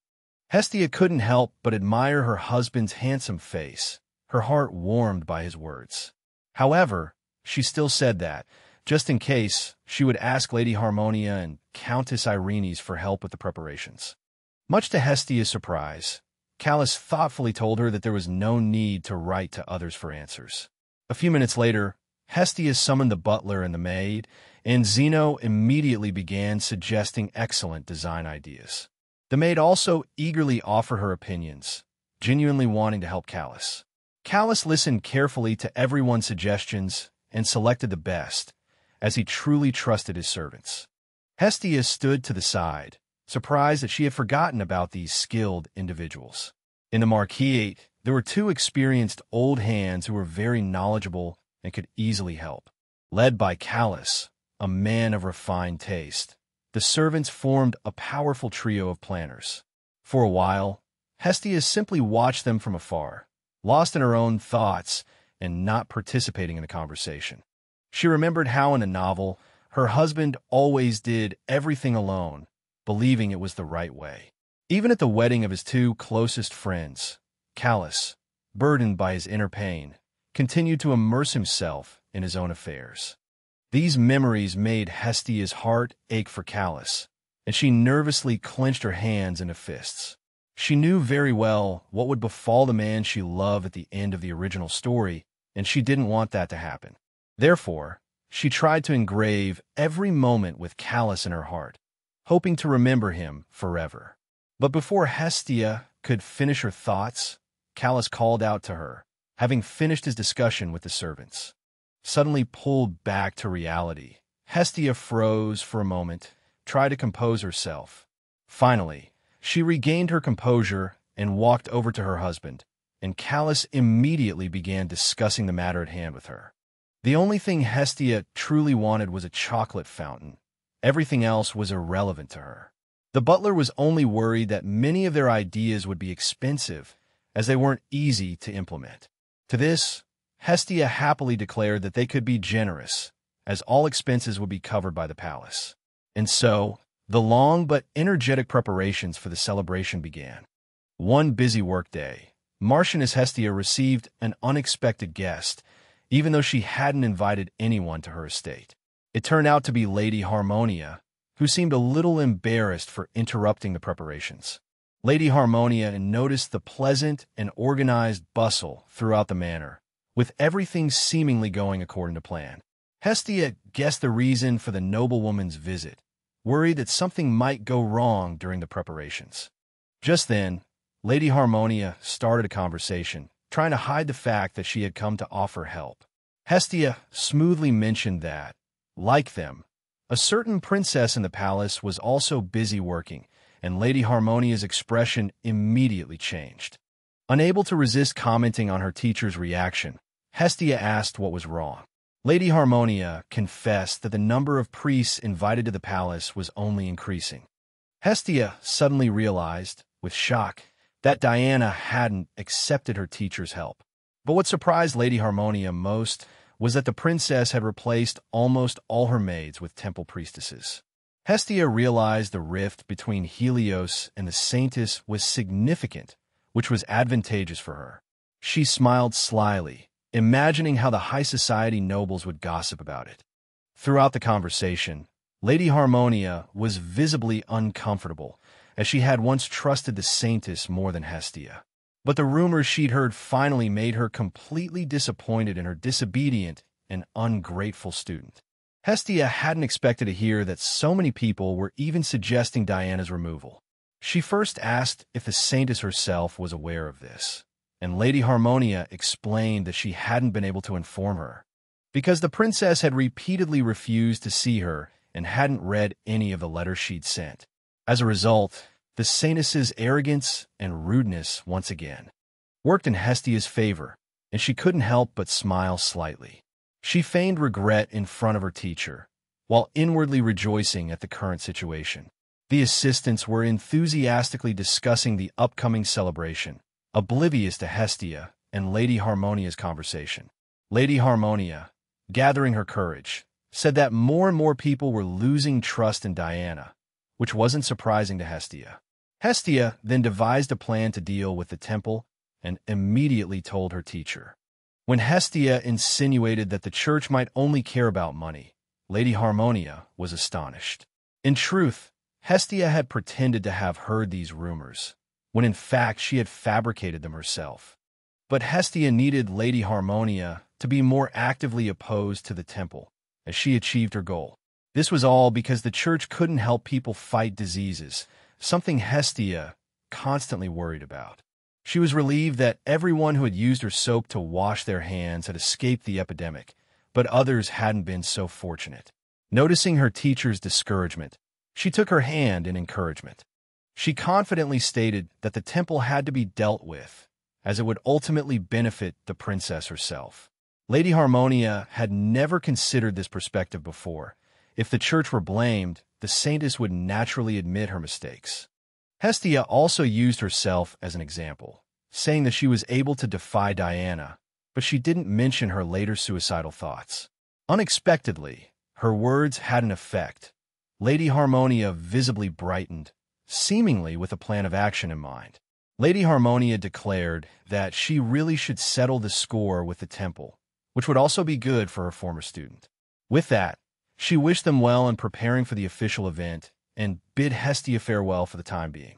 Hestia couldn't help but admire her husband's handsome face, her heart warmed by his words. However, she still said that, just in case, she would ask Lady Harmonia and Countess Irenes for help with the preparations. Much to Hestia's surprise, Callis thoughtfully told her that there was no need to write to others for answers. A few minutes later, Hestia summoned the butler and the maid, and Zeno immediately began suggesting excellent design ideas. The maid also eagerly offered her opinions, genuinely wanting to help Callis. Callis listened carefully to everyone's suggestions and selected the best, as he truly trusted his servants. Hestia stood to the side, surprised that she had forgotten about these skilled individuals. In the Marquisate, there were two experienced old hands who were very knowledgeable and could easily help. Led by Callis, a man of refined taste, the servants formed a powerful trio of planners. For a while, Hestia simply watched them from afar, lost in her own thoughts and not participating in the conversation. She remembered how in a novel, her husband always did everything alone, believing it was the right way. Even at the wedding of his two closest friends, Callis, burdened by his inner pain, continued to immerse himself in his own affairs. These memories made Hestia's heart ache for Callis, and she nervously clenched her hands into fists. She knew very well what would befall the man she loved at the end of the original story, and she didn't want that to happen. Therefore, she tried to engrave every moment with Callis in her heart, hoping to remember him forever. But before Hestia could finish her thoughts, Callis called out to her, having finished his discussion with the servants. Suddenly pulled back to reality, Hestia froze for a moment, tried to compose herself. Finally, she regained her composure and walked over to her husband, and Callis immediately began discussing the matter at hand with her. The only thing Hestia truly wanted was a chocolate fountain. Everything else was irrelevant to her. The butler was only worried that many of their ideas would be expensive, as they weren't easy to implement. To this, Hestia happily declared that they could be generous, as all expenses would be covered by the palace. And so, the long but energetic preparations for the celebration began. One busy workday, Marchioness Hestia received an unexpected guest, even though she hadn't invited anyone to her estate. It turned out to be Lady Harmonia, who seemed a little embarrassed for interrupting the preparations. Lady Harmonia noticed the pleasant and organized bustle throughout the manor, with everything seemingly going according to plan. Hestia guessed the reason for the noblewoman's visit, worried that something might go wrong during the preparations. Just then, Lady Harmonia started a conversation, trying to hide the fact that she had come to offer help. Hestia smoothly mentioned that, like them, a certain princess in the palace was also busy working, and Lady Harmonia's expression immediately changed. Unable to resist commenting on her teacher's reaction, Hestia asked what was wrong. Lady Harmonia confessed that the number of priests invited to the palace was only increasing. Hestia suddenly realized, with shock, that Diana hadn't accepted her teacher's help. But what surprised Lady Harmonia most was that the princess had replaced almost all her maids with temple priestesses. Hestia realized the rift between Helios and the Saintess was significant, which was advantageous for her. She smiled slyly, imagining how the high society nobles would gossip about it. Throughout the conversation, Lady Harmonia was visibly uncomfortable, as she had once trusted the Saintess more than Hestia. But the rumors she'd heard finally made her completely disappointed in her disobedient and ungrateful student. Hestia hadn't expected to hear that so many people were even suggesting Diana's removal. She first asked if the Saintess herself was aware of this, and Lady Harmonia explained that she hadn't been able to inform her, because the princess had repeatedly refused to see her and hadn't read any of the letters she'd sent. As a result, the Saintess's arrogance and rudeness once again worked in Hestia's favor, and she couldn't help but smile slightly. She feigned regret in front of her teacher, while inwardly rejoicing at the current situation. The assistants were enthusiastically discussing the upcoming celebration, oblivious to Hestia and Lady Harmonia's conversation. Lady Harmonia, gathering her courage, said that more and more people were losing trust in Diana, which wasn't surprising to Hestia. Hestia then devised a plan to deal with the temple and immediately told her teacher. When Hestia insinuated that the church might only care about money, Lady Harmonia was astonished. In truth, Hestia had pretended to have heard these rumors, when in fact she had fabricated them herself. But Hestia needed Lady Harmonia to be more actively opposed to the temple, as she achieved her goal. This was all because the church couldn't help people fight diseases, something Hestia constantly worried about. She was relieved that everyone who had used her soap to wash their hands had escaped the epidemic, but others hadn't been so fortunate. Noticing her teacher's discouragement, she took her hand in encouragement. She confidently stated that the temple had to be dealt with, as it would ultimately benefit the princess herself. Lady Harmonia had never considered this perspective before. If the church were blamed, the Saintess would naturally admit her mistakes. Hestia also used herself as an example, saying that she was able to defy Diana, but she didn't mention her later suicidal thoughts. Unexpectedly, her words had an effect. Lady Harmonia visibly brightened, seemingly with a plan of action in mind. Lady Harmonia declared that she really should settle the score with the temple, which would also be good for her former student. With that, she wished them well in preparing for the official event and bid Hestia farewell for the time being.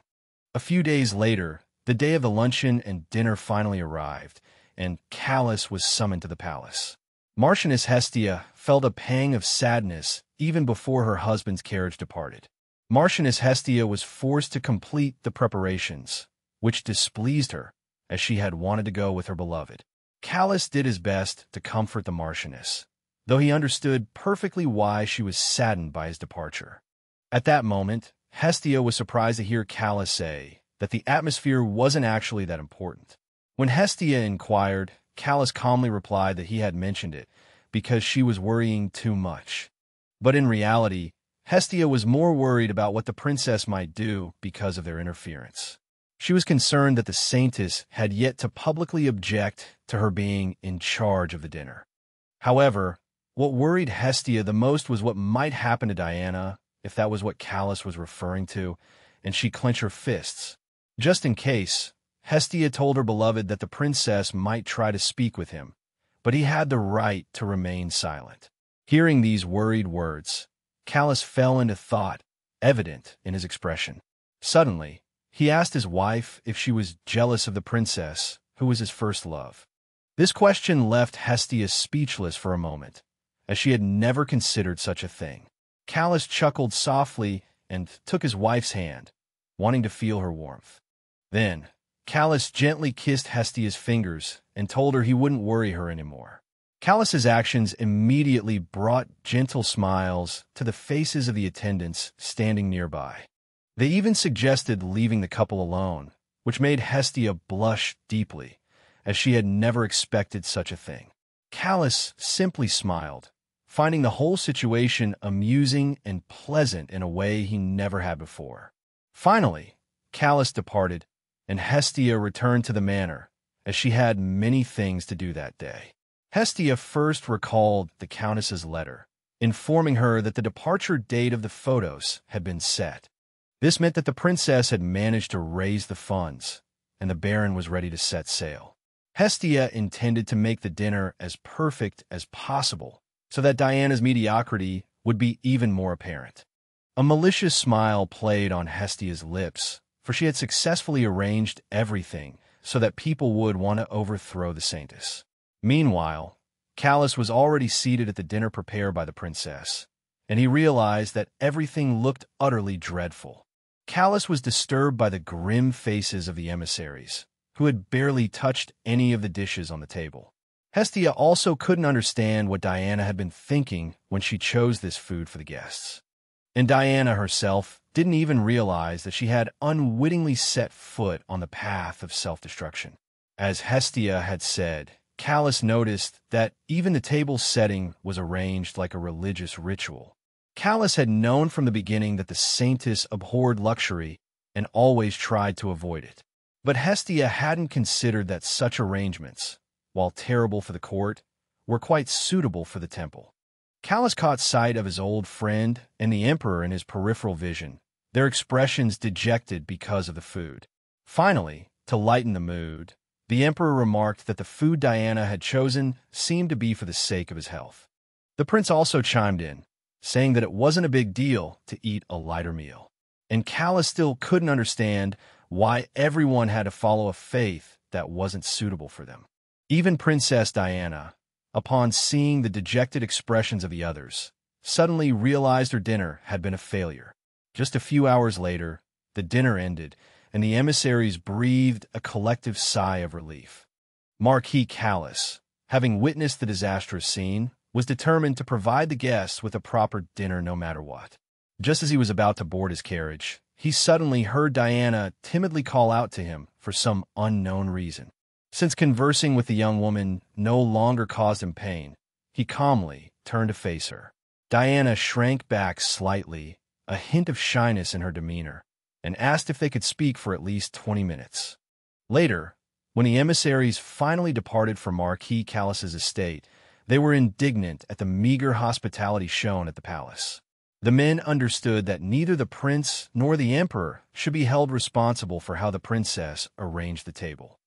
A few days later, the day of the luncheon and dinner finally arrived, and Callis was summoned to the palace. Marchioness Hestia felt a pang of sadness even before her husband's carriage departed. Marchioness Hestia was forced to complete the preparations, which displeased her, as she had wanted to go with her beloved. Callis did his best to comfort the Marchioness, though he understood perfectly why she was saddened by his departure. At that moment, Hestia was surprised to hear Callis say that the atmosphere wasn't actually that important. When Hestia inquired, Callis calmly replied that he had mentioned it because she was worrying too much. But in reality, Hestia was more worried about what the princess might do because of their interference. She was concerned that the Saintess had yet to publicly object to her being in charge of the dinner. However, what worried Hestia the most was what might happen to Diana, if that was what Callis was referring to, and she clenched her fists. Just in case, Hestia told her beloved that the princess might try to speak with him, but he had the right to remain silent. Hearing these worried words, Callis fell into thought, evident in his expression. Suddenly, he asked his wife if she was jealous of the princess, who was his first love. This question left Hestia speechless for a moment, as she had never considered such a thing. Callis chuckled softly and took his wife's hand, wanting to feel her warmth. Then, Callis gently kissed Hestia's fingers and told her he wouldn't worry her anymore. Callis's actions immediately brought gentle smiles to the faces of the attendants standing nearby. They even suggested leaving the couple alone, which made Hestia blush deeply, as she had never expected such a thing. Callis simply smiled, finding the whole situation amusing and pleasant in a way he never had before. Finally, Callis departed, and Hestia returned to the manor, as she had many things to do that day. Hestia first recalled the Countess's letter, informing her that the departure date of the photos had been set. This meant that the princess had managed to raise the funds, and the Baron was ready to set sail. Hestia intended to make the dinner as perfect as possible, so that Diana's mediocrity would be even more apparent. A malicious smile played on Hestia's lips, for she had successfully arranged everything so that people would want to overthrow the Saintess. Meanwhile, Callus was already seated at the dinner prepared by the princess, and he realized that everything looked utterly dreadful. Callus was disturbed by the grim faces of the emissaries, who had barely touched any of the dishes on the table. Hestia also couldn't understand what Diana had been thinking when she chose this food for the guests. And Diana herself didn't even realize that she had unwittingly set foot on the path of self-destruction. As Hestia had said, Callus noticed that even the table setting was arranged like a religious ritual. Callus had known from the beginning that the Saintess abhorred luxury and always tried to avoid it. But Hestia hadn't considered that such arrangements, while terrible for the court, were quite suitable for the temple. Callus caught sight of his old friend and the emperor in his peripheral vision, their expressions dejected because of the food. Finally, to lighten the mood, the emperor remarked that the food Diana had chosen seemed to be for the sake of his health. The prince also chimed in, saying that it wasn't a big deal to eat a lighter meal. And Callus still couldn't understand why everyone had to follow a faith that wasn't suitable for them. Even Princess Diana, upon seeing the dejected expressions of the others, suddenly realized her dinner had been a failure. Just a few hours later, the dinner ended, and the emissaries breathed a collective sigh of relief. Marquis Callus, having witnessed the disastrous scene, was determined to provide the guests with a proper dinner no matter what. Just as he was about to board his carriage, he suddenly heard Diana timidly call out to him for some unknown reason. Since conversing with the young woman no longer caused him pain, he calmly turned to face her. Diana shrank back slightly, a hint of shyness in her demeanor, and asked if they could speak for at least 20 minutes. Later, when the emissaries finally departed for Marquis Callus's estate, they were indignant at the meager hospitality shown at the palace. The men understood that neither the prince nor the emperor should be held responsible for how the princess arranged the table.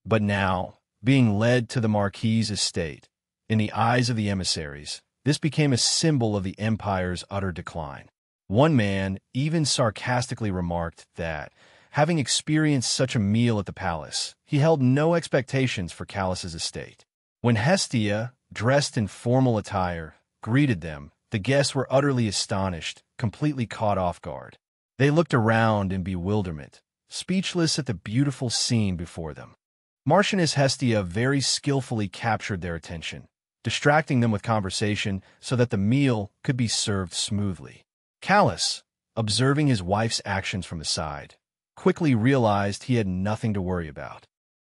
But now, being led to the Marquis's estate, in the eyes of the emissaries, this became a symbol of the empire's utter decline. One man even sarcastically remarked that, having experienced such a meal at the palace, he held no expectations for Callus's estate. When Hestia, dressed in formal attire, greeted them, the guests were utterly astonished, completely caught off guard. They looked around in bewilderment, speechless at the beautiful scene before them. Marchioness Hestia very skillfully captured their attention, distracting them with conversation so that the meal could be served smoothly. Callus, observing his wife's actions from the side, quickly realized he had nothing to worry about.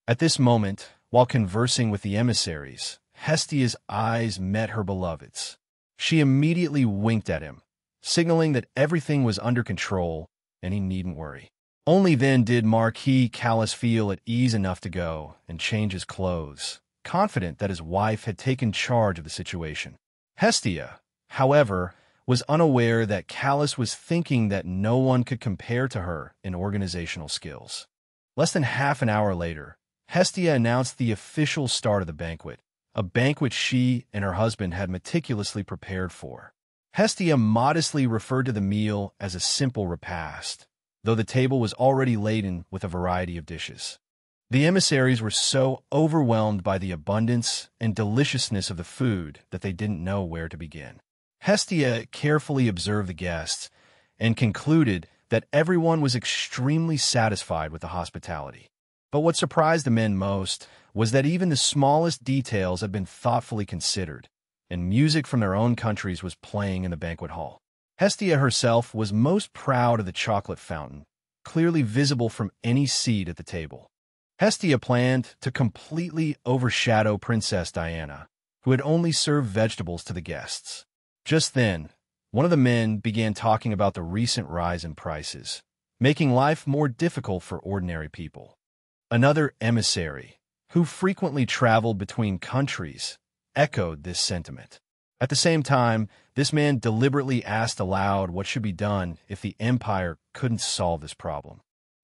At this moment, while conversing with the emissaries, Hestia's eyes met her beloved's. She immediately winked at him, signaling that everything was under control and he needn't worry. Only then did Marquis Callus feel at ease enough to go and change his clothes, confident that his wife had taken charge of the situation. Hestia, however, was unaware that Callus was thinking that no one could compare to her in organizational skills. Less than half an hour later, Hestia announced the official start of the banquet, a banquet she and her husband had meticulously prepared for. Hestia modestly referred to the meal as a simple repast, though the table was already laden with a variety of dishes. The emissaries were so overwhelmed by the abundance and deliciousness of the food that they didn't know where to begin. Hestia carefully observed the guests and concluded that everyone was extremely satisfied with the hospitality. But what surprised the men most was that even the smallest details had been thoughtfully considered, and music from their own countries was playing in the banquet hall. Hestia herself was most proud of the chocolate fountain, clearly visible from any seat at the table. Hestia planned to completely overshadow Princess Diana, who had only served vegetables to the guests. Just then, one of the men began talking about the recent rise in prices, making life more difficult for ordinary people. Another emissary, who frequently traveled between countries, echoed this sentiment. At the same time, this man deliberately asked aloud what should be done if the empire couldn't solve this problem.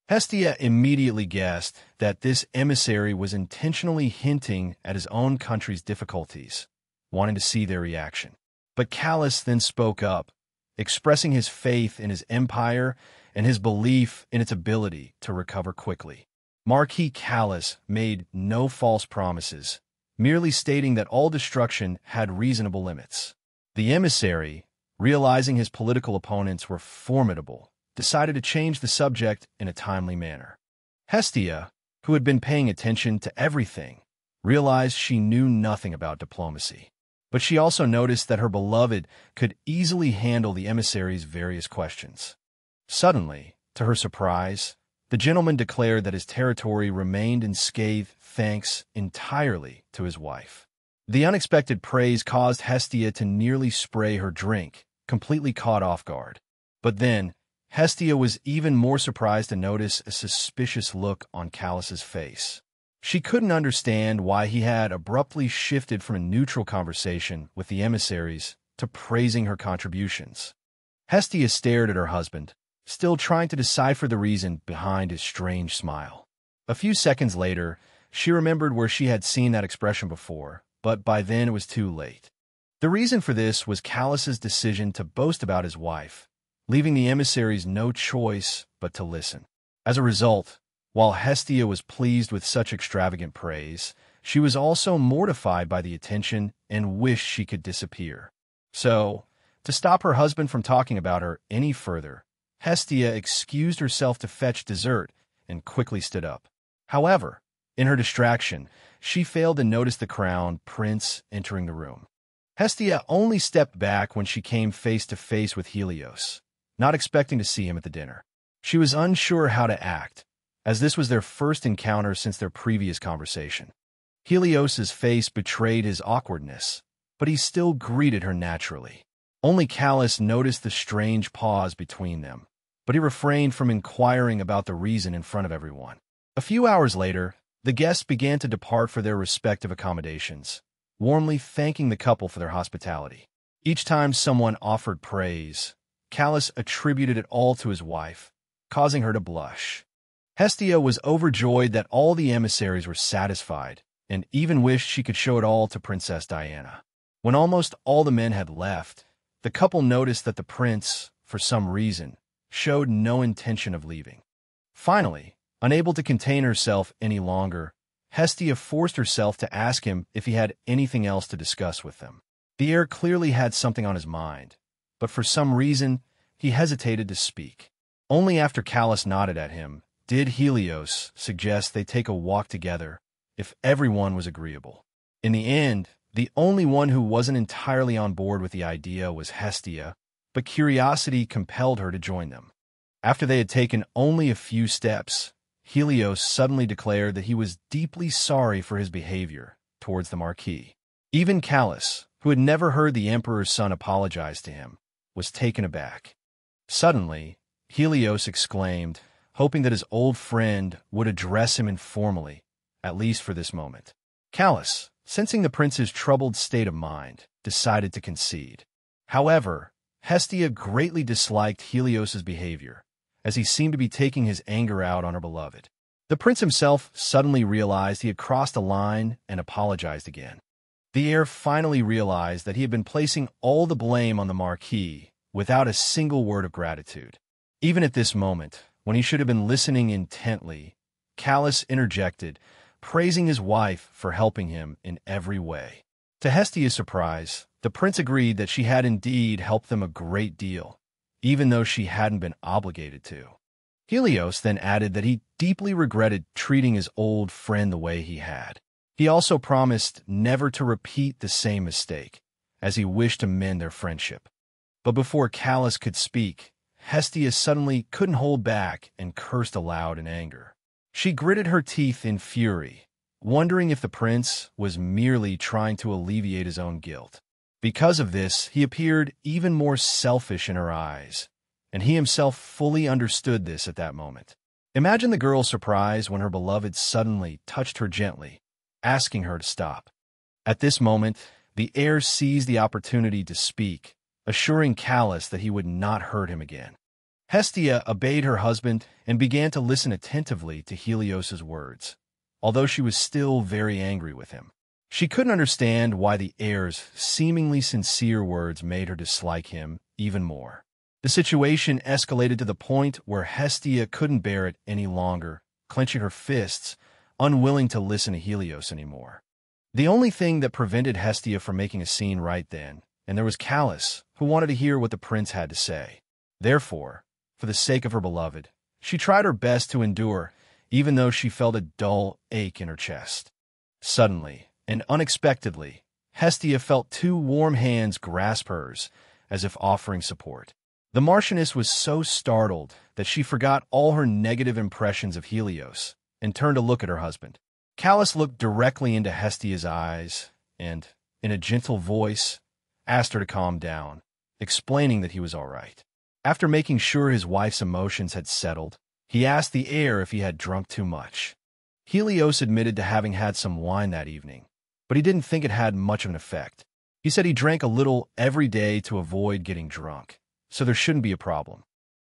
Hestia immediately guessed that this emissary was intentionally hinting at his own country's difficulties, wanting to see their reaction. But Callus then spoke up, expressing his faith in his empire and his belief in its ability to recover quickly. Marquis Callas made no false promises, merely stating that all destruction had reasonable limits. The emissary, realizing his political opponents were formidable, decided to change the subject in a timely manner. Hestia, who had been paying attention to everything, realized she knew nothing about diplomacy. But she also noticed that her beloved could easily handle the emissary's various questions. Suddenly, to her surprise, the gentleman declared that his territory remained unscathed thanks entirely to his wife. The unexpected praise caused Hestia to nearly spray her drink, completely caught off guard. But then, Hestia was even more surprised to notice a suspicious look on Callas's face. She couldn't understand why he had abruptly shifted from a neutral conversation with the emissaries to praising her contributions. Hestia stared at her husband, still trying to decipher the reason behind his strange smile. A few seconds later, she remembered where she had seen that expression before, but by then it was too late. The reason for this was Callas's decision to boast about his wife, leaving the emissaries no choice but to listen. As a result, while Hestia was pleased with such extravagant praise, she was also mortified by the attention and wished she could disappear. So, to stop her husband from talking about her any further, Hestia excused herself to fetch dessert and quickly stood up. However, in her distraction, she failed to notice the crowned prince entering the room. Hestia only stepped back when she came face to face with Helios, not expecting to see him at the dinner. She was unsure how to act, as this was their first encounter since their previous conversation. Helios's face betrayed his awkwardness, but he still greeted her naturally. Only Callas noticed the strange pause between them, but he refrained from inquiring about the reason in front of everyone. A few hours later, the guests began to depart for their respective accommodations, warmly thanking the couple for their hospitality. Each time someone offered praise, Callas attributed it all to his wife, causing her to blush. Hestia was overjoyed that all the emissaries were satisfied, and even wished she could show it all to Princess Diana. When almost all the men had left, the couple noticed that the prince, for some reason, showed no intention of leaving. Finally, unable to contain herself any longer, Hestia forced herself to ask him if he had anything else to discuss with them. The heir clearly had something on his mind, but for some reason, he hesitated to speak. Only after Callas nodded at him did Helios suggest they take a walk together if everyone was agreeable. In the end, the only one who wasn't entirely on board with the idea was Hestia, but curiosity compelled her to join them. After they had taken only a few steps, Helios suddenly declared that he was deeply sorry for his behavior towards the Marquis. Even Callas, who had never heard the Emperor's son apologize to him, was taken aback. Suddenly, Helios exclaimed, hoping that his old friend would address him informally, at least for this moment. Callas, sensing the prince's troubled state of mind, decided to concede. However, Hestia greatly disliked Helios's behavior, as he seemed to be taking his anger out on her beloved. The prince himself suddenly realized he had crossed a line and apologized again. The heir finally realized that he had been placing all the blame on the Marquis without a single word of gratitude. Even at this moment, when he should have been listening intently, Callas interjected, praising his wife for helping him in every way. To Hestia's surprise, the prince agreed that she had indeed helped them a great deal, even though she hadn't been obligated to. Helios then added that he deeply regretted treating his old friend the way he had. He also promised never to repeat the same mistake, as he wished to mend their friendship. But before Callas could speak, Hestia suddenly couldn't hold back and cursed aloud in anger. She gritted her teeth in fury, wondering if the prince was merely trying to alleviate his own guilt. Because of this, he appeared even more selfish in her eyes, and he himself fully understood this at that moment. Imagine the girl's surprise when her beloved suddenly touched her gently, asking her to stop. At this moment, the heir seized the opportunity to speak, assuring Callas that he would not hurt him again. Hestia obeyed her husband and began to listen attentively to Helios's words, although she was still very angry with him. She couldn't understand why the heir's seemingly sincere words made her dislike him even more. The situation escalated to the point where Hestia couldn't bear it any longer, clenching her fists, unwilling to listen to Helios anymore. The only thing that prevented Hestia from making a scene right then, and there was Callis, who wanted to hear what the prince had to say. Therefore, for the sake of her beloved, she tried her best to endure, even though she felt a dull ache in her chest. Suddenly, and unexpectedly, Hestia felt two warm hands grasp hers, as if offering support. The Marchioness was so startled that she forgot all her negative impressions of Helios and turned to look at her husband. Callis looked directly into Hestia's eyes and, in a gentle voice, asked her to calm down, explaining that he was all right. After making sure his wife's emotions had settled, he asked the heir if he had drunk too much. Helios admitted to having had some wine that evening, but he didn't think it had much of an effect. He said he drank a little every day to avoid getting drunk, so there shouldn't be a problem.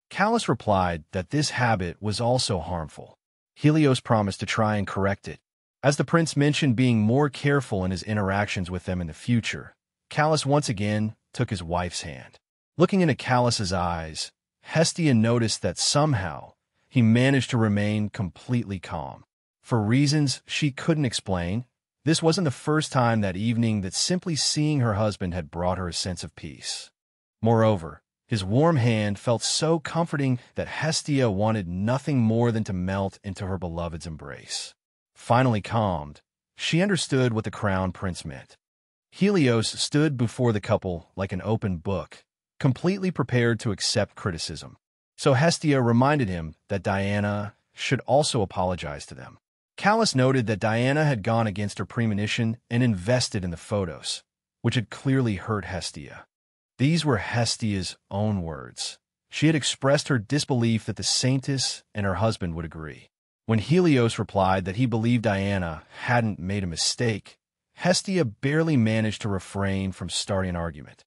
Callis replied that this habit was also harmful. Helios promised to try and correct it. As the prince mentioned being more careful in his interactions with them in the future, Callis once again took his wife's hand. Looking into Callis's eyes, Hestia noticed that somehow he managed to remain completely calm. For reasons she couldn't explain, this wasn't the first time that evening that simply seeing her husband had brought her a sense of peace. Moreover, his warm hand felt so comforting that Hestia wanted nothing more than to melt into her beloved's embrace. Finally calmed, she understood what the crown prince meant. Helios stood before the couple like an open book, completely prepared to accept criticism. So Hestia reminded him that Diana should also apologize to them. Callis noted that Diana had gone against her premonition and invested in the photos, which had clearly hurt Hestia. These were Hestia's own words. She had expressed her disbelief that the Saintess and her husband would agree. When Helios replied that he believed Diana hadn't made a mistake, Hestia barely managed to refrain from starting an argument.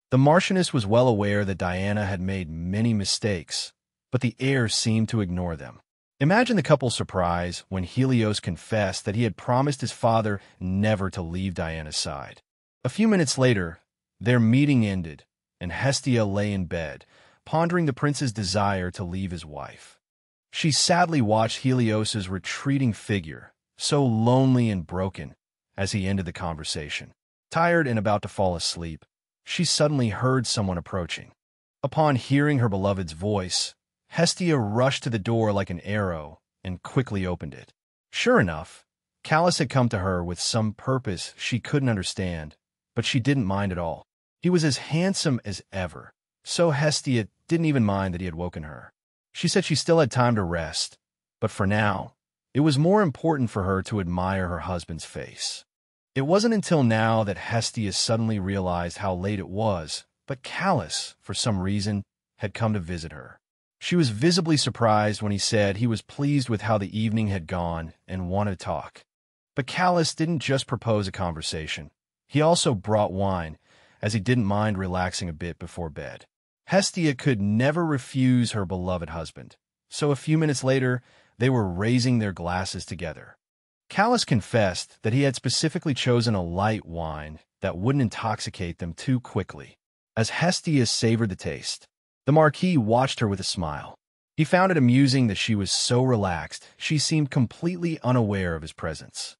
The Marchioness was well aware that Diana had made many mistakes, but the heir seemed to ignore them. Imagine the couple's surprise when Helios confessed that he had promised his father never to leave Diana's side. A few minutes later, their meeting ended, and Hestia lay in bed, pondering the prince's desire to leave his wife. She sadly watched Helios's retreating figure, so lonely and broken, as he ended the conversation. Tired and about to fall asleep, she suddenly heard someone approaching. Upon hearing her beloved's voice, Hestia rushed to the door like an arrow and quickly opened it. Sure enough, Callis had come to her with some purpose she couldn't understand, but she didn't mind at all. He was as handsome as ever, so Hestia didn't even mind that he had woken her. She said she still had time to rest, but for now, it was more important for her to admire her husband's face. It wasn't until now that Hestia suddenly realized how late it was, but Callis, for some reason, had come to visit her. She was visibly surprised when he said he was pleased with how the evening had gone and wanted to talk. But Callis didn't just propose a conversation. He also brought wine, as he didn't mind relaxing a bit before bed. Hestia could never refuse her beloved husband, so a few minutes later, they were raising their glasses together. Callis confessed that he had specifically chosen a light wine that wouldn't intoxicate them too quickly. As Hestia savored the taste, the Marquis watched her with a smile. He found it amusing that she was so relaxed she seemed completely unaware of his presence.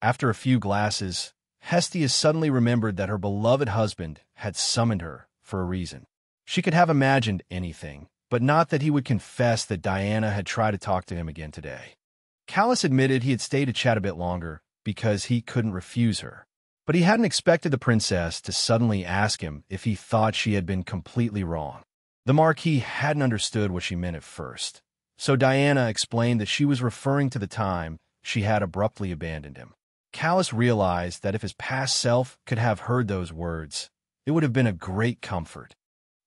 After a few glasses, Hestia suddenly remembered that her beloved husband had summoned her for a reason. She could have imagined anything, but not that he would confess that Diana had tried to talk to him again today. Callis admitted he had stayed to chat a bit longer because he couldn't refuse her, but he hadn't expected the princess to suddenly ask him if he thought she had been completely wrong. The Marquis hadn't understood what she meant at first, so Diana explained that she was referring to the time she had abruptly abandoned him. Callis realized that if his past self could have heard those words, it would have been a great comfort.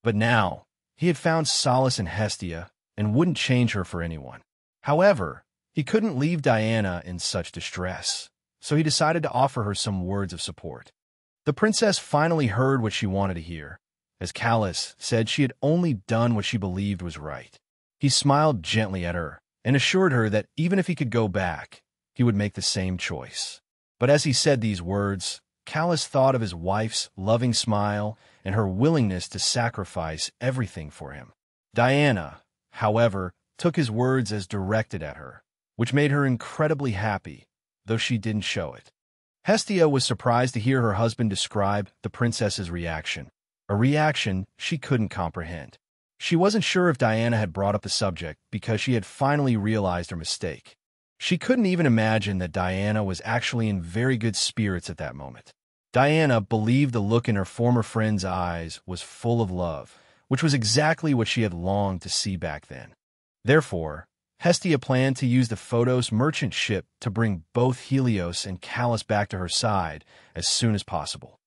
But now, he had found solace in Hestia and wouldn't change her for anyone. However, he couldn't leave Diana in such distress, so he decided to offer her some words of support. The princess finally heard what she wanted to hear, as Callis said she had only done what she believed was right. He smiled gently at her and assured her that even if he could go back, he would make the same choice. But as he said these words, Callas thought of his wife's loving smile and her willingness to sacrifice everything for him. Diana, however, took his words as directed at her, which made her incredibly happy, though she didn't show it. Hestia was surprised to hear her husband describe the princess's reaction, a reaction she couldn't comprehend. She wasn't sure if Diana had brought up the subject because she had finally realized her mistake. She couldn't even imagine that Diana was actually in very good spirits at that moment. Diana believed the look in her former friend's eyes was full of love, which was exactly what she had longed to see back then. Therefore, Hestia planned to use the Photos merchant ship to bring both Helios and Callas back to her side as soon as possible.